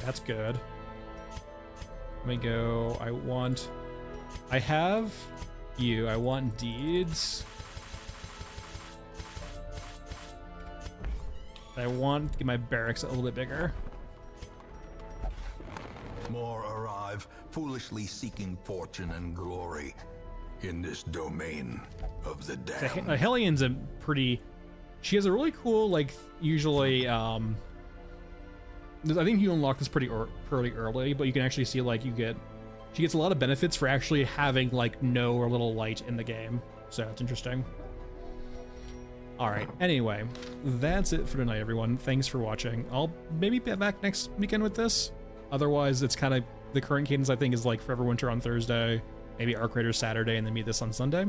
That's good. Let me go. I have you. I want deeds. I want to get my barracks a little bit bigger. more arrive, foolishly seeking fortune and glory in this domain of the damned. Hellion's a pretty... She has a really cool, like, usually, I think you unlock this pretty early, but you can actually see, like, she gets a lot of benefits for actually having, like, no or little light in the game. So it's interesting. Alright, anyway, that's it for tonight, everyone. Thanks for watching. I'll maybe be back next weekend with this. Otherwise, it's kind of, the current cadence, I think, is like Forever Winter on Thursday, maybe Arc Raiders Saturday, and then meet this on Sunday.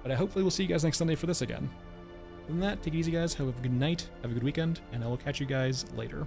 But hopefully we'll see you guys next Sunday for this again. Other than that, take it easy, guys. Have a good night, have a good weekend, and I will catch you guys later.